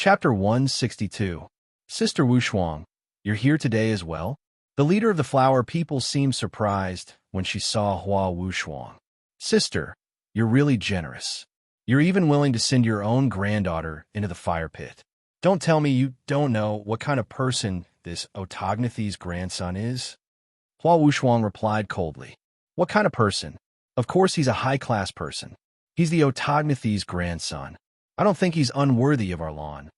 Chapter 162. Sister Wushuang, you're here today as well? The leader of the flower people seemed surprised when she saw Hua Wushuang. Sister, you're really generous. You're even willing to send your own granddaughter into the fire pit. Don't tell me you don't know what kind of person this Otagnathi's grandson is? Hua Wushuang replied coldly. What kind of person? Of course he's a high-class person. He's the Otagnathi's grandson. I don't think he's unworthy of our lawn.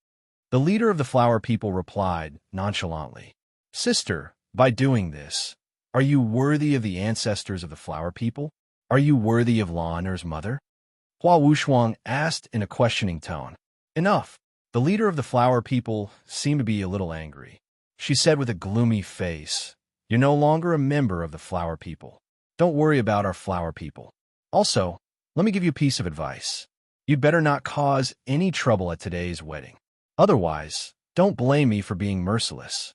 The leader of the flower people replied nonchalantly. Sister, by doing this, are you worthy of the ancestors of the flower people? Are you worthy of Laner's mother? Hua Wushuang asked in a questioning tone. Enough. The leader of the flower people seemed to be a little angry. She said with a gloomy face, You're no longer a member of the flower people. Don't worry about our flower people. Also, let me give you a piece of advice. You'd better not cause any trouble at today's wedding. Otherwise, don't blame me for being merciless.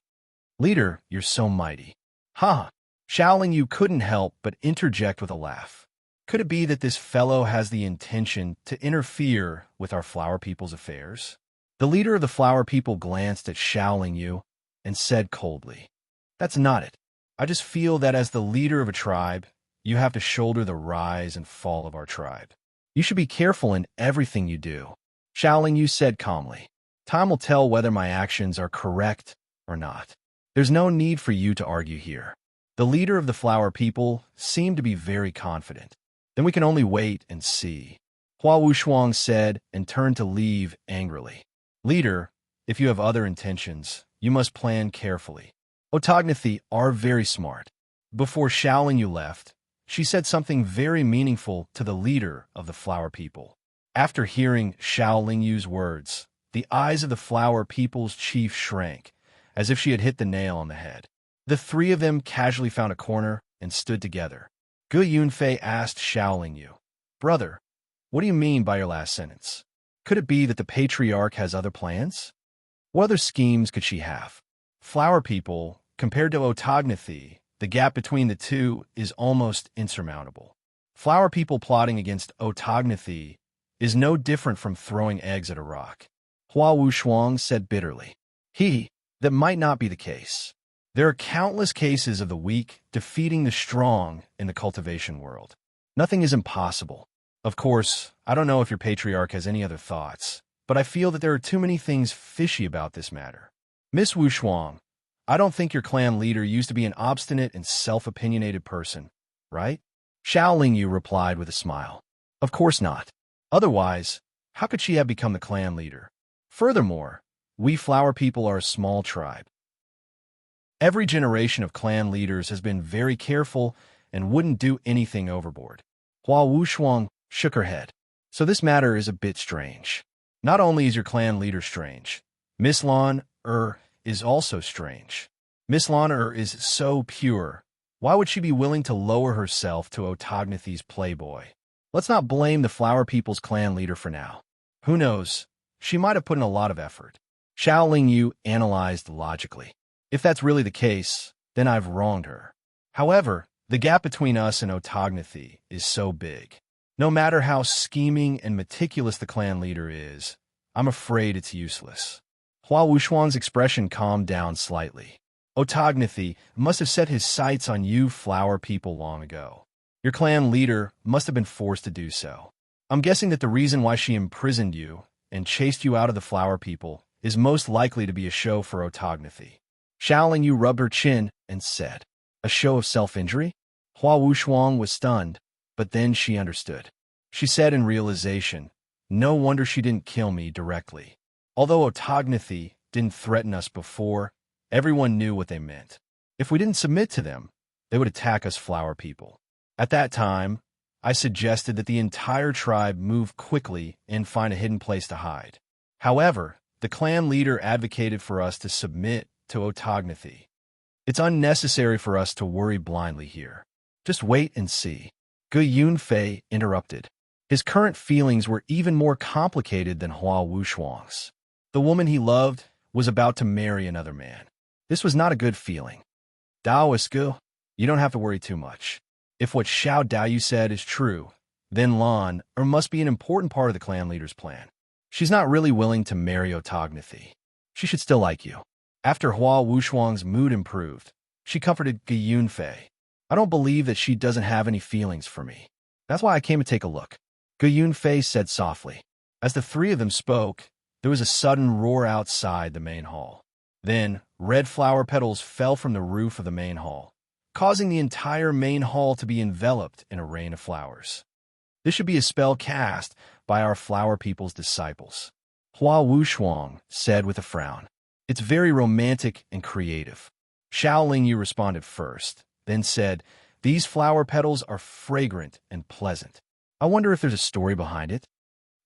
Leader, you're so mighty. Ha! Shaoling Yu couldn't help but interject with a laugh. Could it be that this fellow has the intention to interfere with our flower people's affairs? The leader of the flower people glanced at Shaoling Yu and said coldly, That's not it. I just feel that as the leader of a tribe, you have to shoulder the rise and fall of our tribe. You should be careful in everything you do. Shaoling Yu said calmly, Time will tell whether my actions are correct or not. There's no need for you to argue here. The leader of the flower people seemed to be very confident. Then we can only wait and see. Hua Wushuang said and turned to leave angrily. Leader, if you have other intentions, you must plan carefully. Otagnathi are very smart. Before Shaoling Yu left, she said something very meaningful to the leader of the flower people. After hearing Shaoling Yu's words, the eyes of the flower people's chief shrank, as if she had hit the nail on the head. The three of them casually found a corner and stood together. Gu Yunfei asked Shaoling Yu, Brother, what do you mean by your last sentence? Could it be that the patriarch has other plans? What other schemes could she have? Flower people, compared to Otagnathi, the gap between the two is almost insurmountable. Flower people plotting against Otagnathi is no different from throwing eggs at a rock. Hua Wushuang said bitterly. That might not be the case. There are countless cases of the weak defeating the strong in the cultivation world. Nothing is impossible. Of course, I don't know if your patriarch has any other thoughts, but I feel that there are too many things fishy about this matter. Miss Wushuang, I don't think your clan leader used to be an obstinate and self-opinionated person, right? Shaoling Yu replied with a smile. Of course not. Otherwise, how could she have become the clan leader? Furthermore, we flower people are a small tribe. Every generation of clan leaders has been very careful and wouldn't do anything overboard. Hua Wushuang shook her head. So this matter is a bit strange. Not only is your clan leader strange, Miss Lan is also strange. Miss Lan is so pure. Why would she be willing to lower herself to Otagnathi's playboy? Let's not blame the flower people's clan leader for now. Who knows? She might have put in a lot of effort. Shaoling Yu analyzed logically. If that's really the case, then I've wronged her. However, the gap between us and Otagnathi is so big. No matter how scheming and meticulous the clan leader is, I'm afraid it's useless. Hua Wushuang's expression calmed down slightly. Otagnathi must have set his sights on you flower people long ago. Your clan leader must have been forced to do so. I'm guessing that the reason why she imprisoned you and chased you out of the flower people is most likely to be a show for Otagnathi. Shaoling Yu rubbed her chin and said, A show of self-injury? Hua Wushuang was stunned, but then she understood. She said in realization, No wonder she didn't kill me directly. Although Otagnathi didn't threaten us before, everyone knew what they meant. If we didn't submit to them, they would attack us flower people. At that time, I suggested that the entire tribe move quickly and find a hidden place to hide. However, the clan leader advocated for us to submit to Otagnathi. It's unnecessary for us to worry blindly here. Just wait and see. Gu Yunfei interrupted. His current feelings were even more complicated than Hua Wushuang's. The woman he loved was about to marry another man. This was not a good feeling. Daoist Gu, you don't have to worry too much. If what Xiao Daoyu said is true, then Lan must be an important part of the clan leader's plan. She's not really willing to marry Otagnathi. She should still like you. After Hua Wushuang's mood improved, she comforted Gu Yunfei. I don't believe that she doesn't have any feelings for me. That's why I came to take a look, Gu Yunfei said softly. As the three of them spoke, there was a sudden roar outside the main hall. Then, red flower petals fell from the roof of the main hall, causing the entire main hall to be enveloped in a rain of flowers. This should be a spell cast by our flower people's disciples, Hua Wushuang said with a frown. It's very romantic and creative. Xiao Lingyu responded first, then said, these flower petals are fragrant and pleasant. I wonder if there's a story behind it.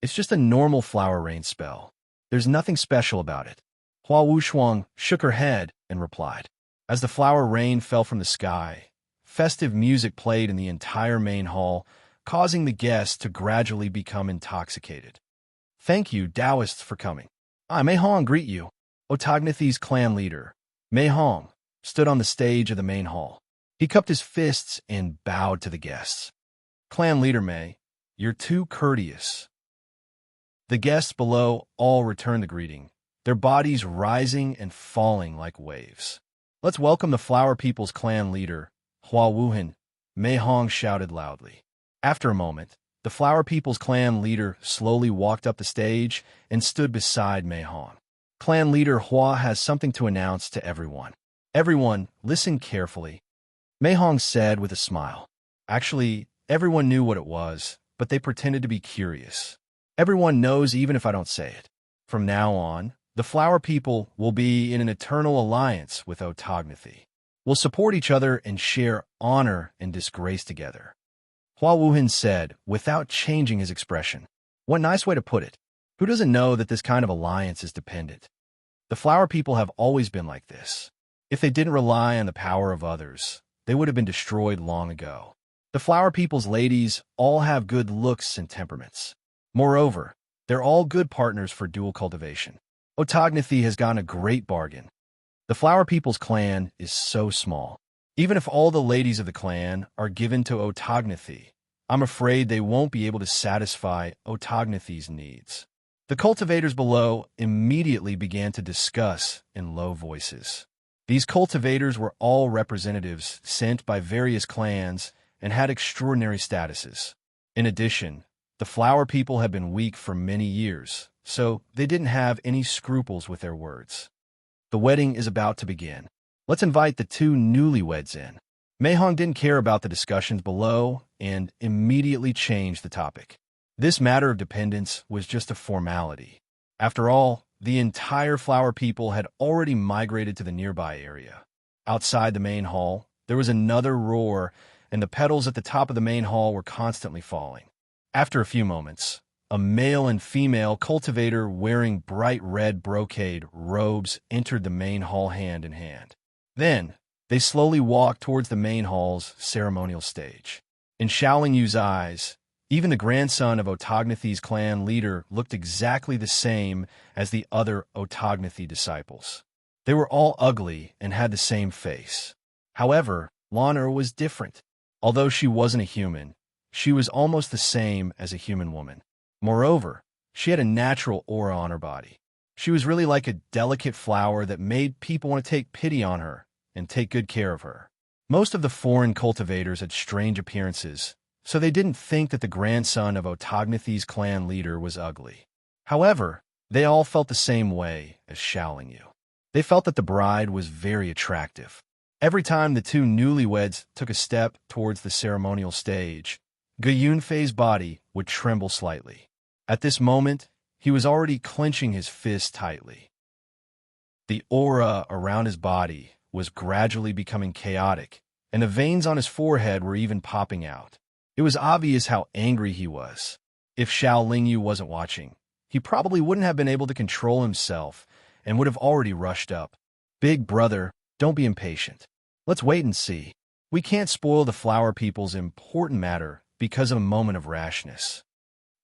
It's just a normal flower rain spell. There's nothing special about it. Hua Wushuang shook her head and replied. As the flower rain fell from the sky, festive music played in the entire main hall, causing the guests to gradually become intoxicated. Thank you, Taoists, for coming. I, Mei Hong, greet you. Otagnathi's clan leader, Mei Hong, stood on the stage of the main hall. He cupped his fists and bowed to the guests. Clan leader Mei, you're too courteous. The guests below all returned the greeting, their bodies rising and falling like waves. Let's welcome the Flower People's clan leader, Hua Wuhan, Mei Hong shouted loudly. After a moment, the Flower People's clan leader slowly walked up the stage and stood beside Mei Hong. Clan leader Hua has something to announce to everyone. Everyone, listen carefully, Mei Hong said with a smile. Actually, everyone knew what it was, but they pretended to be curious. Everyone knows even if I don't say it. From now on, the Flower People will be in an eternal alliance with Otagnathi. We'll support each other and share honor and disgrace together. Hua Wuhan said, without changing his expression. What nice way to put it. Who doesn't know that this kind of alliance is dependent? The Flower People have always been like this. If they didn't rely on the power of others, they would have been destroyed long ago. The Flower People's ladies all have good looks and temperaments. Moreover, they're all good partners for dual cultivation. Otagnathi has gotten a great bargain. The Flower People's clan is so small. Even if all the ladies of the clan are given to Otagnathi, I'm afraid they won't be able to satisfy Otagnathi's needs. The cultivators below immediately began to discuss in low voices. These cultivators were all representatives sent by various clans and had extraordinary statuses. In addition, the Flower People had been weak for many years, so they didn't have any scruples with their words. The wedding is about to begin. Let's invite the two newlyweds in. Mei Hong didn't care about the discussions below and immediately changed the topic. This matter of dependence was just a formality. After all, the entire Flower People had already migrated to the nearby area. Outside the main hall, there was another roar, and the petals at the top of the main hall were constantly falling. After a few moments, a male and female cultivator wearing bright red brocade robes entered the main hall hand in hand. Then, they slowly walked towards the main hall's ceremonial stage. In Xiaolingyu's eyes, even the grandson of Otagnathi's clan leader looked exactly the same as the other Otagnathi disciples. They were all ugly and had the same face. However, Lan was different. Although she wasn't a human, she was almost the same as a human woman. Moreover, she had a natural aura on her body. She was really like a delicate flower that made people want to take pity on her and take good care of her. Most of the foreign cultivators had strange appearances, so they didn't think that the grandson of Otagnathi's clan leader was ugly. However, they all felt the same way as Xiaolingyu. They felt that the bride was very attractive. Every time the two newlyweds took a step towards the ceremonial stage, Gu Yunfei's body would tremble slightly. At this moment, he was already clenching his fist tightly. The aura around his body was gradually becoming chaotic, and the veins on his forehead were even popping out. It was obvious how angry he was. If Xiao Lingyu wasn't watching, he probably wouldn't have been able to control himself and would have already rushed up. Big brother, don't be impatient. Let's wait and see. We can't spoil the Flower People's important matter because of a moment of rashness.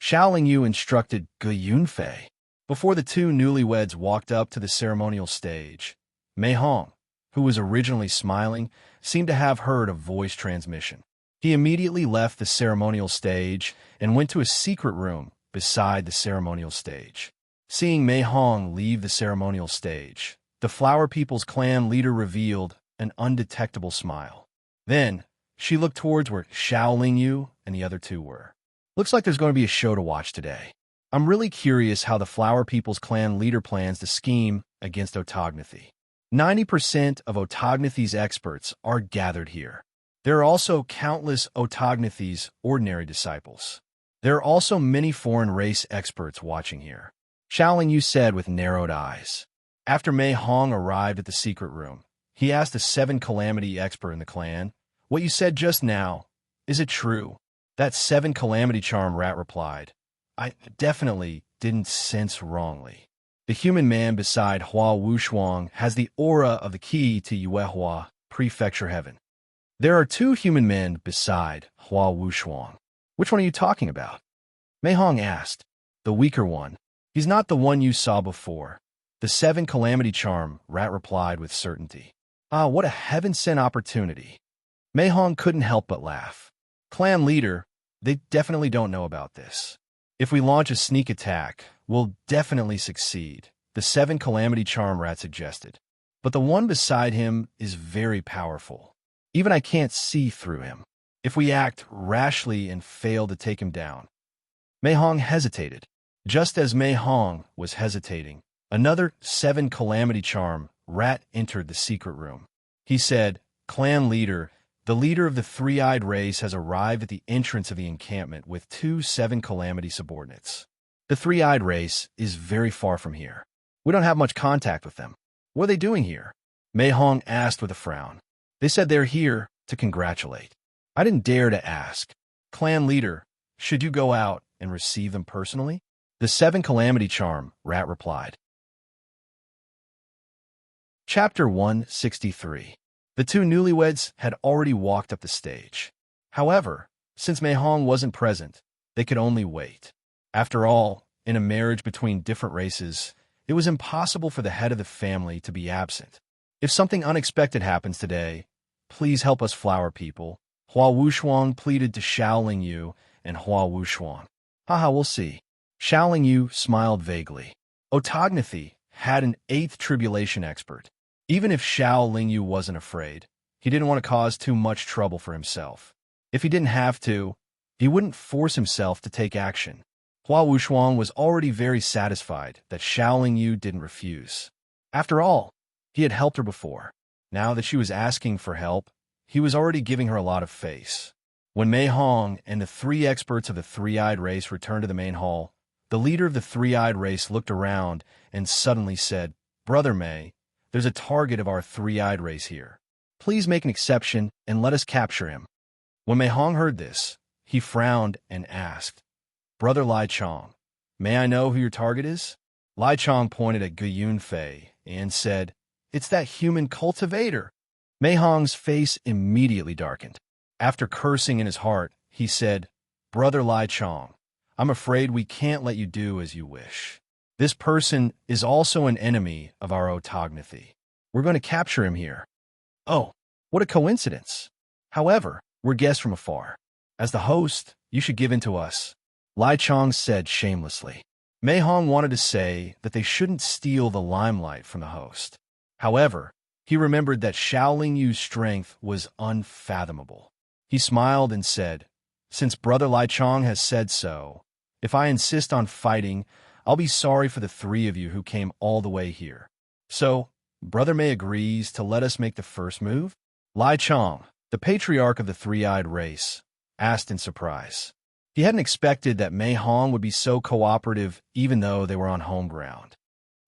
Xiao Lingyu instructed Gu Yunfei. Before the two newlyweds walked up to the ceremonial stage, Mei Hong, who was originally smiling, seemed to have heard a voice transmission. He immediately left the ceremonial stage and went to a secret room beside the ceremonial stage. Seeing Mei Hong leave the ceremonial stage, the Flower People's clan leader revealed an undetectable smile. Then, she looked towards where Xiao Lingyu and the other two were. Looks like there's going to be a show to watch today. I'm really curious how the Flower People's clan leader plans to scheme against Otagnathy. 90% of Otagnathy's experts are gathered here. There are also countless Otagnathy's ordinary disciples. There are also many foreign race experts watching here. Xiao Lingyu said with narrowed eyes. After Mei Hong arrived at the secret room, he asked the 7 Calamity expert in the clan, "What you said just now, is it true?" That 7 Calamity charm rat replied, "I definitely didn't sense wrongly. The human man beside Hua Wushuang has the aura of the key to Yuehua Prefecture Heaven. There are 2 human men beside Hua Wushuang. Which one are you talking about?" Mei Hong asked. "The weaker one. He's not the one you saw before." The 7 Calamity charm rat replied with certainty. Ah, what a heaven-sent opportunity. Mei Hong couldn't help but laugh. Clan leader, they definitely don't know about this. If we launch a sneak attack, we'll definitely succeed, the 7 Calamity charm rat suggested. But the one beside him is very powerful. Even I can't see through him. If we act rashly and fail to take him down. Mei Hong hesitated. Just as Mei Hong was hesitating, another 7 Calamity charm rat entered the secret room. He said, "Clan leader, the leader of the 3-eyed race has arrived at the entrance of the encampment with 2 7 Calamity subordinates. The 3-eyed race is very far from here. We don't have much contact with them. What are they doing here?" Mei Hong asked with a frown. "They said they're here to congratulate. I didn't dare to ask. Clan leader, should you go out and receive them personally?" The 7 Calamity charm rat replied. Chapter 163. The 2 newlyweds had already walked up the stage. However, since Mei Hong wasn't present, they could only wait. After all, in a marriage between different races, it was impossible for the head of the family to be absent. "If something unexpected happens today, please help us Flower People," Hua Wushuang pleaded to Xiao Lingyu and Hua Wushuang. "Haha, we'll see." Xiao Lingyu smiled vaguely. Otagnathy had an 8th tribulation expert. Even if Xiao Lingyu wasn't afraid, he didn't want to cause too much trouble for himself. If he didn't have to, he wouldn't force himself to take action. Hua Wushuang was already very satisfied that Xiao Lingyu didn't refuse. After all, he had helped her before. Now that she was asking for help, he was already giving her a lot of face. When Mei Hong and the 3 experts of the 3-eyed race returned to the main hall, the leader of the 3-eyed race looked around and suddenly said, "Brother Mei, there's a target of our 3-eyed race here. Please make an exception and let us capture him." When Mei Hong heard this, he frowned and asked, "Brother Lai Chong, may I know who your target is?" Lai Chong pointed at Gu Yunfei and said, "It's that human cultivator." Mei Hong's face immediately darkened. After cursing in his heart, he said, "Brother Lai Chong, I'm afraid we can't let you do as you wish. This person is also an enemy of our Otagnathy. We're going to capture him here." "Oh, what a coincidence. However, we're guests from afar. As the host, you should give in to us," Lai Chong said shamelessly. Mei Hong wanted to say that they shouldn't steal the limelight from the host. However, he remembered that Xiao Lingyu's strength was unfathomable. He smiled and said, "Since Brother Lai Chong has said so, if I insist on fighting, I'll be sorry for the 3 of you who came all the way here. So, Brother Mei agrees to let us make the first move?" Lai Chong, the patriarch of the 3-eyed race, asked in surprise. He hadn't expected that Mei Hong would be so cooperative even though they were on home ground.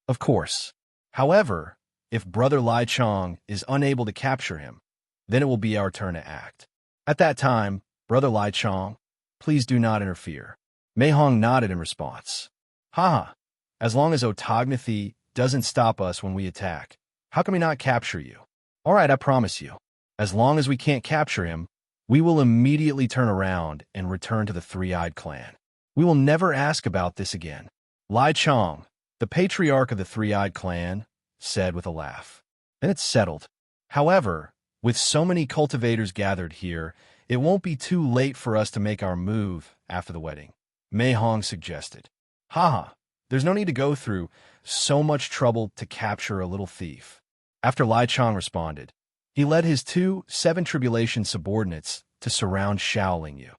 Of course. However, if Brother Lai Chong is unable to capture him, then it will be our turn to act. At that time, Brother Lai Chong, please do not interfere. Mei Hong nodded in response. "Haha, as long as Otagnathy doesn't stop us when we attack, how can we not capture you?" "All right, I promise you. As long as we can't capture him, we will immediately turn around and return to the 3-eyed clan. We will never ask about this again." Lai Chong, the patriarch of the 3-eyed clan, said with a laugh. "Then it's settled. However, with so many cultivators gathered here, it won't be too late for us to make our move after the wedding. Mei Hong suggested. Haha, there's no need to go through so much trouble to capture a little thief. After Lai Chang responded, he led his 2 Seven Tribulation subordinates to surround Xiao Lingyu.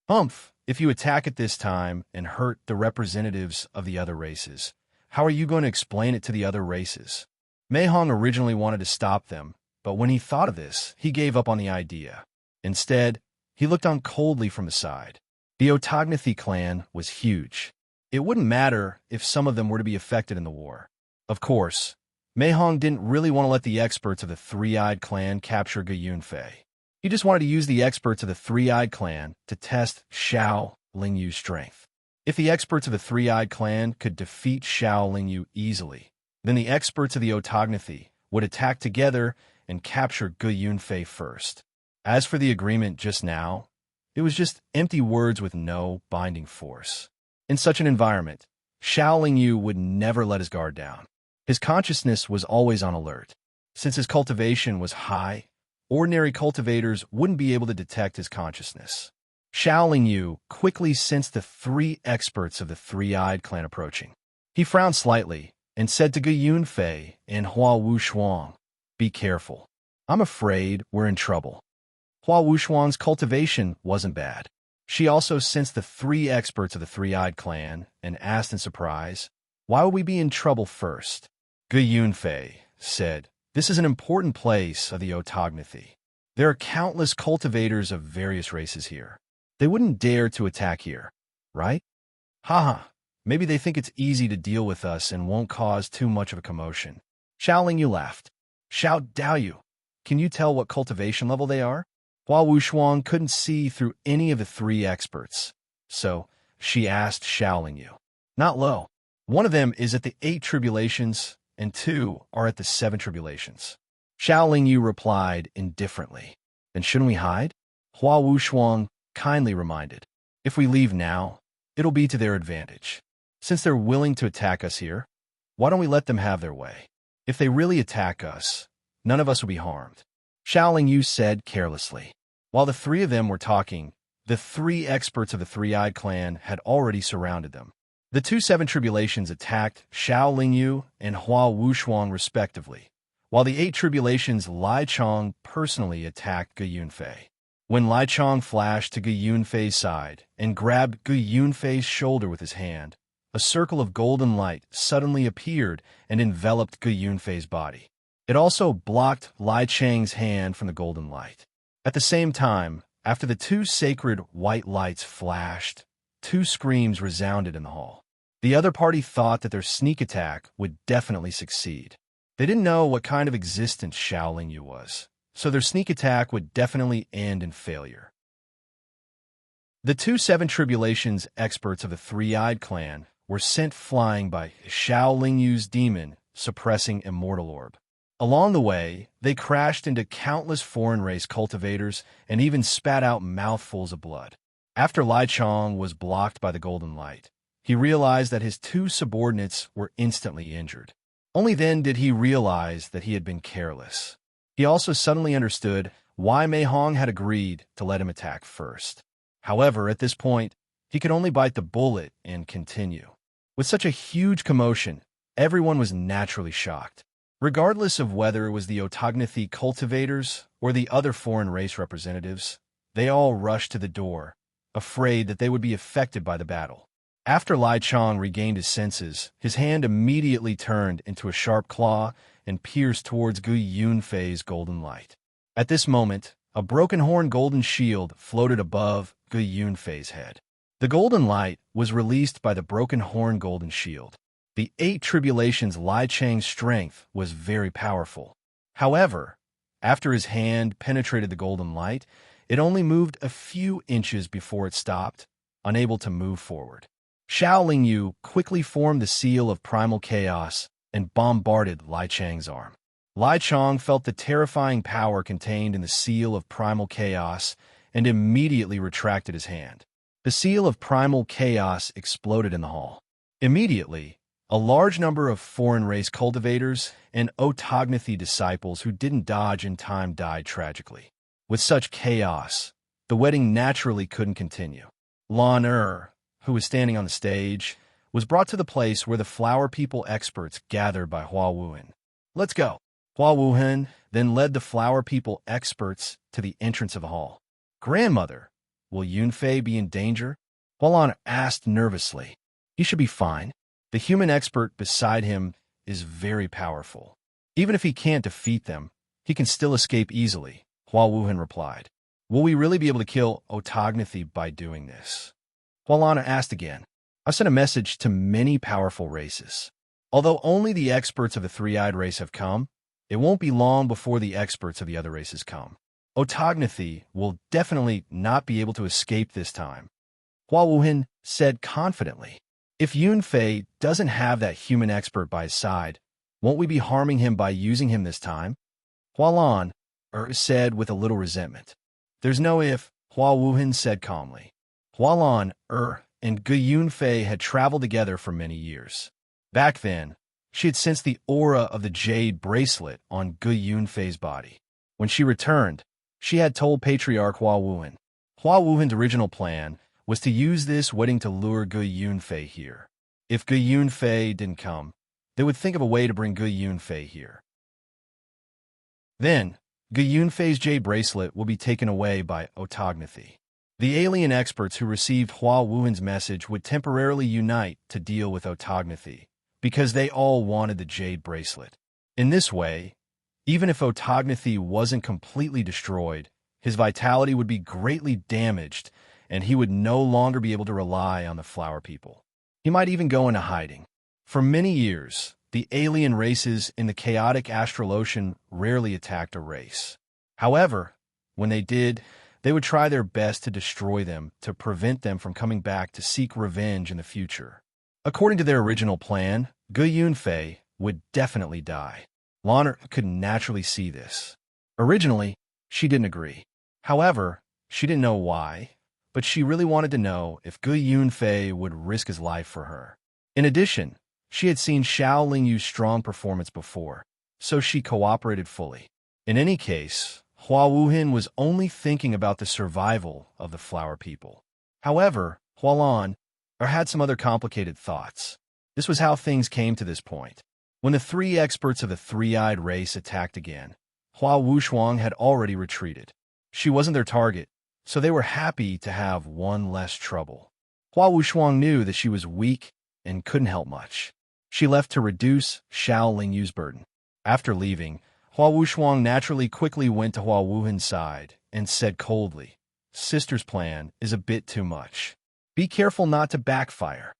Humph, if you attack at this time and hurt the representatives of the other races, how are you going to explain it to the other races? Mei Hong originally wanted to stop them, but when he thought of this, he gave up on the idea. Instead, he looked on coldly from the side. The Otagnathi clan was huge. It wouldn't matter if some of them were to be affected in the war. Of course, Mei Hong didn't really want to let the experts of the Three-Eyed Clan capture Gu Yunfei. He just wanted to use the experts of the Three-Eyed Clan to test Xiao Lingyu's strength. If the experts of the Three-Eyed Clan could defeat Xiao Lingyu easily, then the experts of the Otagnathi would attack together and capture Gu Yunfei first. As for the agreement just now, it was just empty words with no binding force. In such an environment, Xiao Lingyu would never let his guard down. His consciousness was always on alert. Since his cultivation was high, ordinary cultivators wouldn't be able to detect his consciousness. Xiao Lingyu quickly sensed the 3 experts of the Three-Eyed Clan approaching. He frowned slightly and said to Gu Yunfei and Hua Wushuang, "Be careful. I'm afraid we're in trouble." Hua Wushuang's cultivation wasn't bad. She also sensed the 3 experts of the Three-Eyed Clan and asked in surprise, "Why would we be in trouble first?" Gu Yunfei said, "This is an important place of the Otagnathi. There are countless cultivators of various races here. They wouldn't dare to attack here, right? Haha, maybe they think it's easy to deal with us and won't cause too much of a commotion." Xiao Lingyu laughed. "Xiao Daoyu, can you tell what cultivation level they are?" Hua Wushuang couldn't see through any of the 3 experts, so she asked Xiao Lingyu. "Not low. One of them is at the 8 tribulations, and 2 are at the 7 tribulations." Xiao Lingyu replied indifferently. "Then shouldn't we hide?" Hua Wushuang kindly reminded. "If we leave now, it'll be to their advantage. Since they're willing to attack us here, why don't we let them have their way? If they really attack us, none of us will be harmed." Xiao Lingyu said carelessly. While the 3 of them were talking, the 3 experts of the Three-Eyed Clan had already surrounded them. The 2 Seven Tribulations attacked Xiao Lingyu and Hua Wushuang respectively, while the 8 Tribulations Lai Chang personally attacked Gu Yunfei. When Lai Chang flashed to Gu Yunfei's side and grabbed Gu Yunfei's shoulder with his hand, a circle of golden light suddenly appeared and enveloped Gu Yunfei's body. It also blocked Lai Chang's hand from the golden light. At the same time, after the 2 sacred white lights flashed, 2 screams resounded in the hall. The other party thought that their sneak attack would definitely succeed. They didn't know what kind of existence Xiao Lingyu was, so their sneak attack would definitely end in failure. The 2 Seven Tribulations experts of the Three-Eyed Clan were sent flying by Xiao Lingyu's demon, suppressing Immortal Orb. Along the way, they crashed into countless foreign race cultivators and even spat out mouthfuls of blood. After Lai Chang was blocked by the golden light, he realized that his 2 subordinates were instantly injured. Only then did he realize that he had been careless. He also suddenly understood why Mei Hong had agreed to let him attack first. However, at this point, he could only bite the bullet and continue. With such a huge commotion, everyone was naturally shocked. Regardless of whether it was the Otagnathi cultivators or the other foreign race representatives, they all rushed to the door, afraid that they would be affected by the battle. After Lai Chang regained his senses, his hand immediately turned into a sharp claw and pierced towards Gu Yunfei's golden light. At this moment, a broken horn golden shield floated above Gu Yunfei's head. The golden light was released by the broken horn golden shield. The 8 Tribulations Lai Chang's strength was very powerful. However, after his hand penetrated the golden light, it only moved a few inches before it stopped, unable to move forward. Xiao Lingyu quickly formed the seal of primal chaos and bombarded Lai Chang's arm. Lai Chang felt the terrifying power contained in the seal of primal chaos and immediately retracted his hand. The seal of primal chaos exploded in the hall. Immediately, a large number of foreign race cultivators and Otagnathi disciples who didn't dodge in time died tragically. With such chaos, the wedding naturally couldn't continue. Lan who was standing on the stage, was brought to the place where the flower people experts gathered by Hua Wuhan. Let's go. Hua Wuhan then led the flower people experts to the entrance of the hall. Grandmother, will Yunfei be in danger? Hualan asked nervously. He should be fine. The human expert beside him is very powerful. Even if he can't defeat them, he can still escape easily, Hua Wuhan replied. Will we really be able to kill Otagnathi by doing this? Hualana asked again. I've sent a message to many powerful races. Although only the experts of the three-eyed race have come, it won't be long before the experts of the other races come. Otagnathi will definitely not be able to escape this time, Hua Wuhan said confidently. If Yunfei doesn't have that human expert by his side, won't we be harming him by using him this time? Hualan said with a little resentment. There's no if, Hua Wuhan said calmly. Hualan and Gu Yunfei had traveled together for many years. Back then, she had sensed the aura of the jade bracelet on Gu Yunfei's body. When she returned, she had told Patriarch Hua Wuhan. Hua Wuhan's original plan was to use this wedding to lure Gu Yunfei here. If Gu Yunfei didn't come, they would think of a way to bring Gu Yunfei here. Then, Gu Yunfei's jade bracelet will be taken away by Otagnathi. The alien experts who received Hua Wuhan's message would temporarily unite to deal with Otagnathi, because they all wanted the jade bracelet. In this way, even if Otagnathi wasn't completely destroyed, his vitality would be greatly damaged, and he would no longer be able to rely on the flower people. He might even go into hiding. For many years, the alien races in the chaotic astral ocean rarely attacked a race. However, when they did, they would try their best to destroy them to prevent them from coming back to seek revenge in the future. According to their original plan, Gu Yunfei would definitely die. Lan could naturally see this. Originally, she didn't agree. However, she didn't know why, but she really wanted to know if Gu Yunfei would risk his life for her. In addition, she had seen Xiao Lingyu's strong performance before, so she cooperated fully. In any case, Hua Wuhan was only thinking about the survival of the flower people. However, Hualan had some other complicated thoughts. This was how things came to this point. When the three experts of the three-eyed race attacked again, Hua Wuxuang had already retreated. She wasn't their target, so they were happy to have one less trouble. Hua Wuxuang knew that she was weak and couldn't help much. She left to reduce Xiao Lingyu's burden. After leaving, Hua Wuxuang naturally quickly went to Hua Wuhan's side and said coldly, Sister's plan is a bit too much. Be careful not to backfire.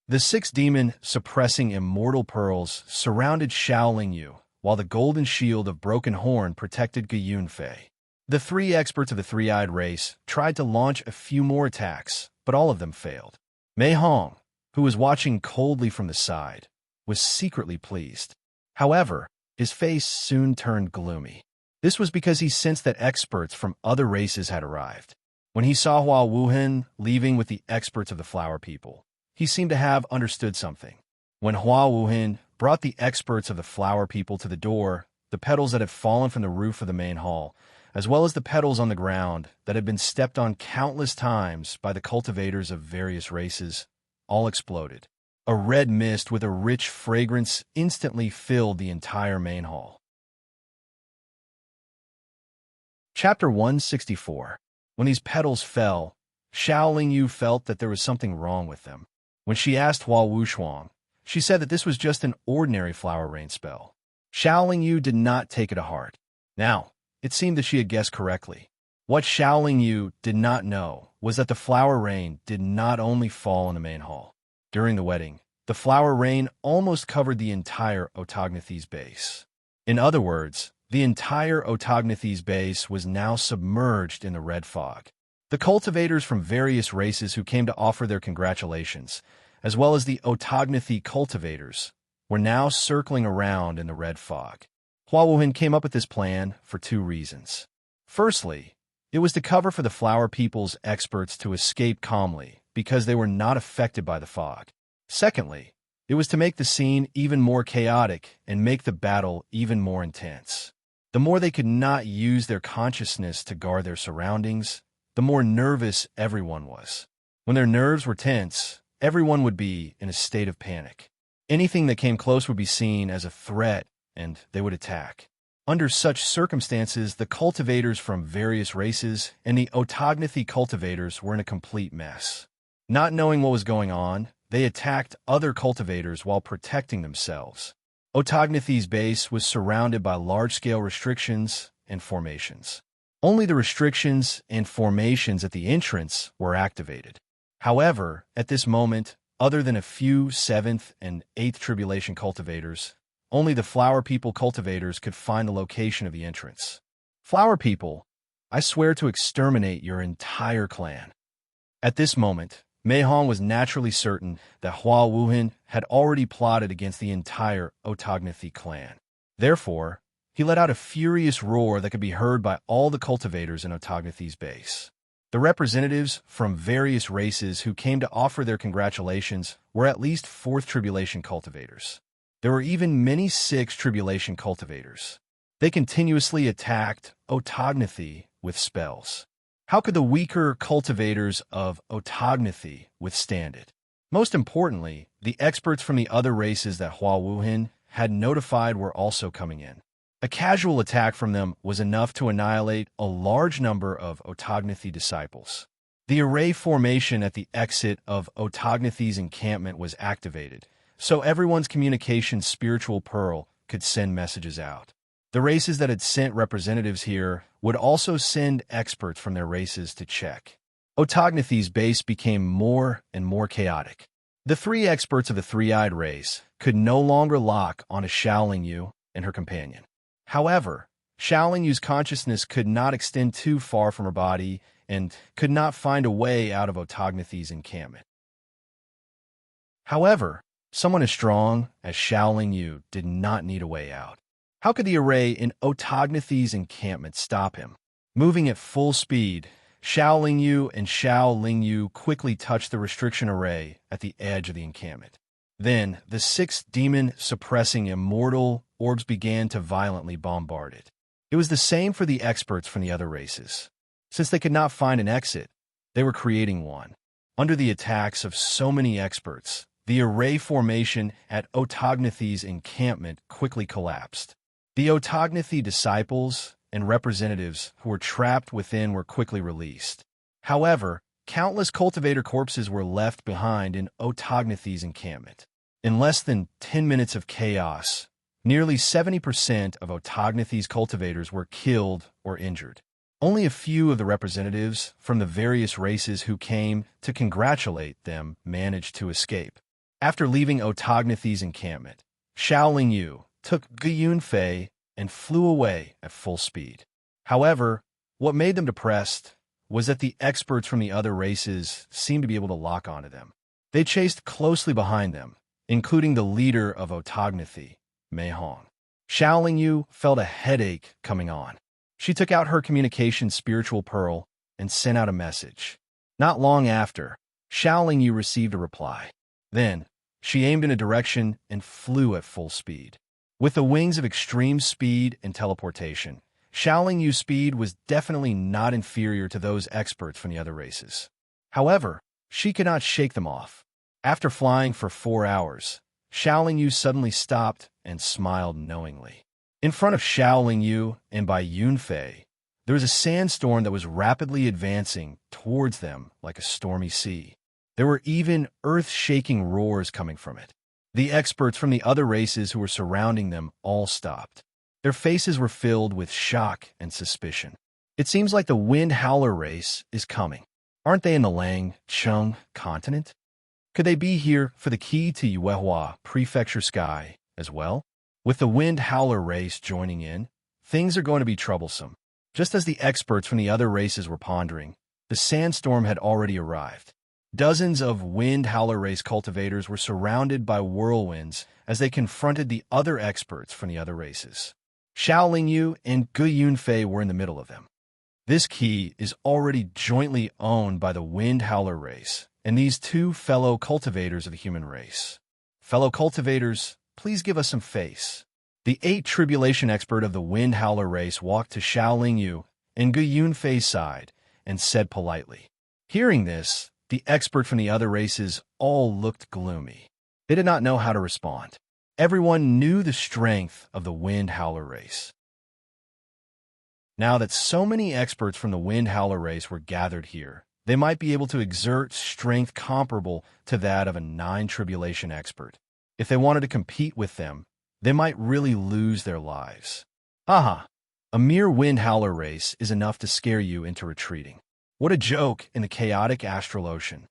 The six demon suppressing immortal pearls surrounded Xiao Lingyu, while the golden shield of broken horn protected Gu Yunfei. The three experts of the three-eyed race tried to launch a few more attacks, but all of them failed. Mei Hong, who was watching coldly from the side, was secretly pleased. However, his face soon turned gloomy. This was because he sensed that experts from other races had arrived. When he saw Hua Wuhan leaving with the experts of the flower people, he seemed to have understood something. When Hua Wuhan brought the experts of the flower people to the door, the petals that had fallen from the roof of the main hall, as well as the petals on the ground that had been stepped on countless times by the cultivators of various races, all exploded. A red mist with a rich fragrance instantly filled the entire main hall. Chapter 164. When these petals fell, Xiao Lingyu felt that there was something wrong with them. When she asked Hua Wuxuang, she said that this was just an ordinary flower rain spell. Xiao Lingyu did not take it to heart. Now, it seemed that she had guessed correctly. What Xiao Lingyu did not know was that the flower rain did not only fall in the main hall. During the wedding, the flower rain almost covered the entire Otagnathi's base. In other words, the entire Otagnathi's base was now submerged in the red fog. The cultivators from various races who came to offer their congratulations, as well as the Otagnathi cultivators, were now circling around in the red fog. Hua Wuhan came up with this plan for two reasons. Firstly, it was to cover for the flower people's experts to escape calmly because they were not affected by the fog. Secondly, it was to make the scene even more chaotic and make the battle even more intense. The more they could not use their consciousness to guard their surroundings, the more nervous everyone was. When their nerves were tense, everyone would be in a state of panic. Anything that came close would be seen as a threat, and they would attack. Under such circumstances, the cultivators from various races and the autognathie cultivators were in a complete mess. Not knowing what was going on, they attacked other cultivators while protecting themselves. Autognathie's base was surrounded by large-scale restrictions and formations. Only the restrictions and formations at the entrance were activated. However, at this moment, other than a few 7th and 8th tribulation cultivators, only the Flower People cultivators could find the location of the entrance. Flower People, I swear to exterminate your entire clan. At this moment, Mei Hong was naturally certain that Hua Wuhan had already plotted against the entire autognathie clan. Therefore, he let out a furious roar that could be heard by all the cultivators in autognathie's base. The representatives from various races who came to offer their congratulations were at least 4th tribulation cultivators. There were even many 6th tribulation cultivators. They continuously attacked autognathie with spells. How could the weaker cultivators of autognathie withstand it? Most importantly, the experts from the other races that Hua Wuhan had notified were also coming in. A casual attack from them was enough to annihilate a large number of autognathie disciples. The array formation at the exit of autognathie's encampment was activated, so everyone's communication spiritual pearl could send messages out. The races that had sent representatives here would also send experts from their races to check. Autognathie's base became more and more chaotic. The 3 experts of the three-eyed race could no longer lock on a Shaolin Yu and her companion. However, Shaolin Yu's consciousness could not extend too far from her body and could not find a way out of autognathie's encampment. However, someone as strong as Shaolin Yu did not need a way out. How could the array in autognathie's encampment stop him? Moving at full speed, Shaolin Yu and Shaolin Yu quickly touched the restriction array at the edge of the encampment. Then, the 6 demon-suppressing immortal orbs began to violently bombard it. It was the same for the experts from the other races. Since they could not find an exit, they were creating one. Under the attacks of so many experts, the array formation at autognathie's encampment quickly collapsed. The autognathie disciples and representatives who were trapped within were quickly released. However, countless cultivator corpses were left behind in autognathie's encampment. In less than 10 minutes of chaos, nearly 70% of autognathie's cultivators were killed or injured. Only a few of the representatives from the various races who came to congratulate them managed to escape. After leaving autognathie's encampment, Shaolin Yu took Gu Yunfei and flew away at full speed. However, what made them depressed was that the experts from the other races seemed to be able to lock onto them. They chased closely behind them, including the leader of autognathie, Mei Hong. Shaolin Yu felt a headache coming on. She took out her communication spiritual pearl and sent out a message. Not long after, Shaolin Yu received a reply. Then, she aimed in a direction and flew at full speed. With the wings of extreme speed and teleportation, Shaolin Yu's speed was definitely not inferior to those experts from the other races. However, she could not shake them off. After flying for 4 hours, Shaolin Yu suddenly stopped and smiled knowingly. In front of Shaolin Yu and by Yunfei, there was a sandstorm that was rapidly advancing towards them like a stormy sea. There were even earth-shaking roars coming from it. The experts from the other races who were surrounding them all stopped. Their faces were filled with shock and suspicion. It seems like the Wind Howler race is coming. Aren't they in the Lang Chung continent? Could they be here for the key to Yuehua Prefecture Sky as well? With the Wind Howler race joining in, things are going to be troublesome. Just as the experts from the other races were pondering, the sandstorm had already arrived. Dozens of Wind Howler race cultivators were surrounded by whirlwinds as they confronted the other experts from the other races. Shaolin Yu and Gu Yunfei were in the middle of them. This key is already jointly owned by the Wind Howler race and these 2 fellow cultivators of the human race. Fellow cultivators, please give us some face. The 8 tribulation expert of the Wind Howler race walked to Shaolin Yu and Gu Yunfei's side and said politely. Hearing this, The expert from the other races all looked gloomy. They did not know how to respond. Everyone knew the strength of the Wind Howler race. Now that so many experts from the Wind Howler race were gathered here, they might be able to exert strength comparable to that of a 9 tribulation expert. If they wanted to compete with them, they might really lose their lives. Haha, a mere Wind Howler race is enough to scare you into retreating. What a joke in the chaotic astral ocean.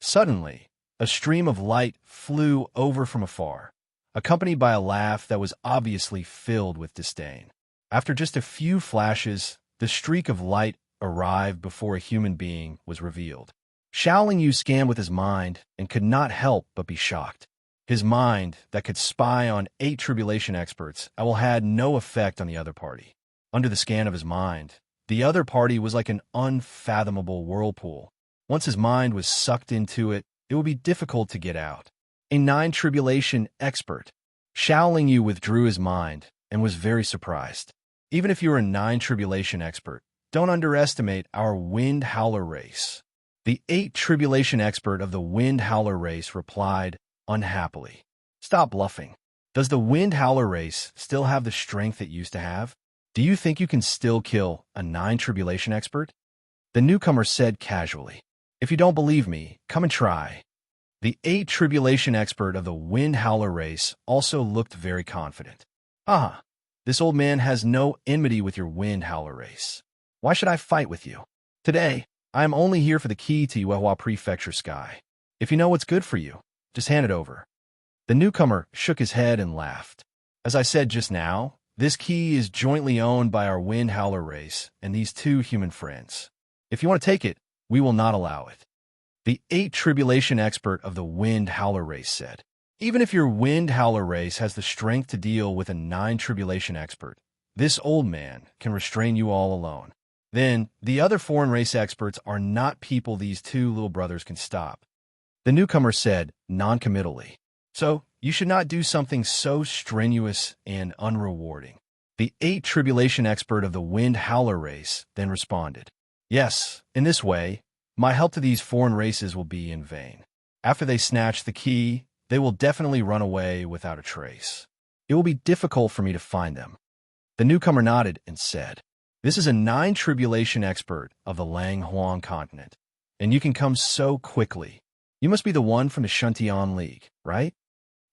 Suddenly, a stream of light flew over from afar, accompanied by a laugh that was obviously filled with disdain. After just a few flashes, the streak of light arrived before a human being was revealed. Xiaoling Yu scanned with his mind and could not help but be shocked. His mind, that could spy on 8 tribulation experts, had no effect on the other party. Under the scan of his mind, the other party was like an unfathomable whirlpool. Once his mind was sucked into it, it would be difficult to get out. A 9 tribulation expert. Xiaoling Yu withdrew his mind and was very surprised. Even if you are a 9 tribulation expert, don't underestimate our Wind Howler race. The 8 tribulation expert of the Wind Howler race replied unhappily. Stop bluffing. Does the Wind Howler race still have the strength it used to have? Do you think you can still kill a 9 tribulation expert? The newcomer said casually. If you don't believe me, come and try. The 8 tribulation expert of the Wind Howler race also looked very confident. This old man has no enmity with your Wind Howler race. Why should I fight with you? Today, I am only here for the key to Yuehua Prefecture Sky. If you know what's good for you, just hand it over. The newcomer shook his head and laughed. As I said just now, this key is jointly owned by our Wind Howler race and these 2 human friends. If you want to take it, we will not allow it. The 8 tribulation expert of the Wind Howler race said. Even if your Wind Howler race has the strength to deal with a 9 tribulation expert, this old man can restrain you all alone. Then, the other foreign race experts are not people these 2 little brothers can stop. The newcomer said non-committally. So, you should not do something so strenuous and unrewarding. The 8 tribulation expert of the Wind Howler race then responded. Yes, in this way, my help to these foreign races will be in vain. After they snatch the key, they will definitely run away without a trace. It will be difficult for me to find them. The newcomer nodded and said, This is a 9 tribulation expert of the Lang Huang continent, and you can come so quickly. You must be the one from the Shuntian League, right?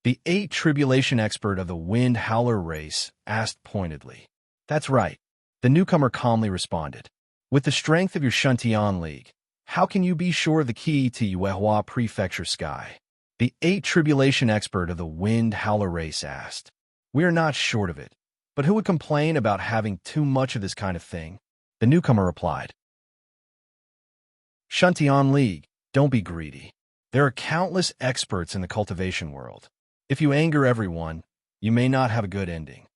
The 8 tribulation expert of the Wind Howler race asked pointedly. That's right. The newcomer calmly responded. With the strength of your Shuntian League, how can you be sure of the key to Yuehua Prefecture Sky? The 8 tribulation expert of the Wind Howler race asked. We are not short of it, but who would complain about having too much of this kind of thing? The newcomer replied. Shuntian League, don't be greedy. There are countless experts in the cultivation world. If you anger everyone, you may not have a good ending.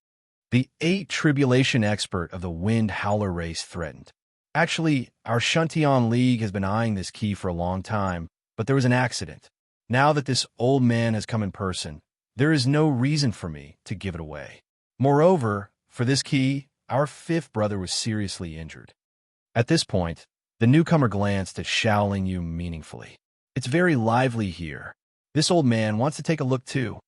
The 8 tribulation expert of the Wind Howler race threatened. Actually, our Shuntian League has been eyeing this key for a long time, but there was an accident. Now that this old man has come in person, there is no reason for me to give it away. Moreover, for this key, our 5th brother was seriously injured. At this point, the newcomer glanced at Xiaoling Yu meaningfully. It's very lively here. This old man wants to take a look too.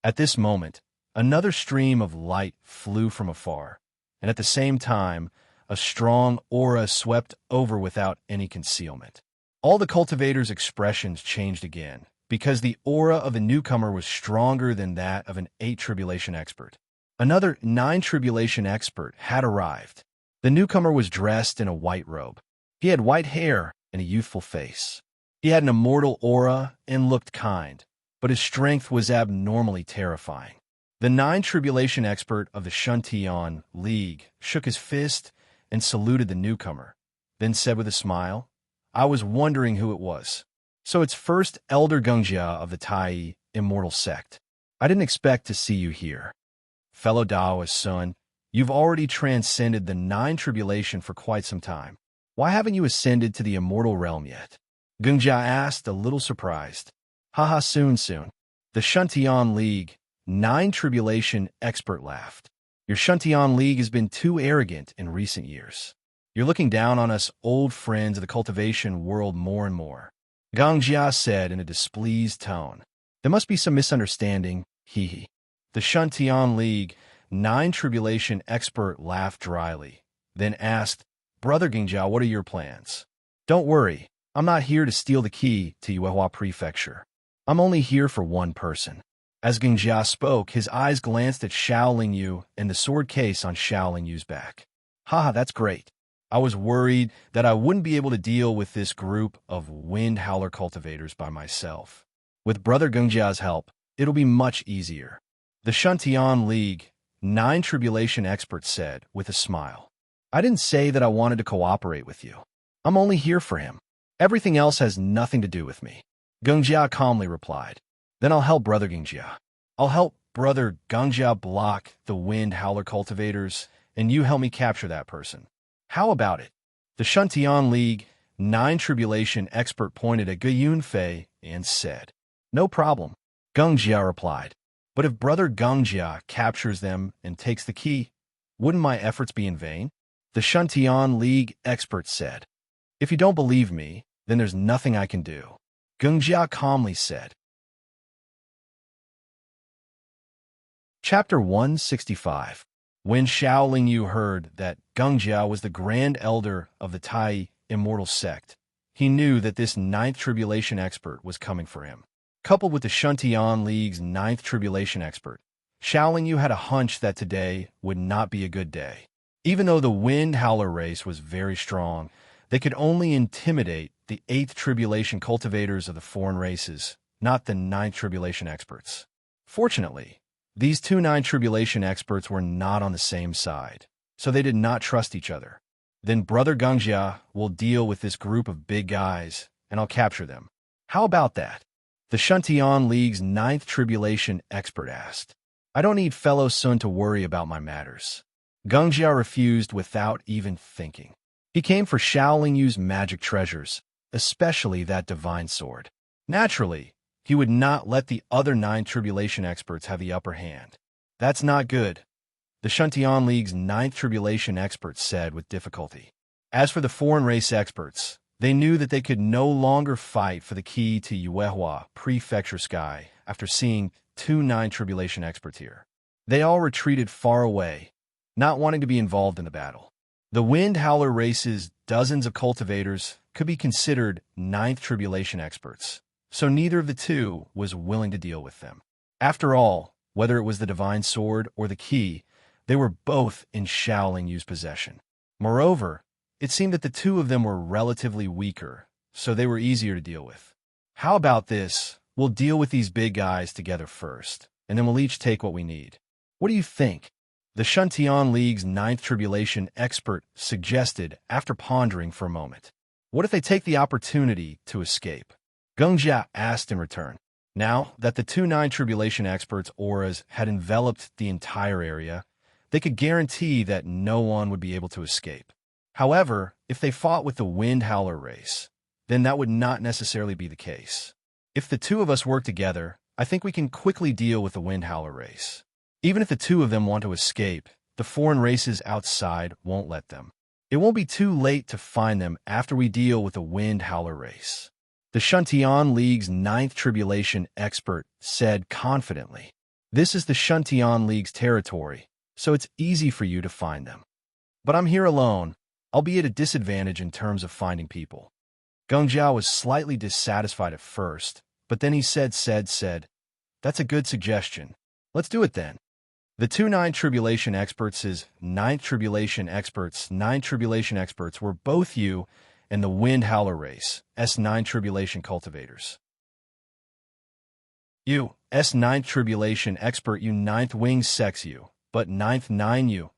At this moment, another stream of light flew from afar, and at the same time, a strong aura swept over without any concealment. All the cultivators' expressions changed again, because the aura of the newcomer was stronger than that of an 8 tribulation expert. Another 9 tribulation expert had arrived. The newcomer was dressed in a white robe. He had white hair and a youthful face. He had an immortal aura and looked kind, but his strength was abnormally terrifying. The 9 tribulation expert of the Shuntian League shook his fist and saluted the newcomer, then said with a smile, I was wondering who it was. So it's first Elder Gungjia of the Tai Immortal Sect. I didn't expect to see you here. Fellow Daoist son, you've already transcended the 9 tribulation for quite some time. Why haven't you ascended to the immortal realm yet? Gungjia asked, a little surprised. Haha, soon. The Shuntian League, 9 tribulation expert laughed. Your Shuntian League has been too arrogant in recent years. You're looking down on us old friends of the cultivation world more and more. Gong Jia said in a displeased tone. There must be some misunderstanding, hee hee. The Shuntian League, 9 Tribulation expert laughed dryly, then asked, Brother Gingjia, what are your plans? Don't worry, I'm not here to steal the key to Yuehua Prefecture. I'm only here for one person. As Gingjia spoke, his eyes glanced at Xiao Yu and the sword case on Xiao Yu's back. Haha, that's great. I was worried that I wouldn't be able to deal with this group of wind howler cultivators by myself. With Brother Gungjia's help, it'll be much easier. The Shuntian League, 9 Tribulation expert said with a smile. I didn't say that I wanted to cooperate with you. I'm only here for him. Everything else has nothing to do with me. Gungjia calmly replied. Then I'll help Brother Gingjia. I'll help Brother Gungjia block the wind howler cultivators, and you help me capture that person. How about it? The Shuntian League, 9 Tribulation expert pointed at Gu Fei and said. No problem, Gungjia replied. But if Brother Gungjia captures them and takes the key, wouldn't my efforts be in vain? The Shuntian League expert said. If you don't believe me, then there's nothing I can do, Gungjia calmly said. Chapter 165. When Xiao Yu heard that Gungjia was the Grand Elder of the Tai Immortal Sect, he knew that this 9th Tribulation expert was coming for him. Coupled with the Shuntian League's 9th Tribulation expert, Xiao Yu had a hunch that today would not be a good day. Even though the Wind Howler race was very strong, they could only intimidate the 8th Tribulation cultivators of the foreign races, not the 9th Tribulation experts. Fortunately, these 2 9 Tribulation experts were not on the same side, so they did not trust each other. Then Brother Gungjia will deal with this group of big guys, and I'll capture them. How about that? The Shuntian League's 9th Tribulation expert asked. I don't need fellow Sun to worry about my matters. Gungjia refused without even thinking. He came for Xiao Yu's magic treasures, especially that divine sword. Naturally, he would not let the other 9 Tribulation experts have the upper hand. That's not good, the Shuntian League's 9th Tribulation expert said with difficulty. As for the foreign race experts, they knew that they could no longer fight for the key to Yuehua Prefecture Sky after seeing 2 9 Tribulation experts here. They all retreated far away, not wanting to be involved in the battle. The Wind Howler race's dozens of cultivators could be considered 9th Tribulation experts, so neither of the two was willing to deal with them. After all, whether it was the divine sword or the key, they were both in Xiao Yu's possession. Moreover, it seemed that the two of them were relatively weaker, so they were easier to deal with. How about this? We'll deal with these big guys together first, and then we'll each take what we need. What do you think? The Shuntian League's 9th Tribulation expert suggested after pondering for a moment. What if they take the opportunity to escape? Gungjia asked in return. Now that the 2 9 Tribulation experts' auras had enveloped the entire area, they could guarantee that no one would be able to escape. However, if they fought with the Wind Howler race, then that would not necessarily be the case. If the two of us work together, I think we can quickly deal with the Wind Howler race. Even if the two of them want to escape, the foreign races outside won't let them. It won't be too late to find them after we deal with the Wind Howler race, the Shuntian League's 9th Tribulation expert said confidently. This is the Shuntian League's territory, so it's easy for you to find them. But I'm here alone. I'll be at a disadvantage in terms of finding people. Gungjia was slightly dissatisfied at first, but then he said, that's a good suggestion. Let's do it then. The 2 9 Tribulation experts' 9th Tribulation experts, 9 Tribulation experts were both you and the Wind Howler race, S9 Tribulation cultivators. You, S9 Tribulation expert, you 9th Wing Sex you, but 9th 9 you,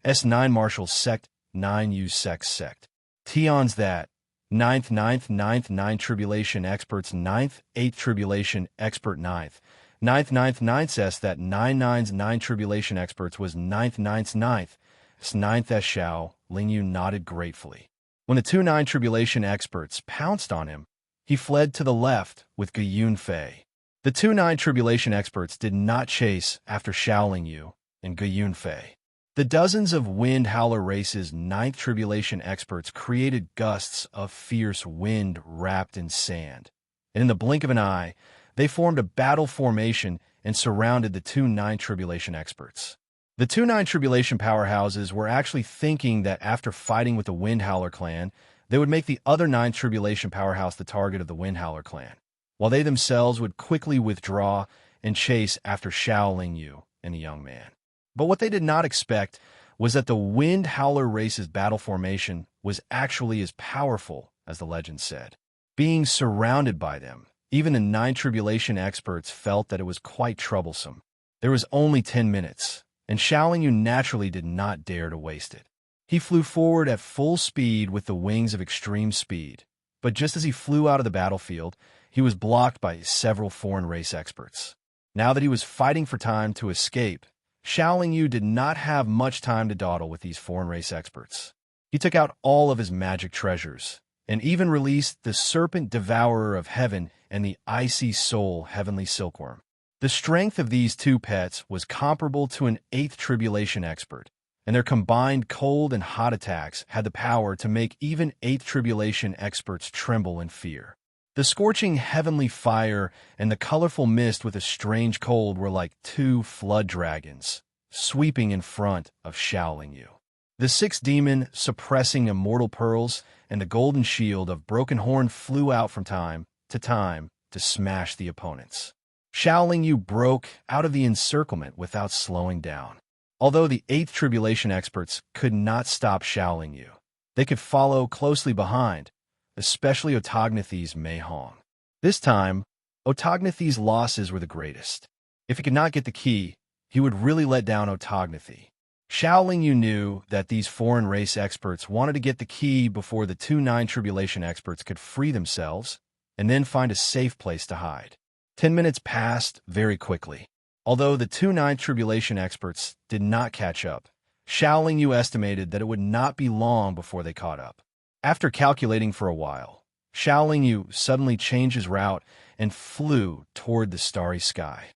S9 Marshal Sect, 9 U Sect. Tion's that, 9th 9 Tribulation experts, 9th 8th Tribulation expert 9th. 9th S that 9 Tribulation experts was 9th 9th S Xiao Yu nodded gratefully. When the 2 9 Tribulation experts pounced on him, he fled to the left with Gu Fei. The 2 9 Tribulation experts did not chase after Xiao Yu and Gu Fei. The dozens of wind howler race's ninth tribulation experts created gusts of fierce wind wrapped in sand. And in the blink of an eye, they formed a battle formation and surrounded the two nine tribulation experts. The two nine tribulation powerhouses were actually thinking that after fighting with the Wind Howler clan, they would make the other nine tribulation powerhouse the target of the Wind Howler clan, while they themselves would quickly withdraw and chase after Xiao Yu and the young man. But what they did not expect was that the Wind Howler race's battle formation was actually as powerful as the legend said. Being surrounded by them, even the nine tribulation experts felt that it was quite troublesome. There was only 10 minutes, and Xiao Yu naturally did not dare to waste it. He flew forward at full speed with the wings of extreme speed, but just as he flew out of the battlefield, he was blocked by several foreign race experts. Now that he was fighting for time to escape, Xiao Yu did not have much time to dawdle with these foreign race experts. He took out all of his magic treasures, and even released the Serpent Devourer of Heaven and the Icy Soul Heavenly Silkworm. The strength of these two pets was comparable to an 8th Tribulation expert, and their combined cold and hot attacks had the power to make even 8th Tribulation experts tremble in fear. The scorching heavenly fire and the colorful mist with a strange cold were like two flood dragons, sweeping in front of Xiao Yu. The sixth demon, suppressing immortal pearls, and the golden shield of broken horn flew out from time to smash the opponents. Xiao Yu broke out of the encirclement without slowing down. Although the 8th Tribulation experts could not stop Xiao Yu, they could follow closely behind, especially Otagnathi's Mei Hong. This time, Otagnathi's losses were the greatest. If he could not get the key, he would really let down Otagnathi. Xiao Yu knew that these foreign race experts wanted to get the key before the two nine tribulation experts could free themselves and then find a safe place to hide. 10 minutes passed very quickly. Although the two nine tribulation experts did not catch up, Xiao Yu estimated that it would not be long before they caught up. After calculating for a while, Xiao Yu suddenly changed his route and flew toward the starry sky.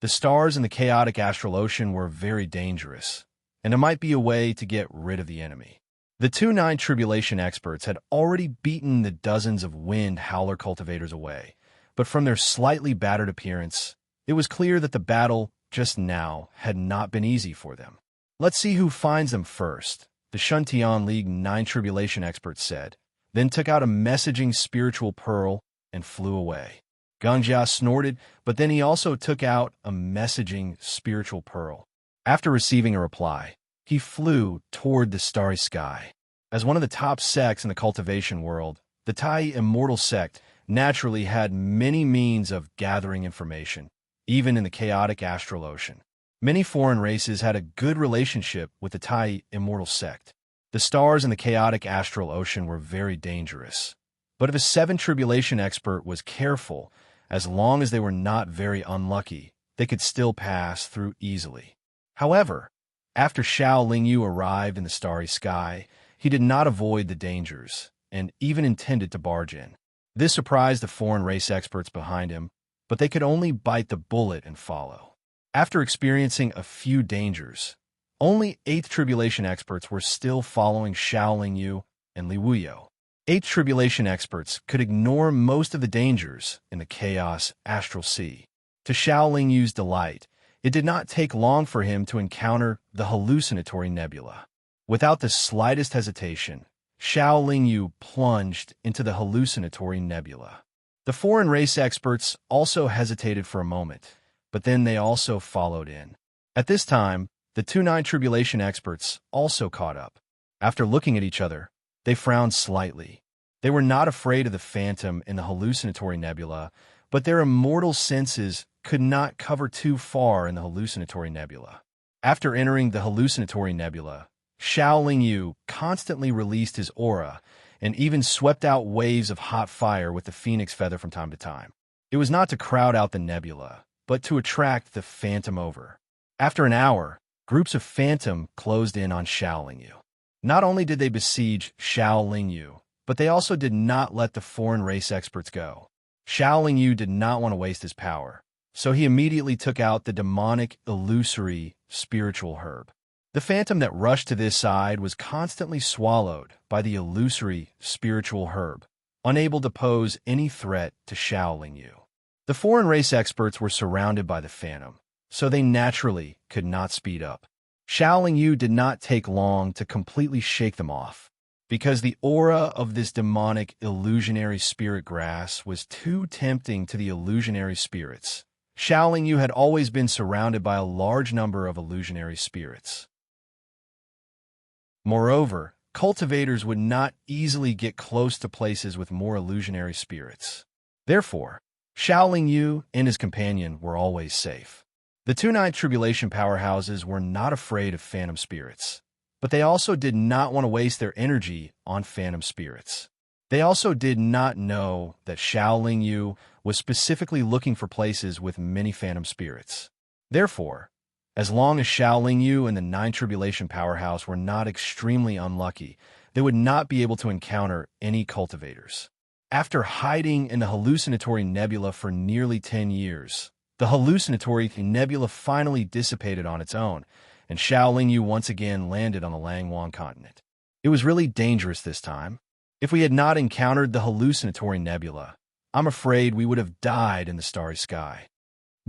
The stars in the chaotic astral ocean were very dangerous, and it might be a way to get rid of the enemy. The two nine tribulation experts had already beaten the dozens of wind howler cultivators away, but from their slightly battered appearance, it was clear that the battle just now had not been easy for them. Let's see who finds them first, the Shuntian League nine tribulation experts said, then took out a messaging spiritual pearl and flew away. Gangjia snorted, but then he also took out a messaging spiritual pearl. After receiving a reply, he flew toward the starry sky. As one of the top sects in the cultivation world, the Tai Immortal sect naturally had many means of gathering information, even in the chaotic astral ocean. Many foreign races had a good relationship with the Tai Immortal sect. The stars in the chaotic astral ocean were very dangerous. But if a 7 tribulation expert was careful, as long as they were not very unlucky, they could still pass through easily. However, after Xiao Yu arrived in the starry sky, he did not avoid the dangers, and even intended to barge in. This surprised the foreign race experts behind him, but they could only bite the bullet and follow. After experiencing a few dangers, only 8th Tribulation experts were still following Xiao Yu and Li Wuyo. 8th Tribulation experts could ignore most of the dangers in the chaos astral sea. To Xiao Yu's delight, it did not take long for him to encounter the hallucinatory nebula. Without the slightest hesitation, Xiao Yu plunged into the hallucinatory nebula. The foreign race experts also hesitated for a moment, but then they also followed in. At this time, the two nine tribulation experts also caught up. After looking at each other, they frowned slightly. They were not afraid of the phantom in the hallucinatory nebula, but their immortal senses could not cover too far in the hallucinatory nebula. After entering the hallucinatory nebula, Xiao Yu constantly released his aura and even swept out waves of hot fire with the phoenix feather from time to time. It was not to crowd out the nebula, but to attract the phantom over. After an hour, groups of phantom closed in on Xiao Yu. Not only did they besiege Xiao Yu, but they also did not let the foreign race experts go. Xiao Yu did not want to waste his power, so he immediately took out the demonic, illusory, spiritual herb. The phantom that rushed to this side was constantly swallowed by the illusory, spiritual herb, unable to pose any threat to Shaolin Yu. The foreign race experts were surrounded by the phantom, so they naturally could not speed up. Shaolin Yu did not take long to completely shake them off, because the aura of this demonic, illusionary spirit grass was too tempting to the illusionary spirits. Shaolin Yu had always been surrounded by a large number of illusionary spirits. Moreover, cultivators would not easily get close to places with more illusionary spirits. Therefore, Shaolin Yu and his companion were always safe. The two Ninth Tribulation powerhouses were not afraid of phantom spirits, but they also did not want to waste their energy on phantom spirits. They also did not know that Shaolin Yu was specifically looking for places with many phantom spirits. Therefore, as long as Shaolin Yu and the Nine Tribulation powerhouse were not extremely unlucky, they would not be able to encounter any cultivators. After hiding in the hallucinatory nebula for nearly 10 years, the hallucinatory nebula finally dissipated on its own, and Shaolin Yu once again landed on the Langwang continent. It was really dangerous this time. If we had not encountered the hallucinatory nebula, I'm afraid we would have died in the starry sky.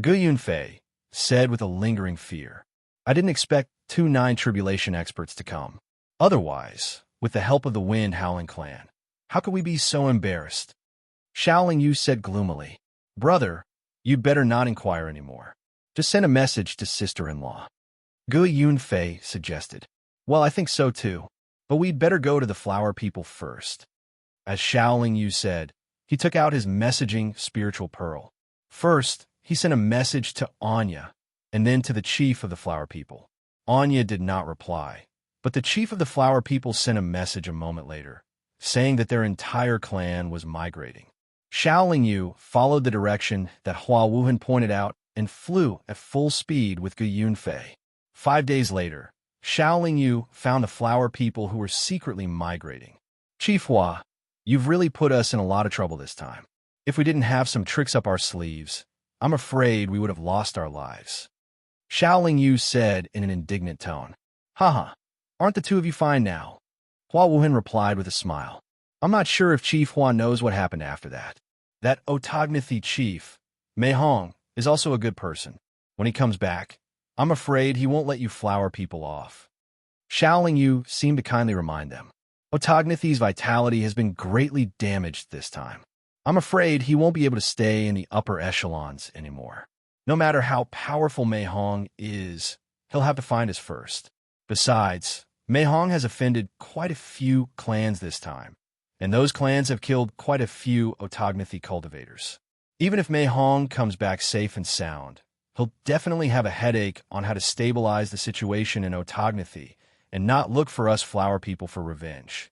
Gu Yunfei said with a lingering fear. I didn't expect two Nine Tribulation experts to come. Otherwise, with the help of the Wind Howling clan, how could we be so embarrassed? Shaolin Yu said gloomily. Brother, you'd better not inquire anymore. Just send a message to sister-in-law. Gu Yunfei suggested. Well, I think so too, but we'd better go to the flower people first. As Shaolin Yu said, he took out his messaging spiritual pearl. First, he sent a message to Anya, and then to the chief of the flower people. Anya did not reply, but the chief of the flower people sent a message a moment later, saying that their entire clan was migrating. Shaolin Yu followed the direction that Hua Wuhan pointed out and flew at full speed with Gu Yunfei. 5 days later, Shaolin Yu found the flower people who were secretly migrating. Chief Hua, you've really put us in a lot of trouble this time. If we didn't have some tricks up our sleeves, I'm afraid we would have lost our lives. Shaolin Yu said in an indignant tone. Haha, aren't the two of you fine now? Hua Wuhan replied with a smile. I'm not sure if Chief Hua knows what happened after that. That Otagnathi chief, Mei Hong, is also a good person. When he comes back, I'm afraid he won't let you flower people off. Shaolin Yu seemed to kindly remind them. Otagnathi's vitality has been greatly damaged this time. I'm afraid he won't be able to stay in the upper echelons anymore. No matter how powerful Mei Hong is, he'll have to find us first. Besides, Mei Hong has offended quite a few clans this time, and those clans have killed quite a few Otagnathi cultivators. Even if Mei Hong comes back safe and sound, he'll definitely have a headache on how to stabilize the situation in Otagnathi and not look for us flower people for revenge.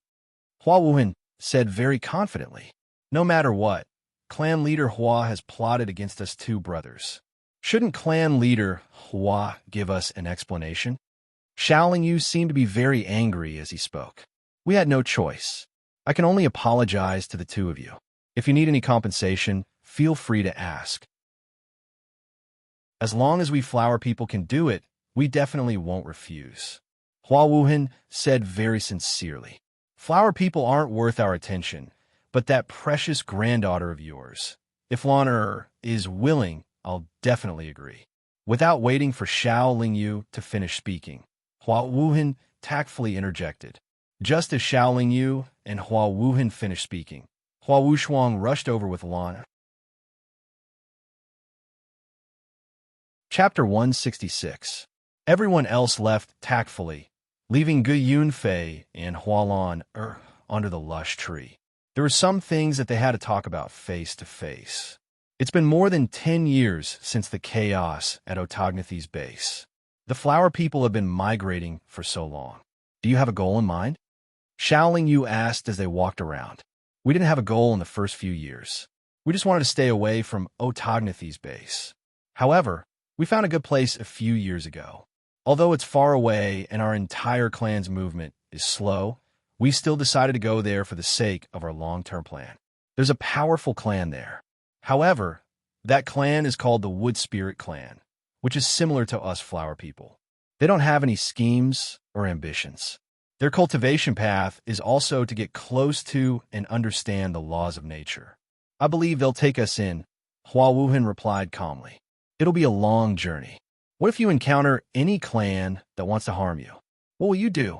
Hua Wuhan said very confidently. No matter what, clan leader Hua has plotted against us two brothers. Shouldn't clan leader Hua give us an explanation? Shaolin Yu seemed to be very angry as he spoke. We had no choice. I can only apologize to the two of you. If you need any compensation, feel free to ask. As long as we flower people can do it, we definitely won't refuse. Hua Wuhan said very sincerely. Flower people aren't worth our attention, but that precious granddaughter of yours. If Lan is willing, I'll definitely agree. Without waiting for Shaolin Yu to finish speaking, Hua Wuhan tactfully interjected. Just as Shaolin Yu and Hua Wuhan finished speaking, Hua Wushuang rushed over with Lan. Chapter 166. Everyone else left tactfully, leaving Gu Yunfei and Hua Lan under the lush tree. There were some things that they had to talk about face to face. It's been more than 10 years since the chaos at Otagnathi's base. The flower people have been migrating for so long. Do you have a goal in mind? Shaolin Yu asked as they walked around. We didn't have a goal in the first few years. We just wanted to stay away from Otagnathi's base. However, we found a good place a few years ago. Although it's far away and our entire clan's movement is slow, we still decided to go there for the sake of our long-term plan. There's a powerful clan there. However, That clan is called the Wood Spirit Clan, which is similar to us flower people. They don't have any schemes or ambitions. Their cultivation path is also to get close to and understand the laws of nature. I believe they'll take us in, Hua Wuhan replied calmly. It'll be a long journey. What if you encounter any clan that wants to harm you? What will you do?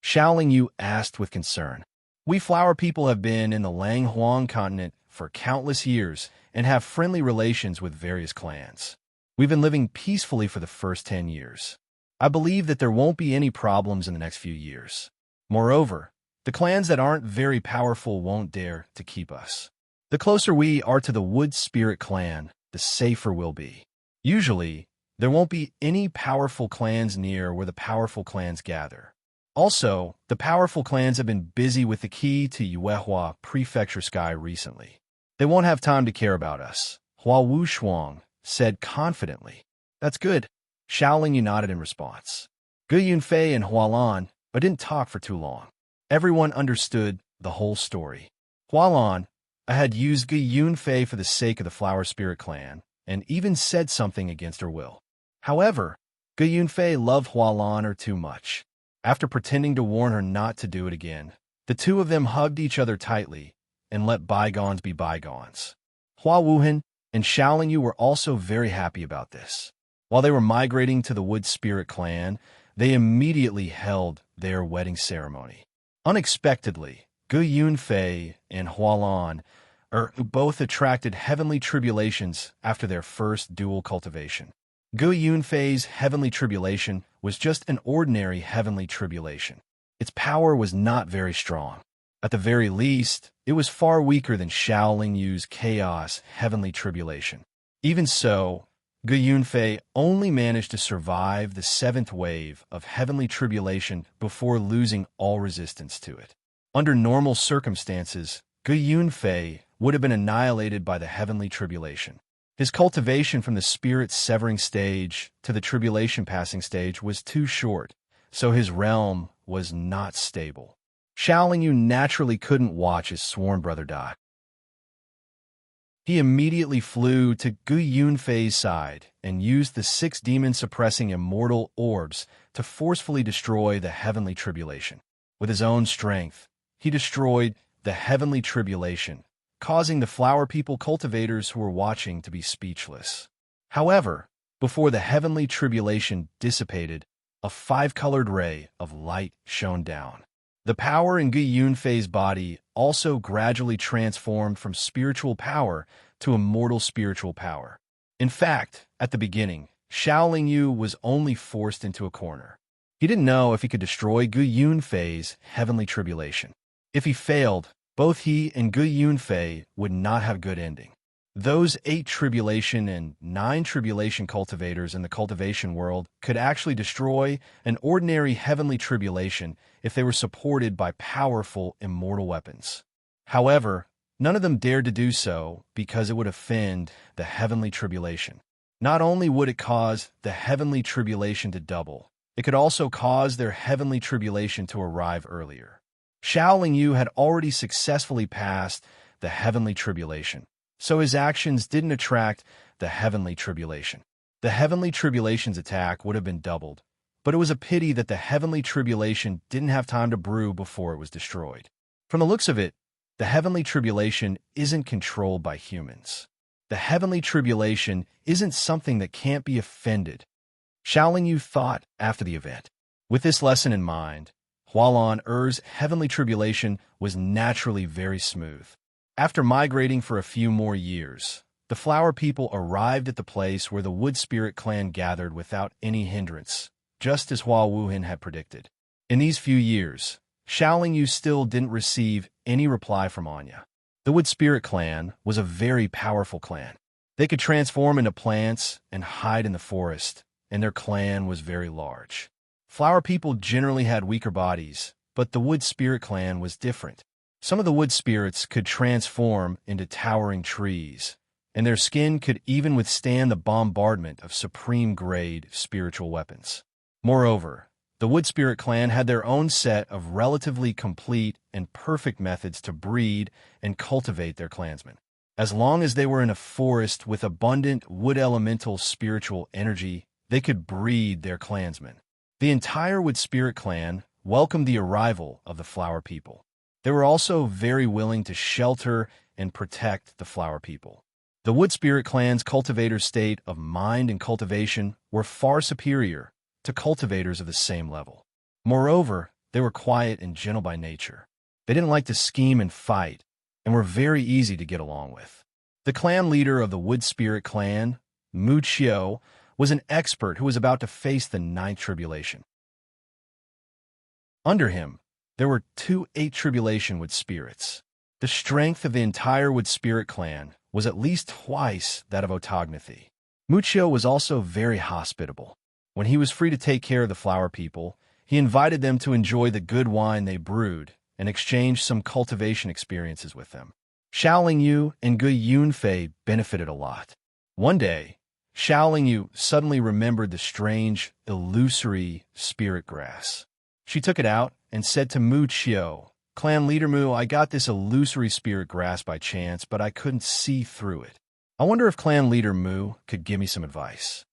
Xiaoling Yu asked with concern. We flower people have been in the Langhuang continent for countless years and have friendly relations with various clans. We've been living peacefully for the first 10 years. I believe that there won't be any problems in the next few years. Moreover, the clans that aren't very powerful won't dare to keep us. The closer we are to the Wood Spirit Clan, the safer we'll be. Usually, there won't be any powerful clans near where the powerful clans gather. Also, the powerful clans have been busy with the key to Yuehua Prefecture Sky recently. They won't have time to care about us, Hua Wushuang said confidently. That's good. Xiaoling Yu nodded in response. Gu Yunfei and Hualan, but didn't talk for too long. Everyone understood the whole story. Hualan had used Gu Yunfei for the sake of the Flower Spirit Clan, and even said something against her will. However, Gu Yunfei loved Hualan too much. After pretending to warn her not to do it again, the two of them hugged each other tightly and let bygones be bygones. Hua Wuhan and Xiaoling Yu were also very happy about this. While they were migrating to the Wood Spirit Clan, they immediately held their wedding ceremony. Unexpectedly, Gu Yunfei and Hualan both attracted heavenly tribulations after their first dual cultivation. Gu Yunfei's heavenly tribulation was just an ordinary heavenly tribulation. Its power was not very strong. At the very least, it was far weaker than Xiaoling Yu's chaos heavenly tribulation. Even so, Gu Yunfei only managed to survive the 7th wave of heavenly tribulation before losing all resistance to it. Under normal circumstances, Gu Yunfei would have been annihilated by the heavenly tribulation. His cultivation from the spirit severing stage to the tribulation passing stage was too short, so his realm was not stable. Xiaoling Yu naturally couldn't watch his sworn brother die. He immediately flew to Gu Yunfei's side and used the 6 demon-suppressing immortal orbs to forcefully destroy the heavenly tribulation. With his own strength, he destroyed the heavenly tribulation, causing the flower people cultivators who were watching to be speechless. However, before the heavenly tribulation dissipated, a 5-colored ray of light shone down. The power in Gu Yunfei's body also gradually transformed from spiritual power to immortal spiritual power. In fact, at the beginning, Xiaoling Yu was only forced into a corner. He didn't know if he could destroy Gu Yunfei's heavenly tribulation. If he failed, both he and Gu Yunfei would not have a good ending. Those 8 tribulation and 9 tribulation cultivators in the cultivation world could actually destroy an ordinary heavenly tribulation if they were supported by powerful immortal weapons. However, none of them dared to do so because it would offend the heavenly tribulation. Not only would it cause the heavenly tribulation to double, it could also cause their heavenly tribulation to arrive earlier. Xiaoling Yu had already successfully passed the heavenly tribulation, so his actions didn't attract the heavenly tribulation. The heavenly tribulation's attack would have been doubled, but it was a pity that the heavenly tribulation didn't have time to brew before it was destroyed. From the looks of it, the heavenly tribulation isn't controlled by humans. The heavenly tribulation isn't something that can't be offended, Xiaoling Yu thought after the event. With this lesson in mind, Hualan Er's heavenly tribulation was naturally very smooth. After migrating for a few more years, the flower people arrived at the place where the Wood Spirit Clan gathered without any hindrance, just as Hua Wuhan had predicted. In these few years, Xiaoling Yu still didn't receive any reply from Anya. The Wood Spirit Clan was a very powerful clan. They could transform into plants and hide in the forest, and their clan was very large. Flower people generally had weaker bodies, but the Wood Spirit Clan was different. Some of the wood spirits could transform into towering trees, and their skin could even withstand the bombardment of supreme-grade spiritual weapons. Moreover, the Wood Spirit Clan had their own set of relatively complete and perfect methods to breed and cultivate their clansmen. As long as they were in a forest with abundant wood elemental spiritual energy, they could breed their clansmen. The entire Wood Spirit clan welcomed the arrival of the Flower People. They were also very willing to shelter and protect the Flower People. The Wood Spirit clan's cultivators' state of mind and cultivation were far superior to cultivators of the same level. Moreover, they were quiet and gentle by nature. They didn't like to scheme and fight, and were very easy to get along with. The clan leader of the Wood Spirit clan, Muchio, was an expert who was about to face the ninth tribulation. Under him, there were 2 8 tribulation Wood Spirits. The strength of the entire Wood Spirit clan was at least twice that of Otognathi. Muchio was also very hospitable. When he was free to take care of the Flower People, he invited them to enjoy the good wine they brewed and exchanged some cultivation experiences with them. Xiaoling Yu and Gu Yunfei benefited a lot. One day, Xiaoling Yu suddenly remembered the strange, illusory spirit grass. She took it out and said to Mu Qiu, "Clan leader Mu, I got this illusory spirit grass by chance, but I couldn't see through it. I wonder if clan leader Mu could give me some advice."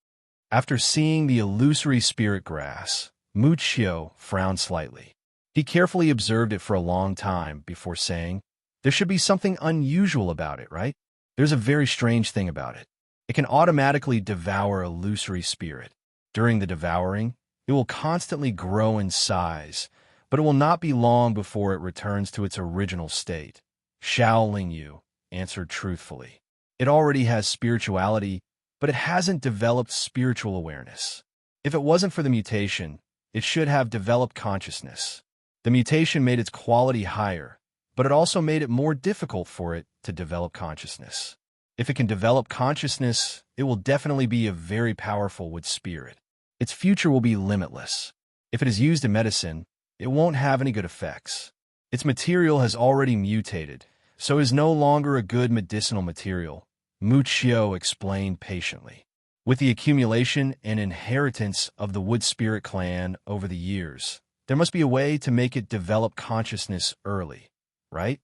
After seeing the illusory spirit grass, Mu Qiu frowned slightly. He carefully observed it for a long time before saying, "There should be something unusual about it, right? There's a very strange thing about it. It can automatically devour illusory spirit. During the devouring, it will constantly grow in size, but it will not be long before it returns to its original state." Xiaoling Yu answered truthfully. "It already has spirituality, but it hasn't developed spiritual awareness. If it wasn't for the mutation, it should have developed consciousness. The mutation made its quality higher, but it also made it more difficult for it to develop consciousness. If it can develop consciousness, it will definitely be a very powerful Wood Spirit. Its future will be limitless. If it is used in medicine, it won't have any good effects. Its material has already mutated, so is no longer a good medicinal material," Mu Qiu explained patiently. "With the accumulation and inheritance of the Wood Spirit clan over the years, there must be a way to make it develop consciousness early, right?"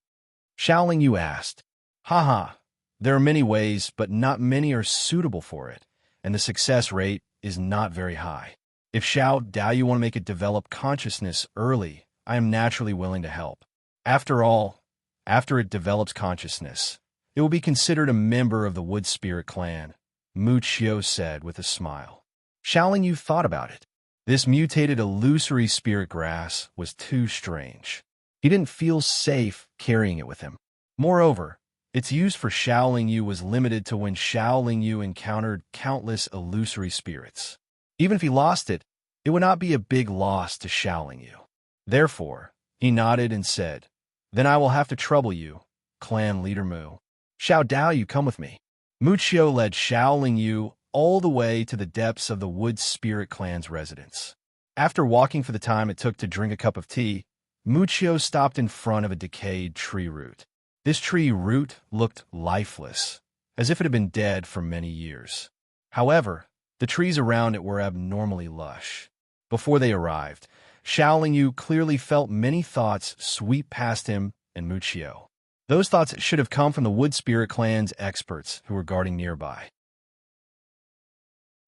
Xiaoling Yu asked. "Haha, there are many ways, but not many are suitable for it, and the success rate is not very high. If Xiao Dao you want to make it develop consciousness early, I am naturally willing to help. After all, after it develops consciousness, it will be considered a member of the Wood Spirit clan," Mu Qiu said with a smile. Xiaoling Yu thought about it. This mutated illusory spirit grass was too strange. He didn't feel safe carrying it with him. Moreover, its use for Xiaoling Yu was limited to when Xiaoling Yu encountered countless illusory spirits. Even if he lost it, it would not be a big loss to Xiaoling Yu. Therefore, he nodded and said, "Then I will have to trouble you, clan leader Mu. Xiao Dao, you come with me." Mu Qiu led Xiaoling Yu all the way to the depths of the Wood Spirit clan's residence. After walking for the time it took to drink a cup of tea, Mu Qiu stopped in front of a decayed tree root. This tree root looked lifeless, as if it had been dead for many years. However, the trees around it were abnormally lush. Before they arrived, Xiaoling Yu clearly felt many thoughts sweep past him and Mu Qiu. Those thoughts should have come from the Wood Spirit clan's experts who were guarding nearby.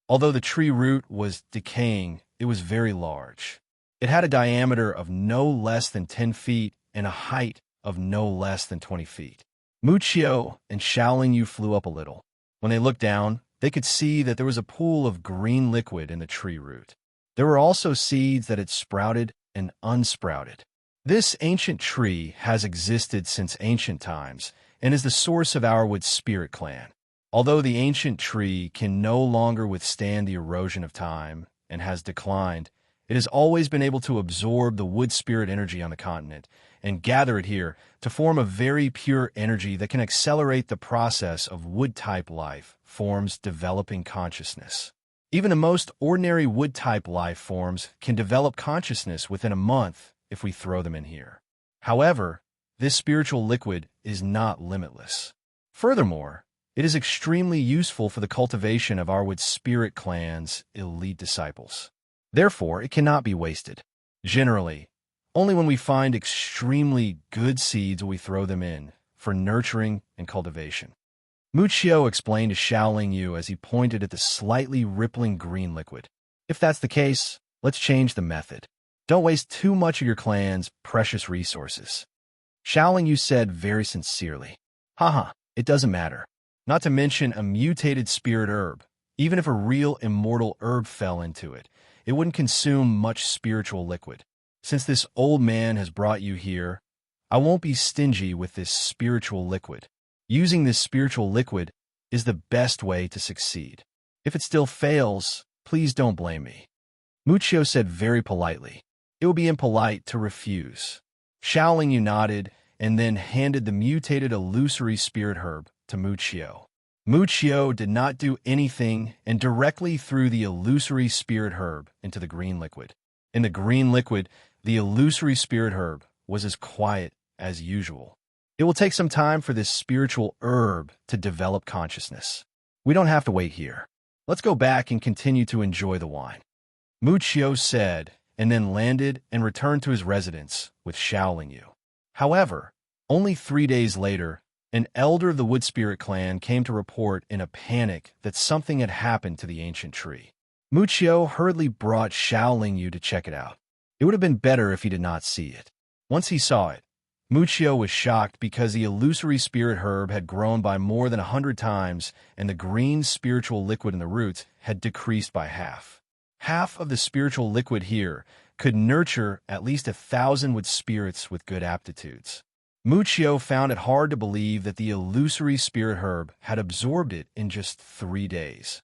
Although the tree root was decaying, it was very large. It had a diameter of no less than 10 feet and a height of no less than 20 feet. Mu Qiu and Xiaoling Yu flew up a little. When they looked down, they could see that there was a pool of green liquid in the tree root. There were also seeds that had sprouted and unsprouted. This ancient tree has existed since ancient times and is the source of our Wood Spirit clan. Although the ancient tree can no longer withstand the erosion of time and has declined, it has always been able to absorb the Wood Spirit energy on the continent and gather it here to form a very pure energy that can accelerate the process of wood-type life forms developing consciousness. Even the most ordinary wood-type life forms can develop consciousness within a month if we throw them in here. However, this spiritual liquid is not limitless. Furthermore, it is extremely useful for the cultivation of our Wood Spirit clan's elite disciples. Therefore, it cannot be wasted. Generally, only when we find extremely good seeds will we throw them in for nurturing and cultivation. Muccio explained to Xiaoling Yu as he pointed at the slightly rippling green liquid. If that's the case, let's change the method. Don't waste too much of your clan's precious resources. Xiaoling Yu said very sincerely. Haha, it doesn't matter. Not to mention a mutated spirit herb. Even if a real immortal herb fell into it, it wouldn't consume much spiritual liquid. Since this old man has brought you here, I won't be stingy with this spiritual liquid. Using this spiritual liquid is the best way to succeed. If it still fails, please don't blame me. Muccio said very politely. It would be impolite to refuse. Xiaoling Yu nodded and then handed the mutated illusory spirit herb to Muccio. Muccio did not do anything and directly threw the illusory spirit herb into the green liquid. In the green liquid, the illusory spirit herb was as quiet as usual. It will take some time for this spiritual herb to develop consciousness. We don't have to wait here. Let's go back and continue to enjoy the wine. Muccio said, and then landed and returned to his residence with Xiaoling Yu. However, only 3 days later, an elder of the Wood Spirit clan came to report in a panic that something had happened to the ancient tree. Muccio hurriedly brought Xiaoling Yu to check it out. It would have been better if he did not see it. Once he saw it, Muccio was shocked because the illusory spirit herb had grown by more than 100 times and the green spiritual liquid in the roots had decreased by half. Half of the spiritual liquid here could nurture at least 1,000 wood spirits with good aptitudes. Muccio found it hard to believe that the illusory spirit herb had absorbed it in just 3 days.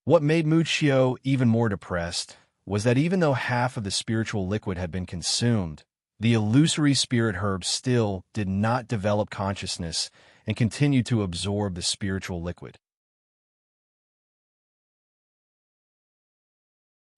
What made Muccio even more depressed was that even though half of the spiritual liquid had been consumed, the illusory spirit herb still did not develop consciousness and continued to absorb the spiritual liquid.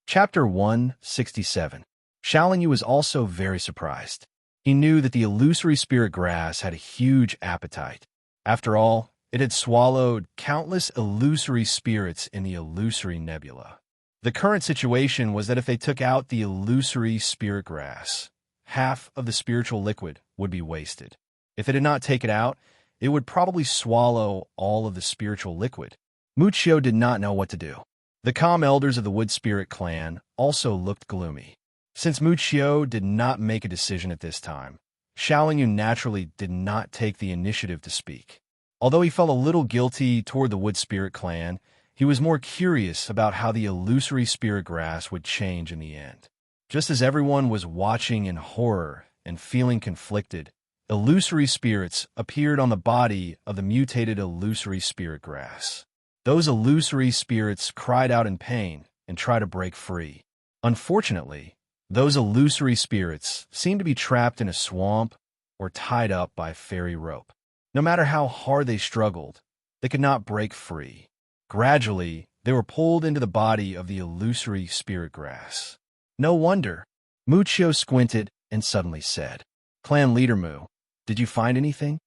Chapter 167. Xiaoling Yu was also very surprised. He knew that the illusory spirit grass had a huge appetite. After all, it had swallowed countless illusory spirits in the illusory nebula. The current situation was that if they took out the illusory spirit grass, half of the spiritual liquid would be wasted. If they did not take it out, it would probably swallow all of the spiritual liquid. Muccio did not know what to do. The calm elders of the Wood Spirit clan also looked gloomy. Since Muccio did not make a decision at this time, Xiaoling Yu naturally did not take the initiative to speak. Although he felt a little guilty toward the Wood Spirit clan, he was more curious about how the illusory spirit grass would change in the end. Just as everyone was watching in horror and feeling conflicted, illusory spirits appeared on the body of the mutated illusory spirit grass. Those illusory spirits cried out in pain and tried to break free. Unfortunately, those illusory spirits seemed to be trapped in a swamp or tied up by a fairy rope. No matter how hard they struggled, they could not break free. Gradually, they were pulled into the body of the illusory spirit grass. No wonder. Muccio squinted and suddenly said, "Clan leader Mu, did you find anything?"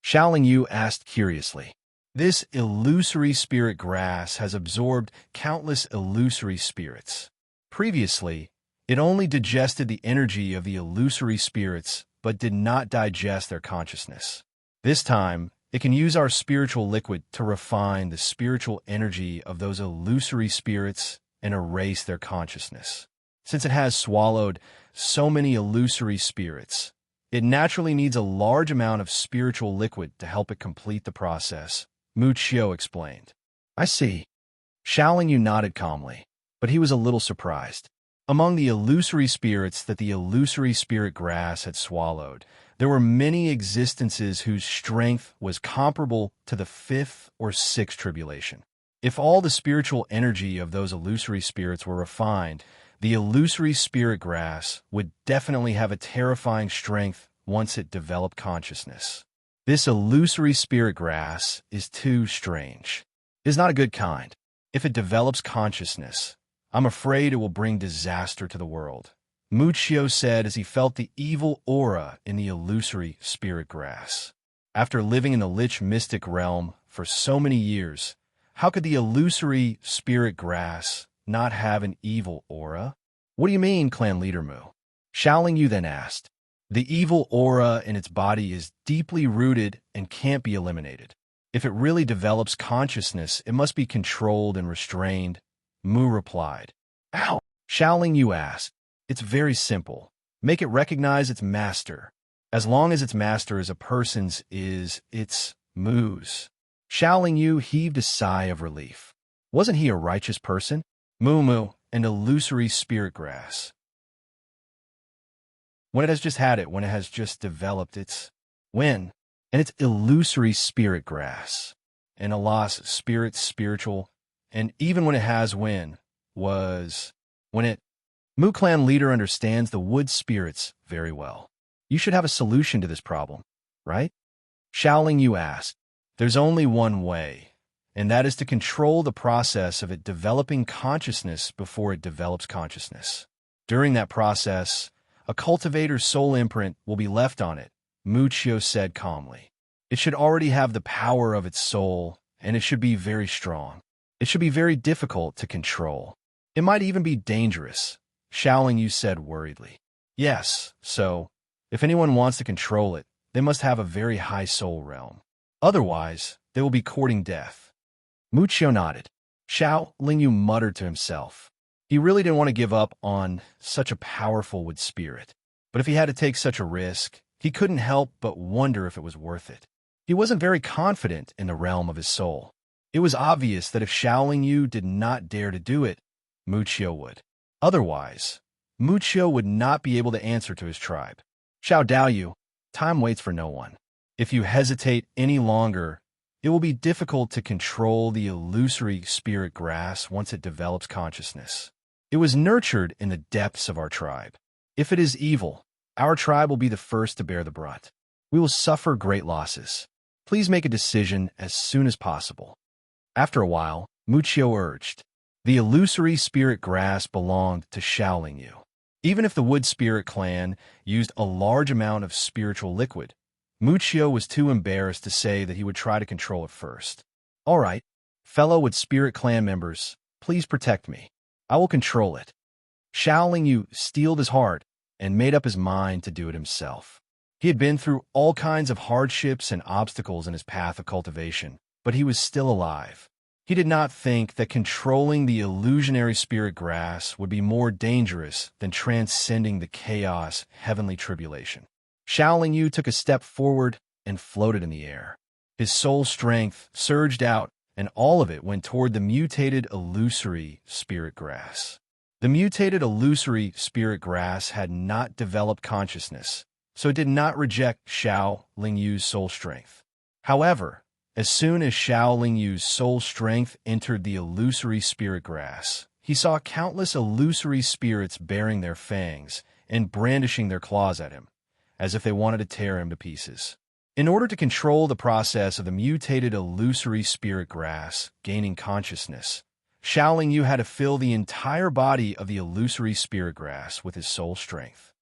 Xiaoling Yu asked curiously. This illusory spirit grass has absorbed countless illusory spirits. Previously, it only digested the energy of the illusory spirits but did not digest their consciousness. This time, it can use our spiritual liquid to refine the spiritual energy of those illusory spirits and erase their consciousness. Since it has swallowed so many illusory spirits, it naturally needs a large amount of spiritual liquid to help it complete the process, Muccio explained. I see. Xiaoling Yu nodded calmly, but he was a little surprised. Among the illusory spirits that the illusory spirit grass had swallowed, there were many existences whose strength was comparable to the 5th or 6th tribulation. If all the spiritual energy of those illusory spirits were refined, the illusory spirit grass would definitely have a terrifying strength once it developed consciousness. This illusory spirit grass is too strange. It is not a good kind. If it develops consciousness, I'm afraid it will bring disaster to the world, Muccio said as he felt the evil aura in the illusory spirit grass. After living in the Lich mystic realm for so many years, how could the illusory spirit grass not have an evil aura? What do you mean, clan leader Mu? Xiaoling Yu then asked. The evil aura in its body is deeply rooted and can't be eliminated. If it really develops consciousness, it must be controlled and restrained, Mu replied. Ow! Xiaoling Yu asked. It's very simple. Make it recognize its master. As long as its master is a person's, it's Mu's. Xiaoling Yu heaved a sigh of relief. Wasn't he a righteous person? Mu, an illusory spirit grass. When it has just had it, when it has just developed its when, and its illusory spirit grass, and Allah's spirit spiritual, and even when it has when it. Mu clan leader understands the wood spirits very well. You should have a solution to this problem, right? Xiaoling Yu asked. There's only one way, and that is to control the process of it developing consciousness before it develops consciousness. During that process, a cultivator's soul imprint will be left on it, Mu Chio said calmly. It should already have the power of its soul, and it should be very strong. It should be very difficult to control. It might even be dangerous, Xiaoling Yu said worriedly. Yes, so, if anyone wants to control it, they must have a very high soul realm. Otherwise, they will be courting death. Mu Chio nodded. Xiaoling Yu muttered to himself. He really didn't want to give up on such a powerful wood spirit. But if he had to take such a risk, he couldn't help but wonder if it was worth it. He wasn't very confident in the realm of his soul. It was obvious that if Xiaoling Yu did not dare to do it, Mu Chio would. Otherwise, Mu Chio would not be able to answer to his tribe. Xiao Daoyu, time waits for no one. If you hesitate any longer, it will be difficult to control the illusory spirit grass once it develops consciousness. It was nurtured in the depths of our tribe. If it is evil, our tribe will be the first to bear the brunt. We will suffer great losses. Please make a decision as soon as possible. After a while, Mu Chio urged. The illusory spirit grass belonged to Xiaoling Yu. Even if the wood spirit clan used a large amount of spiritual liquid, Mu Chio was too embarrassed to say that he would try to control it first. All right, fellow wood spirit clan members, please protect me. I will control it. Xiaoling Yu steeled his heart and made up his mind to do it himself. He had been through all kinds of hardships and obstacles in his path of cultivation, but he was still alive. He did not think that controlling the illusionary spirit grass would be more dangerous than transcending the chaos, heavenly tribulation. Xiaoling Yu took a step forward and floated in the air. His soul strength surged out, and all of it went toward the mutated illusory spirit grass. The mutated illusory spirit grass had not developed consciousness, so it did not reject Xiaoling Yu's soul strength. However, as soon as Xiaoling Yu's soul strength entered the illusory spirit grass, he saw countless illusory spirits baring their fangs and brandishing their claws at him, as if they wanted to tear him to pieces. In order to control the process of the mutated illusory spirit grass gaining consciousness, Xiaoling Yu had to fill the entire body of the illusory spirit grass with his soul strength.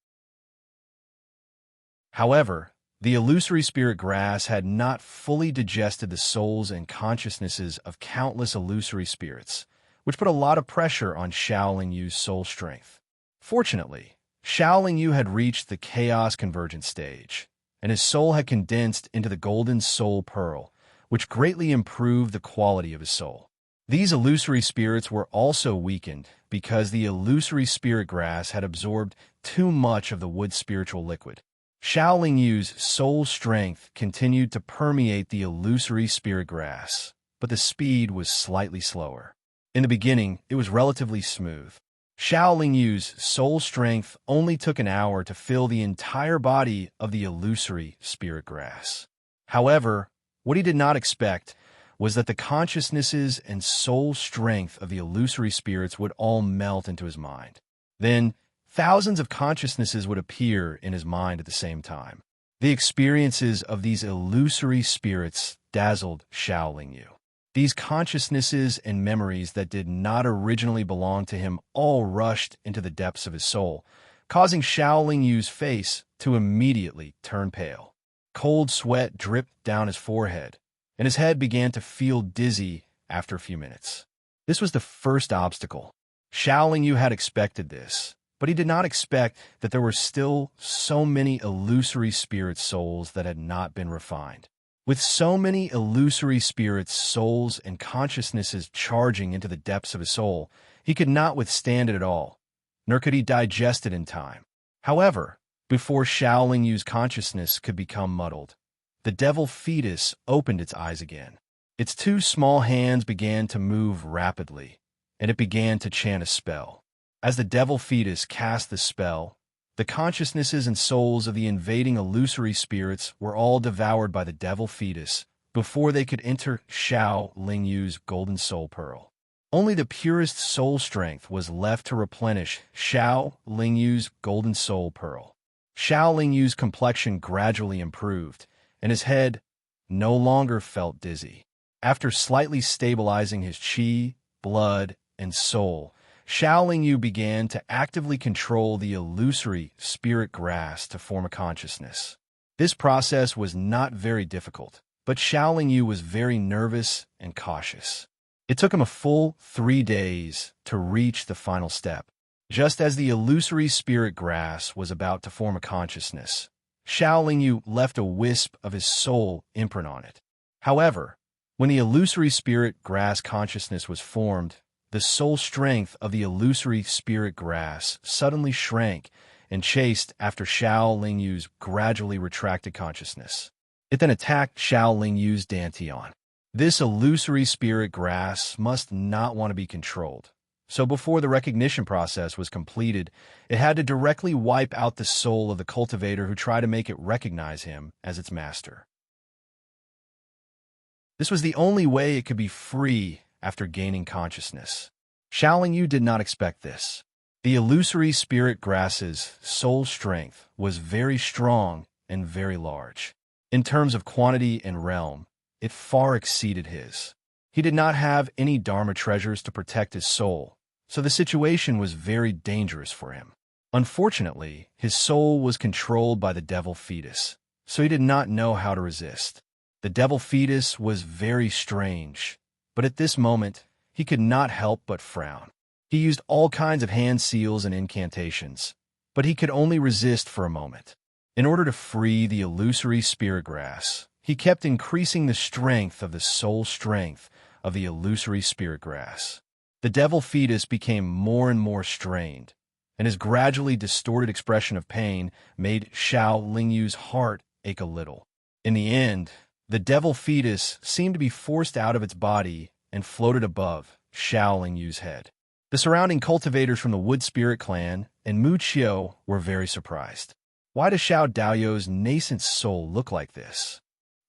However, the illusory spirit grass had not fully digested the souls and consciousnesses of countless illusory spirits, which put a lot of pressure on Xiaoling Yu's soul strength. Fortunately, Xiaoling Yu had reached the chaos convergence stage, and his soul had condensed into the golden soul pearl, which greatly improved the quality of his soul. These illusory spirits were also weakened because the illusory spirit grass had absorbed too much of the wood spiritual liquid. Xiaoling Yu's soul strength continued to permeate the illusory spirit grass, but the speed was slightly slower. In the beginning, it was relatively smooth. Xiaoling Yu's soul strength only took an hour to fill the entire body of the illusory spirit grass. However, what he did not expect was that the consciousnesses and soul strength of the illusory spirits would all melt into his mind. Then, thousands of consciousnesses would appear in his mind at the same time. The experiences of these illusory spirits dazzled Xiaoling Yu. These consciousnesses and memories that did not originally belong to him all rushed into the depths of his soul, causing Xiaoling Yu's face to immediately turn pale. Cold sweat dripped down his forehead, and his head began to feel dizzy after a few minutes. This was the first obstacle. Xiaoling Yu had expected this, But he did not expect that there were still so many illusory spirit souls that had not been refined. With so many illusory spirits, souls, and consciousnesses charging into the depths of his soul, he could not withstand it at all, nor could he digest it in time. However, before Shaolin Yu's consciousness could become muddled, the devil fetus opened its eyes again. Its two small hands began to move rapidly, and it began to chant a spell. As the devil fetus cast the spell, the consciousnesses and souls of the invading illusory spirits were all devoured by the devil fetus before they could enter Shaolin Yu's golden soul pearl. Only the purest soul strength was left to replenish Shaolin Yu's golden soul pearl. Shaolin Yu's complexion gradually improved, and his head no longer felt dizzy. After slightly stabilizing his chi, blood, and soul, Shaolin Yu began to actively control the illusory spirit grass to form a consciousness. This process was not very difficult, but Shaolin Yu was very nervous and cautious. It took him a full 3 days to reach the final step. Just as the illusory spirit grass was about to form a consciousness, Shaolin Yu left a wisp of his soul imprint on it. However, when the illusory spirit grass consciousness was formed, the soul strength of the illusory spirit grass suddenly shrank and chased after Shaolin Yu's gradually retracted consciousness. It then attacked Shaolin Yu's dantian. This illusory spirit grass must not want to be controlled. So before the recognition process was completed, it had to directly wipe out the soul of the cultivator who tried to make it recognize him as its master. This was the only way it could be free after gaining consciousness. Shaolin Yu did not expect this. The illusory spirit grass's soul strength was very strong and very large. In terms of quantity and realm, it far exceeded his. He did not have any Dharma treasures to protect his soul, so the situation was very dangerous for him. Unfortunately, his soul was controlled by the devil fetus, so he did not know how to resist. The devil fetus was very strange, but at this moment, he could not help but frown. He used all kinds of hand seals and incantations, but he could only resist for a moment. In order to free the illusory spirit grass, he kept increasing the strength of the soul strength of the illusory spirit grass. The devil fetus became more and more strained, and his gradually distorted expression of pain made Shaolin Yu's heart ache a little. In the end, the devil fetus seemed to be forced out of its body and floated above Shaolin Yu's head. The surrounding cultivators from the Wood Spirit clan and Mu Qiu were very surprised. Why does Xiao Daoyou's nascent soul look like this?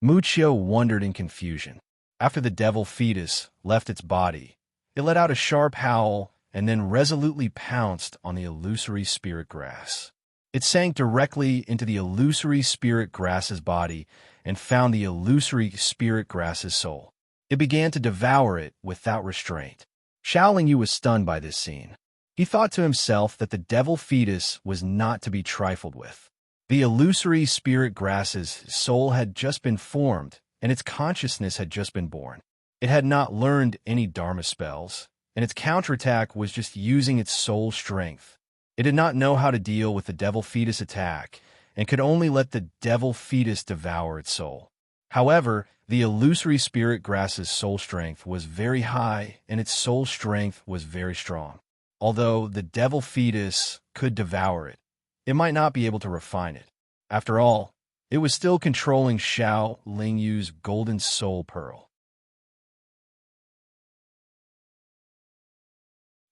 Mu Qiu wondered in confusion. After the devil fetus left its body, it let out a sharp howl and then resolutely pounced on the illusory spirit grass. It sank directly into the illusory spirit grass's body and found the illusory spirit grass's soul. It began to devour it without restraint. Shaolin Yu was stunned by this scene. He thought to himself that the devil fetus was not to be trifled with. The illusory spirit grass's soul had just been formed, and its consciousness had just been born. It had not learned any Dharma spells, and its counterattack was just using its soul strength. It did not know how to deal with the devil fetus attack, and could only let the devil fetus devour its soul. However, the illusory spirit grass's soul strength was very high, and its soul strength was very strong. Although the devil fetus could devour it, it might not be able to refine it. After all, it was still controlling Shaolin Yu's golden soul pearl.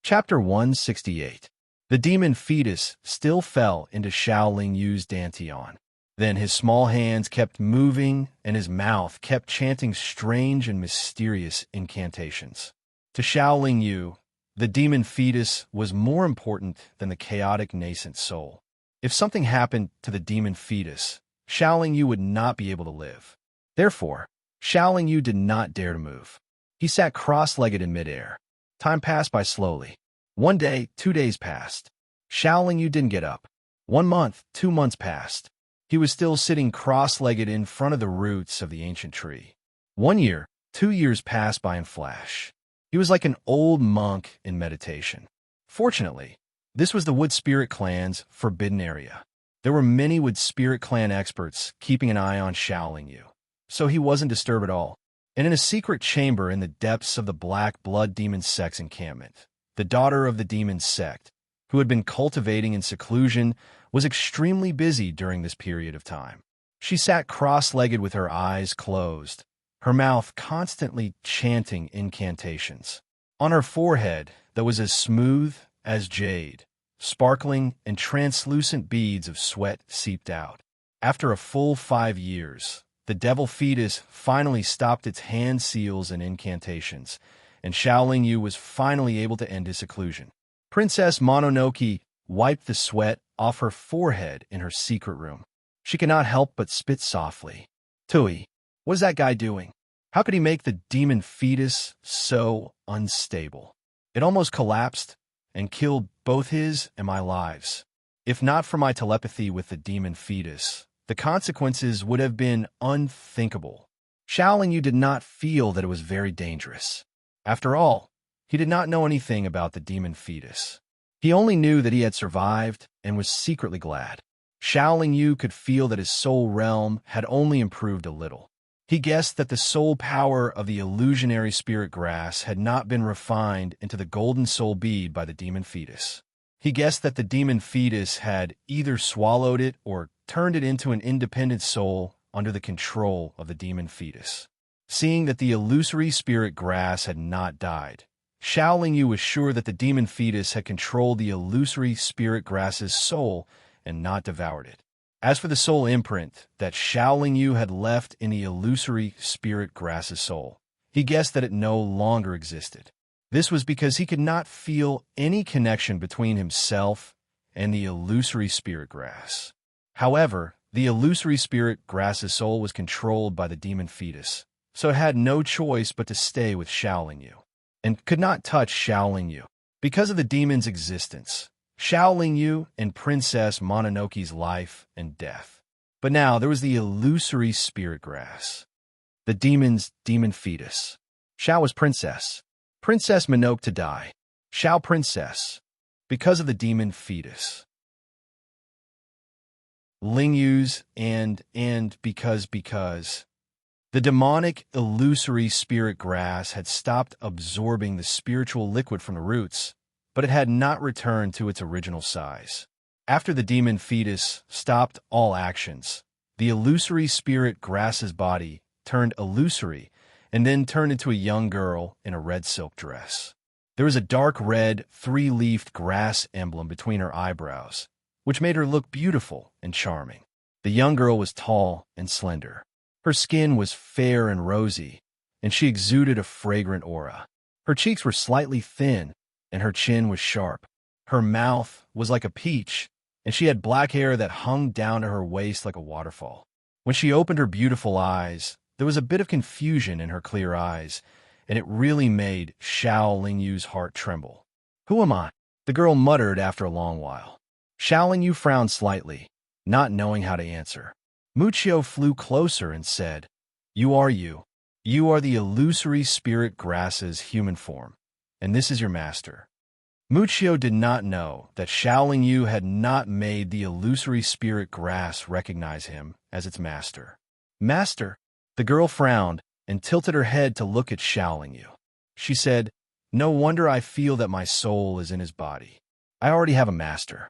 Chapter 168. The demon fetus still fell into Shaolin Yu's dantian. Then his small hands kept moving, and his mouth kept chanting strange and mysterious incantations. To Shaolin Yu, the demon fetus was more important than the chaotic nascent soul. If something happened to the demon fetus, Shaolin Yu would not be able to live. Therefore, Shaolin Yu did not dare to move. He sat cross-legged in midair. Time passed by slowly. 1 day, 2 days passed. Shaolin Yu didn't get up. 1 month, 2 months passed. He was still sitting cross-legged in front of the roots of the ancient tree. 1 year, 2 years passed by in flash. He was like an old monk in meditation. Fortunately, This was the Wood Spirit Clan's forbidden area. There were many Wood Spirit Clan experts keeping an eye on Shaolin Yu, so he wasn't disturbed at all. And in a secret chamber in the depths of the Black Blood Demon Sect's encampment, the daughter of the Demon Sect, who had been cultivating in seclusion, was extremely busy during this period of time. She sat cross-legged with her eyes closed, her mouth constantly chanting incantations. On her forehead, that was as smooth as jade, sparkling and translucent beads of sweat seeped out. After a full 5 years, the devil fetus finally stopped its hand seals and incantations, and Shaolin Yu was finally able to end his seclusion. Princess Mononoke wiped the sweat off her forehead in her secret room. She could not help but spit softly. Tui, what is that guy doing? How could he make the demon fetus so unstable? It almost collapsed and killed both his and my lives. If not for my telepathy with the demon fetus, the consequences would have been unthinkable. Shaolin Yu did not feel that it was very dangerous. After all, he did not know anything about the demon fetus. He only knew that he had survived and was secretly glad. Shaolin Yu could feel that his soul realm had only improved a little. He guessed that the soul power of the illusionary spirit grass had not been refined into the golden soul bead by the demon fetus. He guessed that the demon fetus had either swallowed it or turned it into an independent soul under the control of the demon fetus. Seeing that the illusory spirit grass had not died, Shaolin Yu was sure that the demon fetus had controlled the illusory spirit grass's soul and not devoured it. As for the soul imprint that Shaolin Yu had left in the illusory spirit grass's soul, he guessed that it no longer existed. This was because he could not feel any connection between himself and the illusory spirit grass. However, the illusory spirit grass's soul was controlled by the demon fetus, so it had no choice but to stay with Shaolin Yu, and could not touch Shaolin Yu. Because of the demon's existence, Shaolin Yu and Princess Mononoke's life and death. But now there was the illusory spirit grass, the demon's demon fetus. Shao was princess. Princess Mononoke to die. Shao princess. Because of the demon fetus. Ling Yu's and because. The demonic illusory spirit grass had stopped absorbing the spiritual liquid from the roots, but it had not returned to its original size. After the demon fetus stopped all actions, the illusory spirit grass's body turned illusory and then turned into a young girl in a red silk dress. There was a dark red, 3-leafed grass emblem between her eyebrows, which made her look beautiful and charming. The young girl was tall and slender. Her skin was fair and rosy, and she exuded a fragrant aura. Her cheeks were slightly thin, and her chin was sharp. Her mouth was like a peach, and she had black hair that hung down to her waist like a waterfall. When she opened her beautiful eyes, there was a bit of confusion in her clear eyes, and it really made Shaolin Yu's heart tremble. "Who am I?" the girl muttered after a long while. Shaolin Yu frowned slightly, not knowing how to answer. Muchio flew closer and said, "You are you. You are the illusory spirit grass's human form, and this is your master." Muchio did not know that Shaolin Yu had not made the illusory spirit grass recognize him as its master. "Master?" The girl frowned and tilted her head to look at Shaolin Yu. She said, "No wonder I feel that my soul is in his body. I already have a master."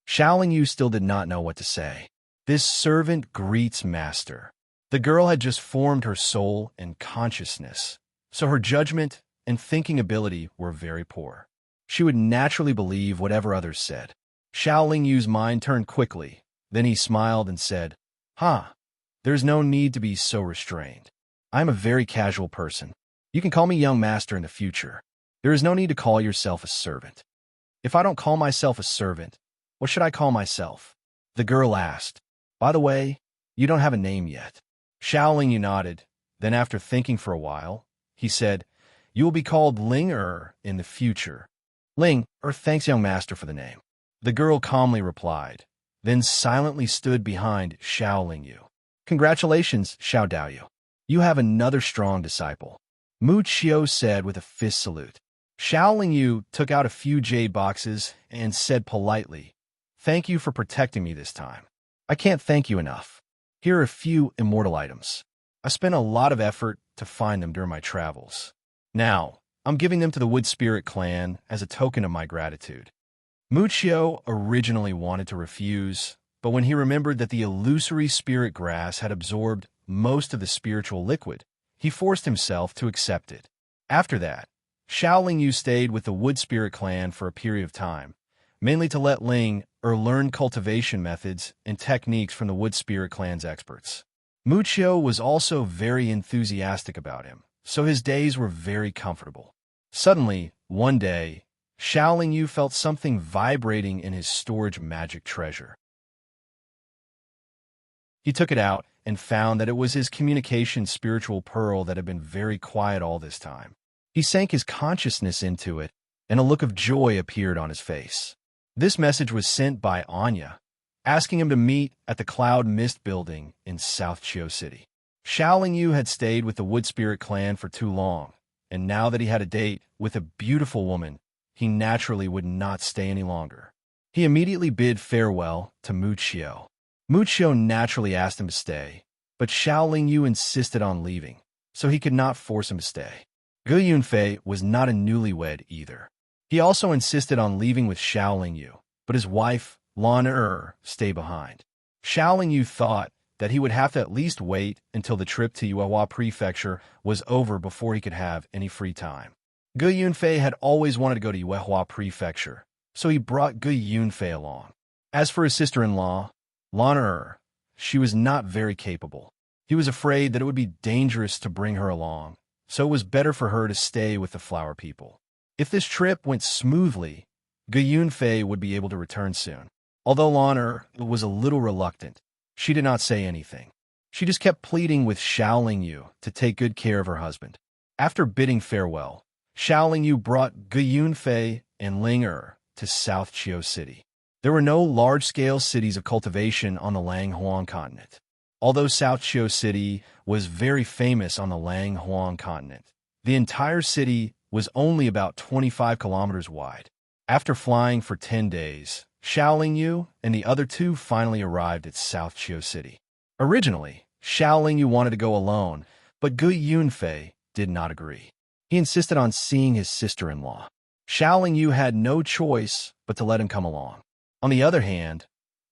Shaolin Yu still did not know what to say. This servant greets master. The girl had just formed her soul and consciousness, so her judgment and thinking ability were very poor. She would naturally believe whatever others said. Shaolin Yu's mind turned quickly. Then he smiled and said, There's no need to be so restrained. I'm a very casual person. You can call me young master in the future. There is no need to call yourself a servant." "If I don't call myself a servant, what should I call myself?" the girl asked. "By the way, you don't have a name yet." Shaolin Yu nodded. Then after thinking for a while, he said, "You will be called Ling in the future." "Ling thanks young master for the name," the girl calmly replied, then silently stood behind Shaolin Yu. "Congratulations, Xiao Daoyu. You have another strong disciple," Mu Qiu said with a fist salute. Xiao Yu took out a few jade boxes and said politely, "Thank you for protecting me this time. I can't thank you enough. Here are a few immortal items. I spent a lot of effort to find them during my travels. Now, I'm giving them to the Wood Spirit clan as a token of my gratitude." Muccio originally wanted to refuse, but when he remembered that the illusory spirit grass had absorbed most of the spiritual liquid, he forced himself to accept it. After that, Xiao Yu stayed with the Wood Spirit clan for a period of time, mainly to let Ling learn cultivation methods and techniques from the Wood Spirit clan's experts. Muccio was also very enthusiastic about him, so his days were very comfortable. Suddenly, one day, Xiao Yu felt something vibrating in his storage magic treasure. He took it out and found that it was his communication spiritual pearl that had been very quiet all this time. He sank his consciousness into it, and a look of joy appeared on his face. This message was sent by Anya, asking him to meet at the Cloud Mist building in South Chio City. Xiao Yu had stayed with the Wood Spirit clan for too long, and now that he had a date with a beautiful woman, he naturally would not stay any longer. He immediately bid farewell to Muccio. Muccio naturally asked him to stay, but Xiao Yu insisted on leaving, so he could not force him to stay. Gu Yunfei was not a newlywed either. He also insisted on leaving with Xiao Yu, but his wife, Lan stayed behind. Xiao Yu thought that he would have to at least wait until the trip to Yuehua Prefecture was over before he could have any free time. Gu Yunfei had always wanted to go to Yuehua Prefecture, so he brought Gu Yunfei along. As for his sister-in-law, Lan she was not very capable. He was afraid that it would be dangerous to bring her along, so it was better for her to stay with the flower people. If this trip went smoothly, Gu Yunfei would be able to return soon. Although Lan was a little reluctant, she did not say anything. She just kept pleading with Xiao Yu to take good care of her husband. After bidding farewell, Xiao Yu brought Gu Yunfei and Ling to South Chio City. There were no large-scale cities of cultivation on the Langhuang continent. Although South Chio City was very famous on the Langhuang continent, the entire city was only about 25 kilometers wide. After flying for 10 days, Xiao Yu and the other two finally arrived at South Chio City. Originally, Xiao Yu wanted to go alone, but Gu Yunfei did not agree. He insisted on seeing his sister-in-law. Xiao Yu had no choice but to let him come along. On the other hand,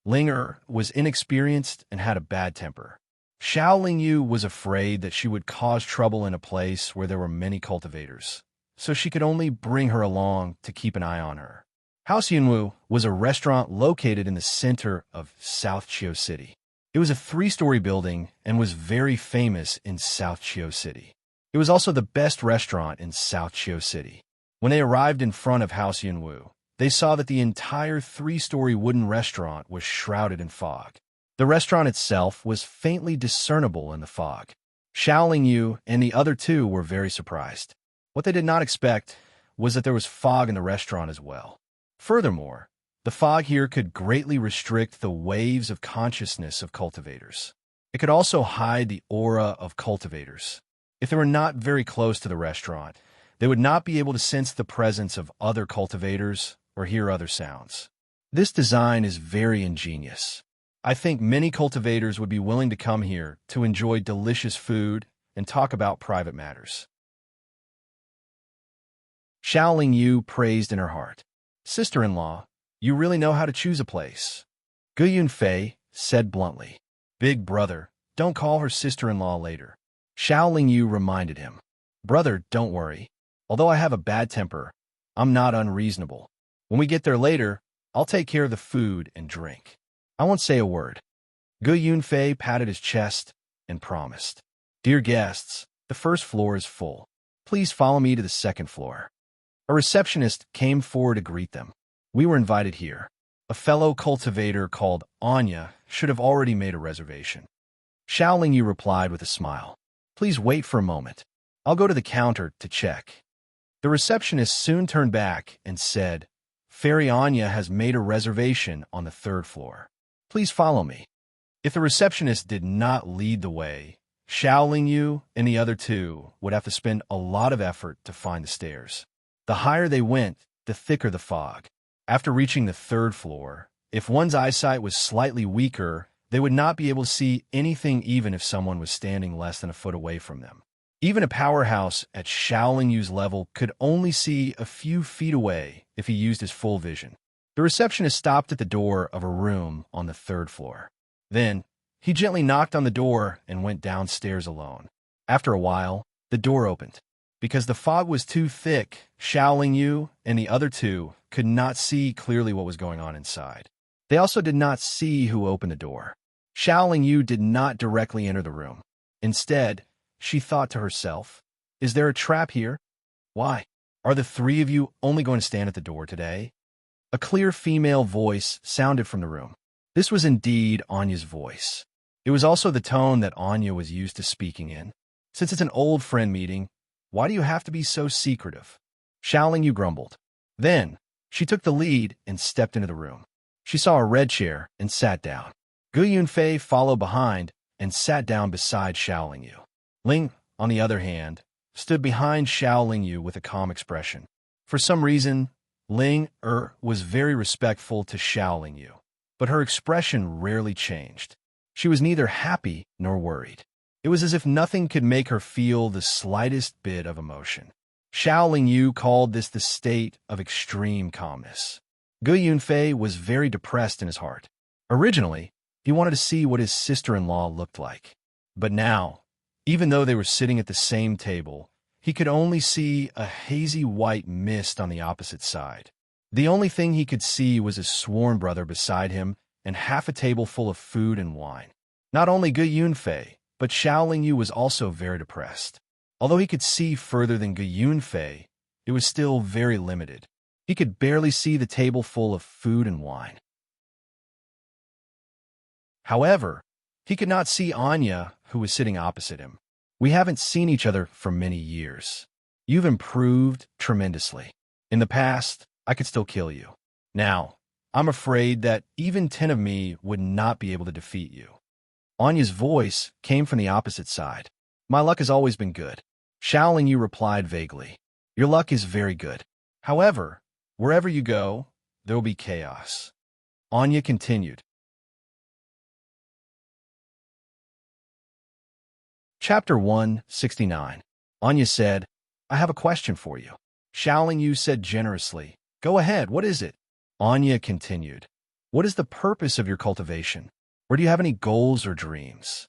Ling was inexperienced and had a bad temper. Xiao Yu was afraid that she would cause trouble in a place where there were many cultivators, so she could only bring her along to keep an eye on her. House Yunwu was a restaurant located in the center of South Chio City. It was a 3-story building and was very famous in South Chio City. It was also the best restaurant in South Chio City. When they arrived in front of House Yunwu, they saw that the entire 3-story wooden restaurant was shrouded in fog. The restaurant itself was faintly discernible in the fog. Xiao Yu and the other two were very surprised. What they did not expect was that there was fog in the restaurant as well. Furthermore, the fog here could greatly restrict the waves of consciousness of cultivators. It could also hide the aura of cultivators. If they were not very close to the restaurant, they would not be able to sense the presence of other cultivators or hear other sounds. This design is very ingenious. I think many cultivators would be willing to come here to enjoy delicious food and talk about private matters. Xiao Yu praised in her heart. "Sister-in-law, you really know how to choose a place." Gu Yunfei said bluntly. "Big brother, don't call her sister-in-law later." Xiao Yu reminded him. "Brother, don't worry. Although I have a bad temper, I'm not unreasonable. When we get there later, I'll take care of the food and drink. I won't say a word." Gu Yunfei patted his chest and promised. "Dear guests, the first floor is full. Please follow me to the second floor." A receptionist came forward to greet them. "We were invited here. A fellow cultivator called Anya should have already made a reservation." Xiao Yu replied with a smile. "Please wait for a moment. I'll go to the counter to check." The receptionist soon turned back and said, "Fairy Anya has made a reservation on the 3rd floor. Please follow me." If the receptionist did not lead the way, Xiao Yu and the other two would have to spend a lot of effort to find the stairs. The higher they went, the thicker the fog. After reaching the third floor, if one's eyesight was slightly weaker, they would not be able to see anything even if someone was standing less than a foot away from them. Even a powerhouse at Xiaoling Yu's level could only see a few feet away if he used his full vision. The receptionist stopped at the door of a room on the third floor. Then, he gently knocked on the door and went downstairs alone. After a while, the door opened. Because the fog was too thick, Xiaoling Yu and the other two could not see clearly what was going on inside. They also did not see who opened the door. Xiaoling Yu did not directly enter the room. Instead, she thought to herself, "Is there a trap here? Why? Are the three of you only going to stand at the door today?" A clear female voice sounded from the room. This was indeed Anya's voice. It was also the tone that Anya was used to speaking in. "Since it's an old friend meeting, why do you have to be so secretive?" Xiaoling Yu grumbled. Then, she took the lead and stepped into the room. She saw a red chair and sat down. Gu Yunfei followed behind and sat down beside Xiaoling Yu. Ling, on the other hand, stood behind Xiaoling Yu with a calm expression. For some reason, Ling was very respectful to Xiaoling Yu, but her expression rarely changed. She was neither happy nor worried. It was as if nothing could make her feel the slightest bit of emotion. Xiaoling Yu called this the state of extreme calmness. Gu Yunfei was very depressed in his heart. Originally, he wanted to see what his sister-in-law looked like. But now, even though they were sitting at the same table, he could only see a hazy white mist on the opposite side. The only thing he could see was his sworn brother beside him and half a table full of food and wine. Not only Gu Yunfei, but Xiaoling Yu was also very depressed. Although he could see further than Gu Yunfei, it was still very limited. He could barely see the table full of food and wine. However, he could not see Anya, who was sitting opposite him. "We haven't seen each other for many years. You've improved tremendously. In the past, I could still kill you. Now, I'm afraid that even 10 of me would not be able to defeat you." Anya's voice came from the opposite side. "My luck has always been good." Xiaoling Yu replied vaguely. "Your luck is very good. However, wherever you go, there will be chaos." Anya continued. Chapter 169. Anya said, "I have a question for you." Xiaoling Yu said generously, "Go ahead, what is it?" Anya continued, "What is the purpose of your cultivation? Or do you have any goals or dreams?"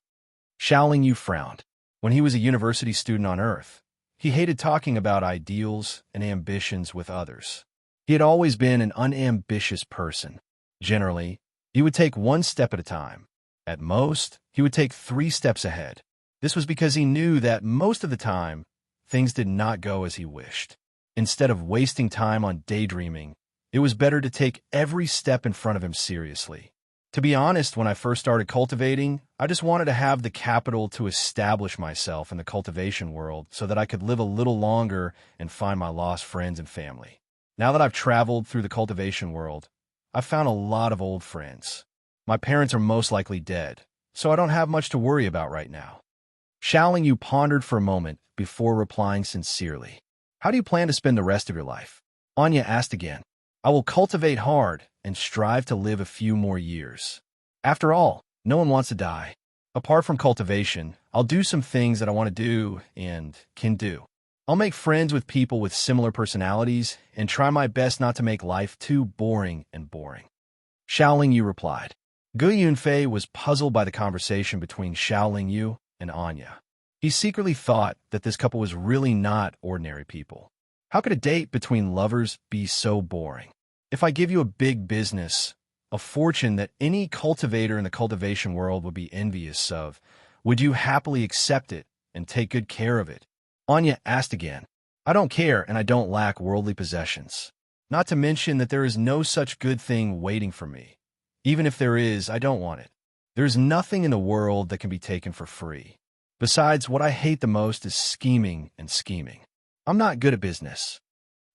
Xiaoling Yu frowned. When he was a university student on Earth, he hated talking about ideals and ambitions with others. He had always been an unambitious person. Generally, he would take one step at a time. At most, he would take 3 steps ahead. This was because he knew that most of the time, things did not go as he wished. Instead of wasting time on daydreaming, it was better to take every step in front of him seriously. To be honest, when I first started cultivating, I just wanted to have the capital to establish myself in the cultivation world so that I could live a little longer and find my lost friends and family. Now that I've traveled through the cultivation world, I've found a lot of old friends. My parents are most likely dead, so I don't have much to worry about right now. Xiaoling Yu pondered for a moment before replying sincerely. "How do you plan to spend the rest of your life?" Anya asked again. "I will cultivate hard and strive to live a few more years. After all, no one wants to die. Apart from cultivation, I'll do some things that I want to do and can do. I'll make friends with people with similar personalities and try my best not to make life too boring and boring." Xiaoling Yu replied. Gu Yunfei was puzzled by the conversation between Xiaoling Yu and Anya. He secretly thought that this couple was really not ordinary people. How could a date between lovers be so boring? "If I give you a big business, a fortune that any cultivator in the cultivation world would be envious of, would you happily accept it and take good care of it?" Anya asked again. "I don't care, and I don't lack worldly possessions. Not to mention that there is no such good thing waiting for me. Even if there is, I don't want it. There's nothing in the world that can be taken for free. Besides, what I hate the most is scheming and scheming. I'm not good at business."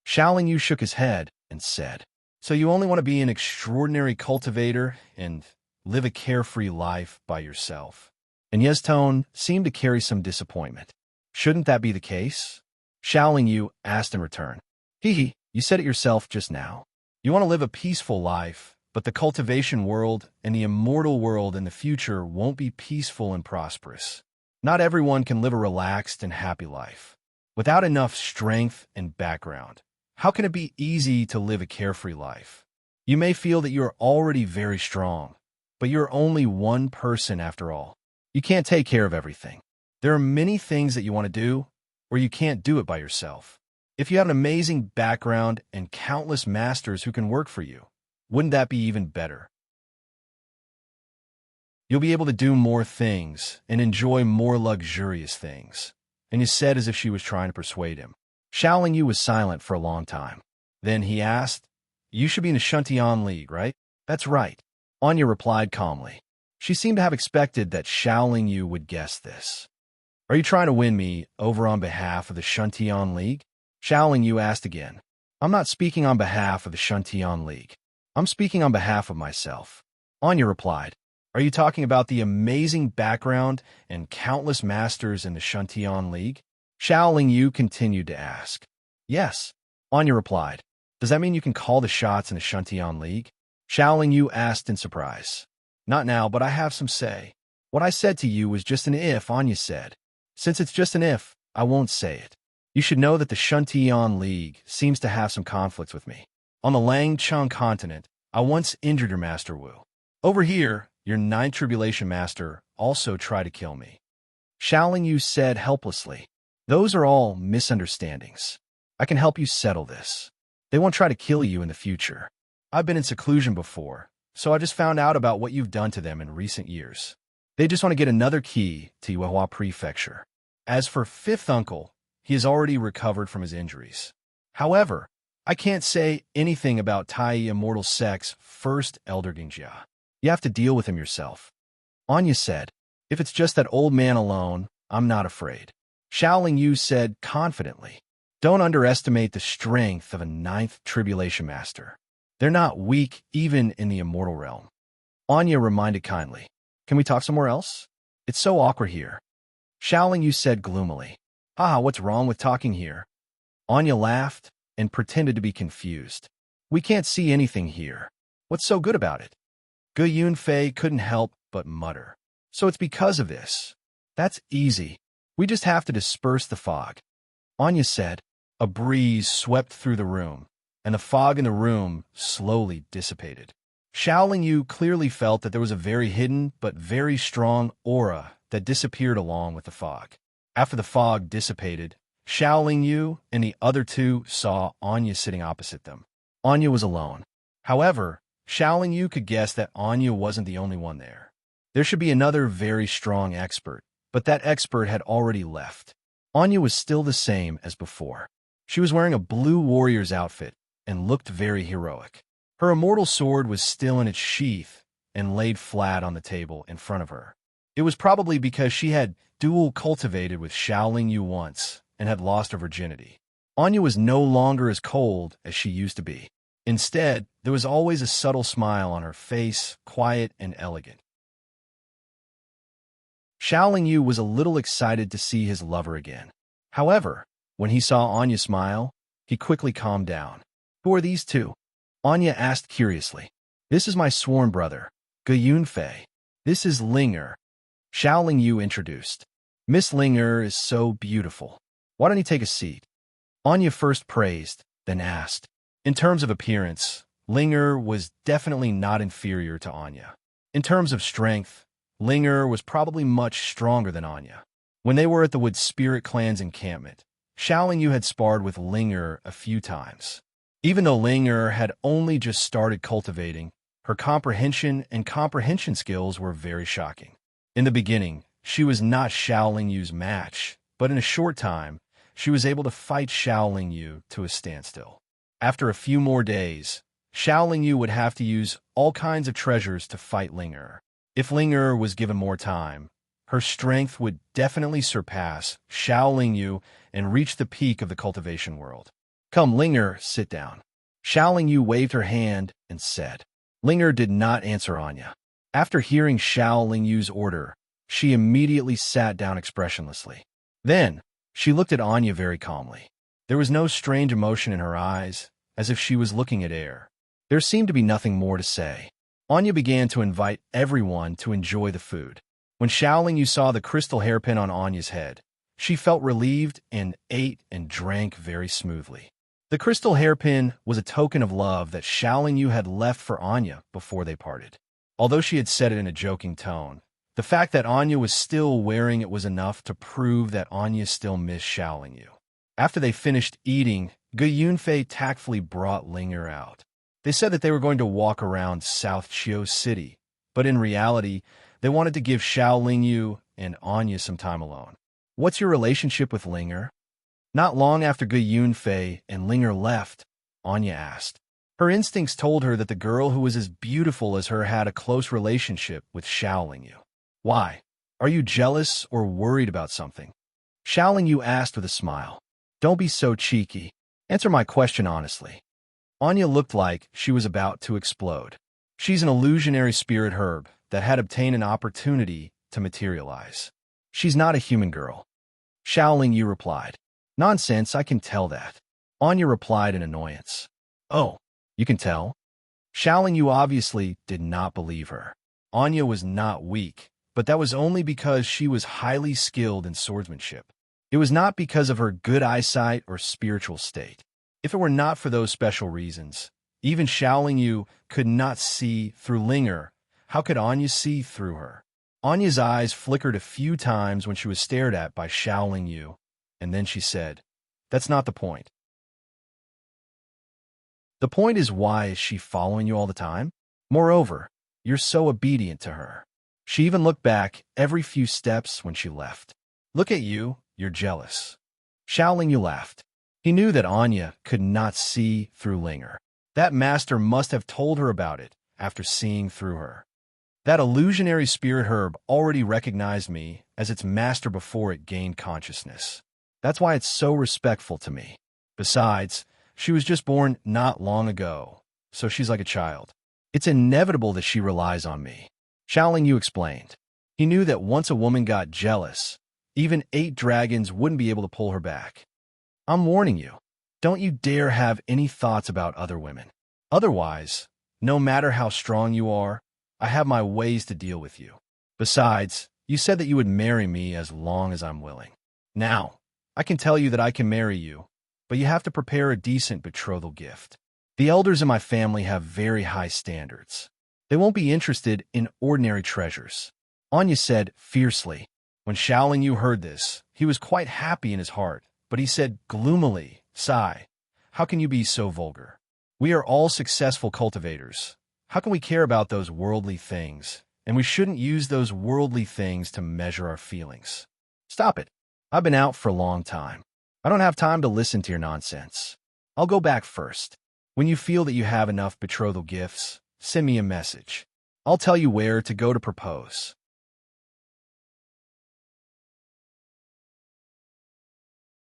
Xiaoling Yu shook his head and said, "So you only want to be an extraordinary cultivator and live a carefree life by yourself?" Anya's tone seemed to carry some disappointment. "Shouldn't that be the case?" Xiaoling Yu asked in return. Hee, you said it yourself just now. You want to live a peaceful life, but the cultivation world and the immortal world in the future won't be peaceful and prosperous. Not everyone can live a relaxed and happy life. Without enough strength and background, how can it be easy to live a carefree life? You may feel that you are already very strong, but you're only one person after all. You can't take care of everything. There are many things that you want to do, or you can't do it by yourself. If you have an amazing background and countless masters who can work for you, wouldn't that be even better? You'll be able to do more things and enjoy more luxurious things. And he said as if she was trying to persuade him. Xiaoling Yu was silent for a long time. Then he asked, "You should be in the Shuntian League, right?" "That's right," Anya replied calmly. She seemed to have expected that Xiaoling Yu would guess this. "Are you trying to win me over on behalf of the Shuntian League?" Xiaoling Yu asked again. "I'm not speaking on behalf of the Shuntian League. I'm speaking on behalf of myself," Anya replied. "Are you talking about the amazing background and countless masters in the Shuntian League?" Xiaoling Yu continued to ask. "Yes," Anya replied. "Does that mean you can call the shots in the Shuntian League?" Xiaoling Yu asked in surprise. "Not now, but I have some say. What I said to you was just an if," Anya said. "Since it's just an if, I won't say it. You should know that the Shuntian League seems to have some conflicts with me. On the Langcheng continent, I once injured your Master Wu. Over here, your Ninth Tribulation Master also tried to kill me." Xiaoling Yu said helplessly. "Those are all misunderstandings. I can help you settle this. They won't try to kill you in the future. I've been in seclusion before, so I just found out about what you've done to them in recent years. They just want to get another key to Yuehua Prefecture. As for fifth uncle, he has already recovered from his injuries. However, I can't say anything about Tai Immortal Sect's first Elder Dingjia. You have to deal with him yourself." Anya said, "If it's just that old man alone, I'm not afraid." Xiaoling Yu said confidently, "Don't underestimate the strength of a Ninth Tribulation Master. They're not weak even in the immortal realm." Anya reminded kindly, "Can we talk somewhere else? It's so awkward here." Xiaoling Yu said gloomily, "Haha, what's wrong with talking here?" Anya laughed and pretended to be confused. "We can't see anything here. What's so good about it?" Gu Yunfei couldn't help but mutter. "So it's because of this. That's easy. We just have to disperse the fog." Anya said. A breeze swept through the room, and the fog in the room slowly dissipated. Xiaoling Yu clearly felt that there was a very hidden but very strong aura that disappeared along with the fog. After the fog dissipated, Xiaoling Yu and the other two saw Anya sitting opposite them. Anya was alone. However, Xiaoling Yu could guess that Anya wasn't the only one there. There should be another very strong expert, but that expert had already left. Anya was still the same as before. She was wearing a blue warrior's outfit and looked very heroic. Her immortal sword was still in its sheath and laid flat on the table in front of her. It was probably because she had dual cultivated with Xiaoling Yu once and had lost her virginity. Anya was no longer as cold as she used to be. Instead, there was always a subtle smile on her face, quiet and elegant. Xiaoling Yu was a little excited to see his lover again. However, when he saw Anya smile, he quickly calmed down. "Who are these two?" Anya asked curiously. "This is my sworn brother, Gu Yunfei. This is Linger," Xiaoling Yu introduced. "Miss Linger is so beautiful. Why don't you take a seat?" Anya first praised, then asked. In terms of appearance, Linger was definitely not inferior to Anya. In terms of strength, Linger was probably much stronger than Anya. When they were at the Wood Spirit Clan's encampment, Xiaoling Yu had sparred with Linger a few times. Even though Linger had only just started cultivating, her comprehension skills were very shocking. In the beginning, she was not Xiaoling Yu's match, but in a short time, she was able to fight Xiaoling Yu to a standstill. After a few more days, Xiaoling Yu would have to use all kinds of treasures to fight Linger. If Linger was given more time, her strength would definitely surpass Xiaoling Yu and reach the peak of the cultivation world. "Come, Linger, sit down." Xiaoling Yu waved her hand and said. Linger did not answer Anya. After hearing Xiaoling Yu's order, she immediately sat down expressionlessly. Then, she looked at Anya very calmly. There was no strange emotion in her eyes, as if she was looking at air. There seemed to be nothing more to say. Anya began to invite everyone to enjoy the food. When Xiaoling Yu saw the crystal hairpin on Anya's head, she felt relieved and ate and drank very smoothly. The crystal hairpin was a token of love that Xiaoling Yu had left for Anya before they parted. Although she had said it in a joking tone, the fact that Anya was still wearing it was enough to prove that Anya still missed Xiaoling Yu. After they finished eating, Gu Yunfei tactfully brought Linger out. They said that they were going to walk around South Chiu City, but in reality, they wanted to give Xiaoling Yu and Anya some time alone. "What's your relationship with Linger?" Not long after Gu Yunfei and Linger left, Anya asked. Her instincts told her that the girl who was as beautiful as her had a close relationship with Xiaoling Yu. "Why? Are you jealous or worried about something?" Xiaoling Yu asked with a smile. "Don't be so cheeky. Answer my question honestly." Anya looked like she was about to explode. She's an illusionary spirit herb that had obtained an opportunity to materialize. She's not a human girl. Xiaoling Yu replied. "Nonsense, I can tell that." Anya replied in annoyance. "Oh, you can tell?" Xiaoling Yu obviously did not believe her. Anya was not weak, but that was only because she was highly skilled in swordsmanship. It was not because of her good eyesight or spiritual state. If it were not for those special reasons, even Xiaoling Yu could not see through Linger. How could Anya see through her? Anya's eyes flickered a few times when she was stared at by Xiaoling Yu, and then she said, "That's not the point." "The point is, why is she following you all the time? Moreover, you're so obedient to her." She even looked back every few steps when she left. "Look at you, you're jealous." Xiaoling Yu laughed. He knew that Anya could not see through Linger. That master must have told her about it after seeing through her. That illusionary spirit herb already recognized me as its master before it gained consciousness. That's why it's so respectful to me. Besides, she was just born not long ago, so she's like a child. It's inevitable that she relies on me. Xiaoling Yu explained. He knew that once a woman got jealous, even 8 dragons wouldn't be able to pull her back. "I'm warning you. Don't you dare have any thoughts about other women. Otherwise, no matter how strong you are, I have my ways to deal with you. Besides, you said that you would marry me as long as I'm willing. Now, I can tell you that I can marry you, but you have to prepare a decent betrothal gift. The elders in my family have very high standards. They won't be interested in ordinary treasures." Anya said fiercely. When Xiaoling Yu heard this, he was quite happy in his heart, but he said gloomily, "Sigh, how can you be so vulgar? We are all successful cultivators. How can we care about those worldly things? And we shouldn't use those worldly things to measure our feelings. Stop it. I've been out for a long time. I don't have time to listen to your nonsense. I'll go back first. When you feel that you have enough betrothal gifts, send me a message. I'll tell you where to go to propose."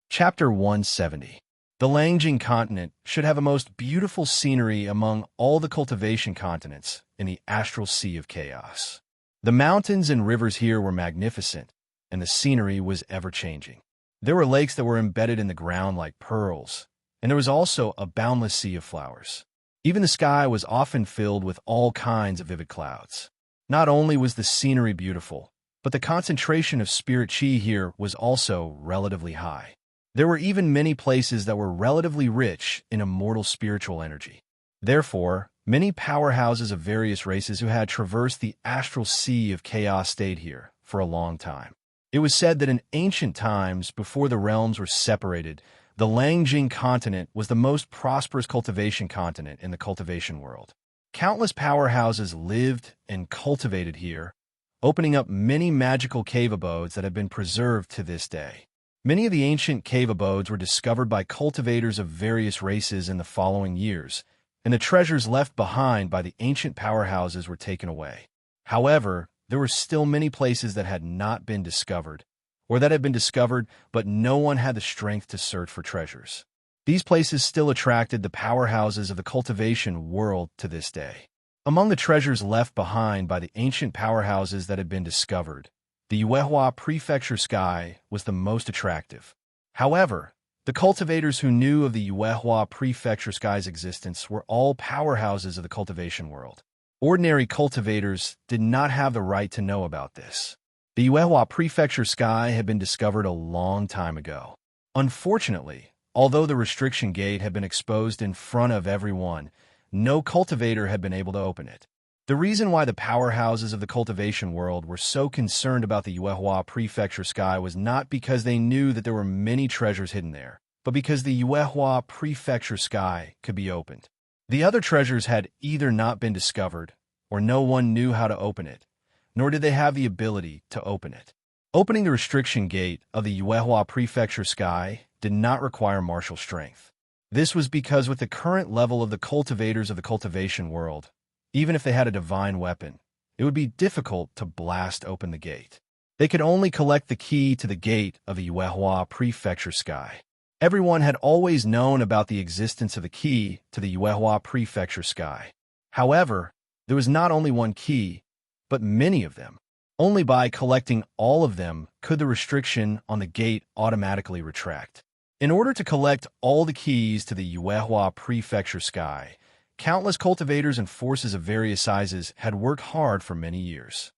Chapter 170. The Langjing continent should have a most beautiful scenery among all the cultivation continents in the astral sea of chaos. The mountains and rivers here were magnificent, and the scenery was ever-changing. There were lakes that were embedded in the ground like pearls, and there was also a boundless sea of flowers. Even the sky was often filled with all kinds of vivid clouds. Not only was the scenery beautiful, but the concentration of spirit chi here was also relatively high. There were even many places that were relatively rich in immortal spiritual energy. Therefore, many powerhouses of various races who had traversed the astral sea of chaos stayed here for a long time. It was said that in ancient times, before the realms were separated, the Langjing continent was the most prosperous cultivation continent in the cultivation world. Countless powerhouses lived and cultivated here, opening up many magical cave abodes that have been preserved to this day. Many of the ancient cave abodes were discovered by cultivators of various races in the following years, and the treasures left behind by the ancient powerhouses were taken away. However, there were still many places that had not been discovered, or that had been discovered, but no one had the strength to search for treasures. These places still attracted the powerhouses of the cultivation world to this day. Among the treasures left behind by the ancient powerhouses that had been discovered, the Yuehua Prefecture sky was the most attractive. However, The cultivators who knew of the Yuehua Prefecture Sky's existence were all powerhouses of the cultivation world. Ordinary cultivators did not have the right to know about this. The Yuehua Prefecture Sky had been discovered a long time ago. Unfortunately, although the restriction gate had been exposed in front of everyone, no cultivator had been able to open it. The reason why the powerhouses of the cultivation world were so concerned about the Yuehua Prefecture Sky was not because they knew that there were many treasures hidden there, but because the Yuehua Prefecture Sky could be opened. The other treasures had either not been discovered, or no one knew how to open it, nor did they have the ability to open it. Opening the restriction gate of the Yuehua Prefecture Sky did not require martial strength. This was because with the current level of the cultivators of the cultivation world, even if they had a divine weapon, it would be difficult to blast open the gate. They could only collect the key to the gate of the Yuehua Prefecture Sky. Everyone had always known about the existence of the key to the Yuehua Prefecture Sky. However, there was not only one key, but many of them. Only by collecting all of them could the restriction on the gate automatically retract. In order to collect all the keys to the Yuehua Prefecture Sky, countless cultivators and forces of various sizes had worked hard for many years.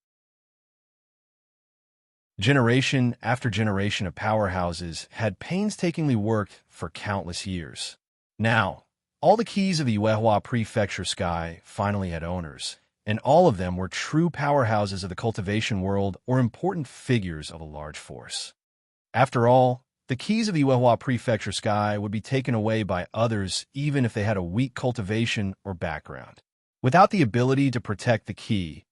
Generation after generation of powerhouses had painstakingly worked for countless years. Now, all the keys of the Yuehua Prefecture Sky finally had owners, and all of them were true powerhouses of the cultivation world or important figures of a large force. After all, the keys of the Yuehua Prefecture Sky would be taken away by others even if they had a weak cultivation or background. Without the ability to protect the key,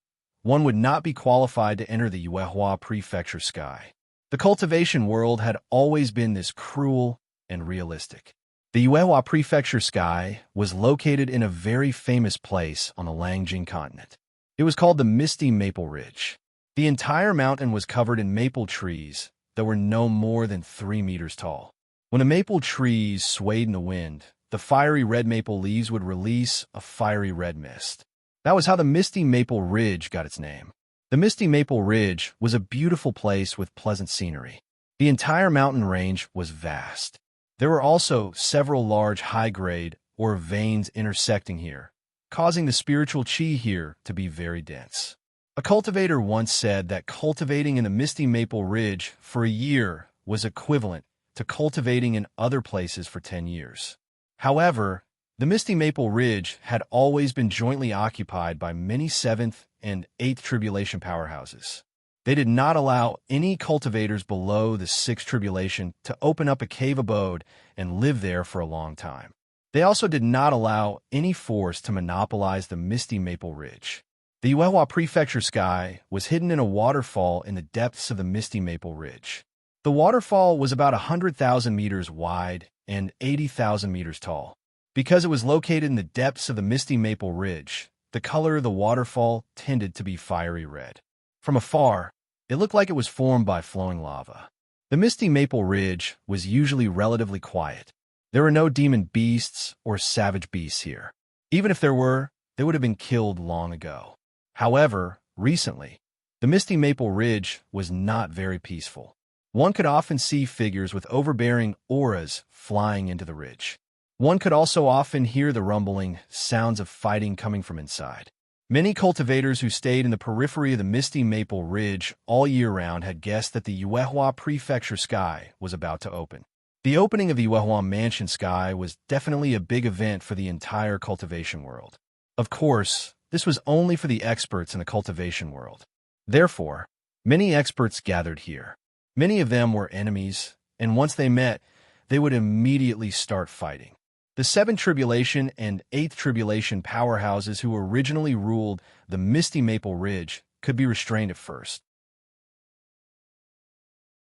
one would not be qualified to enter the Yuehua Prefecture Sky. The cultivation world had always been this cruel and realistic. The Yuehua Prefecture Sky was located in a very famous place on the Langjing continent. It was called the Misty Maple Ridge. The entire mountain was covered in maple trees that were no more than 3 meters tall. When the maple trees swayed in the wind, the fiery red maple leaves would release a fiery red mist. That was how the Misty Maple Ridge got its name. The Misty Maple Ridge was a beautiful place with pleasant scenery. The entire mountain range was vast. There were also several large high-grade or veins intersecting here, causing the spiritual qi here to be very dense. A cultivator once said that cultivating in the Misty Maple Ridge for a year was equivalent to cultivating in other places for 10 years. However, the Misty Maple Ridge had always been jointly occupied by many 7th and 8th Tribulation powerhouses. They did not allow any cultivators below the 6th Tribulation to open up a cave abode and live there for a long time. They also did not allow any force to monopolize the Misty Maple Ridge. The Yuehua Prefecture Sky was hidden in a waterfall in the depths of the Misty Maple Ridge. The waterfall was about 100,000 meters wide and 80,000 meters tall. Because it was located in the depths of the Misty Maple Ridge, the color of the waterfall tended to be fiery red. From afar, it looked like it was formed by flowing lava. The Misty Maple Ridge was usually relatively quiet. There were no demon beasts or savage beasts here. Even if there were, they would have been killed long ago. However, recently, the Misty Maple Ridge was not very peaceful. One could often see figures with overbearing auras flying into the ridge. One could also often hear the rumbling sounds of fighting coming from inside. Many cultivators who stayed in the periphery of the Misty Maple Ridge all year round had guessed that the Yuehua Prefecture Sky was about to open. The opening of the Yuehua Mansion Sky was definitely a big event for the entire cultivation world. Of course, this was only for the experts in the cultivation world. Therefore, many experts gathered here. Many of them were enemies, and once they met, they would immediately start fighting. The 7th Tribulation and 8th Tribulation powerhouses who originally ruled the Misty Maple Ridge could be restrained at first.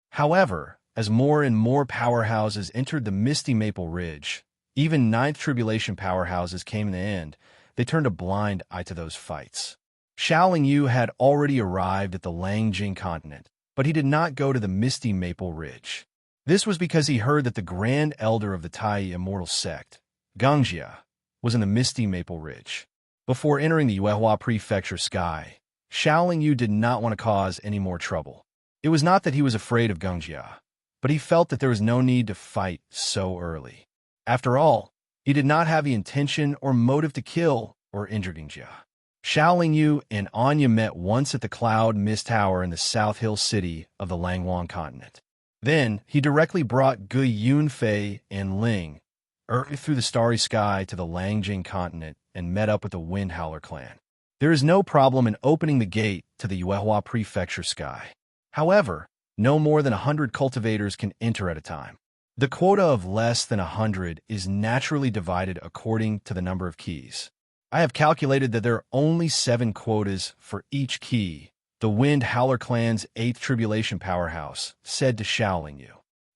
However, as more and more powerhouses entered the Misty Maple Ridge, even 9th Tribulation powerhouses came in the end. They turned a blind eye to those fights. Xiaoling Yu had already arrived at the Langjing continent, but he did not go to the Misty Maple Ridge. This was because he heard that the Grand Elder of the Tai Immortal Sect, Gangjia, was in the Misty Maple Ridge. Before entering the Yuehua Prefecture Sky, Xiaoling Yu did not want to cause any more trouble. It was not that he was afraid of Gangjia. but he felt that there was no need to fight so early. After all, he did not have the intention or motive to kill or injure Dingjia. Xiao Lingyu and Anya met once at the Cloud Mist Tower in the South Hill City of the Langwang continent. Then, he directly brought Gu Yunfei and Ling through the starry sky to the Langjing continent and met up with the Wind Howler clan. There is no problem in opening the gate to the Yuehua Prefecture sky. However, no more than 100 cultivators can enter at a time. The quota of less than 100 is naturally divided according to the number of keys. I have calculated that there are only 7 quotas for each key, the Wind Howler clan's 8th tribulation powerhouse said to Xiao Lingyu.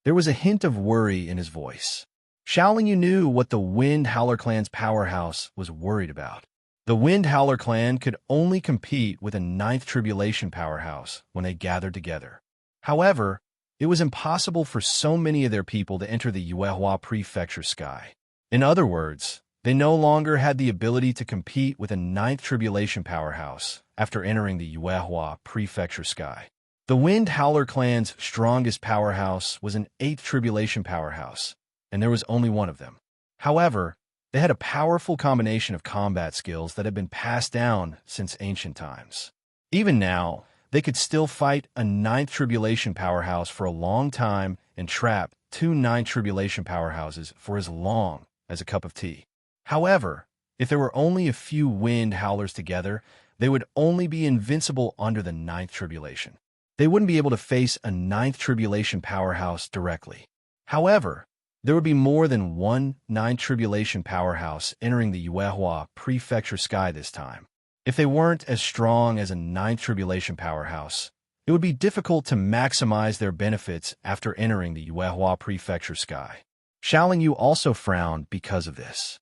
There was a hint of worry in his voice. Xiao Lingyu knew what the Wind Howler clan's powerhouse was worried about. The Wind Howler clan could only compete with a 9th tribulation powerhouse when they gathered together. However, it was impossible for so many of their people to enter the Yuehua Prefecture sky. In other words, they no longer had the ability to compete with a 9th tribulation powerhouse after entering the Yuehua Prefecture sky. The Wind Howler clan's strongest powerhouse was an 8th tribulation powerhouse, and there was only one of them. However, they had a powerful combination of combat skills that had been passed down since ancient times. Even now, they could still fight a 9th tribulation powerhouse for a long time and trap 2 9th tribulation powerhouses for as long as a cup of tea. However, if there were only a few Wind Howlers together, they would only be invincible under the 9th tribulation. They wouldn't be able to face a 9th tribulation powerhouse directly. However, there would be more than one 9th tribulation powerhouse entering the Yuehua Prefecture sky this time. If they weren't as strong as a 9th tribulation powerhouse, it would be difficult to maximize their benefits after entering the Yuehua Prefecture sky. Xiao Lingyu also frowned because of this.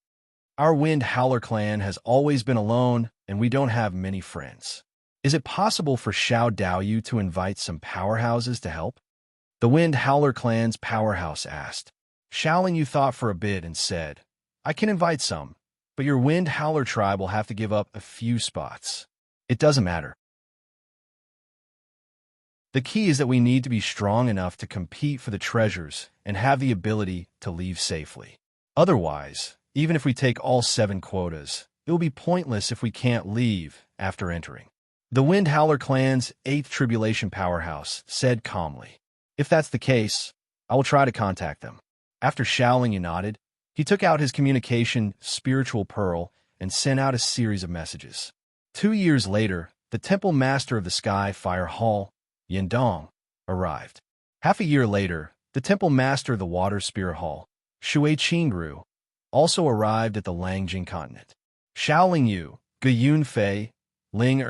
Our Wind Howler clan has always been alone, and we don't have many friends. Is it possible for Xiao Daoyu to invite some powerhouses to help? The Wind Howler clan's powerhouse asked. Xiao Lingyu thought for a bit and said, I can invite some, but your Wind Howler tribe will have to give up a few spots. It doesn't matter. The key is that we need to be strong enough to compete for the treasures and have the ability to leave safely. Otherwise, even if we take all 7 quotas, it will be pointless if we can't leave after entering. The Wind Howler clan's 8th tribulation powerhouse said calmly. If that's the case, I will try to contact them. After Xiao Lingyu nodded, he took out his communication spiritual pearl and sent out a series of messages. 2 years later, the Temple Master of the Sky Fire Hall, Yindong, arrived. Half a year later, the Temple Master of the Water Spirit Hall, Shui Qingru, also arrived at the Langjing continent. Xiao Lingyu, Gu Yunfei, Ling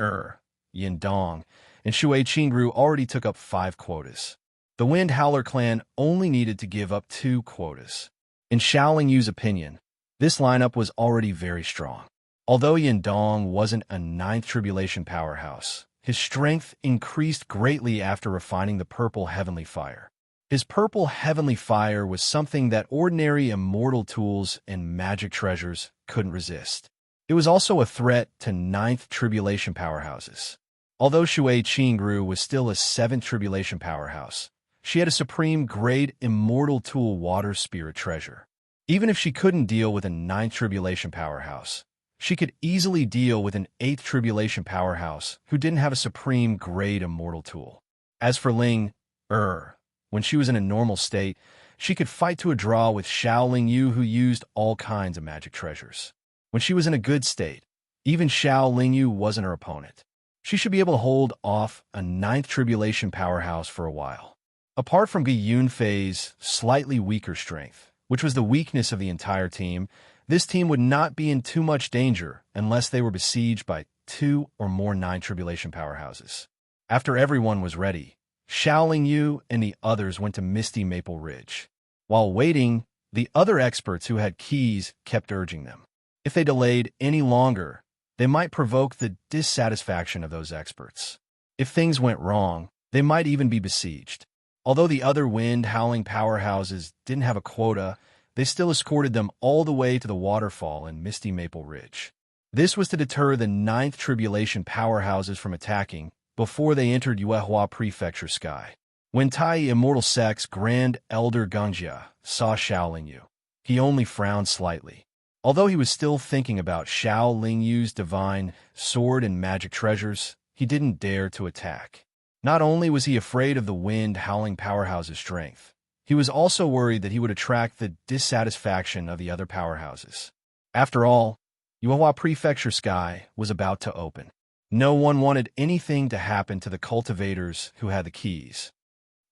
Yindong, and Shui Qingru already took up 5 quotas. The Wind Howler clan only needed to give up 2 quotas. In Xiao Lingyu's opinion, this lineup was already very strong. Although Yindong wasn't a 9th tribulation powerhouse, his strength increased greatly after refining the purple heavenly fire. His purple heavenly fire was something that ordinary immortal tools and magic treasures couldn't resist. It was also a threat to 9th tribulation powerhouses. Although Shui Qingru was still a 7th tribulation powerhouse, she had a supreme grade immortal tool water spirit treasure. Even if she couldn't deal with a 9th tribulation powerhouse, she could easily deal with an 8th tribulation powerhouse who didn't have a supreme grade immortal tool. As for Ling when she was in a normal state, she could fight to a draw with Xiao Lingyu, who used all kinds of magic treasures. When she was in a good state, even Xiao Lingyu wasn't her opponent. She should be able to hold off a 9th tribulation powerhouse for a while. Apart from Gu Yunfei's slightly weaker strength, which was the weakness of the entire team, this team would not be in too much danger unless they were besieged by 2 or more 9 tribulation powerhouses. After everyone was ready, Xiao Lingyu and the others went to Misty Maple Ridge. While waiting, the other experts who had keys kept urging them. If they delayed any longer, they might provoke the dissatisfaction of those experts. If things went wrong, they might even be besieged. Although the other wind-howling powerhouses didn't have a quota, they still escorted them all the way to the waterfall in Misty Maple Ridge. This was to deter the 9th tribulation powerhouses from attacking before they entered Yuehua Prefecture sky. When Tai Immortal Sect's Grand Elder Gungjia saw Xiao Lingyu, he only frowned slightly. Although he was still thinking about Xiao Lingyu's divine sword and magic treasures, he didn't dare to attack. Not only was he afraid of the wind-howling powerhouse's strength, he was also worried that he would attract the dissatisfaction of the other powerhouses. After all, Yuehua Prefecture sky was about to open. No one wanted anything to happen to the cultivators who had the keys.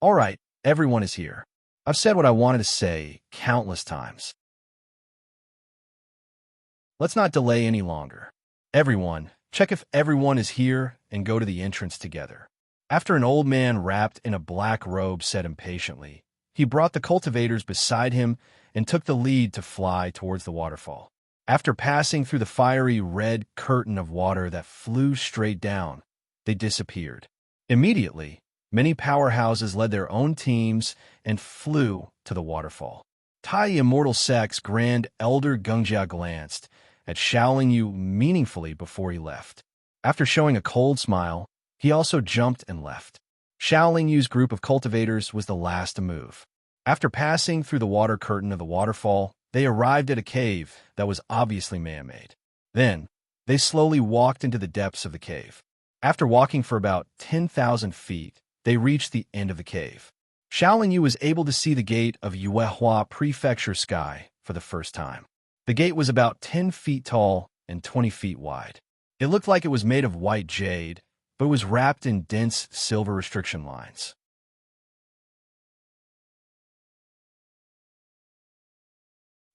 All right, everyone is here. I've said what I wanted to say countless times. Let's not delay any longer. Everyone, check if everyone is here and go to the entrance together. After an old man wrapped in a black robe said impatiently, he brought the cultivators beside him and took the lead to fly towards the waterfall. After passing through the fiery red curtain of water that flew straight down, they disappeared. Immediately, many powerhouses led their own teams and flew to the waterfall. Tai Immortal Sect's Grand Elder Gungjia glanced at Xiao Lingyu meaningfully before he left. After showing a cold smile, he also jumped and left. Xiao Lingyu's group of cultivators was the last to move. After passing through the water curtain of the waterfall, they arrived at a cave that was obviously man-made. Then, they slowly walked into the depths of the cave. After walking for about 10,000 feet, they reached the end of the cave. Xiao Lingyu was able to see the gate of Yuehua Prefecture sky for the first time. The gate was about 10 feet tall and 20 feet wide. It looked like it was made of white jade, but it was wrapped in dense silver restriction lines.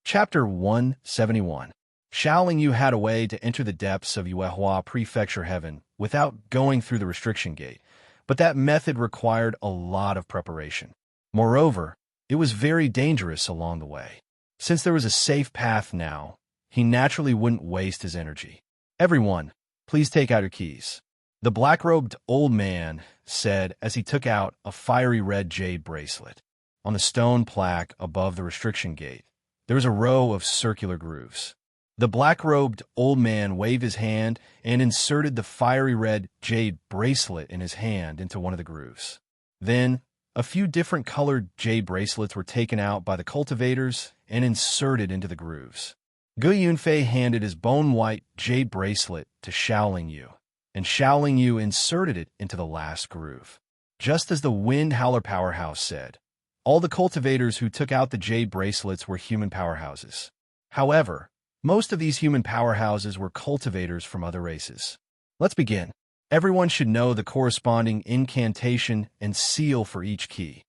Chapter 171. Xiao Lingyu had a way to enter the depths of Yuehua Prefecture heaven without going through the restriction gate, but that method required a lot of preparation. Moreover, it was very dangerous along the way. Since there was a safe path now, he naturally wouldn't waste his energy. Everyone, please take out your keys. The black-robed old man said as he took out a fiery red jade bracelet. On the stone plaque above the restriction gate, there was a row of circular grooves. The black-robed old man waved his hand and inserted the fiery red jade bracelet in his hand into one of the grooves. Then, a few different colored jade bracelets were taken out by the cultivators and inserted into the grooves. Gu Yunfei handed his bone-white jade bracelet to Xiao Lingyu, and Xiao Lingyu inserted it into the last groove. Just as the Wind Howler Powerhouse said, all the cultivators who took out the jade bracelets were human powerhouses. However, most of these human powerhouses were cultivators from other races. Let's begin. Everyone should know the corresponding incantation and seal for each key.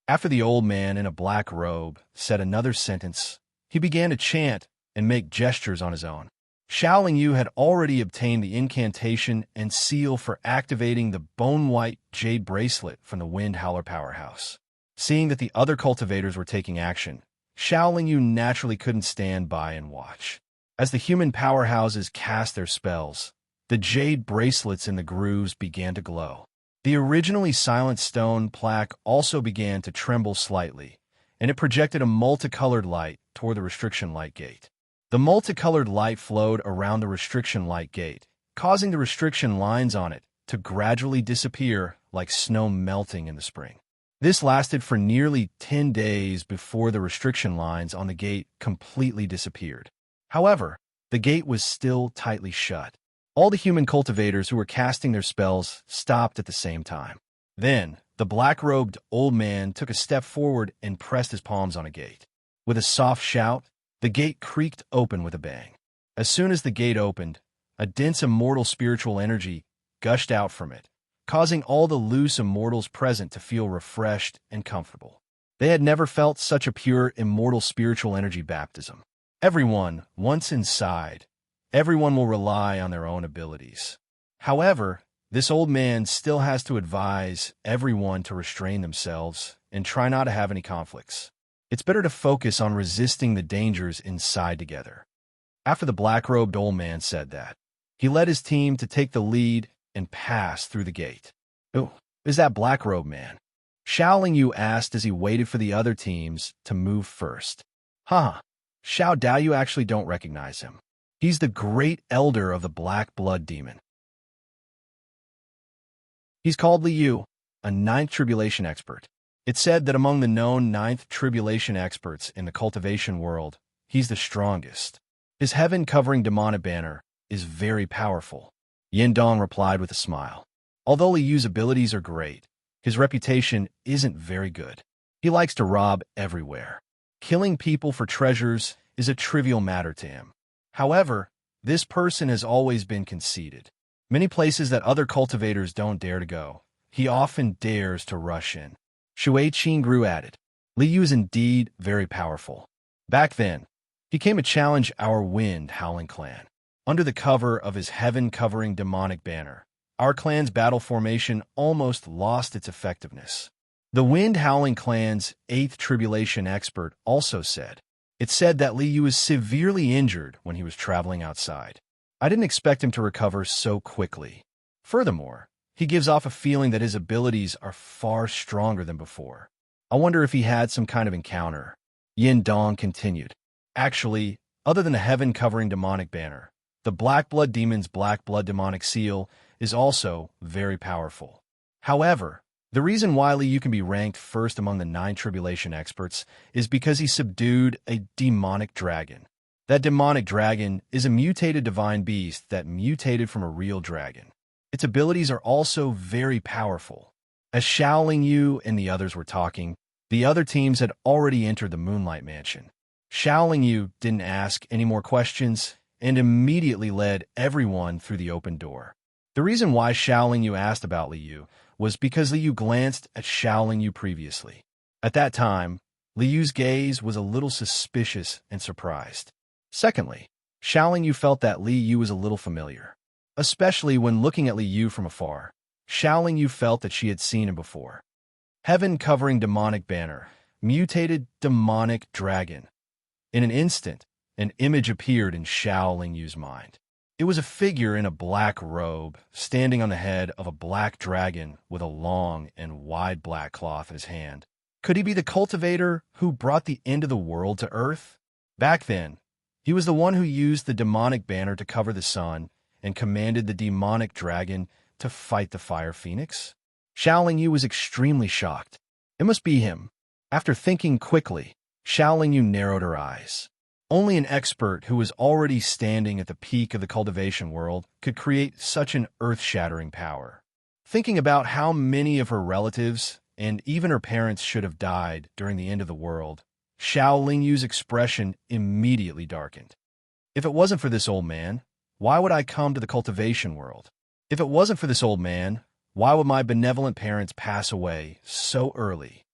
After the old man in a black robe said another sentence, he began to chant and make gestures on his own. Xiao Lingyu had already obtained the incantation and seal for activating the bone-white jade bracelet from the Wind Howler Powerhouse. Seeing that the other cultivators were taking action, Xiao Lingyu naturally couldn't stand by and watch. As the human powerhouses cast their spells, the jade bracelets in the grooves began to glow. The originally silent stone plaque also began to tremble slightly, and it projected a multicolored light toward the restriction light gate. The multicolored light flowed around the restriction light gate, causing the restriction lines on it to gradually disappear like snow melting in the spring. This lasted for nearly 10 days before the restriction lines on the gate completely disappeared. However, the gate was still tightly shut. All the human cultivators who were casting their spells stopped at the same time. Then, the black-robed old man took a step forward and pressed his palms on a gate. With a soft shout, the gate creaked open with a bang. As soon as the gate opened, a dense immortal spiritual energy gushed out from it, causing all the loose immortals present to feel refreshed and comfortable. They had never felt such a pure immortal spiritual energy baptism. Everyone, once inside, everyone will rely on their own abilities. However, this old man still has to advise everyone to restrain themselves and try not to have any conflicts. It's better to focus on resisting the dangers inside together. After the black-robed old man said that, he led his team to take the lead and pass through the gate. "Who is that black-robed man?" Xiao Lingyu asked as he waited for the other teams to move first. "Huh, Xiao Dao, you actually don't recognize him. He's the great elder of the black blood demon. He's called Liu. a ninth tribulation expert. It's said that among the known ninth tribulation experts in the cultivation world, he's the strongest. His heaven-covering demonic banner is very powerful. Yin Dong replied with a smile. Although Li Yu's abilities are great, his reputation isn't very good. He likes to rob everywhere. Killing people for treasures is a trivial matter to him. However, this person has always been conceited. Many places that other cultivators don't dare to go, he often dares to rush in. Shui Qingru added, Li Yu is indeed very powerful. Back then, he came to challenge our Wind Howling clan. Under the cover of his heaven-covering demonic banner, our clan's battle formation almost lost its effectiveness. The Wind Howling clan's 8th tribulation expert also said, It's said that Li Yu is severely injured when he was traveling outside. I didn't expect him to recover so quickly. Furthermore, he gives off a feeling that his abilities are far stronger than before. I wonder if he had some kind of encounter. Yin Dong continued. Actually, other than the heaven-covering demonic banner, the Black Blood Demon's Black Blood Demonic Seal is also very powerful. However, the reason why Li Yu can be ranked first among the 9 tribulation experts is because he subdued a demonic dragon. That demonic dragon is a mutated divine beast that mutated from a real dragon. Its abilities are also very powerful. As Xiaoling Yu and the others were talking, the other teams had already entered the Moonlight Mansion. Xiaoling Yu didn't ask any more questions and immediately led everyone through the open door. The reason why Xiaoling Yu asked about Li Yu was because Li Yu glanced at Xiaoling Yu previously. At that time, Li Yu's gaze was a little suspicious and surprised. Secondly, Xiaoling Yu felt that Li Yu was a little familiar. Especially when looking at Li Yu from afar, Xiaoling Yu felt that she had seen him before. Heaven-covering demonic banner, mutated demonic dragon. In an instant, an image appeared in Xiaoling Yu's mind. It was a figure in a black robe, standing on the head of a black dragon with a long and wide black cloth in his hand. Could he be the cultivator who brought the end of the world to Earth? Back then, he was the one who used the demonic banner to cover the sun and commanded the demonic dragon to fight the Fire Phoenix? Xiaoling Yu was extremely shocked. It must be him. After thinking quickly, Xiaoling Yu narrowed her eyes. Only an expert who was already standing at the peak of the cultivation world could create such an earth-shattering power. Thinking about how many of her relatives and even her parents should have died during the end of the world, Xiaoling Yu's expression immediately darkened. If it wasn't for this old man, why would I come to the cultivation world? If it wasn't for this old man, why would my benevolent parents pass away so early?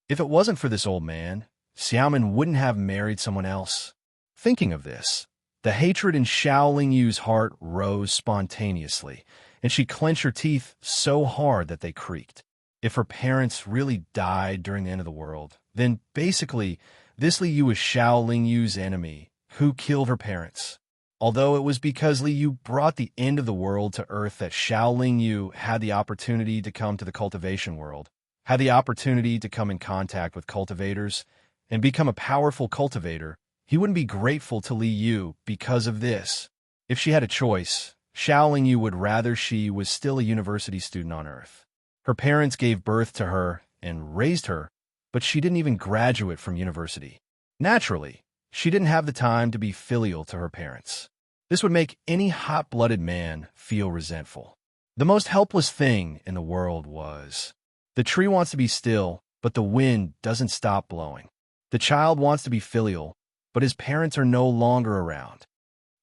If it wasn't for this old man, Xiaomin wouldn't have married someone else. Thinking of this, the hatred in Xiaoling Yu's heart rose spontaneously, and she clenched her teeth so hard that they creaked. If her parents really died during the end of the world, then basically, this Li Yu was Xiaoling Yu's enemy, who killed her parents. Although it was because Li Yu brought the end of the world to Earth that Xiaoling Yu had the opportunity to come to the cultivation world, had the opportunity to come in contact with cultivators, and become a powerful cultivator, he wouldn't be grateful to Li Yu because of this. If she had a choice, Xiaoling Yu would rather she was still a university student on Earth. Her parents gave birth to her and raised her, but she didn't even graduate from university. Naturally, she didn't have the time to be filial to her parents. This would make any hot-blooded man feel resentful. The most helpless thing in the world was, the tree wants to be still, but the wind doesn't stop blowing. The child wants to be filial, but his parents are no longer around.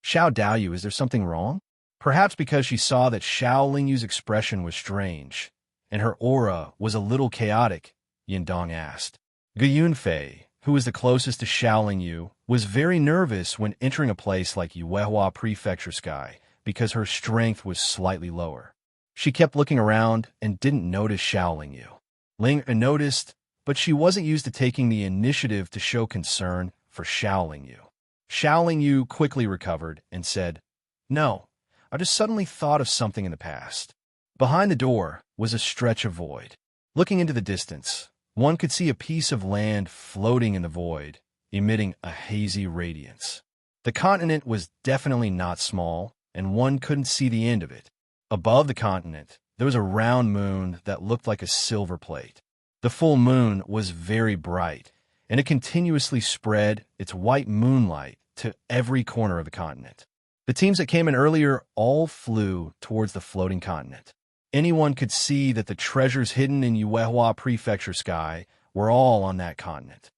Xiao Daoyu, is there something wrong? Perhaps because she saw that Xiaoling Yu's expression was strange, and her aura was a little chaotic, Yin Dong asked. Gu Yunfei, who was the closest to Xiaoling Yu, was very nervous when entering a place like Yuehua Prefecture Sky because her strength was slightly lower. She kept looking around and didn't notice Xiaoling Yu. Ling noticed, but she wasn't used to taking the initiative to show concern for Xiaoling Yu. Xiaoling Yu quickly recovered and said, "No, I just suddenly thought of something in the past." Behind the door was a stretch of void. Looking into the distance, one could see a piece of land floating in the void, emitting a hazy radiance. The continent was definitely not small, and one couldn't see the end of it. Above the continent, there was a round moon that looked like a silver plate. The full moon was very bright, and it continuously spread its white moonlight to every corner of the continent. The teams that came in earlier all flew towards the floating continent. Anyone could see that the treasures hidden in Yuehua Prefecture sky were all on that continent.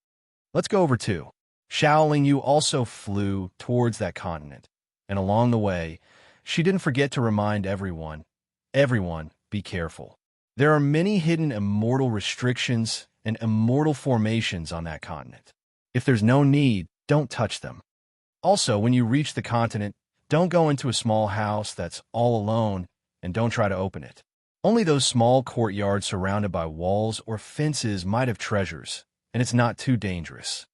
Let's go over two. Xiao Lingyu also flew towards that continent, and along the way, she didn't forget to remind everyone, be careful. There are many hidden immortal restrictions and immortal formations on that continent. If there's no need, don't touch them. Also, when you reach the continent, don't go into a small house that's all alone and don't try to open it. Only those small courtyards surrounded by walls or fences might have treasures, and it's not too dangerous.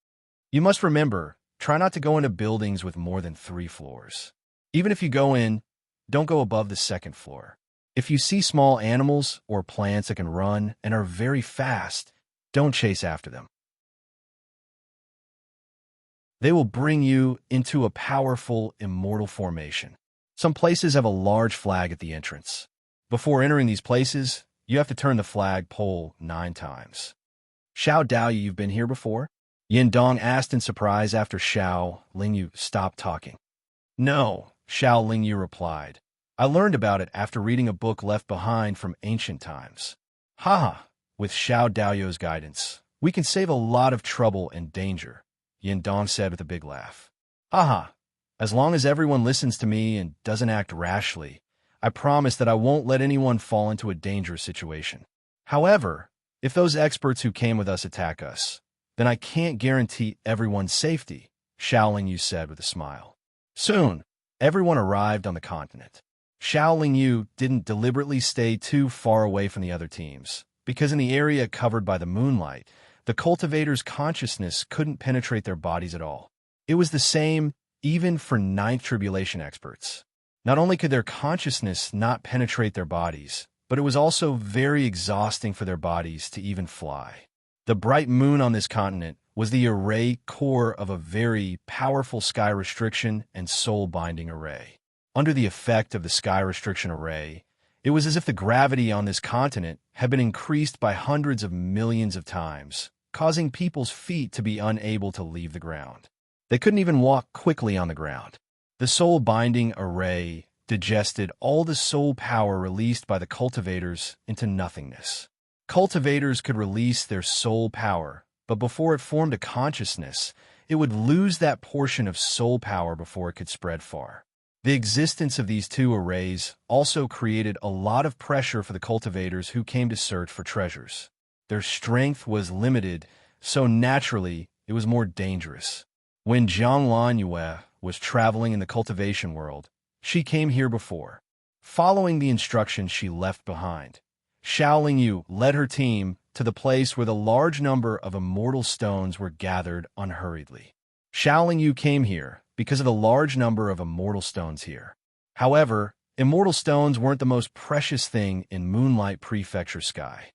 You must remember, try not to go into buildings with more than 3 floors. Even if you go in, don't go above the 2nd floor. If you see small animals or plants that can run and are very fast, don't chase after them. They will bring you into a powerful, immortal formation. Some places have a large flag at the entrance. Before entering these places, you have to turn the flag pole 9 times. Xiao Daoyu, you've been here before? Yin Dong asked in surprise after Xiao Lingyu stopped talking. No, Xiao Lingyu replied. I learned about it after reading a book left behind from ancient times. Haha, with Xiao Daoyu's guidance, we can save a lot of trouble and danger, Yin Dong said with a big laugh. Haha, as long as everyone listens to me and doesn't act rashly, I promise that I won't let anyone fall into a dangerous situation. However, if those experts who came with us attack us, then I can't guarantee everyone's safety, Xiao Lingyu said with a smile. Soon, everyone arrived on the continent. Xiao Lingyu didn't deliberately stay too far away from the other teams, because in the area covered by the moonlight, the cultivators' consciousness couldn't penetrate their bodies at all. It was the same even for Ninth Tribulation experts. Not only could their consciousness not penetrate their bodies, but it was also very exhausting for their bodies to even fly. The bright moon on this continent was the array core of a very powerful sky restriction and soul-binding array. Under the effect of the sky restriction array, it was as if the gravity on this continent had been increased by hundreds of millions of times, causing people's feet to be unable to leave the ground. They couldn't even walk quickly on the ground. The soul-binding array digested all the soul power released by the cultivators into nothingness. Cultivators could release their soul power, but before it formed a consciousness, it would lose that portion of soul power before it could spread far. The existence of these two arrays also created a lot of pressure for the cultivators who came to search for treasures. Their strength was limited, so naturally it was more dangerous. When Zhang Lanyue was traveling in the cultivation world, she came here before. Following the instructions she left behind, Xiao Lingyu led her team to the place where the large number of immortal stones were gathered unhurriedly. Xiao Lingyu came here because of the large number of immortal stones here. However, immortal stones weren't the most precious thing in Moonlight Prefecture sky.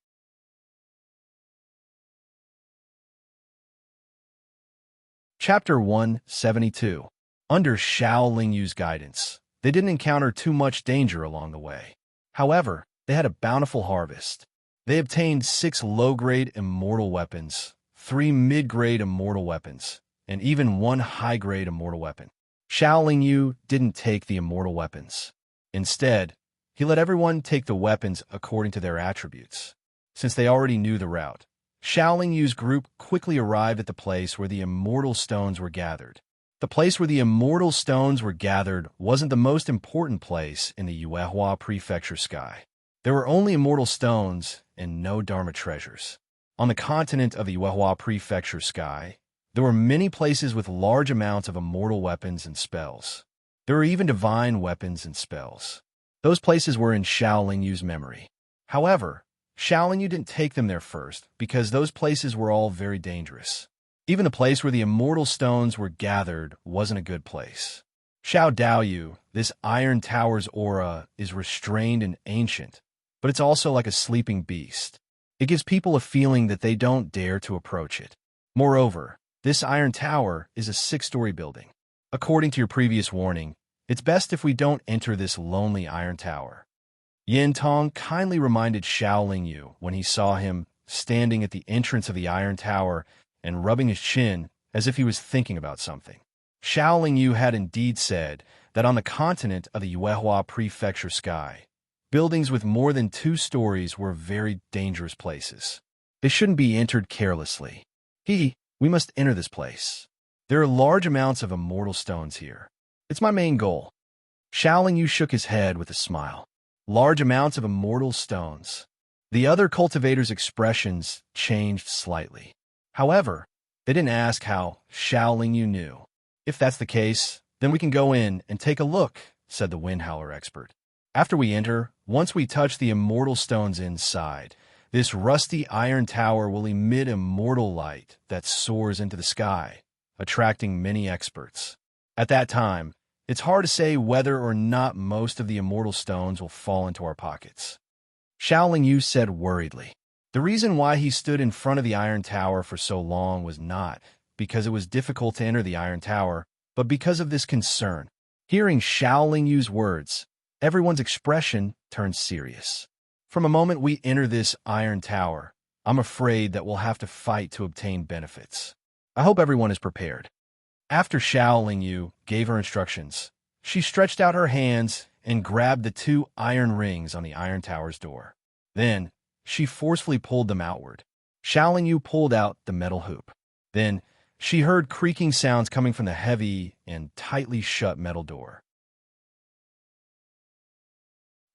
Chapter 172. Under Xiao Lingyu's guidance, they didn't encounter too much danger along the way. However, they had a bountiful harvest. They obtained 6 low-grade immortal weapons, 3 mid-grade immortal weapons, and even 1 high-grade immortal weapon. Xiao Lingyu didn't take the immortal weapons. Instead, he let everyone take the weapons according to their attributes. Since they already knew the route, Xiao Lingyu's group quickly arrived at the place where the immortal stones were gathered. The place where the immortal stones were gathered wasn't the most important place in the Yuehua Prefecture sky. There were only immortal stones and no Dharma treasures. On the continent of the Yuehua Prefecture sky, there were many places with large amounts of immortal weapons and spells. There were even divine weapons and spells. Those places were in Xiao Lingyu's memory. However, Xiao Lingyu didn't take them there first because those places were all very dangerous. Even the place where the immortal stones were gathered wasn't a good place. Xiao Daoyu, this iron tower's aura is restrained and ancient, but it's also like a sleeping beast. It gives people a feeling that they don't dare to approach it. Moreover, this iron tower is a 6-story building. According to your previous warning, it's best if we don't enter this lonely iron tower. Yin Tong kindly reminded Xiao Lingyu when he saw him standing at the entrance of the Iron Tower and rubbing his chin as if he was thinking about something. Xiao Lingyu had indeed said that on the continent of the Yuehua Prefecture sky, buildings with more than 2 stories were very dangerous places. They shouldn't be entered carelessly. We must enter this place. There are large amounts of immortal stones here. It's my main goal. Xiao Lingyu shook his head with a smile. Large amounts of immortal stones. The other cultivators' expressions changed slightly. However, they didn't ask how Xiao Lingyu knew. If that's the case, then we can go in and take a look, said the Wind Howler expert. After we enter, once we touch the immortal stones inside, this rusty iron tower will emit immortal light that soars into the sky, attracting many experts. At that time, it's hard to say whether or not most of the immortal stones will fall into our pockets. Xiao Lingyu said worriedly. The reason why he stood in front of the Iron Tower for so long was not because it was difficult to enter the Iron Tower, but because of this concern. Hearing Xiao Lingyu's words, everyone's expression turned serious. From a moment we enter this Iron Tower, I'm afraid that we'll have to fight to obtain benefits. I hope everyone is prepared. After Xiao Lingyu gave her instructions, she stretched out her hands and grabbed the 2 iron rings on the Iron Tower's door. Then, she forcefully pulled them outward. Xiao Lingyu pulled out the metal hoop. Then, she heard creaking sounds coming from the heavy and tightly shut metal door.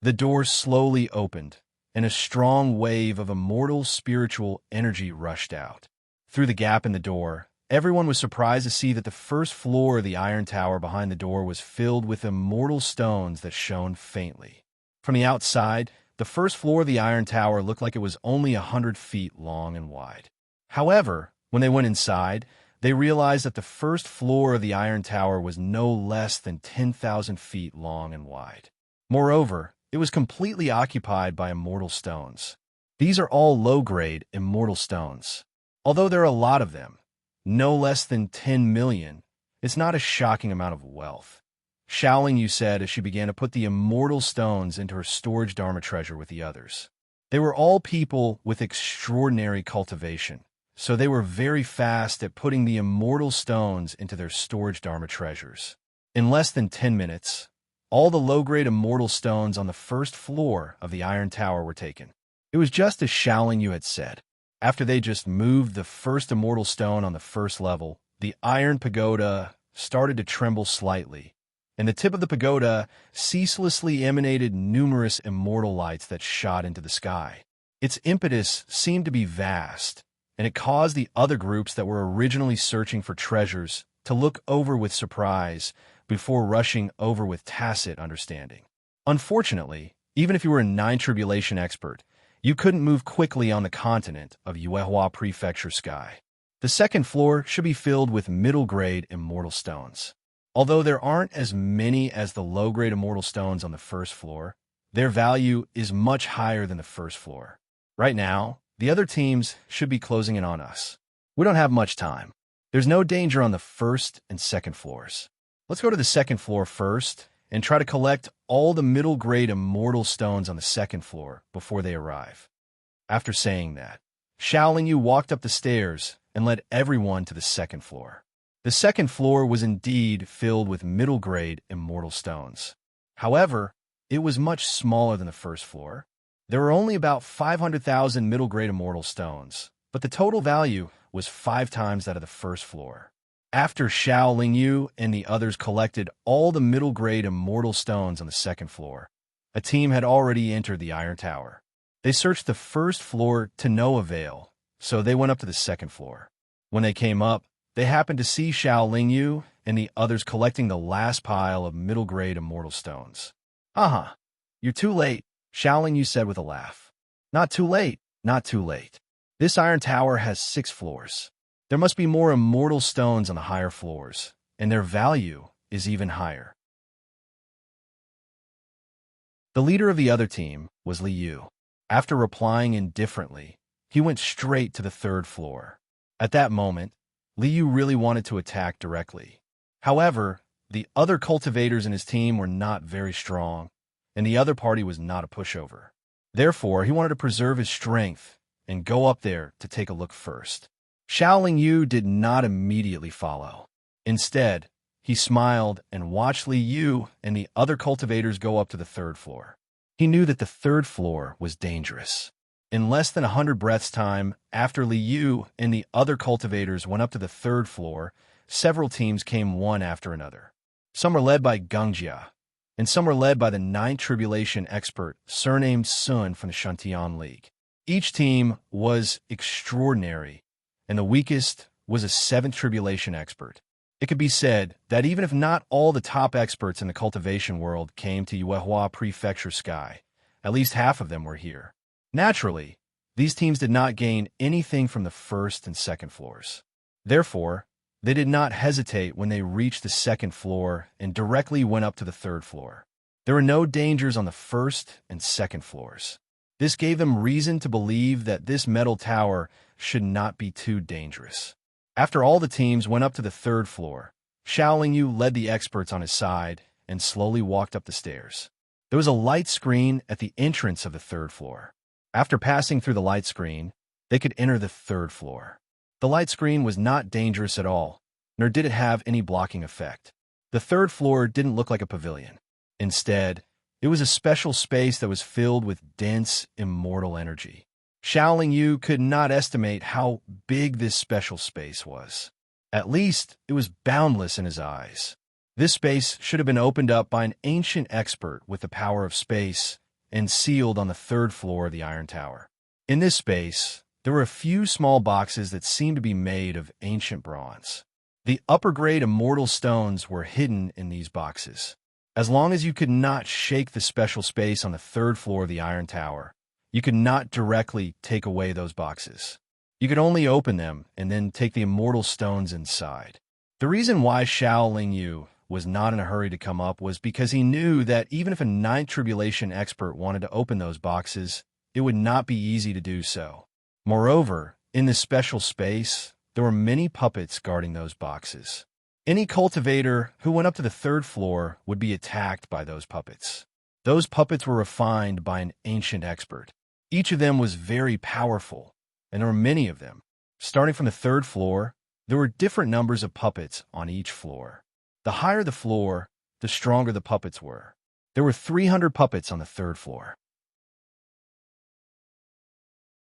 The door slowly opened, and a strong wave of immortal spiritual energy rushed out. Through the gap in the door, everyone was surprised to see that the first floor of the Iron Tower behind the door was filled with immortal stones that shone faintly. From the outside, the first floor of the Iron Tower looked like it was only 100 feet long and wide. However, when they went inside, they realized that the first floor of the Iron Tower was no less than 10,000 feet long and wide. Moreover, it was completely occupied by immortal stones. These are all low-grade immortal stones. Although there are a lot of them, no less than 10 million, it's not a shocking amount of wealth. Xiao Lingyu said as she began to put the immortal stones into her storage Dharma treasure with the others. They were all people with extraordinary cultivation, so they were very fast at putting the immortal stones into their storage Dharma treasures. In less than 10 minutes, all the low-grade immortal stones on the first floor of the Iron Tower were taken. It was just as Xiao Lingyu had said. After they just moved the first immortal stone on the first level, the iron pagoda started to tremble slightly, and the tip of the pagoda ceaselessly emanated numerous immortal lights that shot into the sky. Its impetus seemed to be vast, and it caused the other groups that were originally searching for treasures to look over with surprise before rushing over with tacit understanding. Unfortunately, even if you were a 9 tribulation expert, you couldn't move quickly on the continent of Yuehua Prefecture sky. The second floor should be filled with middle-grade immortal stones. Although there aren't as many as the low-grade immortal stones on the first floor, their value is much higher than the first floor. Right now, the other teams should be closing in on us. We don't have much time. There's no danger on the first and second floors. Let's go to the second floor first and try to collect all the middle-grade immortal stones on the second floor before they arrive. After saying that, Xiao Lingyu walked up the stairs and led everyone to the second floor. The second floor was indeed filled with middle-grade immortal stones. However, it was much smaller than the first floor. There were only about 500,000 middle-grade immortal stones, but the total value was 5 times that of the first floor. After Xiao Lingyu and the others collected all the middle-grade immortal stones on the second floor, a team had already entered the Iron Tower. They searched the first floor to no avail, so they went up to the second floor. When they came up, they happened to see Xiao Lingyu and the others collecting the last pile of middle-grade immortal stones. You're too late, Xiao Lingyu said with a laugh. Not too late, not too late. This Iron Tower has 6 floors. There must be more immortal stones on the higher floors, and their value is even higher. The leader of the other team was Li Yu. After replying indifferently, he went straight to the 3rd floor. At that moment, Li Yu really wanted to attack directly. However, the other cultivators in his team were not very strong, and the other party was not a pushover. Therefore, he wanted to preserve his strength and go up there to take a look first. Xiao Yu did not immediately follow. Instead, he smiled and watched Li Yu and the other cultivators go up to the third floor. He knew that the third floor was dangerous. In less than 100 breaths' time, after Li Yu and the other cultivators went up to the third floor, several teams came one after another. Some were led by Gungjia, and some were led by the Ninth Tribulation expert surnamed Sun from the Shantian League. Each team was extraordinary, and the weakest was a Seventh Tribulation expert. It could be said that even if not all the top experts in the cultivation world came to Yuehua Prefecture Sky, at least half of them were here. Naturally, these teams did not gain anything from the first and second floors. Therefore, they did not hesitate when they reached the second floor and directly went up to the third floor. There were no dangers on the first and second floors. This gave them reason to believe that this metal tower should not be too dangerous. After all the teams went up to the third floor, Xiao Yu led the experts on his side and slowly walked up the stairs. There was a light screen at the entrance of the third floor. After passing through the light screen, they could enter the third floor. The light screen was not dangerous at all, nor did it have any blocking effect. The third floor didn't look like a pavilion. Instead, it was a special space that was filled with dense, immortal energy. Xiao Yu could not estimate how big this special space was. At least, it was boundless in his eyes. This space should have been opened up by an ancient expert with the power of space and sealed on the third floor of the Iron Tower. In this space, there were a few small boxes that seemed to be made of ancient bronze. The upper-grade immortal stones were hidden in these boxes. As long as you could not shake the special space on the third floor of the Iron Tower, you could not directly take away those boxes. You could only open them and then take the immortal stones inside. The reason why Xiao Yu was not in a hurry to come up was because he knew that even if a Ninth Tribulation expert wanted to open those boxes, it would not be easy to do so. Moreover, in this special space, there were many puppets guarding those boxes. Any cultivator who went up to the third floor would be attacked by those puppets. Those puppets were refined by an ancient expert. Each of them was very powerful, and there were many of them. Starting from the third floor, there were different numbers of puppets on each floor. The higher the floor, the stronger the puppets were. There were 300 puppets on the third floor.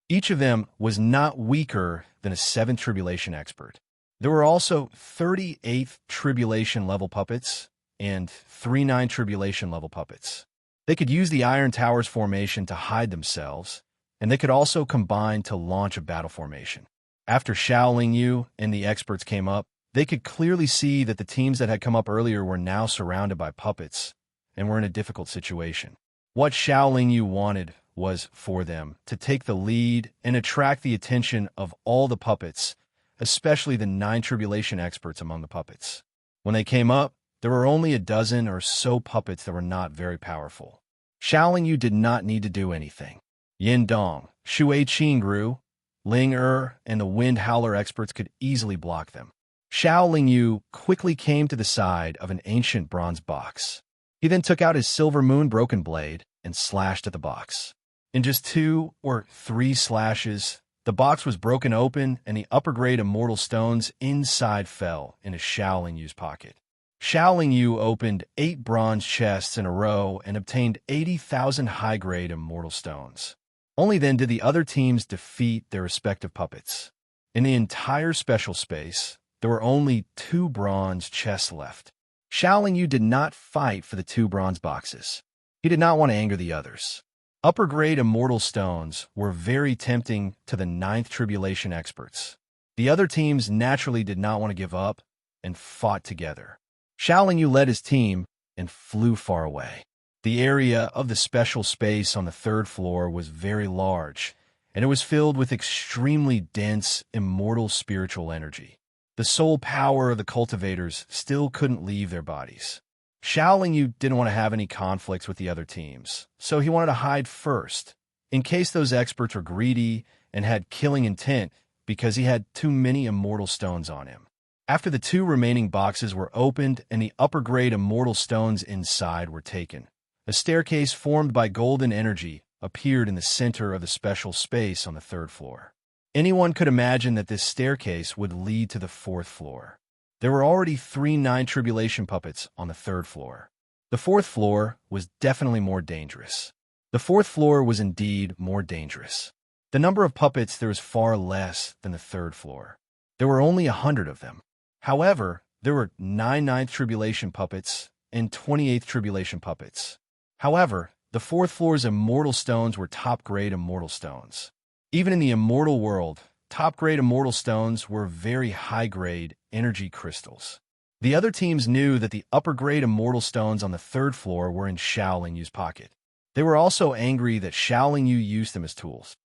Each of them was not weaker than a 7th Tribulation expert. There were also 38th Tribulation level puppets and 39 Tribulation level puppets. They could use the Iron Tower's formation to hide themselves, and they could also combine to launch a battle formation. After Xiao Yu and the experts came up, they could clearly see that the teams that had come up earlier were now surrounded by puppets and were in a difficult situation. What Xiao Yu wanted was for them to take the lead and attract the attention of all the puppets, especially the 9 Tribulation experts among the puppets. When they came up, there were only a dozen or so puppets that were not very powerful. Xiao Yu did not need to do anything. Yin Dong, Shui Qingru, Ling and the Wind Howler experts could easily block them. Xiao Yu quickly came to the side of an ancient bronze box. He then took out his silver moon broken blade and slashed at the box. In just 2 or 3 slashes, the box was broken open and the upper-grade immortal stones inside fell into Xiao Yu's pocket. Xiao Yu opened 8 bronze chests in a row and obtained 80,000 high-grade immortal stones. Only then did the other teams defeat their respective puppets. In the entire special space, there were only 2 bronze chests left. Xiao Yu did not fight for the 2 bronze boxes. He did not want to anger the others. Upper-grade immortal stones were very tempting to the 9th Tribulation experts. The other teams naturally did not want to give up and fought together. Xiao Yu led his team and flew far away. The area of the special space on the third floor was very large, and it was filled with extremely dense, immortal spiritual energy. The soul power of the cultivators still couldn't leave their bodies. Xiao Yu didn't want to have any conflicts with the other teams, so he wanted to hide first, in case those experts were greedy and had killing intent because he had too many immortal stones on him. After the 2 remaining boxes were opened and the upper-grade immortal stones inside were taken, A staircase formed by golden energy appeared in the center of the special space on the third floor. Anyone could imagine that this staircase would lead to the fourth floor. There were already 3 Nine Tribulation puppets on the third floor. The fourth floor was definitely more dangerous. The fourth floor was indeed more dangerous. The number of puppets there was far less than the third floor. There were only 100 of them. However, there were 9 Ninth Tribulation puppets and 28th Tribulation puppets. However, the fourth floor's immortal stones were top-grade immortal stones. Even in the immortal world, top-grade immortal stones were very high-grade energy crystals. The other teams knew that the upper-grade immortal stones on the third floor were in Xiaoling Yu's pocket. They were also angry that Xiaoling Yu used them as tools.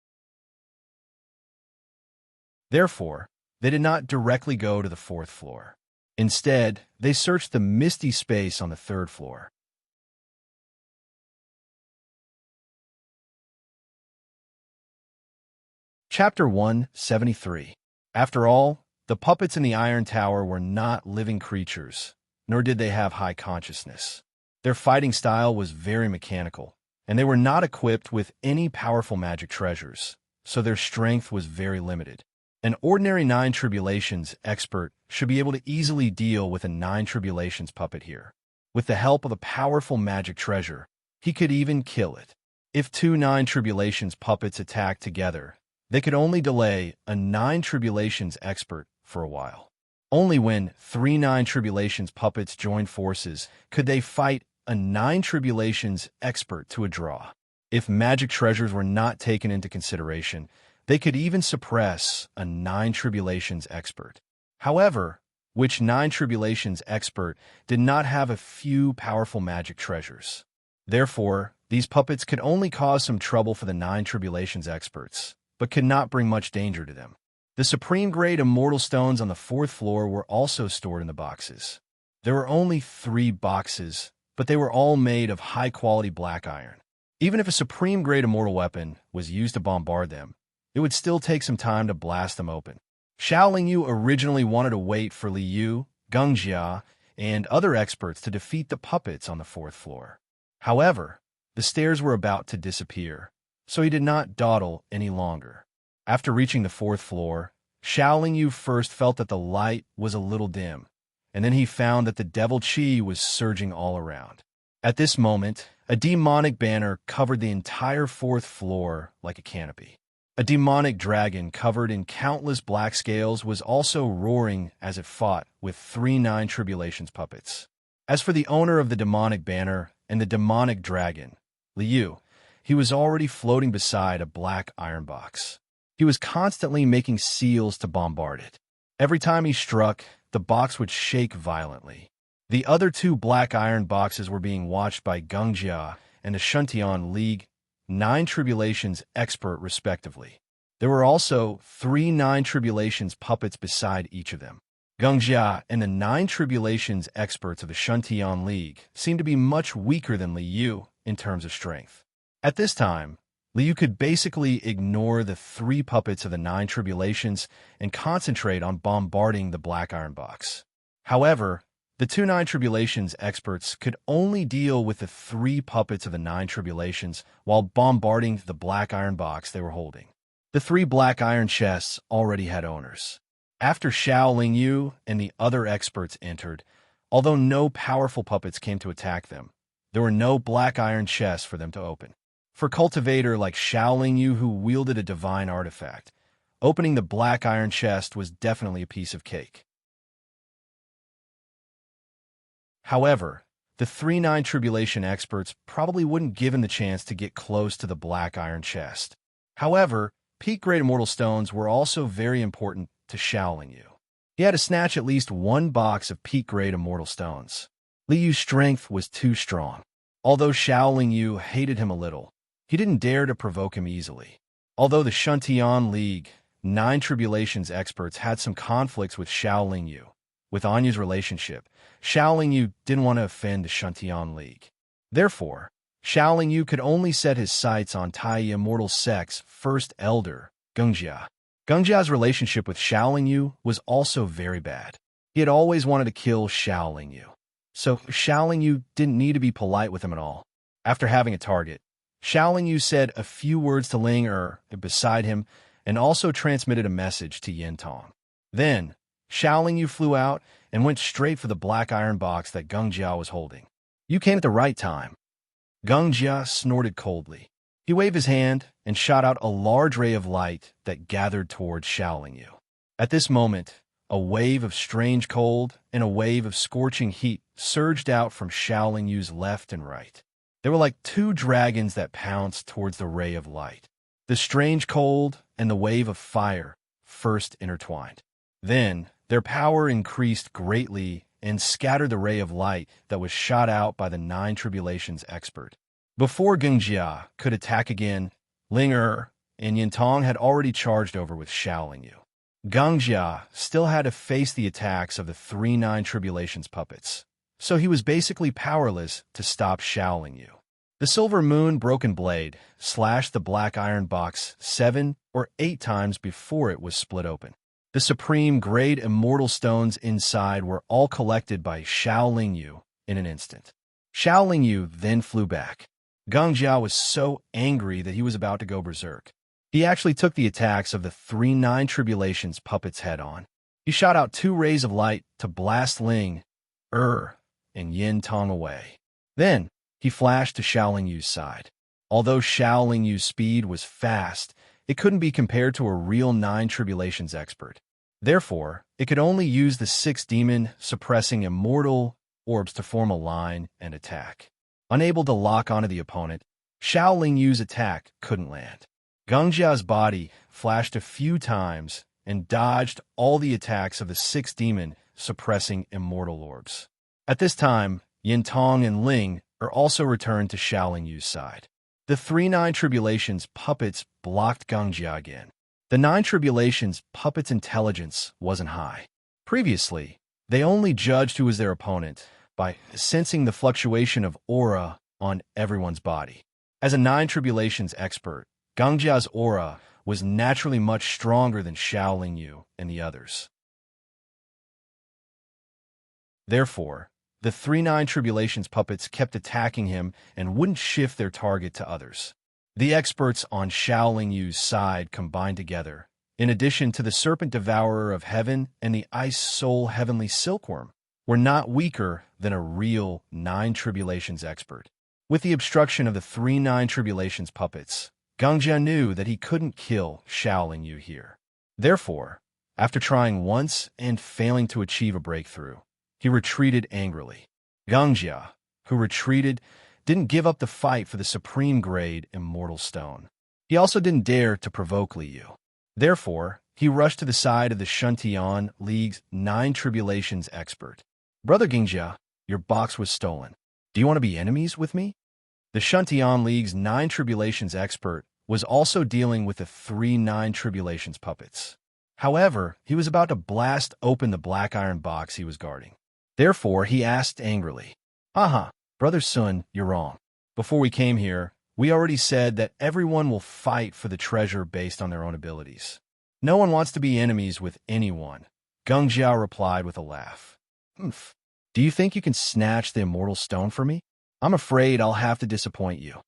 Therefore, they did not directly go to the fourth floor. Instead, they searched the misty space on the third floor. Chapter 173. After all, the puppets in the Iron Tower were not living creatures, nor did they have high consciousness. Their fighting style was very mechanical, and they were not equipped with any powerful magic treasures, so their strength was very limited. An ordinary Nine Tribulations expert should be able to easily deal with a Nine Tribulations puppet here. With the help of a powerful magic treasure, he could even kill it. If 2 Nine Tribulations puppets attacked together, they could only delay a Nine Tribulations expert for a while. Only when 3 Nine Tribulations puppets joined forces could they fight a Nine Tribulations expert to a draw. If magic treasures were not taken into consideration, they could even suppress a Nine Tribulations expert. However, which Nine Tribulations expert did not have a few powerful magic treasures? Therefore, these puppets could only cause some trouble for the Nine Tribulations experts, but could not bring much danger to them. The supreme-grade immortal stones on the fourth floor were also stored in the boxes. There were only 3 boxes, but they were all made of high-quality black iron. Even if a supreme-grade immortal weapon was used to bombard them, it would still take some time to blast them open. Xiaoling Yu originally wanted to wait for Li Yu, Geng Jia, and other experts to defeat the puppets on the fourth floor. However, the stairs were about to disappear, so he did not dawdle any longer. After reaching the fourth floor, Xiaoling Yu first felt that the light was a little dim, and then he found that the devil qi was surging all around. At this moment, a demonic banner covered the entire fourth floor like a canopy. A demonic dragon covered in countless black scales was also roaring as it fought with 3 Nine Tribulations puppets. As for the owner of the demonic banner and the demonic dragon, Li Yu, he was already floating beside a black iron box. He was constantly making seals to bombard it. Every time he struck, the box would shake violently. The other 2 black iron boxes were being watched by Geng Jia and the Shuntian League, Nine Tribulations expert respectively. There were also 3 Nine Tribulations puppets beside each of them. Geng Jia and the Nine Tribulations experts of the Shuntian League seemed to be much weaker than Li Yu in terms of strength. At this time, Li Yu could basically ignore the 3 puppets of the Nine Tribulations and concentrate on bombarding the black iron box. However, the 2 Nine Tribulations experts could only deal with the 3 puppets of the Nine Tribulations while bombarding the black iron box they were holding. The 3 black iron chests already had owners. After Xiaoling Yu and the other experts entered, although no powerful puppets came to attack them, there were no black iron chests for them to open. For a cultivator like Xiaoling Yu who wielded a divine artifact, opening the black iron chest was definitely a piece of cake. However, the 3 Nine Tribulation experts probably wouldn't give him the chance to get close to the black iron chest. However, peak-grade immortal stones were also very important to Xiaoling Yu. He had to snatch at least 1 box of peak-grade immortal stones. Li Yu's strength was too strong. Although Xiaoling Yu hated him a little, he didn't dare to provoke him easily. Although the Shuntian League, Nine Tribulations experts had some conflicts with Xiaoling Yu. With Anyu's relationship, Xiaoling Yu didn't want to offend the Shuntian League. Therefore, Xiaoling Yu could only set his sights on Tai Immortal Sect's first elder, Geng Jia. Geng Jia's relationship with Xiaoling Yu was also very bad. He had always wanted to kill Xiaoling Yu. So Xiaoling Yu didn't need to be polite with him at all. After having a target, Xiaoling Yu said a few words to Ling Er beside him and also transmitted a message to Yin Tong. Then, Xiaoling Yu flew out and went straight for the black iron box that Geng Jia was holding. You came at the right time. Geng Jia snorted coldly. He waved his hand and shot out a large ray of light that gathered towards Xiaoling Yu. At this moment, a wave of strange cold and a wave of scorching heat surged out from Xiaoling Yu's left and right. They were like two dragons that pounced towards the ray of light. The strange cold and the wave of fire first intertwined. Then, their power increased greatly and scattered the ray of light that was shot out by the Nine Tribulations expert. Before Geng Jia could attack again, Ling Er and Yin Tong had already charged over with Xiaoling Yu. Geng Jia still had to face the attacks of the three Nine Tribulations puppets, so he was basically powerless to stop Xiaoling Yu. The silver moon broken blade slashed the black iron box 7 or 8 times before it was split open. The supreme grade immortal stones inside were all collected by Xiaoling Yu in an instant. Xiaoling Yu then flew back. Geng Jia was so angry that he was about to go berserk. He actually took the attacks of the three Nine Tribulations puppets head on. He shot out 2 rays of light to blast Ling Er and Yin Tong away. Then, he flashed to Xiaoling Yu's side. Although Xiaoling Yu's speed was fast, it couldn't be compared to a real Nine Tribulations expert. Therefore, it could only use the 6 demon-suppressing immortal orbs to form a line and attack. Unable to lock onto the opponent, Xiaoling Yu's attack couldn't land. Geng Jia's body flashed a few times and dodged all the attacks of the 6 demon-suppressing immortal orbs. At this time, Yin Tong and Ling Er also returned to Xiaoling Yu's side. The 3 Nine Tribulations puppets blocked Geng Jia again. The Nine Tribulations puppets' intelligence wasn't high. Previously, they only judged who was their opponent by sensing the fluctuation of aura on everyone's body. As a Nine Tribulations expert, Geng Jia's aura was naturally much stronger than Xiaoling Yu and the others. Therefore, the 3 Nine Tribulations puppets kept attacking him and wouldn't shift their target to others. The experts on Xiaoling Yu's side combined together, in addition to the Serpent Devourer of Heaven and the Ice Soul Heavenly Silkworm, were not weaker than a real Nine Tribulations expert. With the obstruction of the 3 Nine Tribulations puppets, Geng Jia knew that he couldn't kill Xiaoling Yu here. Therefore, after trying once and failing to achieve a breakthrough, he retreated angrily. Geng Jia, who retreated, didn't give up the fight for the supreme grade immortal stone. He also didn't dare to provoke Li Yu. Therefore, he rushed to the side of the Shuntian League's Nine Tribulations expert. Brother Geng Jia, your box was stolen. Do you want to be enemies with me? The Shuntian League's Nine Tribulations expert was also dealing with the 3 Nine Tribulations puppets. However, he was about to blast open the black iron box he was guarding. Therefore, he asked angrily, "Aha, Brother Sun, you're wrong. Before we came here, we already said that everyone will fight for the treasure based on their own abilities. No one wants to be enemies with anyone." Geng Jia replied with a laugh. "Humph. Do you think you can snatch the immortal stone for me? I'm afraid I'll have to disappoint you."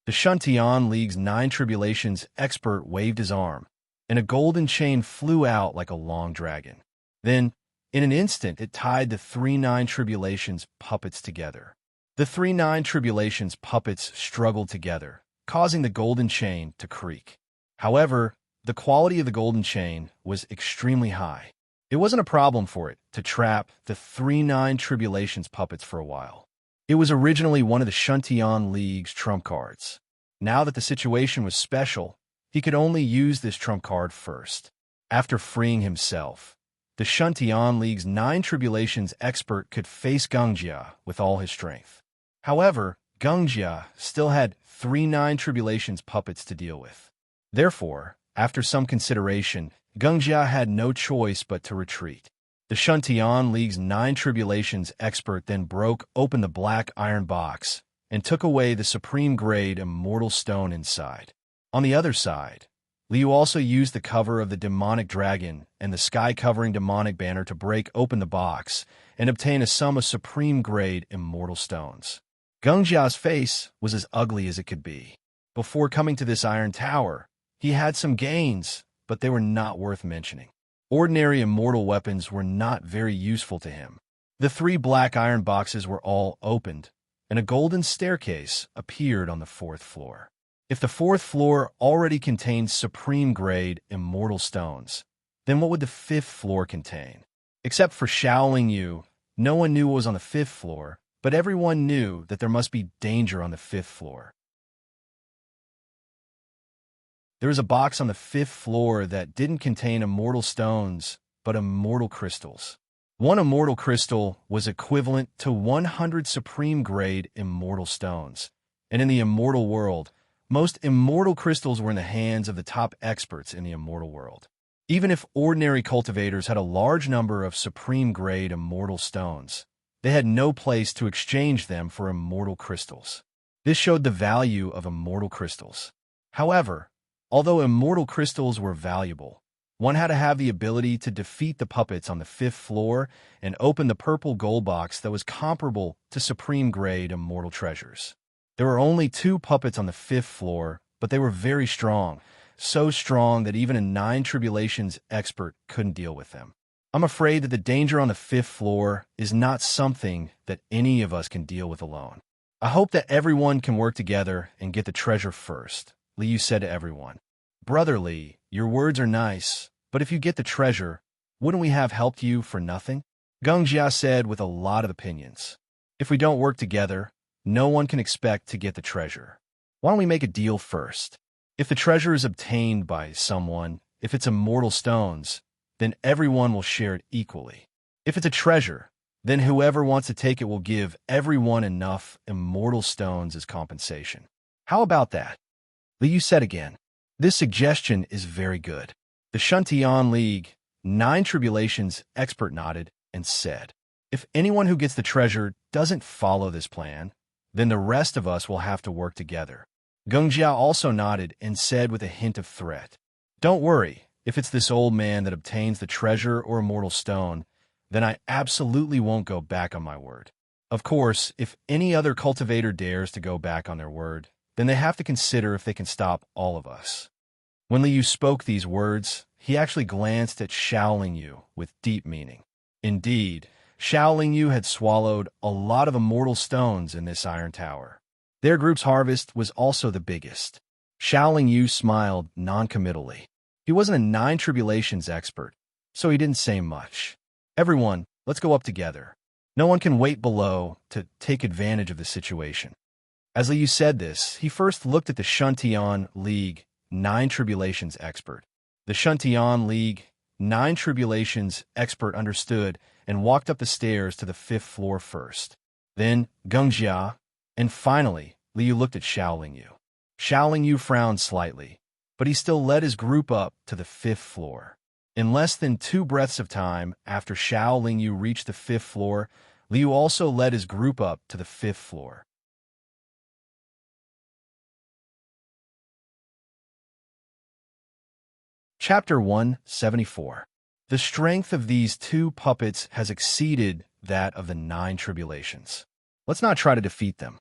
The Shuntian League's Nine Tribulations expert waved his arm, and a golden chain flew out like a long dragon. Then, in an instant, it tied the 3 Nine Tribulations puppets together. The 3 Nine Tribulations puppets struggled together, causing the golden chain to creak. However, the quality of the golden chain was extremely high. It wasn't a problem for it to trap the 3 Nine Tribulations puppets for a while. It was originally one of the Shuntian League's trump cards. Now that the situation was special, he could only use this trump card first. After freeing himself, the Shuntian League's Nine Tribulations expert could face Geng Jia with all his strength. However, Geng Jia still had 3 Nine Tribulations puppets to deal with. Therefore, after some consideration, Geng Jia had no choice but to retreat. The Shuntian League's Nine Tribulations expert then broke open the black iron box and took away the supreme grade immortal stone inside. On the other side, Liu also used the cover of the demonic dragon and the sky-covering demonic banner to break open the box and obtain a sum of supreme grade immortal stones. Gengjia's face was as ugly as it could be. Before coming to this iron tower, he had some gains, but they were not worth mentioning. Ordinary immortal weapons were not very useful to him. The 3 black iron boxes were all opened, and a golden staircase appeared on the 4th floor. If the 4th floor already contained supreme-grade immortal stones, then what would the 5th floor contain? Except for Shaolin Yu, no one knew what was on the 5th floor, but everyone knew that there must be danger on the 5th floor. There was a box on the 5th floor that didn't contain immortal stones, but immortal crystals. One immortal crystal was equivalent to 100 supreme-grade immortal stones, and in the immortal world, most immortal crystals were in the hands of the top experts in the immortal world. Even if ordinary cultivators had a large number of supreme-grade immortal stones, they had no place to exchange them for immortal crystals. This showed the value of immortal crystals. However, although immortal crystals were valuable, one had to have the ability to defeat the puppets on the 5th floor and open the purple gold box that was comparable to supreme-grade immortal treasures. There were only 2 puppets on the 5th floor, but they were very strong, so strong that even a 9 tribulations expert couldn't deal with them. I'm afraid that the danger on the 5th floor is not something that any of us can deal with alone. I hope that everyone can work together and get the treasure first, Liu said to everyone. Brother Li, your words are nice, but if you get the treasure, wouldn't we have helped you for nothing? Gengjia said with a lot of opinions. If we don't work together, no one can expect to get the treasure. Why don't we make a deal first? If the treasure is obtained by someone, if it's immortal stones, then everyone will share it equally. If it's a treasure, then whoever wants to take it will give everyone enough immortal stones as compensation. How about that? Liu said again. This suggestion is very good. The Shuntian League, 9 tribulations expert nodded and said, if anyone who gets the treasure doesn't follow this plan, then the rest of us will have to work together. Gengjia also nodded and said with a hint of threat, don't worry, if it's this old man that obtains the treasure or immortal stone, then I absolutely won't go back on my word. Of course, if any other cultivator dares to go back on their word, then they have to consider if they can stop all of us. When Liu spoke these words, he actually glanced at Shaolin Yu with deep meaning. Indeed, Shaolin Yu had swallowed a lot of immortal stones in this iron tower. Their group's harvest was also the biggest. Shaolin Yu smiled non-committally. He wasn't a 9 tribulations expert, so he didn't say much. Everyone, let's go up together. No one can wait below to take advantage of the situation. As Liu said this, he first looked at the Shuntian League 9 tribulations expert. The Shuntian League 9 tribulations expert understood and walked up the stairs to the 5th floor first. Then Gengjia, and finally, Liu looked at Shaolin Yu. Shaolin Yu frowned slightly, but he still led his group up to the 5th floor. In less than 2 breaths of time after Shaolin Yu reached the 5th floor, Liu also led his group up to the 5th floor. Chapter 174. The strength of these 2 puppets has exceeded that of the 9 tribulations. Let's not try to defeat them.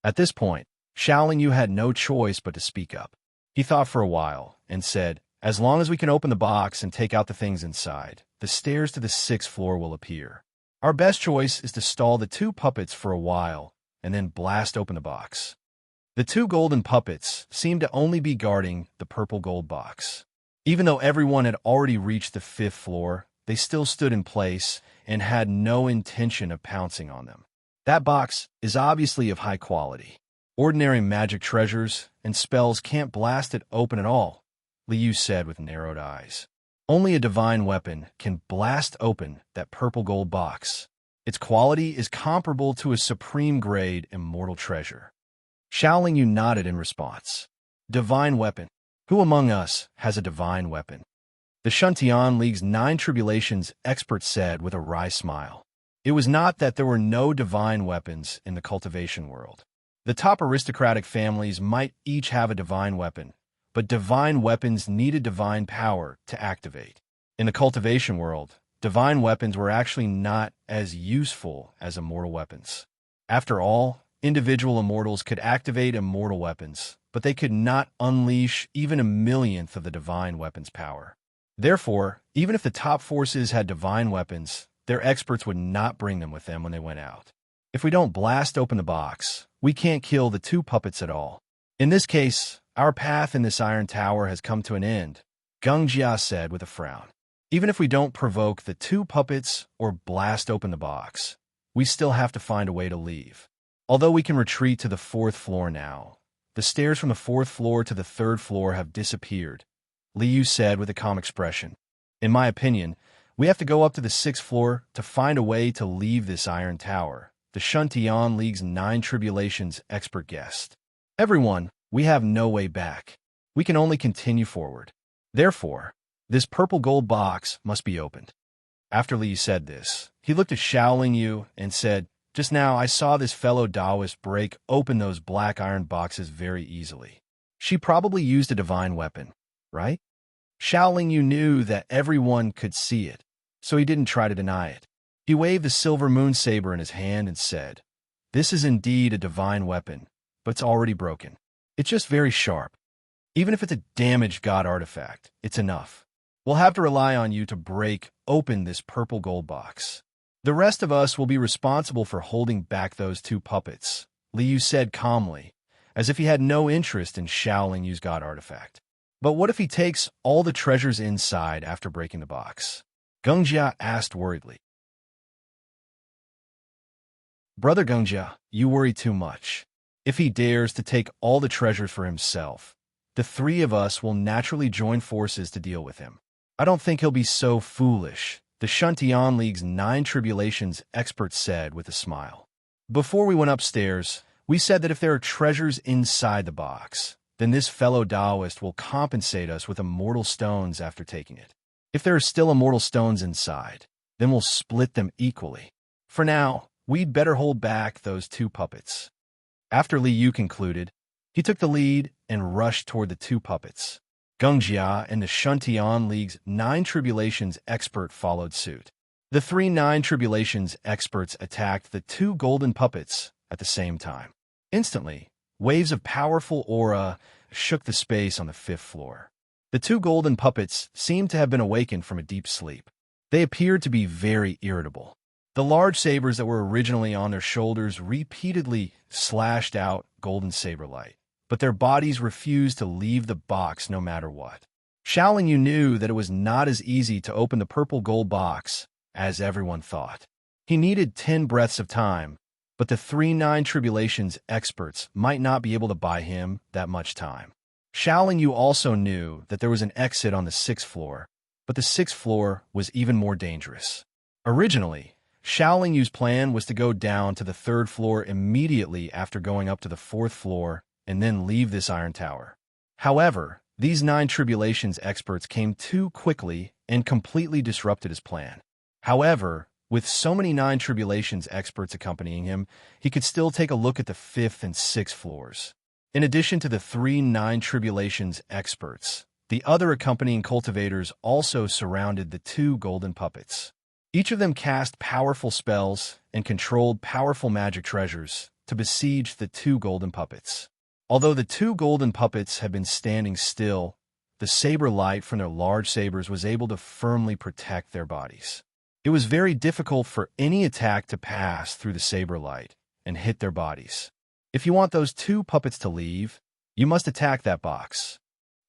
At this point, Shaolin Yu had no choice but to speak up. He thought for a while and said, as long as we can open the box and take out the things inside, the stairs to the 6th floor will appear. Our best choice is to stall the 2 puppets for a while and then blast open the box. The 2 golden puppets seemed to only be guarding the purple gold box. Even though everyone had already reached the 5th floor, they still stood in place and had no intention of pouncing on them. That box is obviously of high quality. Ordinary magic treasures and spells can't blast it open at all, Liu said with narrowed eyes. Only a divine weapon can blast open that purple gold box. Its quality is comparable to a supreme-grade immortal treasure. Shaolin Yu nodded in response. Divine weapon. Who among us has a divine weapon? The Shuntian League's 9 tribulations expert said with a wry smile. It was not that there were no divine weapons in the cultivation world. The top aristocratic families might each have a divine weapon, but divine weapons needed divine power to activate. In the cultivation world, divine weapons were actually not as useful as immortal weapons. After all, individual immortals could activate immortal weapons, but they could not unleash even a millionth of the divine weapon's power. Therefore, even if the top forces had divine weapons, their experts would not bring them with them when they went out. If we don't blast open the box, we can't kill the two puppets at all. In this case, our path in this iron tower has come to an end, Gungjia said with a frown. Even if we don't provoke the two puppets or blast open the box, we still have to find a way to leave. Although we can retreat to the 4th floor now, the stairs from the 4th floor to the 3rd floor have disappeared, Liu said with a calm expression. In my opinion, we have to go up to the 6th floor to find a way to leave this iron tower, the Shuntian League's 9 Tribulations expert guessed. Everyone, we have no way back. We can only continue forward. Therefore, this purple gold box must be opened. After Liu said this, he looked at Shaolin Yu and said, "Just now I saw this fellow Taoist break open those black iron boxes very easily. She probably used a divine weapon, right?" Shaolin Yu knew that everyone could see it, so he didn't try to deny it. He waved the silver moon saber in his hand and said, "This is indeed a divine weapon, but it's already broken. It's just very sharp. Even if it's a damaged god artifact, it's enough. We'll have to rely on you to break open this purple gold box. The rest of us will be responsible for holding back those two puppets," Liu said calmly, as if he had no interest in Shaolin Yu's god artifact. "But what if he takes all the treasures inside after breaking the box?" Gungjia asked worriedly. "Brother Gungjia, you worry too much. If he dares to take all the treasures for himself, the 3 of us will naturally join forces to deal with him. I don't think he'll be so foolish," the Shuntian League's 9 Tribulations expert said with a smile. "Before we went upstairs, we said that if there are treasures inside the box, then this fellow Taoist will compensate us with immortal stones after taking it. If there are still immortal stones inside, then we'll split them equally. For now, we'd better hold back those two puppets." After Liu concluded, he took the lead and rushed toward the two puppets. Gungjia and the Shuntian League's 9 Tribulations expert followed suit. The 3 9 Tribulations experts attacked the 2 golden puppets at the same time. Instantly, waves of powerful aura shook the space on the 5th floor. The 2 golden puppets seemed to have been awakened from a deep sleep. They appeared to be very irritable. The large sabers that were originally on their shoulders repeatedly slashed out golden saber light, but their bodies refused to leave the box no matter what. Shaolin Yu knew that it was not as easy to open the purple gold box as everyone thought. He needed 10 breaths of time, but the 3 9 Tribulations experts might not be able to buy him that much time. Shaolin Yu also knew that there was an exit on the 6th floor, but the 6th floor was even more dangerous. Originally, Shaolin Yu's plan was to go down to the 3rd floor immediately after going up to the 4th floor and then leave this iron tower. However, these 9 Tribulations experts came too quickly and completely disrupted his plan. However, with so many 9 Tribulations experts accompanying him, he could still take a look at the 5th and 6th floors. In addition to the 3 9 Tribulations experts, the other accompanying cultivators also surrounded the 2 golden puppets. Each of them cast powerful spells and controlled powerful magic treasures to besiege the 2 golden puppets. Although the 2 golden puppets had been standing still, the saber light from their large sabers was able to firmly protect their bodies. It was very difficult for any attack to pass through the saber light and hit their bodies. If you want those 2 puppets to leave, you must attack that box.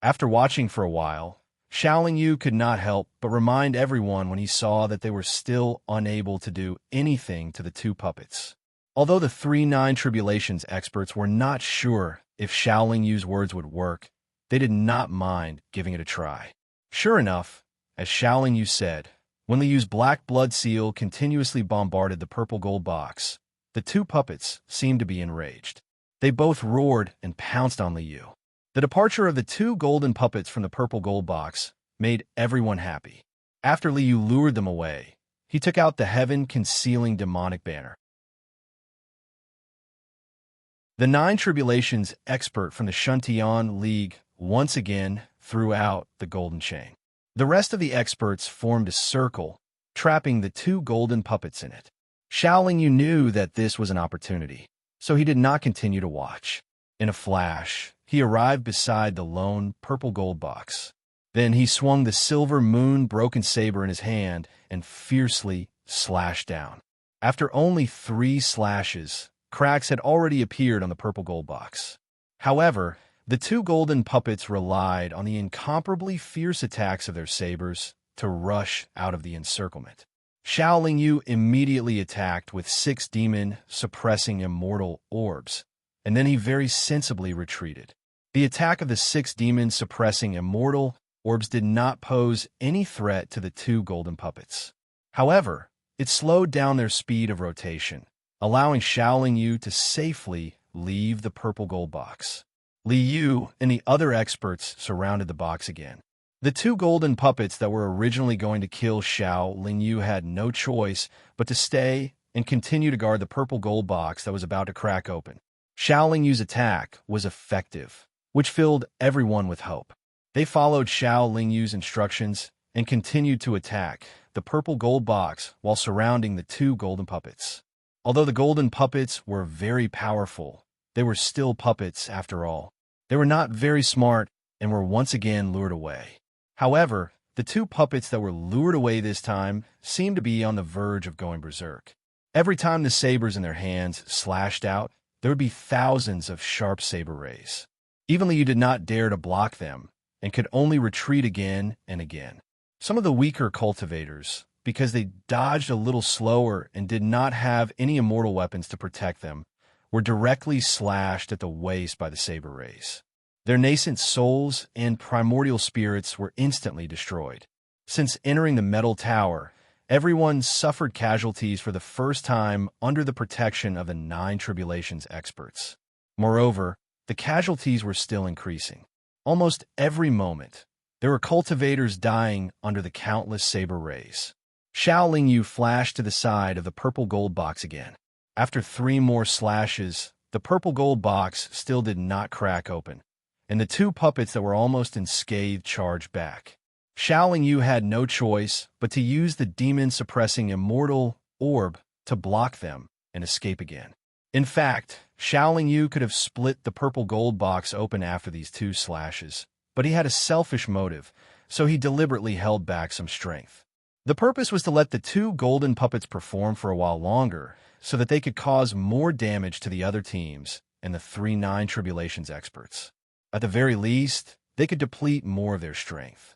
After watching for a while, Shaolin Yu could not help but remind everyone when he saw that they were still unable to do anything to the 2 puppets. Although the 3 9 Tribulations experts were not sure if Shaolin Yu's words would work, they did not mind giving it a try. Sure enough, as Shaolin Yu said, when Liu's black blood seal continuously bombarded the purple gold box, the 2 puppets seemed to be enraged. They both roared and pounced on Liu. The departure of the 2 golden puppets from the purple gold box made everyone happy. After Liu lured them away, he took out the heaven-concealing demonic banner. The 9 Tribulations expert from the Shuntian League once again threw out the golden chain. The rest of the experts formed a circle, trapping the 2 golden puppets in it. Shaolin Yu knew that this was an opportunity. so he did not continue to watch. In a flash, he arrived beside the lone purple gold box. Then he swung the silver moon broken saber in his hand and fiercely slashed down. After only 3 slashes, cracks had already appeared on the purple gold box. However, the 2 golden puppets relied on the incomparably fierce attacks of their sabers to rush out of the encirclement. Xiao Yu immediately attacked with 6 demon-suppressing immortal orbs, and then he very sensibly retreated. The attack of the 6 demon-suppressing immortal orbs did not pose any threat to the 2 golden puppets. However, it slowed down their speed of rotation, allowing Xiao Yu to safely leave the purple gold box. Li Yu and the other experts surrounded the box again. The 2 golden puppets that were originally going to kill Xiao Yu had no choice but to stay and continue to guard the purple gold box that was about to crack open. Xiao Yu's attack was effective, which filled everyone with hope. They followed Xiao Yu's instructions and continued to attack the purple gold box while surrounding the 2 golden puppets. Although the golden puppets were very powerful, they were still puppets after all. They were not very smart and were once again lured away. However, the 2 puppets that were lured away this time seemed to be on the verge of going berserk. Every time the sabers in their hands slashed out, there would be thousands of sharp saber rays. Even Li Yu did not dare to block them and could only retreat again and again. Some of the weaker cultivators, because they dodged a little slower and did not have any immortal weapons to protect them, were directly slashed at the waist by the saber rays. Their nascent souls and primordial spirits were instantly destroyed. Since entering the metal tower, everyone suffered casualties for the first time under the protection of the 9 Tribulations experts. Moreover, the casualties were still increasing. Almost every moment, there were cultivators dying under the countless saber rays. Xiao Yu flashed to the side of the purple gold box again. After 3 more slashes, the purple gold box still did not crack open, and the 2 puppets that were almost unscathed charged back. Xiao Yu had no choice but to use the demon-suppressing immortal orb to block them and escape again. In fact, Xiao Yu could have split the purple gold box open after these 2 slashes, but he had a selfish motive, so he deliberately held back some strength. The purpose was to let the 2 golden puppets perform for a while longer, so that they could cause more damage to the other teams and the 3 9 Tribulations experts. At the very least, they could deplete more of their strength.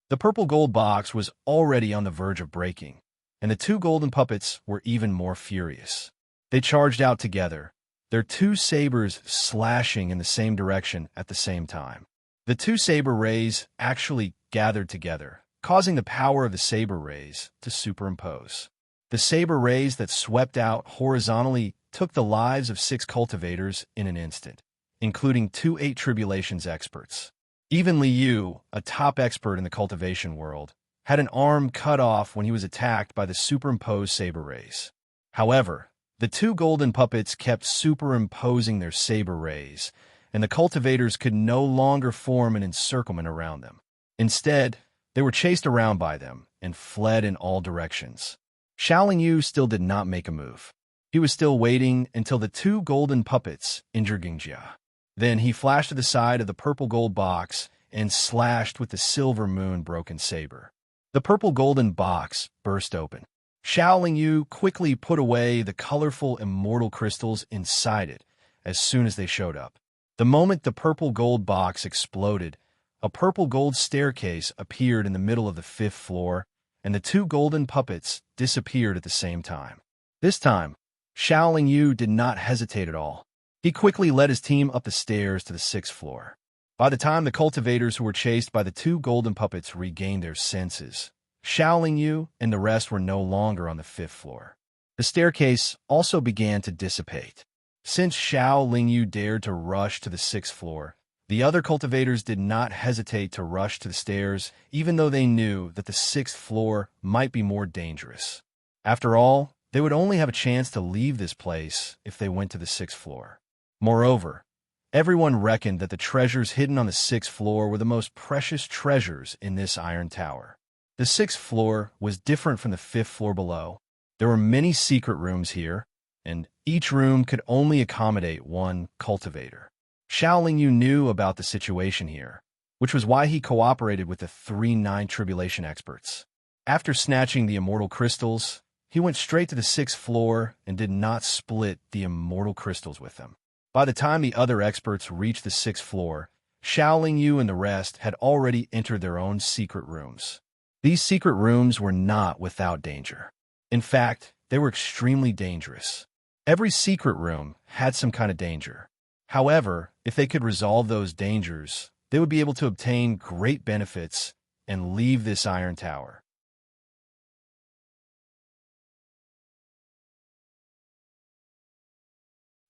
The purple gold box was already on the verge of breaking, and the 2 golden puppets were even more furious. They charged out together, their 2 sabers slashing in the same direction at the same time. The 2 saber rays actually gathered together, causing the power of the saber rays to superimpose. The saber rays that swept out horizontally took the lives of 6 cultivators in an instant, including 2 8 Tribulations experts. Even Li Yu, a top expert in the cultivation world, had an arm cut off when he was attacked by the superimposed saber rays. However, the 2 golden puppets kept superimposing their saber rays, and the cultivators could no longer form an encirclement around them. Instead, they were chased around by them and fled in all directions. Xiao Yu still did not make a move. He was still waiting until the 2 golden puppets injured Gingjia. Then he flashed to the side of the purple gold box and slashed with the silver moon broken saber. The purple golden box burst open. Xiao Yu quickly put away the colorful immortal crystals inside it as soon as they showed up. The moment the purple gold box exploded, a purple gold staircase appeared in the middle of the 5th floor, and the 2 golden puppets disappeared at the same time. This time, Xiao Yu did not hesitate at all. He quickly led his team up the stairs to the 6th floor. By the time the cultivators who were chased by the 2 golden puppets regained their senses, Xiao Yu and the rest were no longer on the 5th floor. The staircase also began to dissipate. Since Xiao Yu dared to rush to the 6th floor, the other cultivators did not hesitate to rush to the stairs, even though they knew that the 6th floor might be more dangerous. After all, they would only have a chance to leave this place if they went to the 6th floor. Moreover, everyone reckoned that the treasures hidden on the 6th floor were the most precious treasures in this iron tower. The 6th floor was different from the 5th floor below. There were many secret rooms here, and each room could only accommodate one cultivator. Xiao Yu knew about the situation here, which was why he cooperated with the 3-9 tribulation experts. After snatching the immortal crystals, he went straight to the 6th floor and did not split the immortal crystals with them. By the time the other experts reached the 6th floor, Xiao Yu and the rest had already entered their own secret rooms. These secret rooms were not without danger. In fact, they were extremely dangerous. Every secret room had some kind of danger. However, if they could resolve those dangers, they would be able to obtain great benefits and leave this iron tower.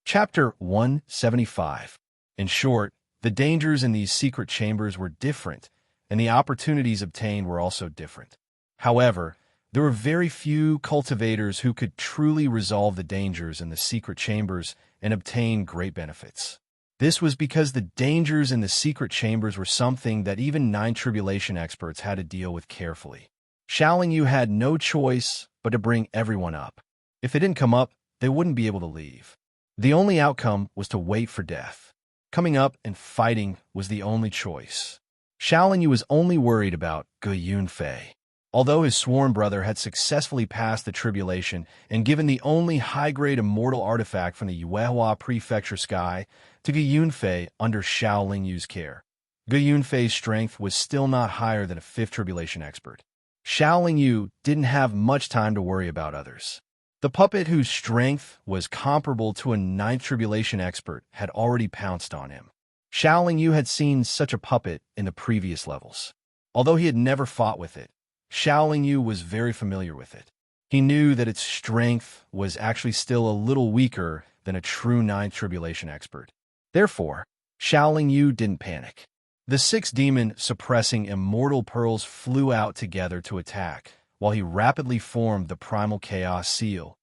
Chapter 175. In short, the dangers in these secret chambers were different, and the opportunities obtained were also different. However, there were very few cultivators who could truly resolve the dangers in the secret chambers and obtain great benefits. This was because the dangers in the secret chambers were something that even 9 tribulation experts had to deal with carefully. Xiao Yu had no choice but to bring everyone up. If they didn't come up, they wouldn't be able to leave. The only outcome was to wait for death. Coming up and fighting was the only choice. Xiao Yu was only worried about Gu Yunfei. Although his sworn brother had successfully passed the tribulation and given the only high-grade immortal artifact from the Yuehua Prefecture sky to Gu Yunfei under Xiao Yu's care, Gu Yunfei's strength was still not higher than a 5th tribulation expert. Xiao Yu didn't have much time to worry about others. The puppet whose strength was comparable to a 9th tribulation expert had already pounced on him. Xiao Yu had seen such a puppet in the previous levels. Although he had never fought with it, Xiao Yu was very familiar with it. He knew that its strength was actually still a little weaker than a true 9th tribulation expert. Therefore, Xiao Yu didn't panic. The 6 demon suppressing immortal pearls flew out together to attack, while he rapidly formed the primal chaos seal.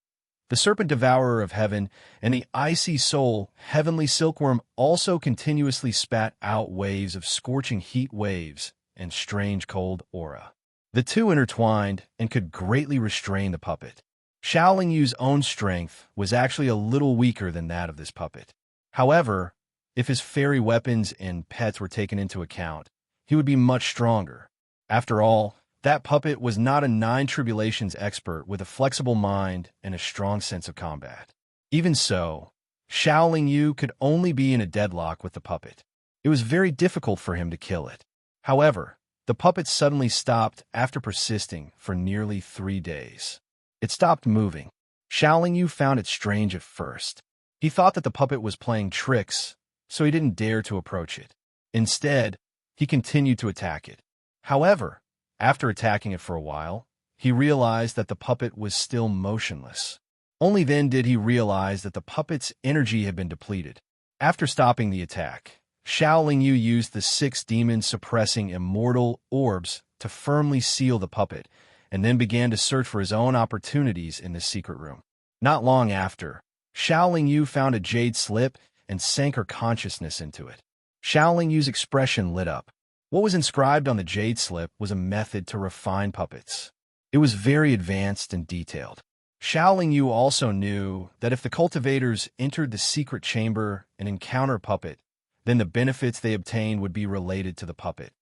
The serpent devourer of heaven and the icy soul heavenly silkworm also continuously spat out waves of scorching heat waves and strange cold aura. The two intertwined and could greatly restrain the puppet. Xiao Yu's own strength was actually a little weaker than that of this puppet. However, if his fairy weapons and pets were taken into account, he would be much stronger. After all, that puppet was not a 9 tribulations expert with a flexible mind and a strong sense of combat. Even so, Xiao Yu could only be in a deadlock with the puppet. It was very difficult for him to kill it. However, the puppet suddenly stopped after persisting for nearly 3 days. It stopped moving. Xiao Yu found it strange at first. He thought that the puppet was playing tricks, so he didn't dare to approach it. Instead, he continued to attack it. However, after attacking it for a while, he realized that the puppet was still motionless. Only then did he realize that the puppet's energy had been depleted. After stopping the attack, Xiao Yu used the 6 demon-suppressing immortal orbs to firmly seal the puppet, and then began to search for his own opportunities in the secret room. Not long after, Xiao Yu found a jade slip and sank her consciousness into it. Xiao Yu's expression lit up. What was inscribed on the jade slip was a method to refine puppets. It was very advanced and detailed. Xiao Yu also knew that if the cultivators entered the secret chamber and encountered a puppet, then the benefits they obtained would be related to the puppet.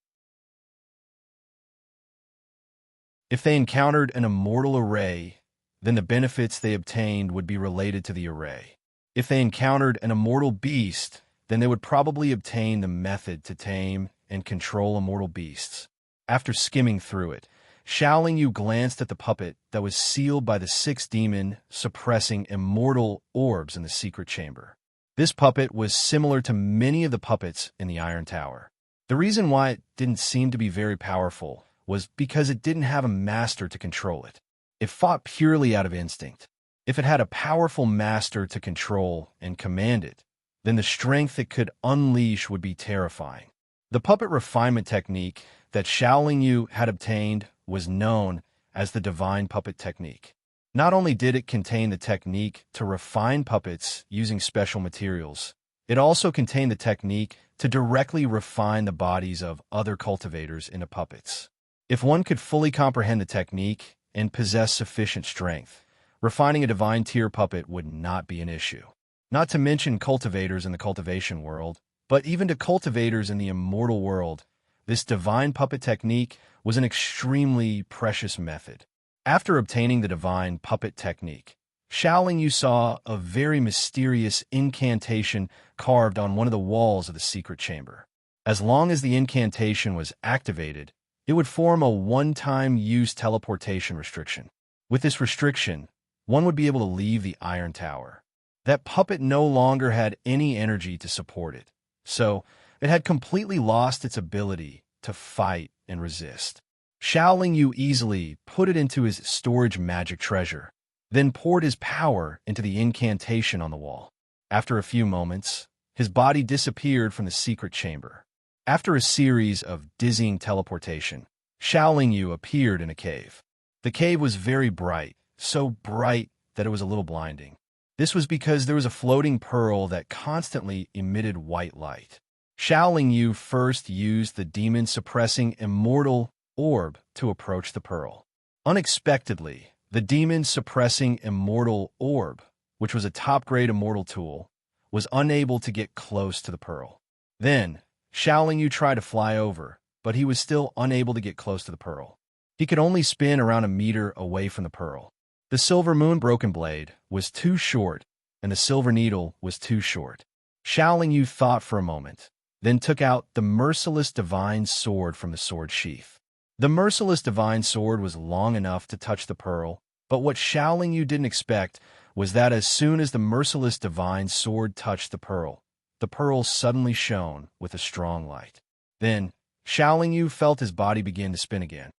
If they encountered an immortal array, then the benefits they obtained would be related to the array. If they encountered an immortal beast, then they would probably obtain the method to tame and control immortal beasts. After skimming through it, Xiao Yu glanced at the puppet that was sealed by the 6 demon-suppressing immortal orbs in the secret chamber. This puppet was similar to many of the puppets in the Iron Tower. The reason why it didn't seem to be very powerful was because it didn't have a master to control it. It fought purely out of instinct. If it had a powerful master to control and command it, then the strength it could unleash would be terrifying. The puppet refinement technique that Xiao Yu had obtained was known as the Divine Puppet Technique. Not only did it contain the technique to refine puppets using special materials, it also contained the technique to directly refine the bodies of other cultivators into puppets. If one could fully comprehend the technique and possess sufficient strength, refining a divine tier puppet would not be an issue. Not to mention cultivators in the cultivation world, but even to cultivators in the immortal world, this divine puppet technique was an extremely precious method. After obtaining the divine puppet technique, Shaoling Yu saw a very mysterious incantation carved on one of the walls of the secret chamber. As long as the incantation was activated, it would form a one-time use teleportation restriction. With this restriction, one would be able to leave the Iron Tower. That puppet no longer had any energy to support it, so it had completely lost its ability to fight and resist. Shaoling Yu easily put it into his storage magic treasure, then poured his power into the incantation on the wall. After a few moments, his body disappeared from the secret chamber. After a series of dizzying teleportation, Shaoling Yu appeared in a cave. The cave was very bright, so bright that it was a little blinding. This was because there was a floating pearl that constantly emitted white light. Shaoling Yu first used the demon-suppressing immortal orb to approach the pearl. Unexpectedly, the demon-suppressing immortal orb, which was a top-grade immortal tool, was unable to get close to the pearl. Then, Shaoling Yu tried to fly over, but he was still unable to get close to the pearl. He could only spin around a meter away from the pearl. The silver moon broken blade was too short, and the silver needle was too short. Shaoling Yu thought for a moment, then took out the merciless divine sword from the sword sheath. The merciless divine sword was long enough to touch the pearl, but what Shaoling Yu didn't expect was that as soon as the merciless divine sword touched the pearl suddenly shone with a strong light. Then, Shaoling Yu felt his body begin to spin again.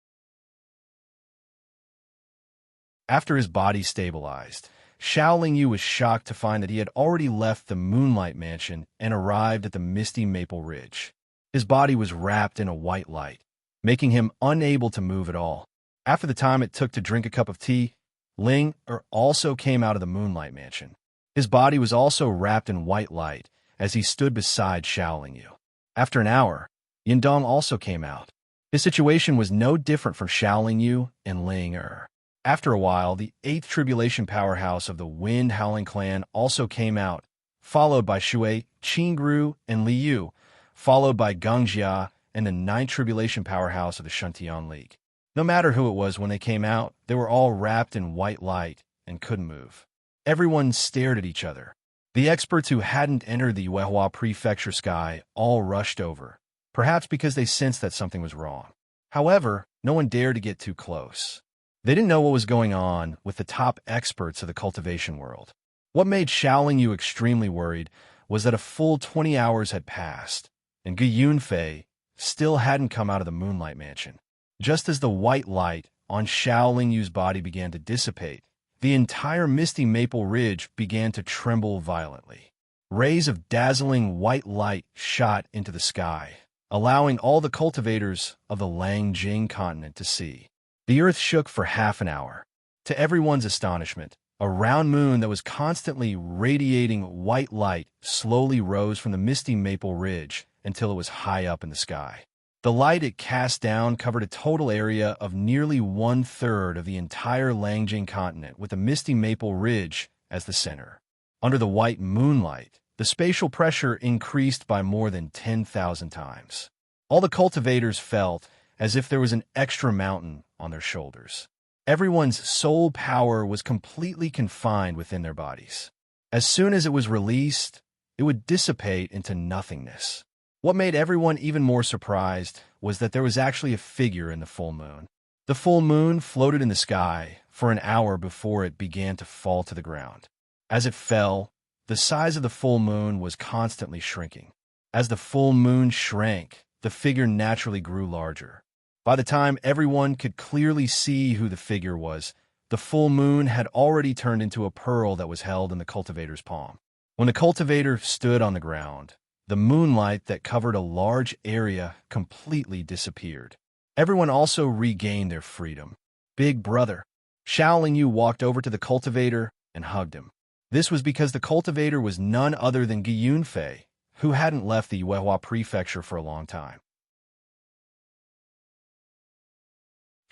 After his body stabilized, Shaoling Yu was shocked to find that he had already left the Moonlight Mansion and arrived at the misty Maple Ridge. His body was wrapped in a white light, making him unable to move at all. After the time it took to drink a cup of tea, Ling also came out of the Moonlight Mansion. His body was also wrapped in white light as he stood beside Shaoling Yu. After an hour, Yindong also came out. His situation was no different from Shaoling Yu and Ling. After a while, the 8th Tribulation Powerhouse of the Wind Howling Clan also came out, followed by Shui, Qingru, and Li Yu, followed by Gangjia and the 9th Tribulation Powerhouse of the Shuntian League. No matter who it was when they came out, they were all wrapped in white light and couldn't move. Everyone stared at each other. The experts who hadn't entered the Yuehua Prefecture sky all rushed over, perhaps because they sensed that something was wrong. However, no one dared to get too close. They didn't know what was going on with the top experts of the cultivation world. What made Shaoling Yu extremely worried was that a full 20 hours had passed, and Gu Yunfei still hadn't come out of the Moonlight Mansion. Just as the white light on Shaoling Yu's body began to dissipate, the entire misty Maple Ridge began to tremble violently. Rays of dazzling white light shot into the sky, allowing all the cultivators of the Langjing continent to see. The earth shook for half an hour. To everyone's astonishment, a round moon that was constantly radiating white light slowly rose from the misty Maple Ridge until it was high up in the sky. The light it cast down covered a total area of nearly 1/3 of the entire Langjing continent, with the misty Maple Ridge as the center. Under the white moonlight, the spatial pressure increased by more than 10,000 times. All the cultivators felt as if there was an extra mountain on their shoulders. Everyone's soul power was completely confined within their bodies. As soon as it was released, it would dissipate into nothingness. What made everyone even more surprised was that there was actually a figure in the full moon. The full moon floated in the sky for an hour before it began to fall to the ground. As it fell, the size of the full moon was constantly shrinking. As the full moon shrank, the figure naturally grew larger. By the time everyone could clearly see who the figure was, the full moon had already turned into a pearl that was held in the cultivator's palm. When the cultivator stood on the ground, the moonlight that covered a large area completely disappeared. Everyone also regained their freedom. Big brother. Shaoling Yu walked over to the cultivator and hugged him. This was because the cultivator was none other than Gu Yunfei, who hadn't left the Yuehua Prefecture for a long time.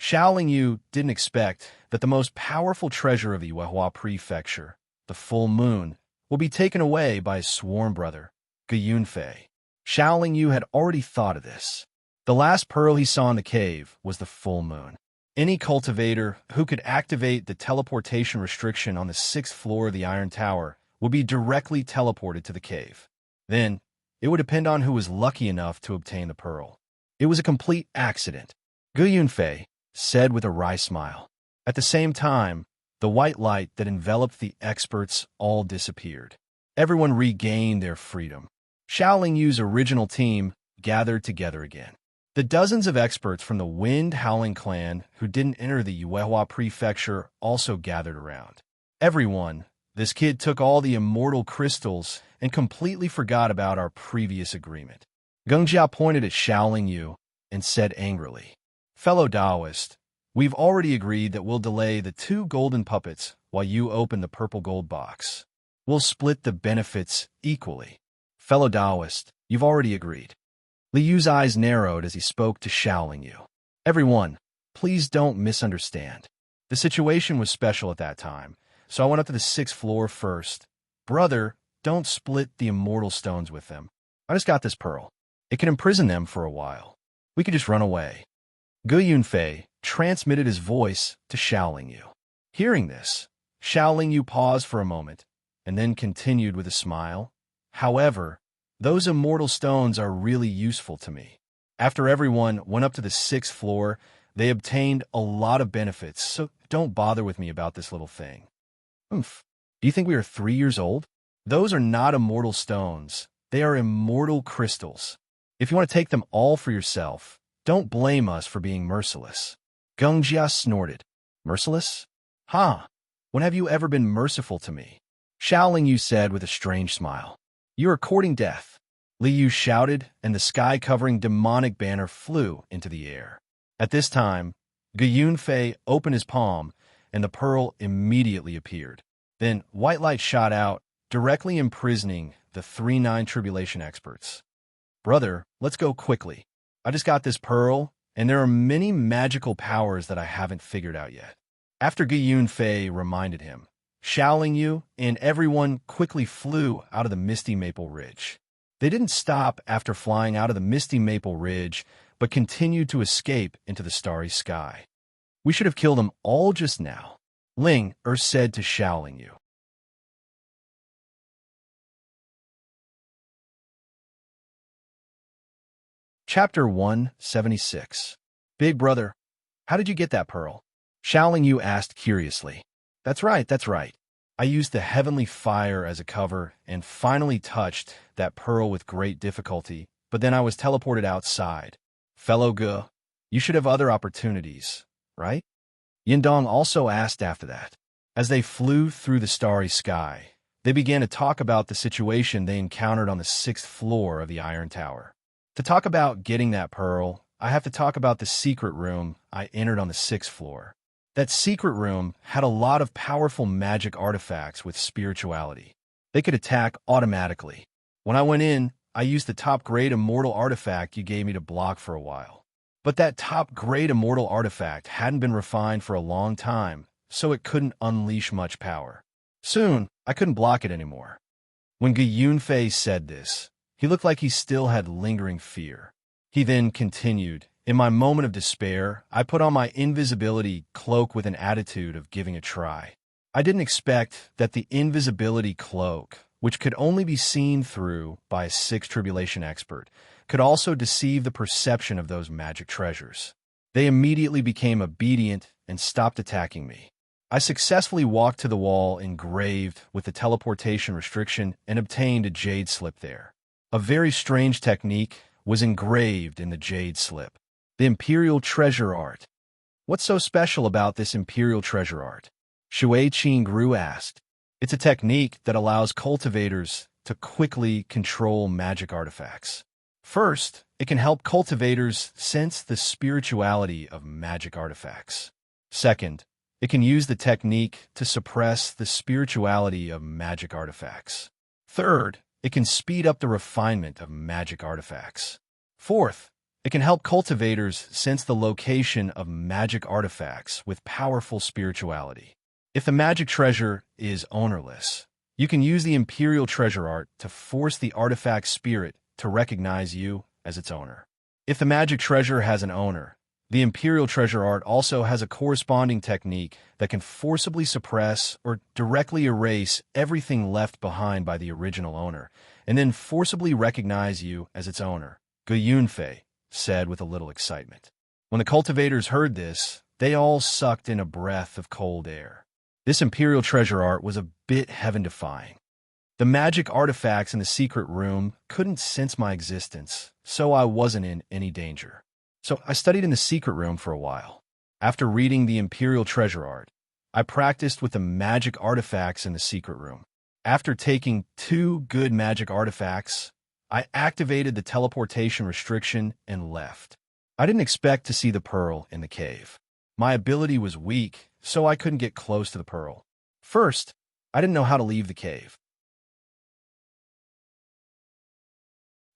Xiaoling Yu didn't expect that the most powerful treasure of the Yuehua Prefecture, the full moon, will be taken away by his sworn brother, Gu Yunfei. Xiaoling Yu had already thought of this. The last pearl he saw in the cave was the full moon. Any cultivator who could activate the teleportation restriction on the 6th floor of the Iron Tower would be directly teleported to the cave. Then, it would depend on who was lucky enough to obtain the pearl. It was a complete accident, Gu Yunfei said with a wry smile. At the same time, the white light that enveloped the experts all disappeared. Everyone regained their freedom. Xiaoling Yu's original team gathered together again. The dozens of experts from the Wind Howling clan who didn't enter the Yuehua Prefecture also gathered around. Everyone, this kid took all the immortal crystals and completely forgot about our previous agreement. Gengjia pointed at Xiaoling Yu and said angrily, "Fellow Taoist, we've already agreed that we'll delay the 2 golden puppets while you open the purple gold box. We'll split the benefits equally." Fellow Taoist, you've already agreed. Li Yu's eyes narrowed as he spoke to Xiaoling Yu. Everyone, please don't misunderstand. The situation was special at that time, so I went up to the 6th floor first. Brother, don't split the immortal stones with them. I just got this pearl. It can imprison them for a while. We could just run away. Gu Yunfei transmitted his voice to Xiaoling Yu. Hearing this, Xiaoling Yu paused for a moment, and then continued with a smile. However, those immortal stones are really useful to me. After everyone went up to the 6th floor, they obtained a lot of benefits, so don't bother with me about this little thing. Oomph. Do you think we are 3 years old? Those are not immortal stones. They are immortal crystals. If you want to take them all for yourself, don't blame us for being merciless. Gengjia snorted. Merciless? Huh. When have you ever been merciful to me? Xiaoling Yu said with a strange smile. You are courting death. Li Yu shouted, and the sky-covering demonic banner flew into the air. At this time, Gu Yunfei opened his palm, and the pearl immediately appeared. Then white light shot out, directly imprisoning the 3-9 tribulation experts. Brother, let's go quickly. I just got this pearl, and there are many magical powers that I haven't figured out yet. After Gu Yunfei reminded him, Xiaoling Yu and everyone quickly flew out of the misty maple ridge. They didn't stop after flying out of the misty maple ridge, but continued to escape into the starry sky. We should have killed them all just now, Ling said to Xiaoling Yu. Chapter 176. Big brother, how did you get that pearl? Xiaoling Yu asked curiously. That's right. I used the heavenly fire as a cover and finally touched that pearl with great difficulty, but then I was teleported outside. Fellow Gu, you should have other opportunities, right? Yindong also asked after that. As they flew through the starry sky, they began to talk about the situation they encountered on the 6th floor of the Iron Tower. To talk about getting that pearl, I have to talk about the secret room I entered on the 6th floor. That secret room had a lot of powerful magic artifacts with spirituality. They could attack automatically. When I went in, I used the top-grade immortal artifact you gave me to block for a while. But that top-grade immortal artifact hadn't been refined for a long time, so it couldn't unleash much power. Soon, I couldn't block it anymore. When Gu Yunfei said this, he looked like he still had lingering fear. He then continued, in my moment of despair, I put on my invisibility cloak with an attitude of giving a try. I didn't expect that the invisibility cloak, which could only be seen through by a 6th tribulation expert, could also deceive the perception of those magic treasures. They immediately became obedient and stopped attacking me. I successfully walked to the wall engraved with the teleportation restriction and obtained a jade slip there. A very strange technique was engraved in the jade slip. The Imperial Treasure Art. What's so special about this Imperial Treasure Art? Shui Qingru asked. It's a technique that allows cultivators to quickly control magic artifacts. First, it can help cultivators sense the spirituality of magic artifacts. Second, it can use the technique to suppress the spirituality of magic artifacts. Third, it can speed up the refinement of magic artifacts. Fourth, It can help cultivators sense the location of magic artifacts with powerful spirituality. If the magic treasure is ownerless, you can use the Imperial Treasure Art to force the artifact spirit to recognize you as its owner. If the magic treasure has an owner, the Imperial Treasure Art also has a corresponding technique that can forcibly suppress or directly erase everything left behind by the original owner, and then forcibly recognize you as its owner, Gu Yunfei said with a little excitement. When the cultivators heard this, they all sucked in a breath of cold air. This Imperial Treasure Art was a bit heaven-defying. The magic artifacts in the secret room couldn't sense my existence, so I wasn't in any danger. So I studied in the secret room for a while. After reading the Imperial Treasure Art, I practiced with the magic artifacts in the secret room. After taking 2 good magic artifacts, I activated the teleportation restriction and left. I didn't expect to see the pearl in the cave. My ability was weak, so I couldn't get close to the pearl. First, I didn't know how to leave the cave.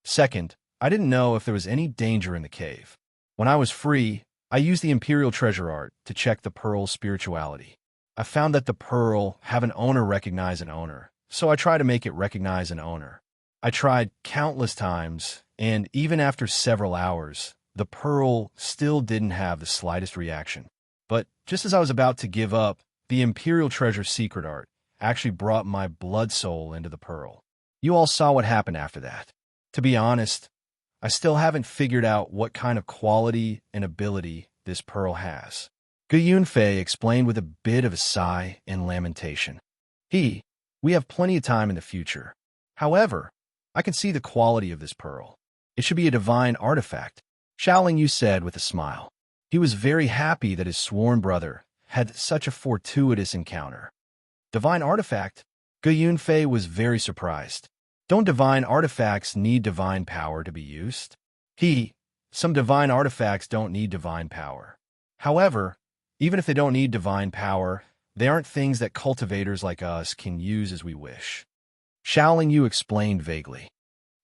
Second, I didn't know if there was any danger in the cave. When I was free, I used the Imperial Treasure Art to check the pearl's spirituality. I found that the pearl have an owner recognize an owner, so I tried to make it recognize an owner. I tried countless times, and even after several hours, the pearl still didn't have the slightest reaction. But just as I was about to give up, the Imperial Treasure Secret Art actually brought my blood soul into the pearl. You all saw what happened after that. To be honest, I still haven't figured out what kind of quality and ability this pearl has. Gu Yunfei explained with a bit of a sigh and lamentation. We have plenty of time in the future. However, I can see the quality of this pearl. It should be a divine artifact, Xiaoling Yu said with a smile. He was very happy that his sworn brother had such a fortuitous encounter. Divine artifact? Gu Yunfei was very surprised. Don't divine artifacts need divine power to be used? Some divine artifacts don't need divine power. However, even if they don't need divine power, they aren't things that cultivators like us can use as we wish. Xiaoling Yu explained vaguely.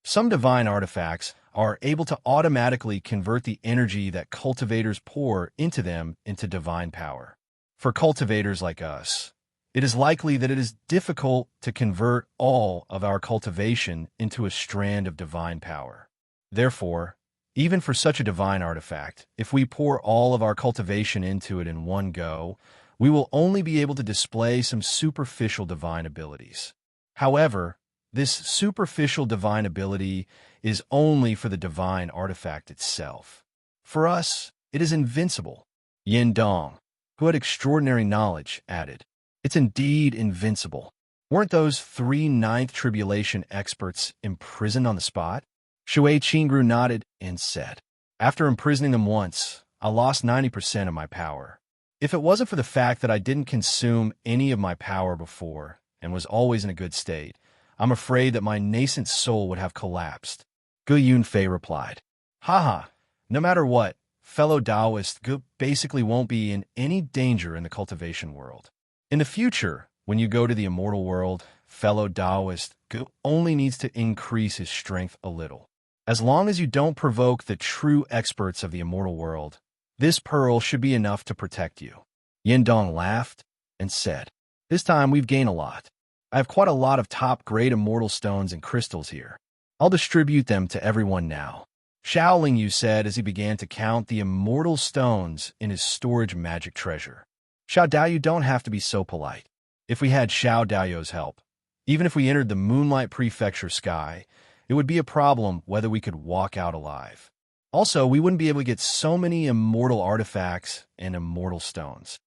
Some divine artifacts are able to automatically convert the energy that cultivators pour into them into divine power. For cultivators like us, it is likely that it is difficult to convert all of our cultivation into a strand of divine power. Therefore, even for such a divine artifact, if we pour all of our cultivation into it in one go, we will only be able to display some superficial divine abilities. However, this superficial divine ability is only for the divine artifact itself. For us, it is invincible. Yin Dong, who had extraordinary knowledge, added, It's indeed invincible. Weren't those 3 ninth tribulation experts imprisoned on the spot? Shui Qingru nodded and said, After imprisoning them once, I lost 90% of my power. If it wasn't for the fact that I didn't consume any of my power before and was always in a good state, I'm afraid that my nascent soul would have collapsed. Gu Yunfei replied, Haha, no matter what, fellow Taoist Gu basically won't be in any danger in the cultivation world. In the future, when you go to the immortal world, fellow Taoist Gu only needs to increase his strength a little. As long as you don't provoke the true experts of the immortal world, this pearl should be enough to protect you. Yin Dong laughed and said, This time we've gained a lot. I have quite a lot of top-grade immortal stones and crystals here. I'll distribute them to everyone now. Xiaoling Yu said as he began to count the immortal stones in his storage magic treasure. Xiao Dao, you don't have to be so polite. If we had Xiao Dao's help, even if we entered the Moonlight Prefecture sky, it would be a problem whether we could walk out alive. Also, we wouldn't be able to get so many immortal artifacts and immortal stones.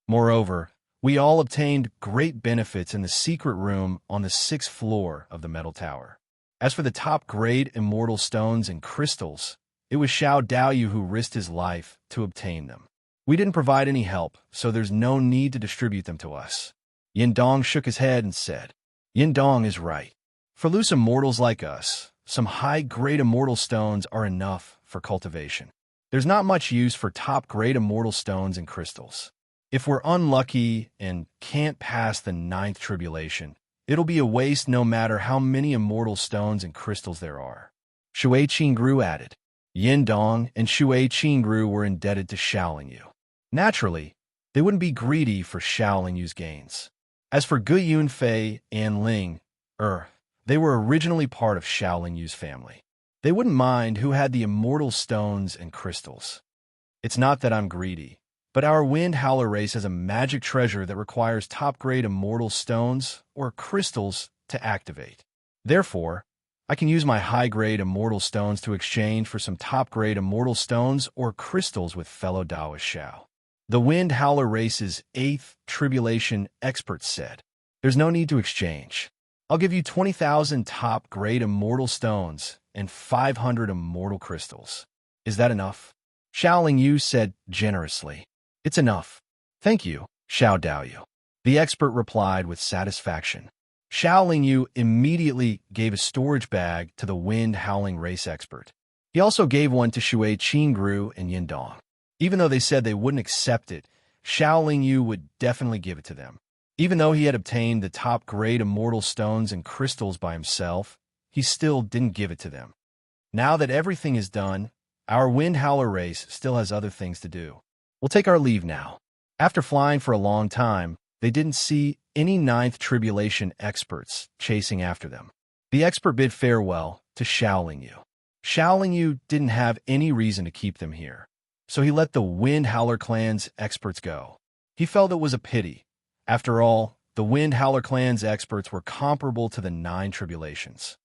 Moreover, we all obtained great benefits in the secret room on the 6th floor of the metal tower. As for the top-grade immortal stones and crystals, it was Xiao Daoyu who risked his life to obtain them. We didn't provide any help, so there's no need to distribute them to us. Yin Dong shook his head and said, Yin Dong is right. For loose immortals like us, some high-grade immortal stones are enough for cultivation. There's not much use for top-grade immortal stones and crystals. If we're unlucky and can't pass the 9th tribulation, It'll be a waste no matter how many immortal stones and crystals there are. Shui Qingru added. Yin Dong and Shui Qingru were indebted to Shaolin Yu. Naturally, they wouldn't be greedy for Shaolin Yu's gains. As for Gu Yunfei and Ling, they were originally part of Shaolin Yu's family. They wouldn't mind who had the immortal stones and crystals. It's not that I'm greedy, but our Wind Howler race has a magic treasure that requires top-grade immortal stones or crystals to activate. Therefore, I can use my high-grade immortal stones to exchange for some top-grade immortal stones or crystals with fellow Taoist Shao. The Wind Howler race's 8th tribulation expert said, "There's no need to exchange. I'll give you 20,000 top-grade immortal stones and 500 immortal crystals. Is that enough?" Shaolin Yu said generously. "It's enough. Thank you, Xiao Daoyu." The expert replied with satisfaction. Shaolin Yu immediately gave a storage bag to the Wind Howling race expert. He also gave one to Shui Qingru and Yin Dong. Even though they said they wouldn't accept it, Shaolin Yu would definitely give it to them. Even though he had obtained the top-grade immortal stones and crystals by himself, he still didn't give it to them. Now that everything is done, our Wind Howler race still has other things to do. We'll take our leave now. After flying for a long time, they didn't see any 9th tribulation experts chasing after them. The expert bid farewell to Shaolin Yu. Shaolin Yu didn't have any reason to keep them here, so he let the Wind Howler clan's experts go. He felt it was a pity. After all, the Wind Howler clan's experts were comparable to the 9 tribulations.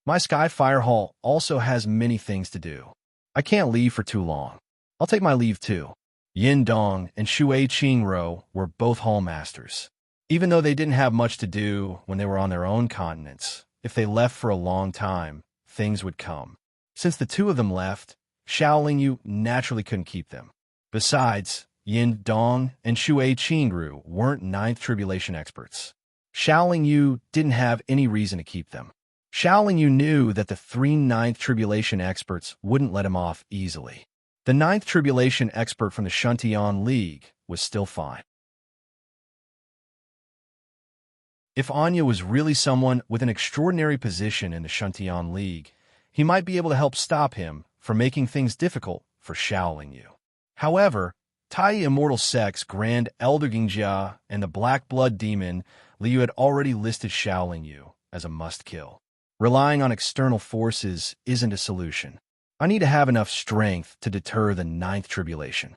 My Skyfire Hall also has many things to do. I can't leave for too long. I'll take my leave too. Yin Dong and Shui Qingru were both hall masters. Even though they didn't have much to do when they were on their own continents, if they left for a long time, things would come. Since the two of them left, Shaolin Yu naturally couldn't keep them. Besides, Yin Dong and Shui Qingru weren't 9th tribulation experts. Shaolin Yu didn't have any reason to keep them. Shaolin Yu knew that the 3 9th tribulation experts wouldn't let him off easily. The 9th tribulation expert from the Shuntian League was still fine. If Anya was really someone with an extraordinary position in the Shuntian League, he might be able to help stop him from making things difficult for Shaolin Yu. However, Tai Immortal Sect's Grand Elder Gingjia and the Black Blood Demon Liu had already listed Shaolin Yu as a must-kill. Relying on external forces isn't a solution. I need to have enough strength to deter the 9th tribulation.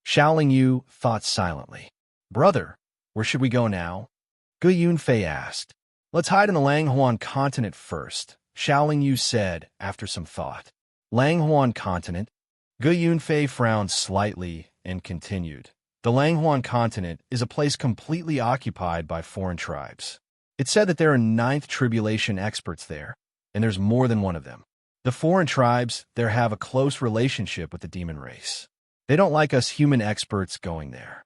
Shaolin Yu thought silently. "Brother, where should we go now?" Gu Yunfei asked. "Let's hide in the Langhuan continent first," Shaolin Yu said after some thought. Langhuan continent? Gu Yunfei frowned slightly and continued. The Langhuan continent is a place completely occupied by foreign tribes. It said that there are 9th tribulation experts there, and there's more than one of them. The foreign tribes there have a close relationship with the demon race. They don't like us human experts going there.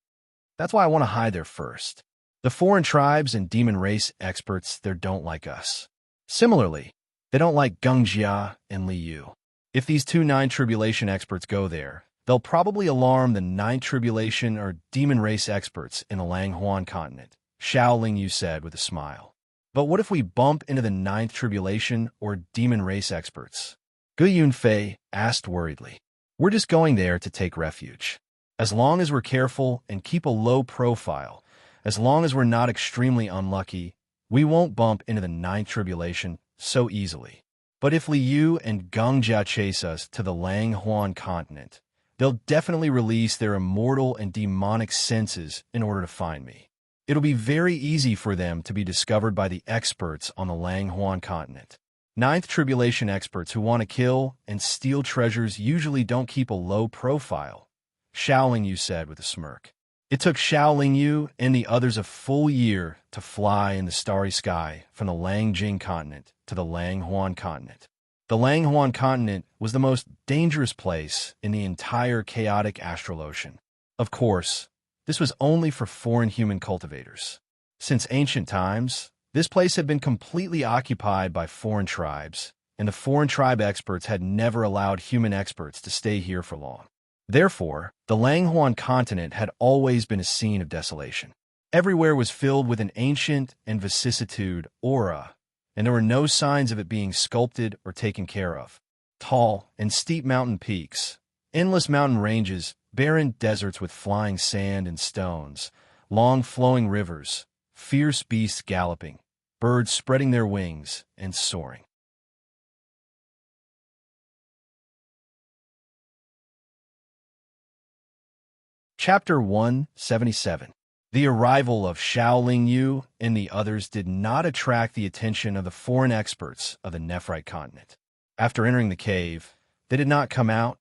That's why I want to hide there first. The foreign tribes and demon race experts there don't like us. Similarly, they don't like Gungjia and Li Yu. If these 2 9 tribulation experts go there, they'll probably alarm the 9 tribulation or demon race experts in the Langhuan continent, Shaolin Yu said with a smile. But what if we bump into the 9th tribulation or demon race experts? Gu Yunfei asked worriedly. We're just going there to take refuge. As long as we're careful and keep a low profile, as long as we're not extremely unlucky, we won't bump into the 9th tribulation so easily. But if Li Yu and Gungjia chase us to the Langhuan continent, they'll definitely release their immortal and demonic senses in order to find me. It'll be very easy for them to be discovered by the experts on the Langhuan continent. 9th tribulation experts who want to kill and steal treasures usually don't keep a low profile, Shaolin Yu said with a smirk. It took Shaolin Yu and the others a full year to fly in the starry sky from the Langjing continent to the Langhuan continent. The Langhuan continent was the most dangerous place in the entire chaotic astral ocean. Of course, this was only for foreign human cultivators. Since ancient times, this place had been completely occupied by foreign tribes, and the foreign tribe experts had never allowed human experts to stay here for long. Therefore, the Langhuan continent had always been a scene of desolation. Everywhere was filled with an ancient and vicissitude aura, and there were no signs of it being sculpted or taken care of. Tall and steep mountain peaks, endless mountain ranges, barren deserts with flying sand and stones, long flowing rivers, fierce beasts galloping, birds spreading their wings and soaring. Chapter 177. The arrival of Xiao Lingyu and the others did not attract the attention of the foreign experts of the Nephrite continent. After entering the cave, they did not come out,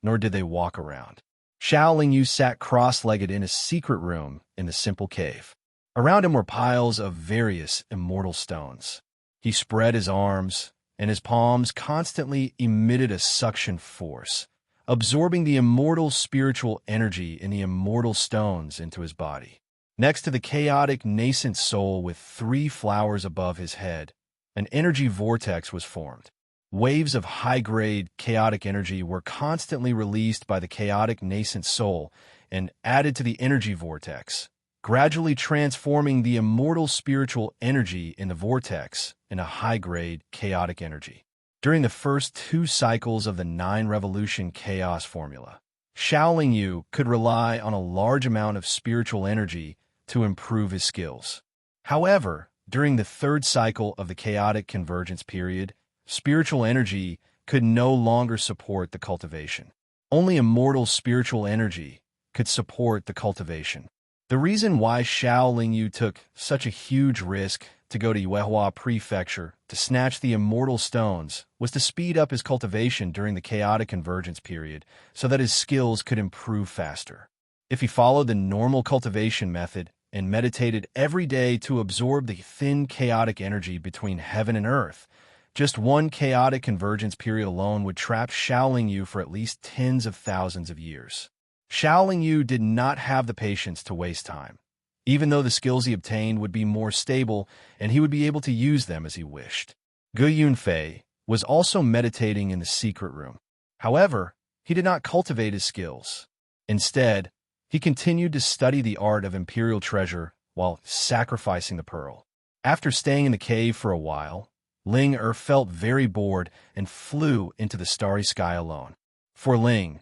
nor did they walk around. Xiao Lingyu sat cross-legged in a secret room in the simple cave. Around him were piles of various immortal stones. He spread his arms, and his palms constantly emitted a suction force, absorbing the immortal spiritual energy in the immortal stones into his body. Next to the chaotic nascent soul with 3 flowers above his head, an energy vortex was formed. Waves of high-grade chaotic energy were constantly released by the chaotic nascent soul and added to the energy vortex, gradually transforming the immortal spiritual energy in the vortex into high-grade chaotic energy. During the first 2 cycles of the 9-revolution chaos formula, Xiao Lingyu could rely on a large amount of spiritual energy to improve his skills. However, during the 3rd cycle of the chaotic convergence period, spiritual energy could no longer support the cultivation. Only immortal spiritual energy could support the cultivation. The reason why Xiao Lingyu took such a huge risk to go to Yuehua Prefecture to snatch the immortal stones was to speed up his cultivation during the chaotic convergence period so that his skills could improve faster. If he followed the normal cultivation method and meditated every day to absorb the thin chaotic energy between heaven and earth, just one chaotic convergence period alone would trap Xiao Lingyu for at least tens of thousands of years. Xiao Lingyu did not have the patience to waste time, even though the skills he obtained would be more stable and he would be able to use them as he wished. Gu Yunfei was also meditating in the secret room. However, he did not cultivate his skills. Instead, he continued to study the art of imperial treasure while sacrificing the pearl. After staying in the cave for a while, Ling felt very bored and flew into the starry sky alone. For Ling,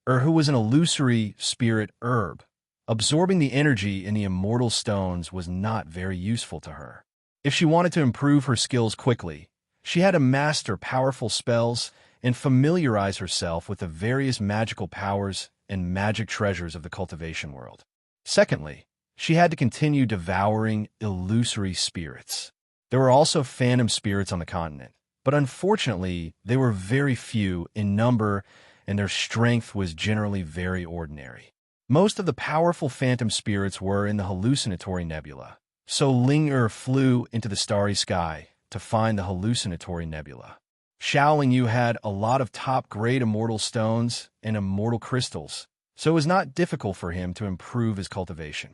who was an illusory spirit herb, absorbing the energy in the immortal stones was not very useful to her. If she wanted to improve her skills quickly, she had to master powerful spells and familiarize herself with the various magical powers and magic treasures of the cultivation world. Secondly, she had to continue devouring illusory spirits. There were also phantom spirits on the continent, but unfortunately, they were very few in number and their strength was generally very ordinary. Most of the powerful phantom spirits were in the hallucinatory nebula, so Ling flew into the starry sky to find the hallucinatory nebula. Xiao Lingyu had a lot of top-grade immortal stones and immortal crystals, so it was not difficult for him to improve his cultivation.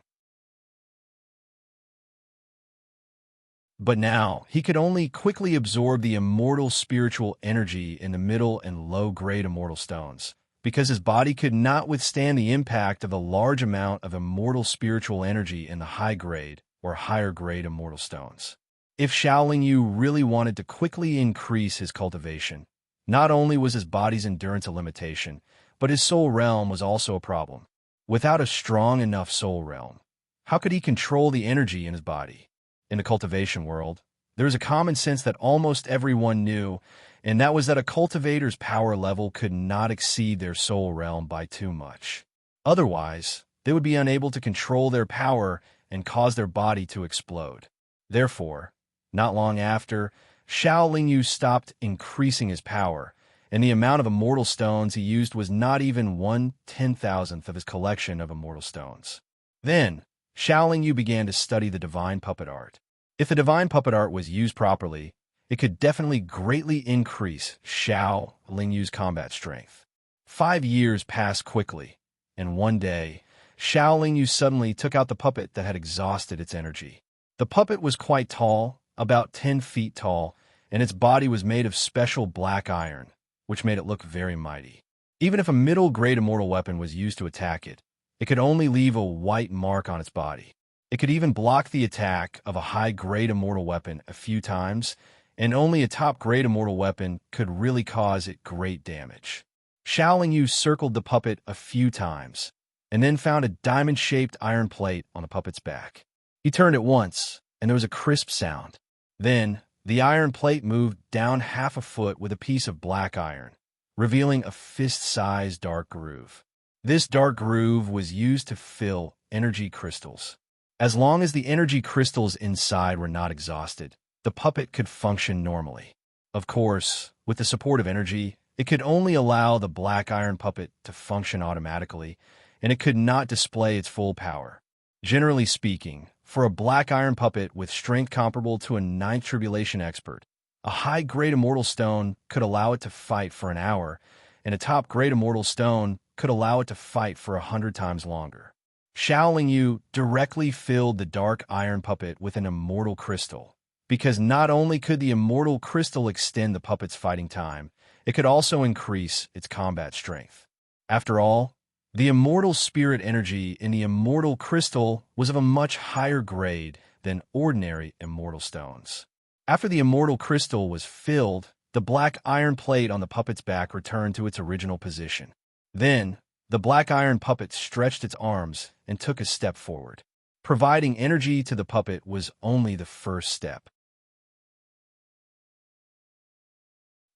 But now, he could only quickly absorb the immortal spiritual energy in the middle and low-grade immortal stones, because his body could not withstand the impact of the large amount of immortal spiritual energy in the high-grade or higher-grade immortal stones. If Xiao Lingyu really wanted to quickly increase his cultivation, not only was his body's endurance a limitation, but his soul realm was also a problem. Without a strong enough soul realm, how could he control the energy in his body? In the cultivation world, there is a common sense that almost everyone knew, and that was that a cultivator's power level could not exceed their soul realm by too much. Otherwise, they would be unable to control their power and cause their body to explode. Therefore, not long after, Xiao Lingyu stopped increasing his power, and the amount of immortal stones he used was not even 1/10,000th of his collection of immortal stones. Then, Xiao Lingyu began to study the divine puppet art. If the divine puppet art was used properly, it could definitely greatly increase Xiao Lingyu's combat strength. 5 years passed quickly, and one day, Xiao Lingyu suddenly took out the puppet that had exhausted its energy. The puppet was quite tall, about 10 feet tall, and its body was made of special black iron, which made it look very mighty. Even if a middle-grade immortal weapon was used to attack it, it could only leave a white mark on its body. It could even block the attack of a high-grade immortal weapon a few times, and only a top-grade immortal weapon could really cause it great damage. Xiao Yu circled the puppet a few times, and then found a diamond-shaped iron plate on the puppet's back. He turned it once, and there was a crisp sound. Then, the iron plate moved down half a foot with a piece of black iron, revealing a fist-sized dark groove. This dark groove was used to fill energy crystals. As long as the energy crystals inside were not exhausted, the puppet could function normally. Of course, with the support of energy, it could only allow the black iron puppet to function automatically, and it could not display its full power. Generally speaking, for a black iron puppet with strength comparable to a ninth tribulation expert, a high-grade immortal stone could allow it to fight for an hour, and a top-grade immortal stone could allow it to fight for 100 times longer. Xiao Yu directly filled the dark iron puppet with an immortal crystal, because not only could the immortal crystal extend the puppet's fighting time, it could also increase its combat strength. After all, the immortal spirit energy in the immortal crystal was of a much higher grade than ordinary immortal stones. After the immortal crystal was filled, the black iron plate on the puppet's back returned to its original position. Then, the black iron puppet stretched its arms and took a step forward. Providing energy to the puppet was only the first step.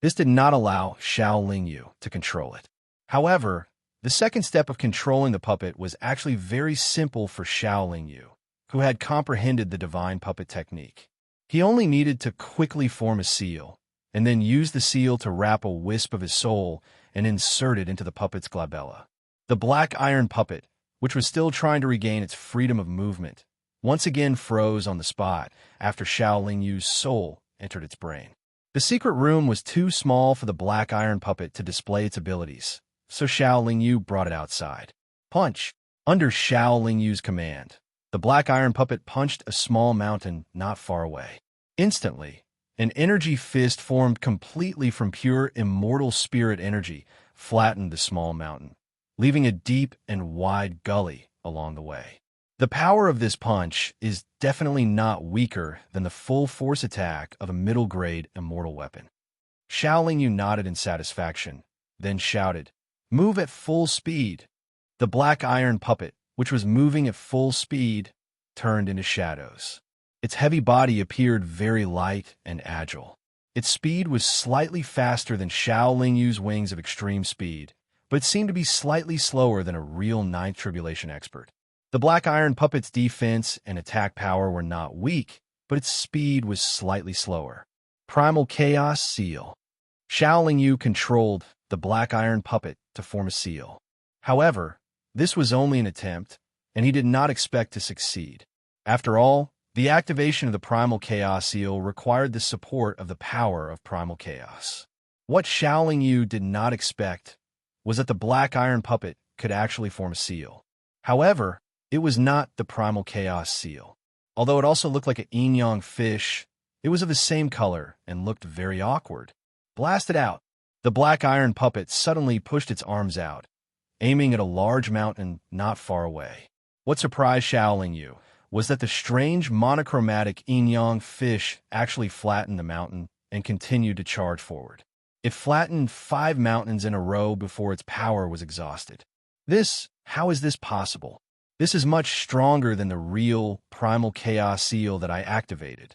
This did not allow Xiao Yu to control it. However, the second step of controlling the puppet was actually very simple for Xiao Yu, who had comprehended the divine puppet technique. He only needed to quickly form a seal, and then use the seal to wrap a wisp of his soul and insert it into the puppet's glabella. The black iron puppet, which was still trying to regain its freedom of movement, once again froze on the spot after Xiao Yu's soul entered its brain. The secret room was too small for the black iron puppet to display its abilities, so Xiao Yu brought it outside. Punch! Under Xiao Yu's command, the black iron puppet punched a small mountain not far away. Instantly, an energy fist formed completely from pure immortal spirit energy flattened the small mountain, leaving a deep and wide gully along the way. The power of this punch is definitely not weaker than the full force attack of a middle-grade immortal weapon. Xiao Yu nodded in satisfaction, then shouted, "Move at full speed!" The black iron puppet, which was moving at full speed, turned into shadows. Its heavy body appeared very light and agile. Its speed was slightly faster than Xiao Yu's wings of extreme speed, but it seemed to be slightly slower than a real ninth tribulation expert. The black iron puppet's defense and attack power were not weak, but its speed was slightly slower. Primal Chaos Seal. Xiao Yu controlled the black iron puppet to form a seal. However, this was only an attempt, and he did not expect to succeed. After all, the activation of the Primal Chaos Seal required the support of the power of Primal Chaos. What Xiao Yu did not expect was that the black iron puppet could actually form a seal. However, it was not the Primal Chaos Seal. Although it also looked like an yin-yang fish, it was of the same color and looked very awkward. Blast it out! The black iron puppet suddenly pushed its arms out, aiming at a large mountain not far away. What surprised Xiao Yu was that the strange monochromatic yin-yang fish actually flattened the mountain and continued to charge forward. It flattened 5 mountains in a row before its power was exhausted. How is this possible? This is much stronger than the real Primal Chaos Seal that I activated.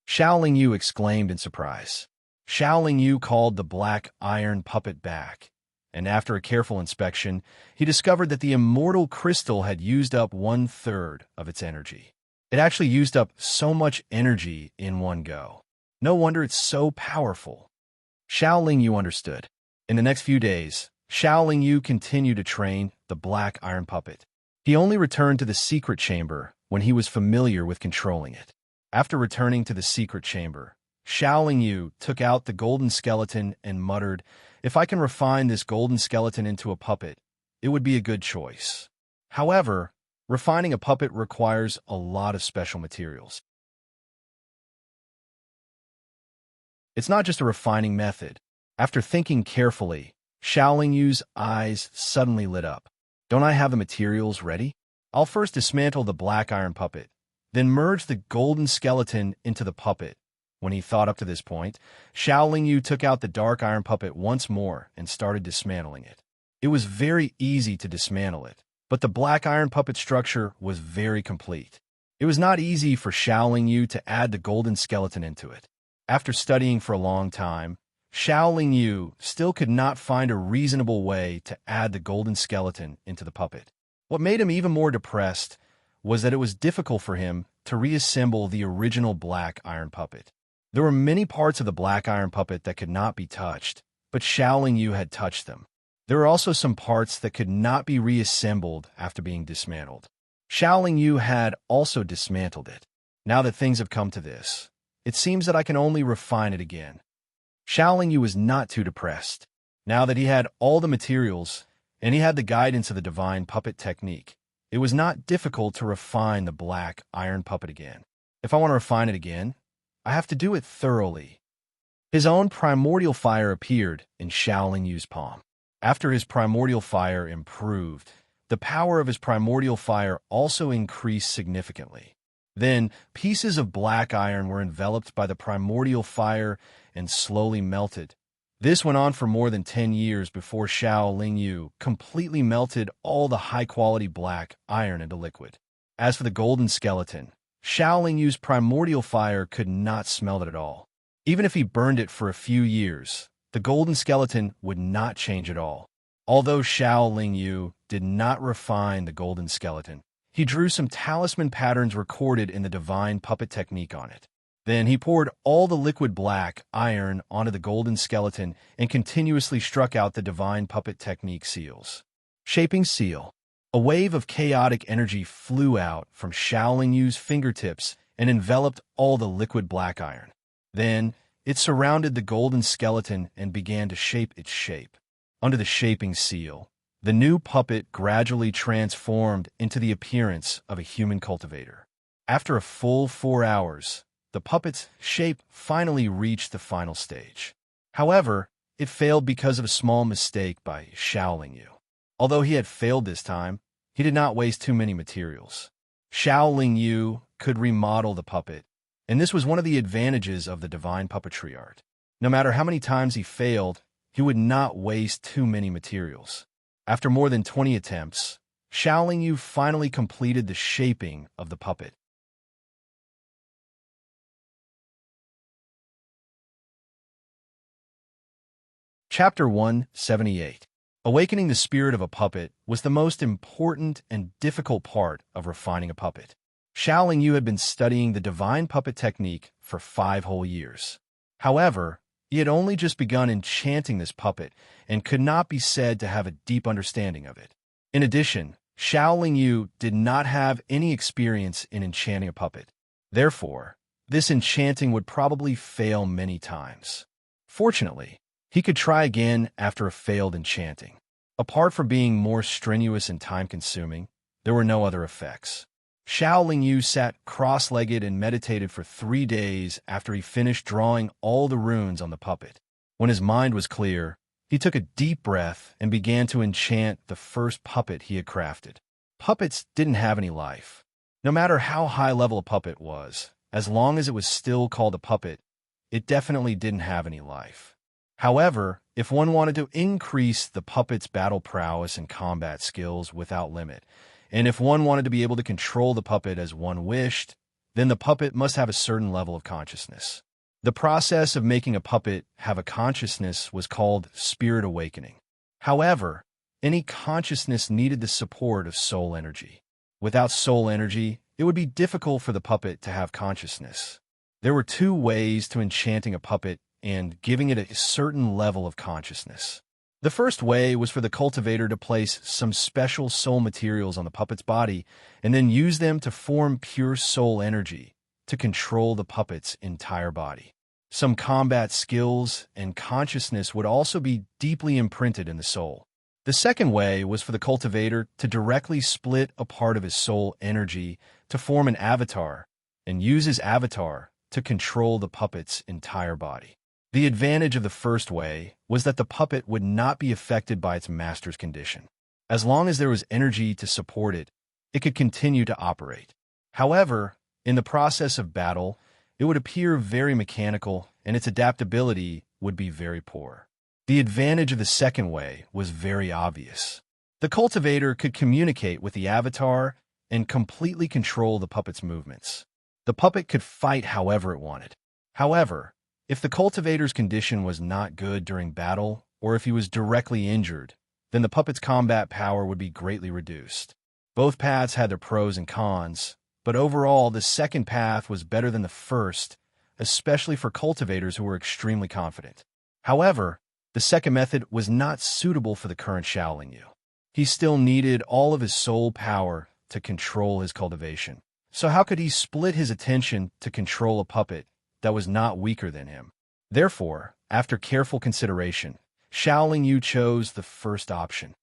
Xiao Yu exclaimed in surprise. Xiao Yu called the black iron puppet back, and after a careful inspection, he discovered that the immortal crystal had used up 1/3 of its energy. It actually used up so much energy in one go. No wonder it's so powerful. Xiao Yu understood. In the next few days, Xiao Yu continued to train the black iron puppet. He only returned to the secret chamber when he was familiar with controlling it. After returning to the secret chamber, Xiao Yu took out the golden skeleton and muttered, "If I can refine this golden skeleton into a puppet, it would be a good choice." However, refining a puppet requires a lot of special materials. It's not just a refining method. After thinking carefully, Xiao Yu's eyes suddenly lit up. Don't I have the materials ready? I'll first dismantle the black iron puppet then merged the golden skeleton into the puppet. When he thought up to this point, Xiao Yu took out the dark iron puppet once more and started dismantling it. It was very easy to dismantle it, but the black iron puppet structure was very complete. It was not easy for Xiao Yu to add the golden skeleton into it. After studying for a long time, Xiao Yu still could not find a reasonable way to add the golden skeleton into the puppet. What made him even more depressed was that it was difficult for him to reassemble the original black iron puppet. There were many parts of the black iron puppet that could not be touched, but Xiao Yu had touched them. There were also some parts that could not be reassembled after being dismantled. Xiao Yu had also dismantled it. Now that things have come to this, it seems that I can only refine it again. Xiao Yu was not too depressed. Now that he had all the materials, and he had the guidance of the divine puppet technique, it was not difficult to refine the black iron puppet again. If I want to refine it again, I have to do it thoroughly. His own primordial fire appeared in Xiao Yu's palm. After his primordial fire improved, the power of his primordial fire also increased significantly. Then, pieces of black iron were enveloped by the primordial fire and slowly melted. This went on for more than 10 years before Xiao Yu completely melted all the high-quality black iron into liquid. As for the golden skeleton, Xiao Yu's primordial fire could not smelt it at all. Even if he burned it for a few years, the golden skeleton would not change at all. Although Xiao Yu did not refine the golden skeleton, he drew some talisman patterns recorded in the divine puppet technique on it. Then he poured all the liquid black iron onto the golden skeleton and continuously struck out the divine puppet technique seals. Shaping seal. A wave of chaotic energy flew out from Xiao Yu's fingertips and enveloped all the liquid black iron. Then, it surrounded the golden skeleton and began to shape its shape. Under the shaping seal, the new puppet gradually transformed into the appearance of a human cultivator. After a full 4 hours, the puppet's shape finally reached the final stage. However, it failed because of a small mistake by Xiao Yu. Although he had failed this time, he did not waste too many materials. Xiao Yu could remodel the puppet, and this was one of the advantages of the divine puppetry art. No matter how many times he failed, he would not waste too many materials. After more than 20 attempts, Xiao Yu finally completed the shaping of the puppet. Chapter 178. Awakening the spirit of a puppet was the most important and difficult part of refining a puppet. Xiao Yu had been studying the divine puppet technique for 5 whole years. However, he had only just begun enchanting this puppet and could not be said to have a deep understanding of it. In addition, Xiao Yu did not have any experience in enchanting a puppet. Therefore, this enchanting would probably fail many times. Fortunately, he could try again after a failed enchanting. Apart from being more strenuous and time-consuming, there were no other effects. Xiao Yu sat cross-legged and meditated for 3 days after he finished drawing all the runes on the puppet. When his mind was clear, he took a deep breath and began to enchant the first puppet he had crafted. Puppets didn't have any life. No matter how high-level a puppet was, as long as it was still called a puppet, it definitely didn't have any life. However, if one wanted to increase the puppet's battle prowess and combat skills without limit, and if one wanted to be able to control the puppet as one wished, then the puppet must have a certain level of consciousness. The process of making a puppet have a consciousness was called spirit awakening. However, any consciousness needed the support of soul energy. Without soul energy, it would be difficult for the puppet to have consciousness. There were 2 ways to enchanting a puppet and giving it a certain level of consciousness. The first way was for the cultivator to place some special soul materials on the puppet's body and then use them to form pure soul energy to control the puppet's entire body. Some combat skills and consciousness would also be deeply imprinted in the soul. The second way was for the cultivator to directly split a part of his soul energy to form an avatar and use his avatar to control the puppet's entire body. The advantage of the first way was that the puppet would not be affected by its master's condition. As long as there was energy to support it, it could continue to operate. However, In the process of battle, it would appear very mechanical, and its adaptability would be very poor. The advantage of the second way was very obvious. The cultivator could communicate with the avatar and completely control the puppet's movements. The puppet could fight however it wanted. However, if the cultivator's condition was not good during battle, or if he was directly injured, then the puppet's combat power would be greatly reduced. Both paths had their pros and cons, but overall the second path was better than the first, especially for cultivators who were extremely confident. However, the second method was not suitable for the current Shaolin Yu. He still needed all of his soul power to control his cultivation. So how could he split his attention to control a puppet that was not weaker than him? Therefore, after careful consideration, Shaolin Yu chose the first option.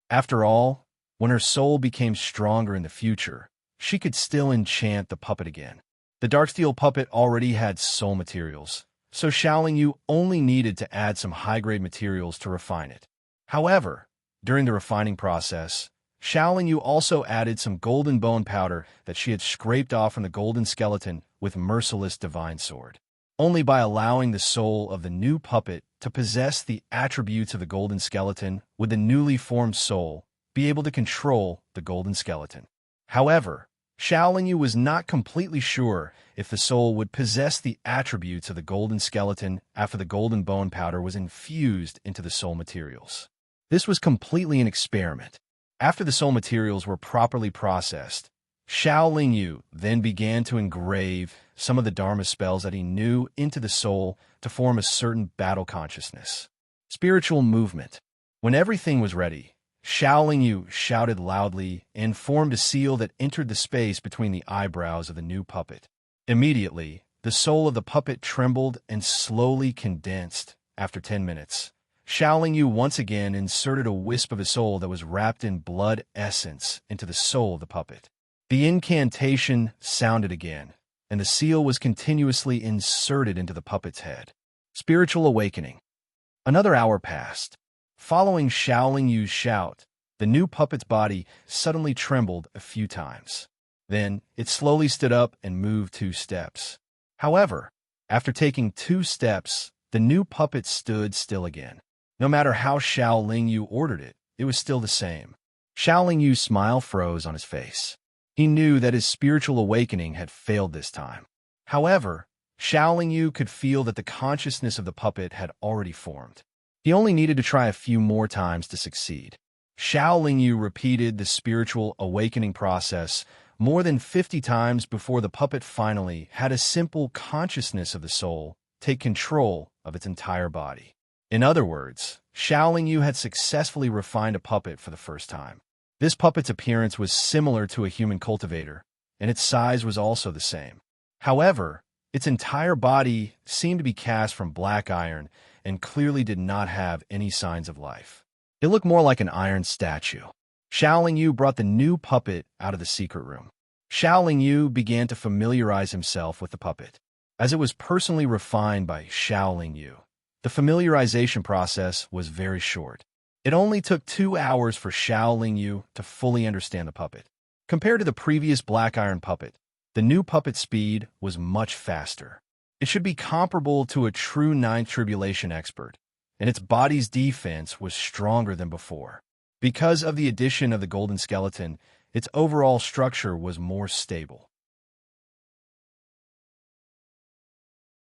After all, when her soul became stronger in the future, she could still enchant the puppet again. The Darksteel puppet already had soul materials, so Shaolin Yu only needed to add some high-grade materials to refine it. However, during the refining process, Shaolin Yu also added some golden bone powder that she had scraped off from the golden skeleton with Merciless Divine Sword. Only by allowing the soul of the new puppet to possess the attributes of the golden skeleton would the newly formed soul be able to control the golden skeleton. However, Shaolin Yu was not completely sure if the soul would possess the attributes of the golden skeleton after the golden bone powder was infused into the soul materials. This was completely an experiment. After the soul materials were properly processed, Shaolin Yu then began to engrave some of the Dharma spells that he knew into the soul to form a certain battle consciousness. Spiritual movement. When everything was ready, Shaolin Yu shouted loudly and formed a seal that entered the space between the eyebrows of the new puppet. Immediately, the soul of the puppet trembled and slowly condensed. After 10 minutes, Shaolin Yu once again inserted a wisp of his soul that was wrapped in blood essence into the soul of the puppet. The incantation sounded again, and the seal was continuously inserted into the puppet's head. Spiritual awakening. Another hour passed. Following Shaolin Yu's shout, the new puppet's body suddenly trembled a few times. Then, it slowly stood up and moved 2 steps. However, after taking 2 steps, the new puppet stood still again. No matter how Shaolin Yu ordered it, it was still the same. Shaolin Yu's smile froze on his face. He knew that his spiritual awakening had failed this time. However, Shaolin Yu could feel that the consciousness of the puppet had already formed. He only needed to try a few more times to succeed. Shaolin Yu repeated the spiritual awakening process more than 50 times before the puppet finally had a simple consciousness of the soul take control of its entire body. In other words, Shaolin Yu had successfully refined a puppet for the first time. This puppet's appearance was similar to a human cultivator, and its size was also the same. However, its entire body seemed to be cast from black iron and clearly did not have any signs of life. It looked more like an iron statue. Shaolin Yu brought the new puppet out of the secret room. Shaolin Yu began to familiarize himself with the puppet. As it was personally refined by Shaolin Yu, the familiarization process was very short. It only took 2 hours for Shaolin Yu to fully understand the puppet. Compared to the previous black iron puppet, the new puppet's speed was much faster. It should be comparable to a true Ninth Tribulation expert, and its body's defense was stronger than before. Because of the addition of the golden skeleton, its overall structure was more stable.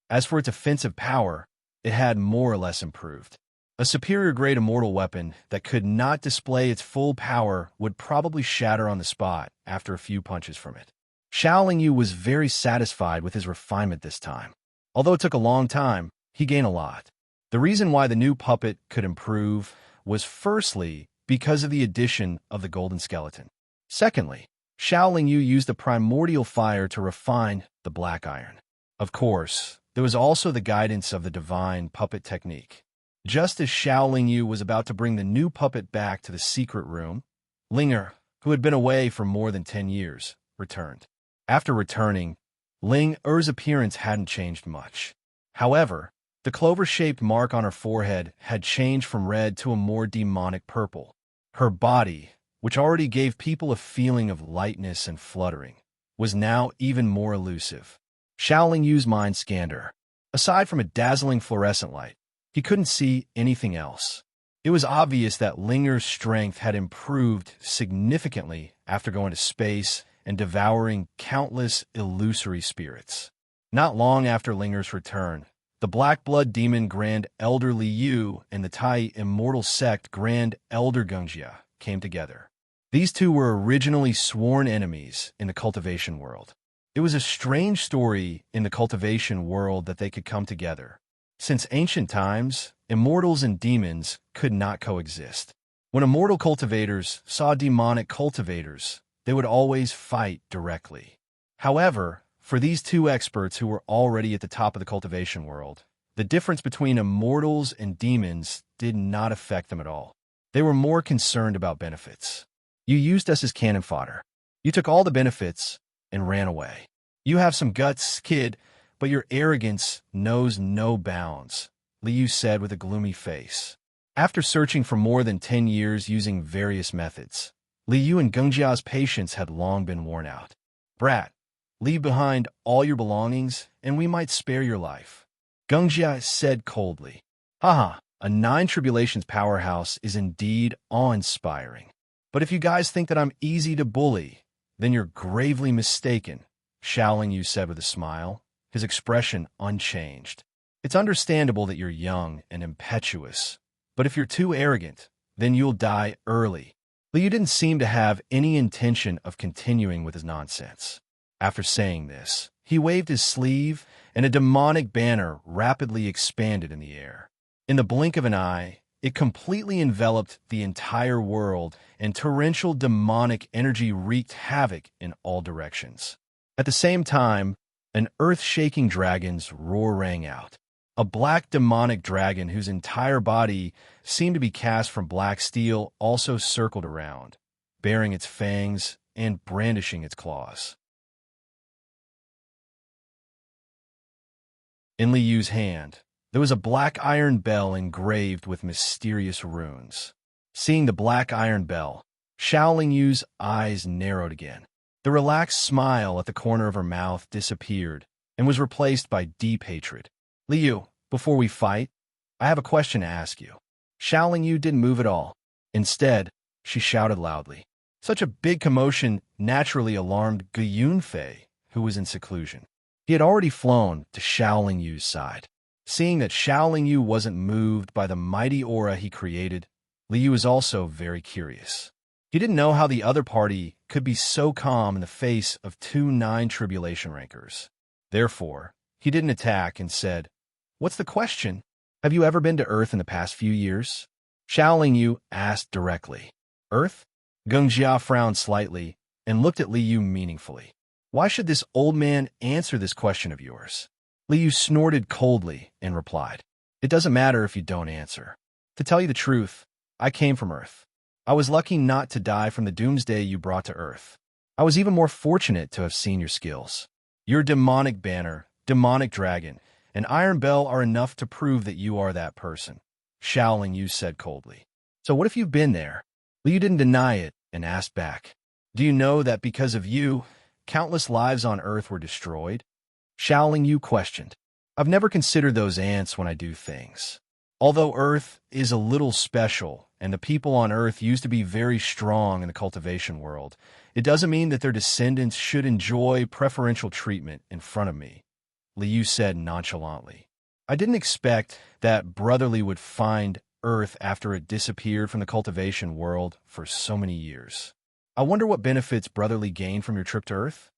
As for its offensive power, it had more or less improved. A superior-grade immortal weapon that could not display its full power would probably shatter on the spot after a few punches from it. Shaolin Yu was very satisfied with his refinement this time. Although it took a long time, he gained a lot. The reason why the new puppet could improve was firstly because of the addition of the golden skeleton. Secondly, Shaolin Yu used the primordial fire to refine the black iron. Of course, there was also the guidance of the divine puppet technique. Just as Shaolin Yu was about to bring the new puppet back to the secret room, Linger, who had been away for more than 10 years, returned. After returning, Ling-Er's appearance hadn't changed much. However, the clover-shaped mark on her forehead had changed from red to a more demonic purple. Her body which already gave people a feeling of lightness and fluttering, was now even more elusive. Shaolin Yu's mind scanned her. Aside from a dazzling fluorescent light, he couldn't see anything else. It was obvious that Linger's strength had improved significantly after going to space and devouring countless illusory spirits. Not long after Linger's return, the Black Blood Demon Grand Elder Li Yu and the Tai Immortal Sect Grand Elder Gungjia came together. These two were originally sworn enemies in the cultivation world. It was a strange story in the cultivation world that they could come together. Since ancient times, immortals and demons could not coexist. When immortal cultivators saw demonic cultivators, they would always fight directly. However, for these two experts who were already at the top of the cultivation world, the difference between immortals and demons did not affect them at all. They were more concerned about benefits. You used us as cannon fodder. You took all the benefits and ran away. You have some guts, kid, but your arrogance knows no bounds, Liu said with a gloomy face. After searching for more than 10 years using various methods, Liu and Gengjia's patience had long been worn out. Brat, leave behind all your belongings, and we might spare your life, Gengjia said coldly. Haha, a 9 Tribulations powerhouse is indeed awe-inspiring. But if you guys think that I'm easy to bully, then you're gravely mistaken, Shaolin Yu said with a smile, his expression unchanged. It's understandable that you're young and impetuous, but if you're too arrogant, then you'll die early. Liu didn't seem to have any intention of continuing with his nonsense. After saying this, he waved his sleeve, and a demonic banner rapidly expanded in the air. In the blink of an eye, it completely enveloped the entire world, and torrential demonic energy wreaked havoc in all directions. At the same time, an earth-shaking dragon's roar rang out. A black demonic dragon whose entire body seemed to be cast from black steel also circled around, baring its fangs and brandishing its claws. In Liu's hand, there was a black iron bell engraved with mysterious runes. Seeing the black iron bell, Shaolin Yu's eyes narrowed again. The relaxed smile at the corner of her mouth disappeared and was replaced by deep hatred. Liu, before we fight, I have a question to ask you. Shaolin Yu didn't move at all. Instead, she shouted loudly. Such a big commotion naturally alarmed Gu Yunfei, who was in seclusion. He had already flown to Shaolin Yu's side. Seeing that Shaolin Yu wasn't moved by the mighty aura he created, Liu was also very curious. He didn't know how the other party could be so calm in the face of 2 9 Tribulation rankers. Therefore, he didn't attack and said, What's the question? Have you ever been to Earth in the past few years? Shaolin Yu asked directly. Earth? Gengjia frowned slightly and looked at Liu meaningfully. Why should this old man answer this question of yours? Liu snorted coldly and replied, It doesn't matter if you don't answer. To tell you the truth, I came from Earth. I was lucky not to die from the doomsday you brought to Earth. I was even more fortunate to have seen your skills. Your demonic banner, demonic dragon, and iron bell are enough to prove that you are that person, Shaolin Yu said coldly. So what if you've been there? Liu didn't deny it and asked back, Do you know that because of you, countless lives on Earth were destroyed? Shaolin Yu questioned. I've never considered those ants when I do things. Although Earth is a little special, and the people on Earth used to be very strong in the cultivation world, it doesn't mean that their descendants should enjoy preferential treatment in front of me, Liu said nonchalantly. I didn't expect that Brotherly would find Earth after it disappeared from the cultivation world for so many years. I wonder what benefits Brotherly gained from your trip to Earth?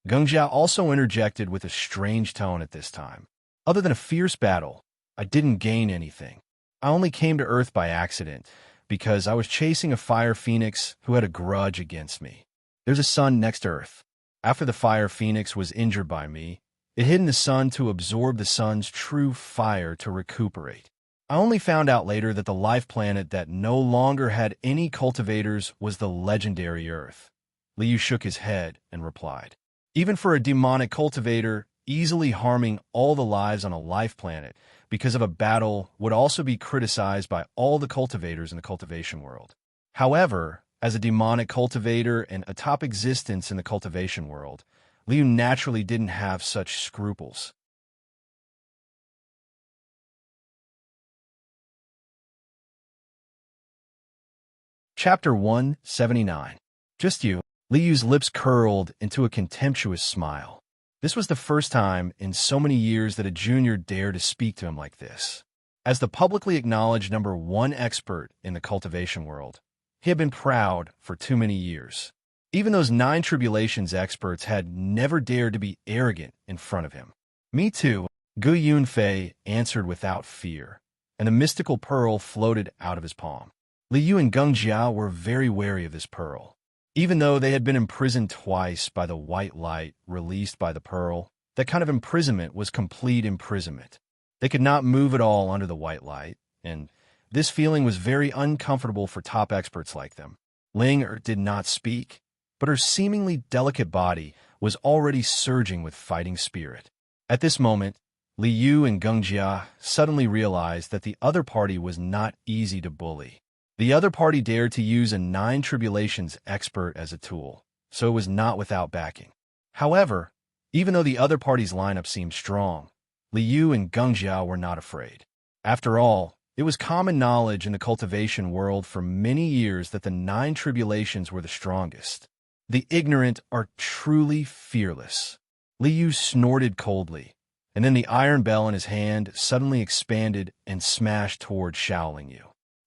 Gengjia also interjected with a strange tone at this time. Other than a fierce battle, I didn't gain anything. I only came to Earth by accident, because I was chasing a fire phoenix who had a grudge against me. There's a sun next to Earth. After the fire phoenix was injured by me, it hid in the sun to absorb the sun's true fire to recuperate. I only found out later that the life planet that no longer had any cultivators was the legendary Earth. Liu shook his head and replied, Even for a demonic cultivator, easily harming all the lives on a life planet because of a battle would also be criticized by all the cultivators in the cultivation world. However, As a demonic cultivator and a top existence in the cultivation world, Liu naturally didn't have such scruples. Chapter 179. Just you. Liu's lips curled into a contemptuous smile. This was the first time in so many years that a junior dared to speak to him like this. As the publicly acknowledged #1 expert in the cultivation world, he had been proud for too many years. Even those 9 tribulations experts had never dared to be arrogant in front of him. Me too, Gu Yunfei answered without fear, and a mystical pearl floated out of his palm. Liu and Geng Jia were very wary of this pearl. Even though they had been imprisoned twice by the white light released by the pearl, that kind of imprisonment was complete imprisonment. They could not move at all under the white light, and this feeling was very uncomfortable for top experts like them. Ling did not speak, but her seemingly delicate body was already surging with fighting spirit. At this moment, Liu and Geng Jia suddenly realized that the other party was not easy to bully. The other party dared to use a 9 tribulations expert as a tool, so it was not without backing. However, even though the other party's lineup seemed strong, Liu and Geng Jia were not afraid. After all, it was common knowledge in the cultivation world for many years that the 9 tribulations were the strongest. The ignorant are truly fearless. Liu snorted coldly, and then the iron bell in his hand suddenly expanded and smashed toward Shaolin Yu.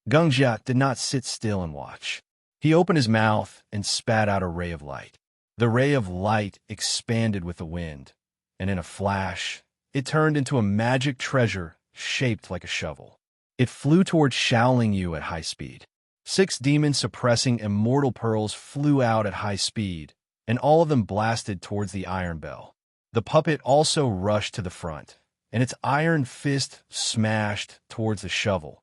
Geng Jia did not sit still and watch. He opened his mouth and spat out a ray of light. The ray of light expanded with the wind, and in a flash, it turned into a magic treasure shaped like a shovel. It flew toward Shaolin Yu at high speed. 6 demon-suppressing immortal pearls flew out at high speed, and all of them blasted towards the iron bell. The puppet also rushed to the front, and its iron fist smashed towards the shovel.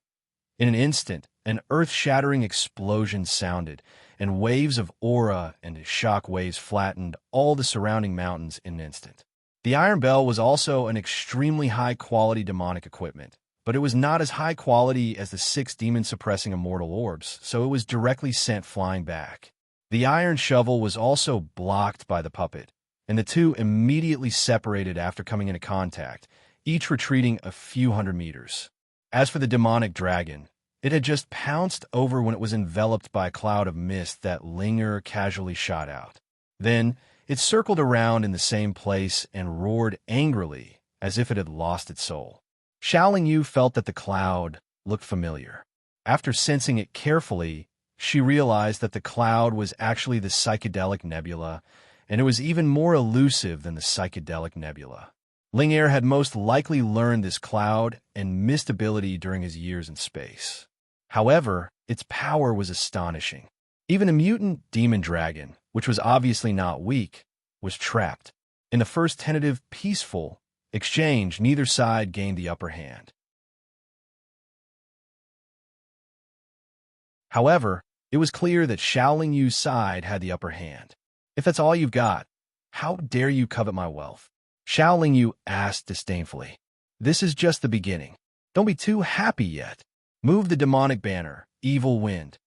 In an instant, an earth-shattering explosion sounded, and waves of aura and shock waves flattened all the surrounding mountains in an instant. The iron bell was also an extremely high-quality demonic equipment, but it was not as high quality as the 6 demon-suppressing immortal orbs, so it was directly sent flying back. The iron shovel was also blocked by the puppet, and the two immediately separated after coming into contact, each retreating a few hundred meters. As for the demonic dragon, it had just pounced over when it was enveloped by a cloud of mist that Linger casually shot out. Then, it circled around in the same place and roared angrily as if it had lost its soul. Shaolin Yu felt that the cloud looked familiar. After sensing it carefully, she realized that the cloud was actually the psychedelic nebula, and it was even more elusive than the psychedelic nebula. Linger had most likely learned this cloud and mist ability during his years in space. However, its power was astonishing. Even a mutant demon dragon, which was obviously not weak, was trapped. In the first tentative, peaceful exchange, neither side gained the upper hand. However, it was clear that Shaolin Yu's side had the upper hand. If that's all you've got, how dare you covet my wealth? Shaolin Yu asked disdainfully. This is just the beginning. Don't be too happy yet. Move the demonic banner, evil wind.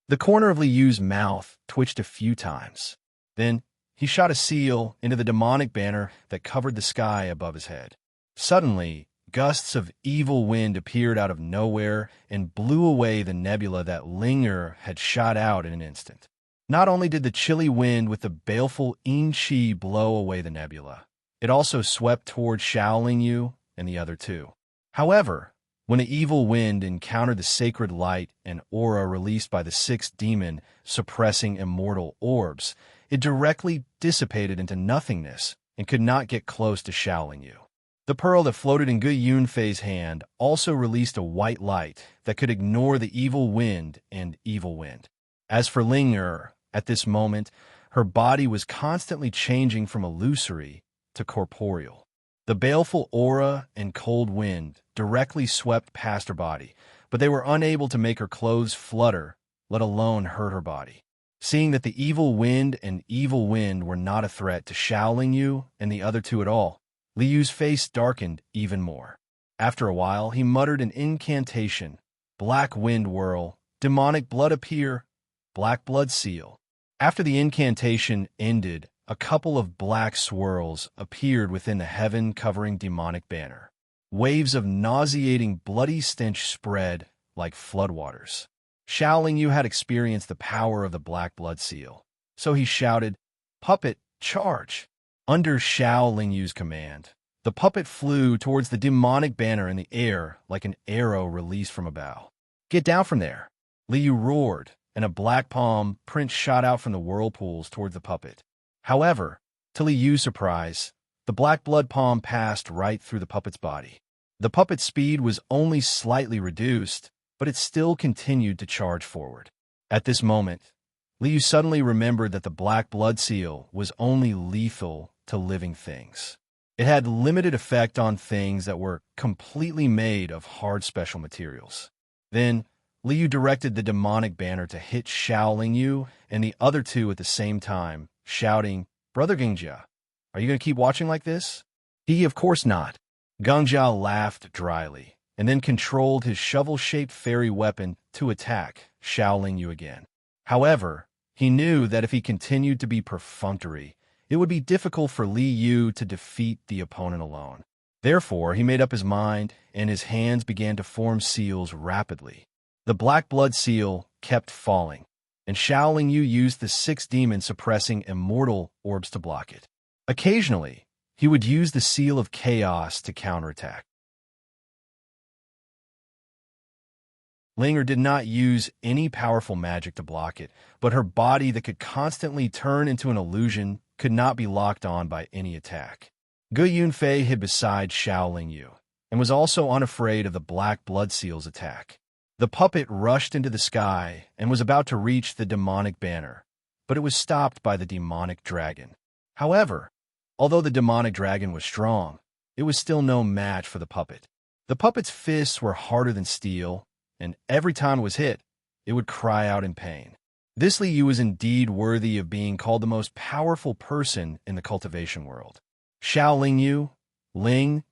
The corner of Liu's mouth twitched a few times. Then, he shot a seal into the demonic banner that covered the sky above his head. Suddenly, gusts of evil wind appeared out of nowhere and blew away the nebula that Linger had shot out in an instant. Not only did the chilly wind with the baleful yin qi blow away the nebula, it also swept toward Shaolin Yu and the other two. However, when the evil wind encountered the sacred light and aura released by the 6 demon-suppressing immortal orbs, it directly dissipated into nothingness and could not get close to Shaolin Yu. The pearl that floated in Gu Yunfei's hand also released a white light that could ignore the evil wind and evil wind. As for Linger, at this moment, her body was constantly changing from illusory to corporeal. The baleful aura and cold wind directly swept past her body, but they were unable to make her clothes flutter, let alone hurt her body. Seeing that the evil wind and evil wind were not a threat to Shaolin Yu and the other two at all, Liu's face darkened even more. After a while, he muttered an incantation, black wind whirl, demonic blood appear, black blood seal. After the incantation ended, a couple of black swirls appeared within the heaven-covering demonic banner. Waves of nauseating bloody stench spread like floodwaters. Xiao Yu had experienced the power of the black blood seal, so he shouted, "Puppet, charge!" Under Xiao Yu's command, the puppet flew towards the demonic banner in the air like an arrow released from a bow. "Get down from there!" Li Yu roared, and a black palm print shot out from the whirlpools towards the puppet. However, to Li Yu's surprise, the black blood palm passed right through the puppet's body. The puppet's speed was only slightly reduced, but it still continued to charge forward. At this moment, Li Yu suddenly remembered that the black blood seal was only lethal to living things. It had limited effect on things that were completely made of hard special materials. Then, Li Yu directed the demonic banner to hit Xiao Yu and the other two at the same time, shouting, "Brother Gengjia, are you going to keep watching like this?" He, of course not. Gengjia laughed dryly, and then controlled his shovel-shaped fairy weapon to attack Xiao Yu again. However, he knew that if he continued to be perfunctory, it would be difficult for Li Yu to defeat the opponent alone. Therefore, he made up his mind, and his hands began to form seals rapidly. The black blood seal kept falling, and Xiao Yu used the 6 demons suppressing immortal orbs to block it. Occasionally, he would use the seal of chaos to counterattack. Linger did not use any powerful magic to block it, but her body that could constantly turn into an illusion could not be locked on by any attack. Gu Yunfei hid beside Xiao Yu, and was also unafraid of the black blood seal's attack. The puppet rushed into the sky and was about to reach the demonic banner, but it was stopped by the demonic dragon. However, although the demonic dragon was strong, it was still no match for the puppet. The puppet's fists were harder than steel, and every time it was hit, it would cry out in pain. This Li Yu was indeed worthy of being called the most powerful person in the cultivation world. Xiao Yu, Ling,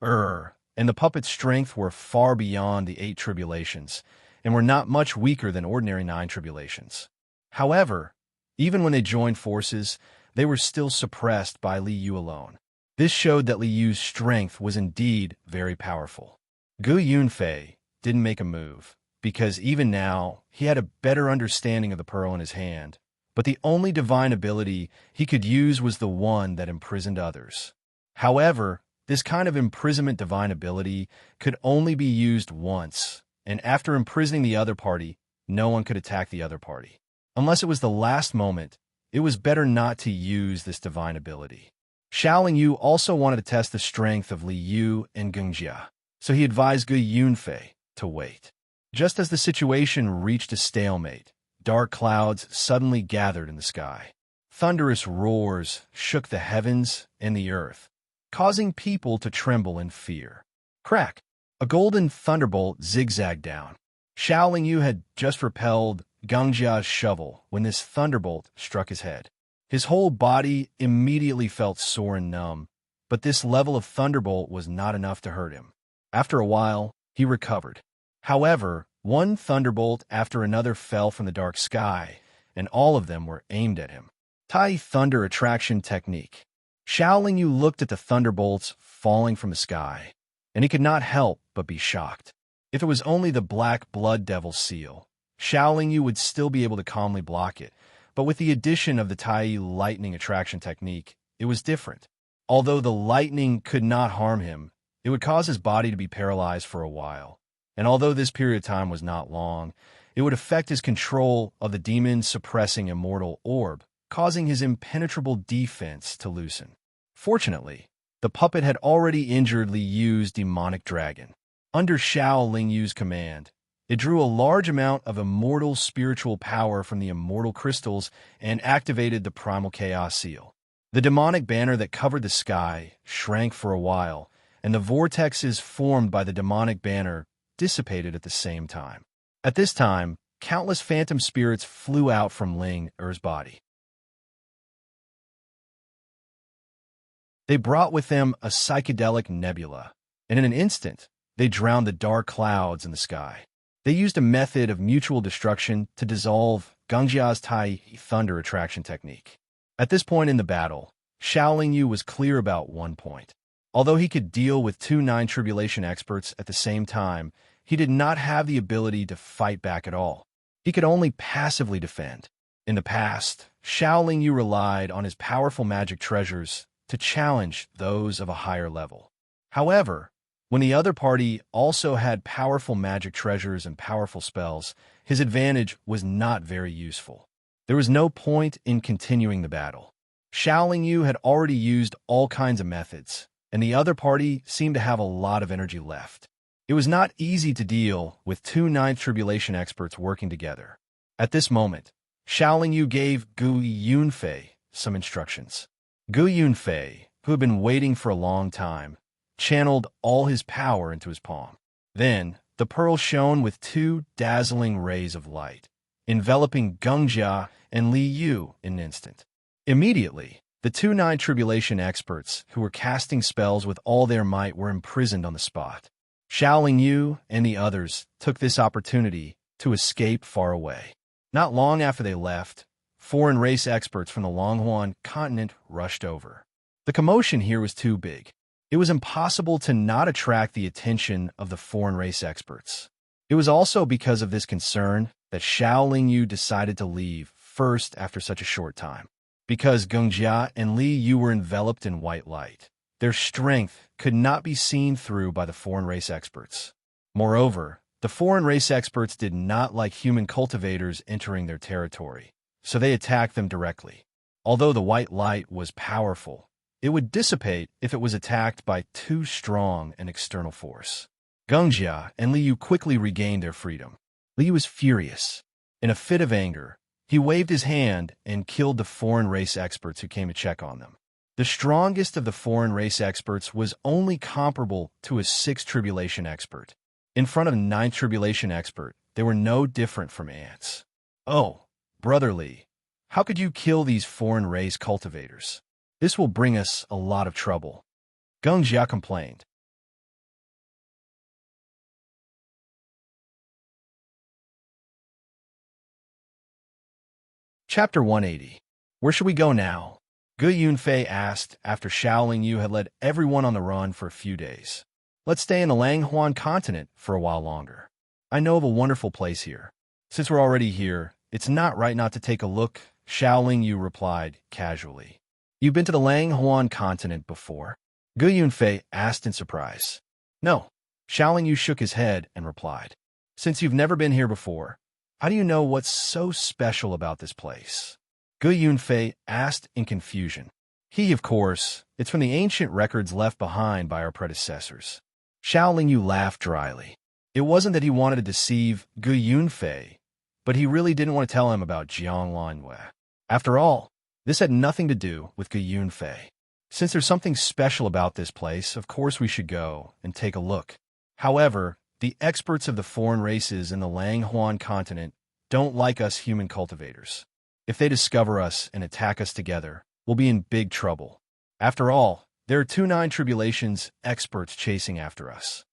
and the puppet's strength were far beyond the 8 tribulations, and were not much weaker than ordinary 9 tribulations. However, even when they joined forces, they were still suppressed by Li Yu alone. This showed that Li Yu's strength was indeed very powerful. Gu Yunfei didn't make a move, because even now, he had a better understanding of the pearl in his hand, but the only divine ability he could use was the one that imprisoned others. However, this kind of imprisonment divine ability could only be used once, and after imprisoning the other party, no one could attack the other party. Unless it was the last moment, it was better not to use this divine ability. Xiao Yu also wanted to test the strength of Li Yu and Gengjia, so he advised Gu Yunfei to wait. Just as the situation reached a stalemate, dark clouds suddenly gathered in the sky. Thunderous roars shook the heavens and the earth, causing people to tremble in fear. Crack! A golden thunderbolt zigzagged down. Xiao Yu had just repelled Gangjia's shovel when this thunderbolt struck his head. His whole body immediately felt sore and numb, but this level of thunderbolt was not enough to hurt him. After a while, he recovered. However, one thunderbolt after another fell from the dark sky, and all of them were aimed at him. Tai Thunder Attraction Technique. Xiao Yu looked at the thunderbolts falling from the sky, and he could not help but be shocked. If it was only the black blood devil seal, Xiao Yu would still be able to calmly block it, but with the addition of the Tai Lightning Attraction Technique, it was different. Although the lightning could not harm him, it would cause his body to be paralyzed for a while. And although this period of time was not long, it would affect his control of the demon-suppressing immortal orb, causing his impenetrable defense to loosen. Fortunately, the puppet had already injured Li Yu's demonic dragon. Under Xiao Yu's command, it drew a large amount of immortal spiritual power from the immortal crystals and activated the primal chaos seal. The demonic banner that covered the sky shrank for a while, and the vortexes formed by the demonic banner dissipated at the same time. At this time, countless phantom spirits flew out from Ling-Er's body. They brought with them a psychedelic nebula, and in an instant, they drowned the dark clouds in the sky. They used a method of mutual destruction to dissolve Gengjia's Tai Thunder Attraction Technique. At this point in the battle, Xiao Yu was clear about one point. Although he could deal with two Nine Tribulation experts at the same time, he did not have the ability to fight back at all. He could only passively defend. In the past, Xiao Yu relied on his powerful magic treasures to challenge those of a higher level. However, when the other party also had powerful magic treasures and powerful spells, his advantage was not very useful. There was no point in continuing the battle. Xiao Yu had already used all kinds of methods, and the other party seemed to have a lot of energy left. It was not easy to deal with two Ninth Tribulation experts working together. At this moment, Xiao Yu gave Gu Yunfei some instructions. Gu Yunfei, who had been waiting for a long time, channeled all his power into his palm. Then, the pearl shone with two dazzling rays of light, enveloping Gengjia and Li Yu in an instant. Immediately, the two Nine Tribulation experts who were casting spells with all their might were imprisoned on the spot. Xiao Yu and the others took this opportunity to escape far away. Not long after they left, foreign race experts from the Longhuan continent rushed over. The commotion here was too big. It was impossible to not attract the attention of the foreign race experts. It was also because of this concern that Xiao Yu decided to leave first after such a short time. Because Gengjia and Li Yu were enveloped in white light, their strength could not be seen through by the foreign race experts. Moreover, the foreign race experts did not like human cultivators entering their territory, so they attacked them directly. Although the white light was powerful, it would dissipate if it was attacked by too strong an external force. Gengjia and Li Yu quickly regained their freedom. Li Yu was furious. In a fit of anger, he waved his hand and killed the foreign race experts who came to check on them. The strongest of the foreign race experts was only comparable to a Sixth Tribulation expert. In front of a Ninth Tribulation expert, they were no different from ants. "Oh, Brother Li, how could you kill these foreign race cultivators? This will bring us a lot of trouble," Gengjia complained. Chapter 180. Where should we go now? Gu Yunfei asked after Xiao Yu had led everyone on the run for a few days. "Let's stay in the Langhuan continent for a while longer. I know of a wonderful place here. Since we're already here, it's not right not to take a look," Xiao Yu replied casually. "You've been to the Langhuan continent before?" Gu Yunfei asked in surprise. "No." Xiao Yu shook his head and replied. "Since you've never been here before, how do you know what's so special about this place?" Gu Yunfei asked in confusion. Of course, it's from the ancient records left behind by our predecessors." Xiao Yu laughed dryly. It wasn't that he wanted to deceive Gu Yunfei, but he really didn't want to tell him about Jianglanwei. After all, this had nothing to do with Gu Yunfei. Since there's something special about this place, of course we should go and take a look. However, the experts of the foreign races in the Langhuan continent don't like us human cultivators. If they discover us and attack us together, we'll be in big trouble. After all, there are two Nine Tribulations experts chasing after us.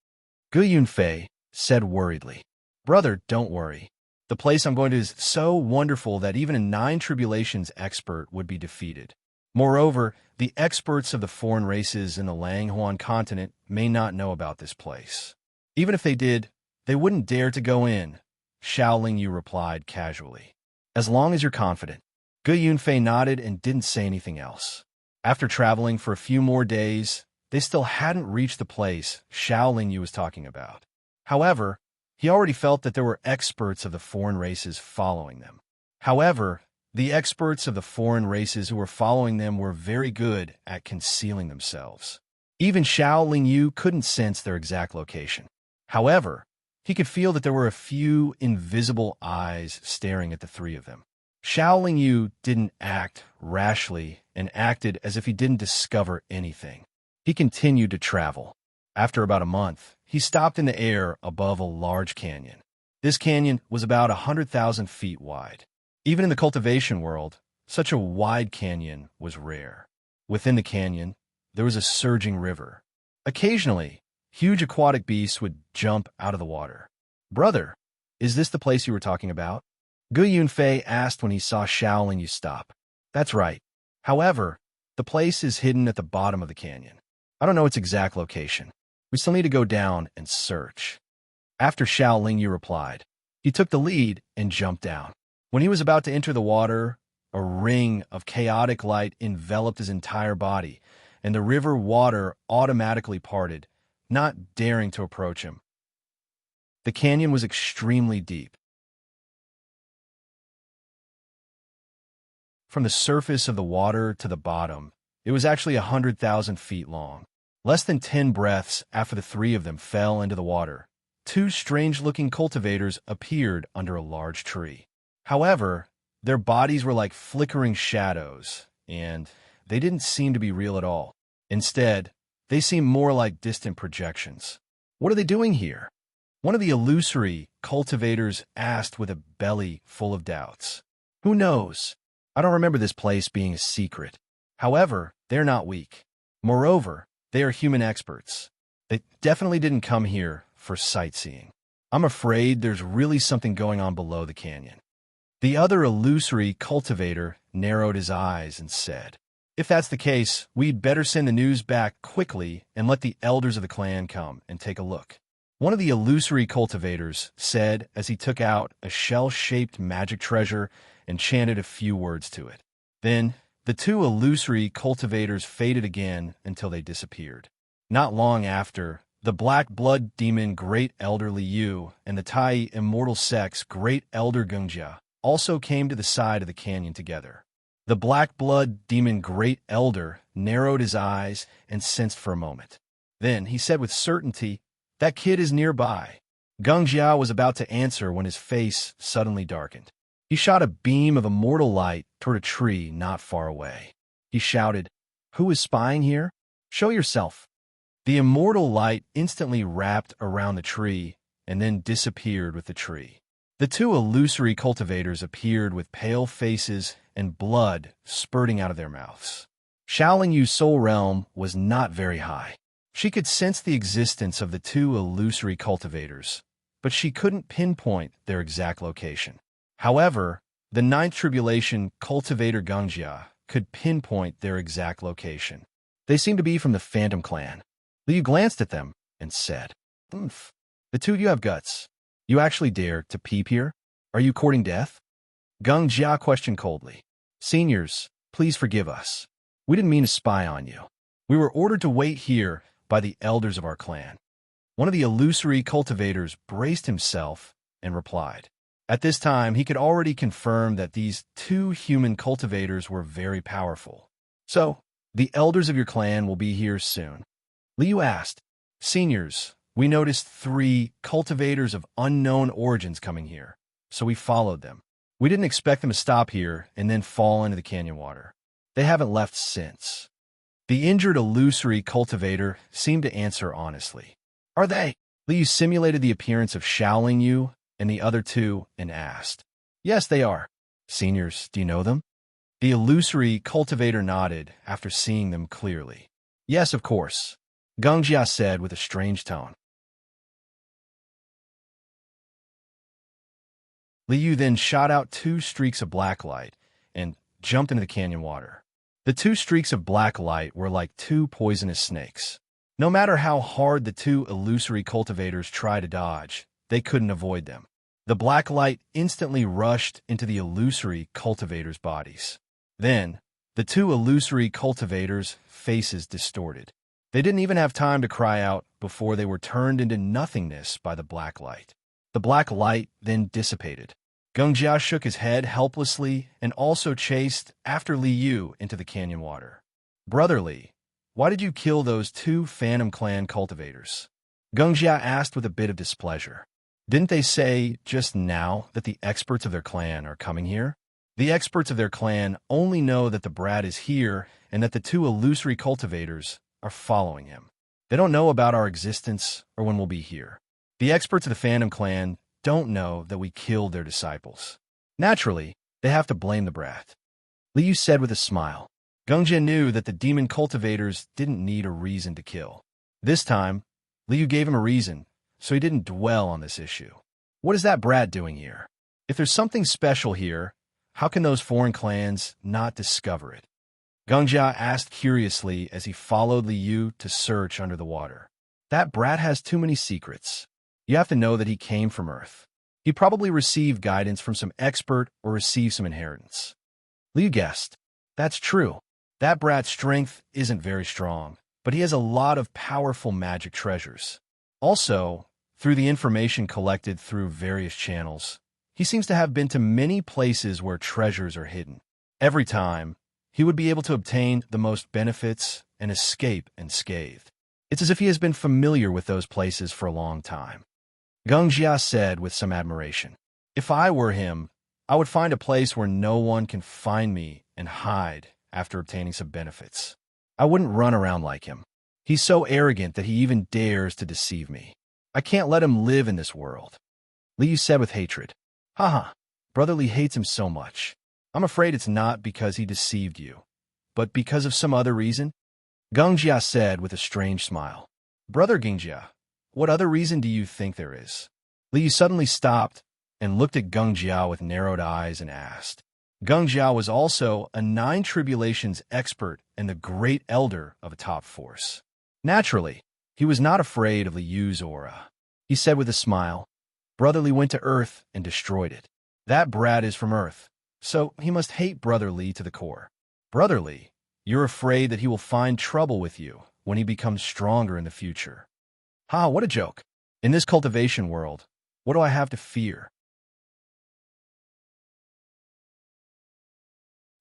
Gu Yunfei said worriedly. "Brother, don't worry. The place I'm going to is so wonderful that even a Nine Tribulations expert would be defeated. Moreover, the experts of the foreign races in the Langhuan continent may not know about this place. Even if they did, they wouldn't dare to go in," Xiao Yu replied casually. "As long as you're confident." Gu Yunfei nodded and didn't say anything else. After traveling for a few more days, they still hadn't reached the place Xiao Yu was talking about. However, he already felt that there were experts of the foreign races following them. The experts of the foreign races who were following them were very good at concealing themselves. Even Xiao Yu couldn't sense their exact location. However, he could feel that there were a few invisible eyes staring at the three of them. Xiao Yu didn't act rashly and acted as if he didn't discover anything. He continued to travel. After about a month, he stopped in the air above a large canyon. This canyon was about 100,000 feet wide. Even in the cultivation world, such a wide canyon was rare. Within the canyon, there was a surging river. Occasionally, huge aquatic beasts would jump out of the water. "Brother, is this the place you were talking about?" Gu Yunfei asked when he saw Shaolin Yu stop. That's right. However, the place is hidden at the bottom of the canyon. I don't know its exact location. We still need to go down and search. After Shaolin Yu replied, he took the lead and jumped down. When he was about to enter the water, a ring of chaotic light enveloped his entire body, and the river water automatically parted, not daring to approach him. The canyon was extremely deep. From the surface of the water to the bottom, it was actually 100,000 feet long. Less than 10 breaths after the three of them fell into the water, two strange-looking cultivators appeared under a large tree. However, their bodies were like flickering shadows, and they didn't seem to be real at all. Instead, they seemed more like distant projections. What are they doing here? One of the illusory cultivators asked with a belly full of doubts. Who knows? I don't remember this place being a secret. However, they're not weak. Moreover, they are human experts. They definitely didn't come here for sightseeing. I'm afraid there's really something going on below the canyon. The other illusory cultivator narrowed his eyes and said, if that's the case, we'd better send the news back quickly and let the elders of the clan come and take a look. One of the illusory cultivators said as he took out a shell-shaped magic treasure and chanted a few words to it. Then, the two illusory cultivators faded again until they disappeared. Not long after, the Black Blood Demon Great Elder Liu and the Tai Immortal Sex Great Elder Gungjia also came to the side of the canyon together. The Black Blood Demon Great Elder narrowed his eyes and sensed for a moment. Then he said with certainty, that kid is nearby. Gungjia was about to answer when his face suddenly darkened. He shot a beam of immortal light toward a tree not far away. He shouted, who is spying here? Show yourself. The immortal light instantly wrapped around the tree and then disappeared with the tree. The two illusory cultivators appeared with pale faces and blood spurting out of their mouths. Shaolin Yu's soul realm was not very high. She could sense the existence of the two illusory cultivators, but she couldn't pinpoint their exact location. However, the Ninth Tribulation cultivator Gungjia could pinpoint their exact location. They seemed to be from the Phantom Clan. Liu glanced at them and said, "Oomph. The two of you have guts. You actually dare to peep here? Are you courting death?" Gungjia questioned coldly. "Seniors, please forgive us. We didn't mean to spy on you. We were ordered to wait here by the elders of our clan." One of the illusory cultivators braced himself and replied. At this time, he could already confirm that these two human cultivators were very powerful. "So, the elders of your clan will be here soon?" Liu asked. "Seniors, we noticed 3 cultivators of unknown origins coming here, so we followed them. We didn't expect them to stop here and then fall into the canyon water. They haven't left since." The injured illusory cultivator seemed to answer honestly. "Are they?" Liu simulated the appearance of Shaolin Yu and the other two and asked. "Yes, they are." "Seniors, do you know them?" The illusory cultivator nodded after seeing them clearly. "Yes, of course," Gungjia said with a strange tone. Liu then shot out 2 streaks of black light and jumped into the canyon water. The 2 streaks of black light were like 2 poisonous snakes. No matter how hard the 2 illusory cultivators tried to dodge, they couldn't avoid them. The black light instantly rushed into the illusory cultivators' bodies. Then, the 2 illusory cultivators' faces distorted. They didn't even have time to cry out before they were turned into nothingness by the black light. The black light then dissipated. Gungjia shook his head helplessly and also chased after Liu into the canyon water. "Brother Li, why did you kill those 2 Phantom Clan cultivators?" Gungjia asked with a bit of displeasure. "Didn't they say just now that the experts of their clan are coming here? The experts of their clan only know that the brat is here and that the 2 illusory cultivators are following him. They don't know about our existence or when we'll be here. The experts of the Phantom Clan don't know that we killed their disciples. Naturally, they have to blame the brat," Liu said with a smile. Gungjia knew that the demon cultivators didn't need a reason to kill. This time, Liu gave him a reason, so he didn't dwell on this issue. "What is that brat doing here?" If there's something special here, how can those foreign clans not discover it? Gungjia asked curiously as he followed Li Yu to search under the water. That brat has too many secrets. You have to know that he came from Earth. He probably received guidance from some expert or received some inheritance. Li Yu guessed. That's true. That brat's strength isn't very strong, but he has a lot of powerful magic treasures. Also, through the information collected through various channels, he seems to have been to many places where treasures are hidden. Every time, he would be able to obtain the most benefits and escape unscathed. It's as if he has been familiar with those places for a long time. Gungjia said with some admiration. If I were him, I would find a place where no one can find me and hide after obtaining some benefits. I wouldn't run around like him. He's so arrogant that he even dares to deceive me. I can't let him live in this world. Li Yu said with hatred. Haha, Brother Li hates him so much. I'm afraid it's not because he deceived you, but because of some other reason? Gungjia said with a strange smile. Brother Gungjia, what other reason do you think there is? Li Yu suddenly stopped and looked at Gungjia with narrowed eyes and asked. Gungjia was also a 9 tribulations expert and the great elder of a top force. Naturally, he was not afraid of Li Yu's aura. He said with a smile, Brother Li went to Earth and destroyed it. That brat is from Earth, so he must hate Brother Li to the core. Brother Li, you're afraid that he will find trouble with you when he becomes stronger in the future. Ha, what a joke. In this cultivation world, what do I have to fear?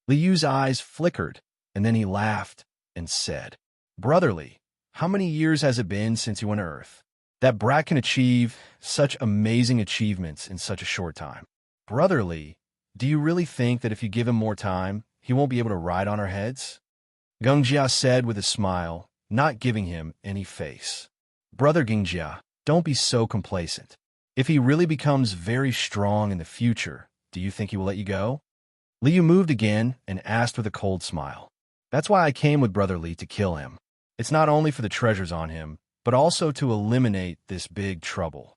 Li Yu's eyes flickered, and then he laughed and said, Brother Li, how many years has it been since you went to Earth? That brat can achieve such amazing achievements in such a short time. Brother Li, do you really think that if you give him more time, he won't be able to ride on our heads? Gungjia said with a smile, not giving him any face. Brother Gungjia, don't be so complacent. If he really becomes very strong in the future, do you think he will let you go? Li Yu moved again and asked with a cold smile. That's why I came with Brother Li to kill him. It's not only for the treasures on him, but also to eliminate this big trouble.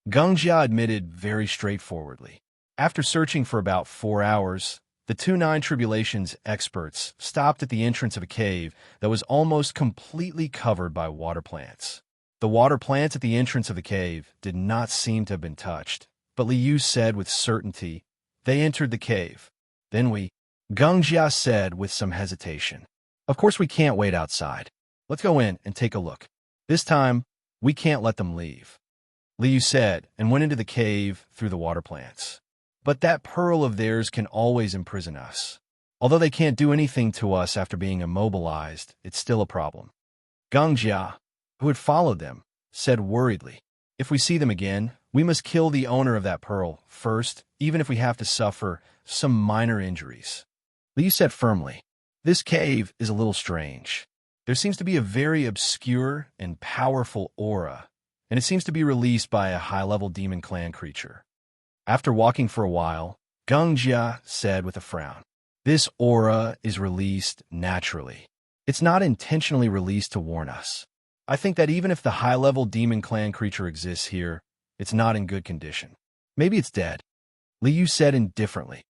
Gungjia admitted very straightforwardly. After searching for about 4 hours, the 2 9 tribulations experts stopped at the entrance of a cave that was almost completely covered by water plants. The water plants at the entrance of the cave did not seem to have been touched, but Li Yu said with certainty, they entered the cave. Then Gungjia said with some hesitation. Of course we can't wait outside. Let's go in and take a look. This time, we can't let them leave. Li Yu said and went into the cave through the water plants. But that pearl of theirs can always imprison us. Although they can't do anything to us after being immobilized, it's still a problem. Gungjia, who had followed them, said worriedly, if we see them again, we must kill the owner of that pearl first, even if we have to suffer some minor injuries. Li Yu said firmly, this cave is a little strange. There seems to be a very obscure and powerful aura, and it seems to be released by a high-level demon clan creature. After walking for a while, Gungjia said with a frown, this aura is released naturally. It's not intentionally released to warn us. I think that even if the high-level demon clan creature exists here, it's not in good condition. Maybe it's dead. Li Yu said indifferently.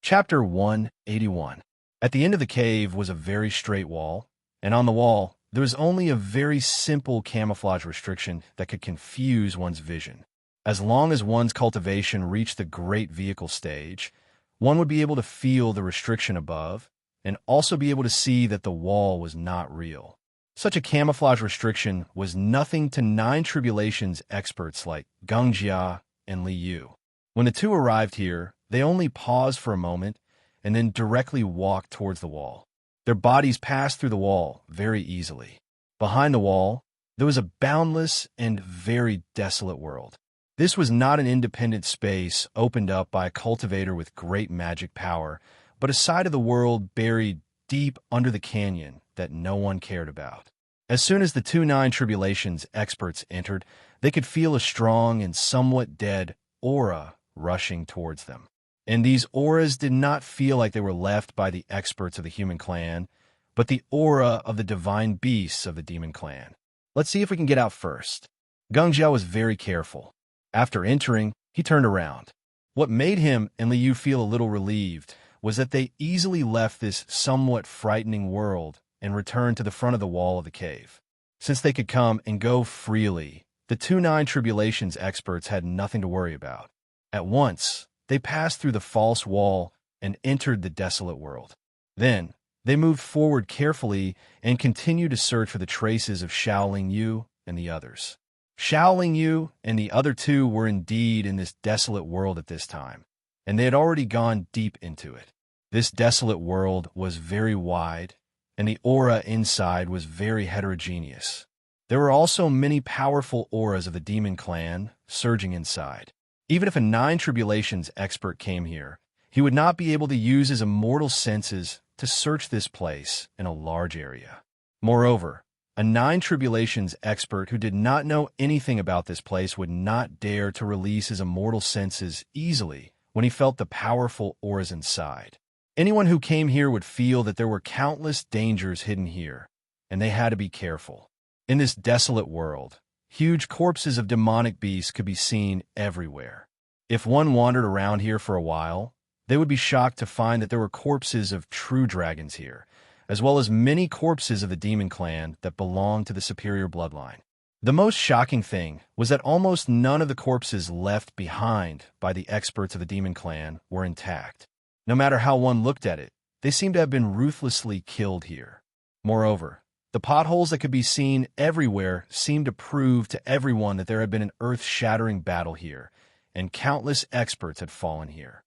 Chapter 181. At the end of the cave was a very straight wall, and on the wall, there was only a very simple camouflage restriction that could confuse one's vision. As long as one's cultivation reached the great vehicle stage, one would be able to feel the restriction above, and also be able to see that the wall was not real. Such a camouflage restriction was nothing to 9 tribulations experts like Gungjia and Li Yu. When the two arrived here, they only paused for a moment and then directly walked towards the wall. Their bodies passed through the wall very easily. Behind the wall, there was a boundless and very desolate world. This was not an independent space opened up by a cultivator with great magic power, but a side of the world buried deep under the canyon that no one cared about. As soon as the 2 9 tribulations experts entered, they could feel a strong and somewhat dead aura rushing towards them. And these auras did not feel like they were left by the experts of the human clan, but the aura of the divine beasts of the demon clan. Let's see if we can get out first. Gungjia was very careful. After entering, he turned around. What made him and Liu feel a little relieved was that they easily left this somewhat frightening world and returned to the front of the wall of the cave. Since they could come and go freely, the two Nine Tribulations experts had nothing to worry about. At once, they passed through the false wall and entered the desolate world. Then, they moved forward carefully and continued to search for the traces of Shaolin Yu and the others. Shaolin Yu and the other two were indeed in this desolate world at this time, and they had already gone deep into it. This desolate world was very wide, and the aura inside was very heterogeneous. There were also many powerful auras of the demon clan surging inside. Even if a Nine Tribulations expert came here, he would not be able to use his immortal senses to search this place in a large area. Moreover, a Nine Tribulations expert who did not know anything about this place would not dare to release his immortal senses easily when he felt the powerful auras inside. Anyone who came here would feel that there were countless dangers hidden here, and they had to be careful. In this desolate world, huge corpses of demonic beasts could be seen everywhere. If one wandered around here for a while, they would be shocked to find that there were corpses of true dragons here, as well as many corpses of the demon clan that belonged to the superior bloodline. The most shocking thing was that almost none of the corpses left behind by the experts of the demon clan were intact. No matter how one looked at it, they seemed to have been ruthlessly killed here. Moreover, the potholes that could be seen everywhere seemed to prove to everyone that there had been an earth-shattering battle here, and countless experts had fallen here.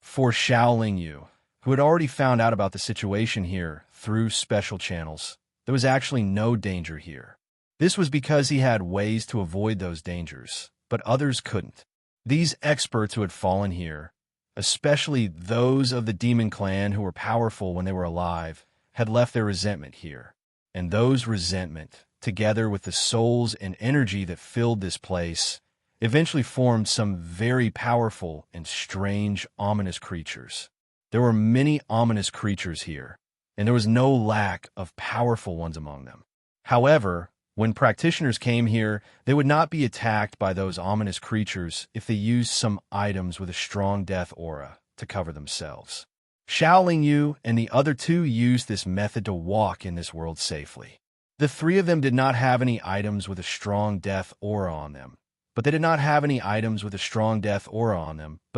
For Shaolin Yu, who had already found out about the situation here through special channels, there was actually no danger here. This was because he had ways to avoid those dangers, but others couldn't. These experts who had fallen here, especially those of the demon clan who were powerful when they were alive, had left their resentment here. And those resentment, together with the souls and energy that filled this place, eventually formed some very powerful and strange, ominous creatures. There were many ominous creatures here, and there was no lack of powerful ones among them. However, when practitioners came here, they would not be attacked by those ominous creatures if they used some items with a strong death aura to cover themselves. Shaolin Yu and the other two used this method to walk in this world safely. The three of them did not have any items with a strong death aura on them, but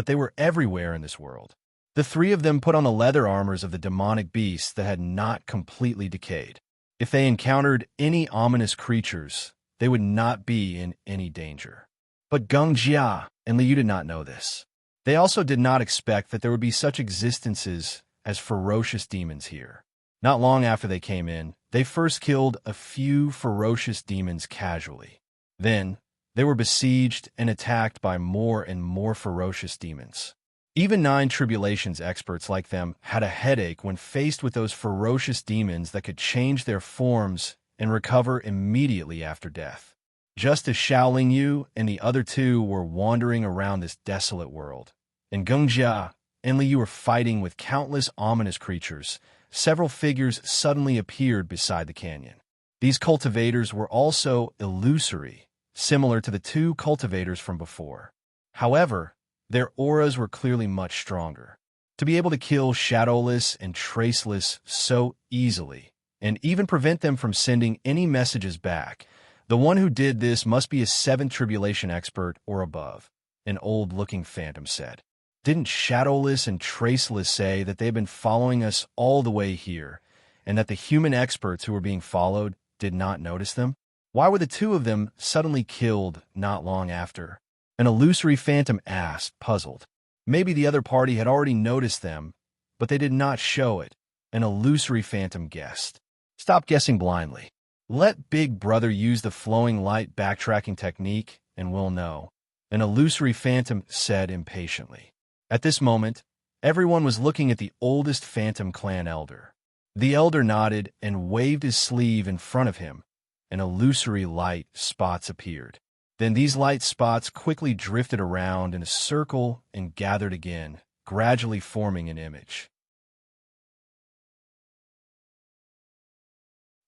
they were everywhere in this world. The three of them put on the leather armors of the demonic beasts that had not completely decayed. If they encountered any ominous creatures, they would not be in any danger. But Gungjia and Liu did not know this. They also did not expect that there would be such existences as ferocious demons here. Not long after they came in, they first killed a few ferocious demons casually. Then, they were besieged and attacked by more and more ferocious demons. Even Nine Tribulations experts like them had a headache when faced with those ferocious demons that could change their forms and recover immediately after death. Just as Shaolin Yu and the other two were wandering around this desolate world, and Gungjia and Liu were fighting with countless ominous creatures, several figures suddenly appeared beside the canyon. These cultivators were also illusory, similar to the two cultivators from before. However, their auras were clearly much stronger. To be able to kill Shadowless and Traceless so easily, and even prevent them from sending any messages back, the one who did this must be a 7th Tribulation expert or above, an old-looking phantom said. Didn't Shadowless and Traceless say that they've been following us all the way here, and that the human experts who were being followed did not notice them? Why were the two of them suddenly killed not long after? An illusory phantom asked, puzzled. Maybe the other party had already noticed them, but they did not show it, an illusory phantom guessed. Stop guessing blindly. Let Big Brother use the flowing light backtracking technique, and we'll know, an illusory phantom said impatiently. At this moment, everyone was looking at the oldest phantom clan elder. The elder nodded and waved his sleeve in front of him, and illusory light spots appeared. Then these light spots quickly drifted around in a circle and gathered again, gradually forming an image.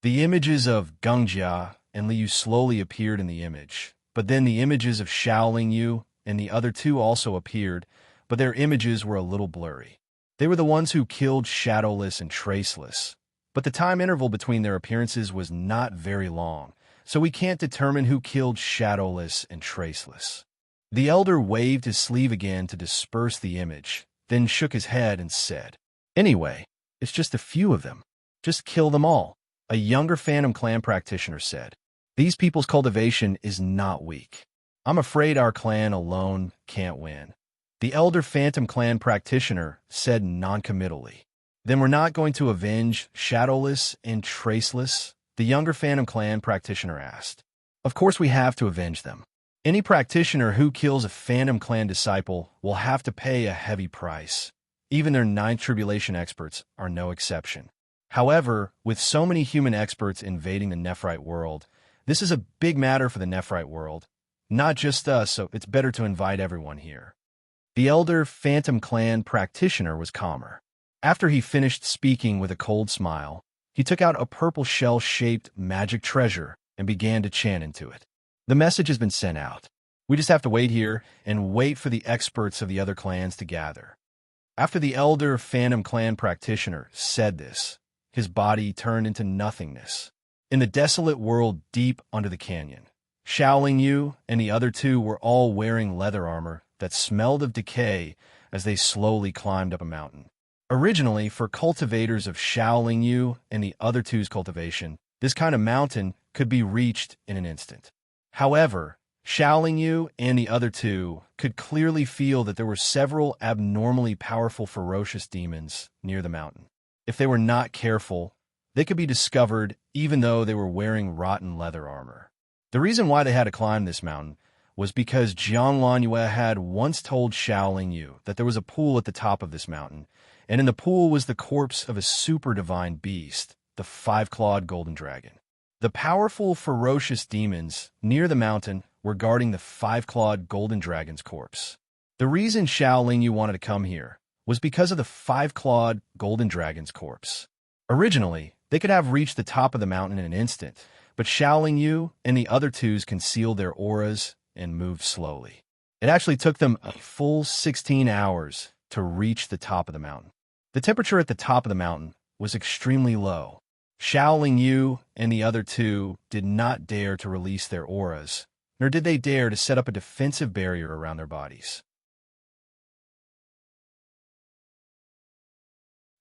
The images of Gungjia and Liu slowly appeared in the image, but then the images of Shaoling Yu and the other two also appeared, but their images were a little blurry. They were the ones who killed Shadowless and Traceless, but the time interval between their appearances was not very long, so we can't determine who killed Shadowless and Traceless. The elder waved his sleeve again to disperse the image, then shook his head and said, "Anyway, it's just a few of them. Just kill them all." A younger Phantom Clan practitioner said, "These people's cultivation is not weak. I'm afraid our clan alone can't win." The elder Phantom Clan practitioner said noncommittally, "Then we're not going to avenge Shadowless and Traceless?" The younger Phantom Clan practitioner asked. "Of course we have to avenge them. Any practitioner who kills a Phantom Clan disciple will have to pay a heavy price. Even their Ninth Tribulation experts are no exception. However, with so many human experts invading the Nephrite world, this is a big matter for the Nephrite world. Not just us, so it's better to invite everyone here." The elder Phantom Clan practitioner was calmer. After he finished speaking with a cold smile, he took out a purple shell-shaped magic treasure and began to chant into it. "The message has been sent out. We just have to wait here and wait for the experts of the other clans to gather." After the elder Phantom Clan practitioner said this, his body turned into nothingness. In the desolate world deep under the canyon, Shaoling Yu and the other two were all wearing leather armor that smelled of decay as they slowly climbed up a mountain. Originally, for cultivators of Shaoling Yu and the other two's cultivation, this kind of mountain could be reached in an instant. However, Shaoling Yu and the other two could clearly feel that there were several abnormally powerful ferocious demons near the mountain. If they were not careful, they could be discovered even though they were wearing rotten leather armor. The reason why they had to climb this mountain was because Jiang Lanyue had once told Shaoling Yu that there was a pool at the top of this mountain, and in the pool was the corpse of a super divine beast, the five-clawed golden dragon. The powerful, ferocious demons near the mountain were guarding the five-clawed golden dragon's corpse. The reason Shaoling Yu wanted to come here was because of the five-clawed golden dragon's corpse. Originally, they could have reached the top of the mountain in an instant, but Shaoling Yu and the other twos concealed their auras and moved slowly. It actually took them a full 16 hours to reach the top of the mountain. The temperature at the top of the mountain was extremely low. Shaoling Yu and the other two did not dare to release their auras, nor did they dare to set up a defensive barrier around their bodies.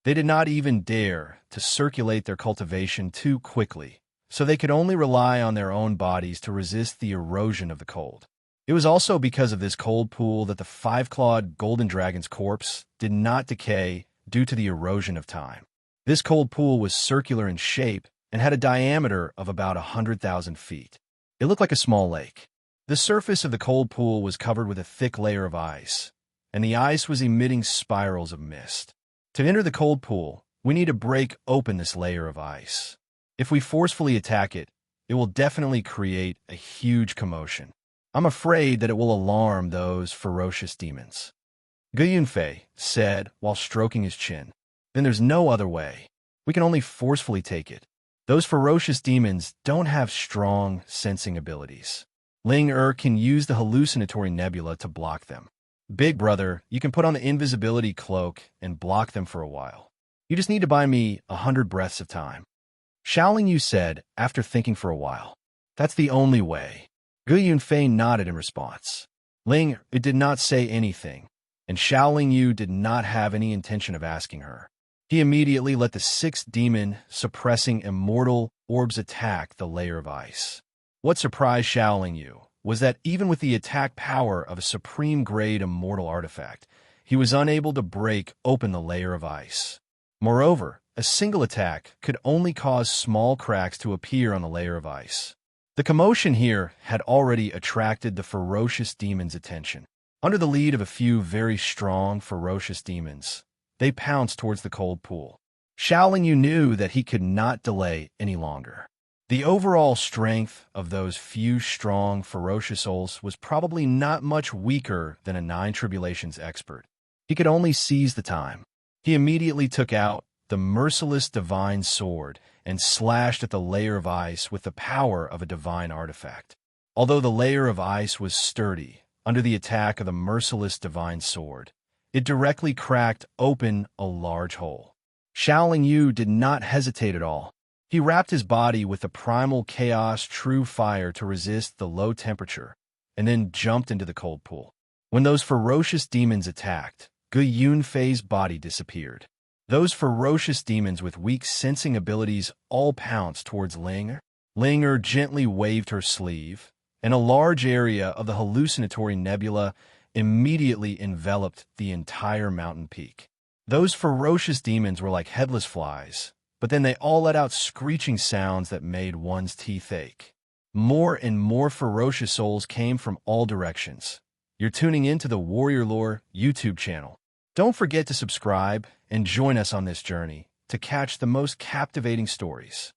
They did not even dare to circulate their cultivation too quickly, so they could only rely on their own bodies to resist the erosion of the cold. It was also because of this cold pool that the five-clawed golden dragon's corpse did not decay due to the erosion of time. This cold pool was circular in shape and had a diameter of about 100,000 feet. It looked like a small lake. The surface of the cold pool was covered with a thick layer of ice, and the ice was emitting spirals of mist. To enter the cold pool, we need to break open this layer of ice. If we forcefully attack it, it will definitely create a huge commotion. I'm afraid that it will alarm those ferocious demons," Gu Yunfei said while stroking his chin. "Then there's no other way. We can only forcefully take it. Those ferocious demons don't have strong sensing abilities. Ling can use the hallucinatory nebula to block them. Big brother, you can put on the invisibility cloak and block them for a while. You just need to buy me 100 breaths of time." Shaoling Yu said after thinking for a while. "That's the only way." Gu Yunfei nodded in response. Ling did not say anything, and Shaoling Yu did not have any intention of asking her. He immediately let the sixth demon suppressing immortal orbs attack the layer of ice. What surprised Shaoling Yu was that even with the attack power of a supreme-grade immortal artifact, he was unable to break open the layer of ice. Moreover, a single attack could only cause small cracks to appear on the layer of ice. The commotion here had already attracted the ferocious demon's attention. Under the lead of a few very strong, ferocious demons, they pounced towards the cold pool. Shaoling Yu knew that he could not delay any longer. The overall strength of those few strong, ferocious souls was probably not much weaker than a Nine Tribulations expert. He could only seize the time. He immediately took out the merciless divine sword and slashed at the layer of ice with the power of a divine artifact. Although the layer of ice was sturdy under the attack of the merciless divine sword, it directly cracked open a large hole. Shaolin Yu did not hesitate at all. He wrapped his body with the primal chaos true fire to resist the low temperature, and then jumped into the cold pool. When those ferocious demons attacked, Gu Yunfei's body disappeared. Those ferocious demons with weak sensing abilities all pounced towards Ling. Ling gently waved her sleeve, and a large area of the hallucinatory nebula immediately enveloped the entire mountain peak. Those ferocious demons were like headless flies, but then they all let out screeching sounds that made one's teeth ache. More and more ferocious souls came from all directions. You're tuning into the Warrior Lore YouTube channel. Don't forget to subscribe and join us on this journey to catch the most captivating stories.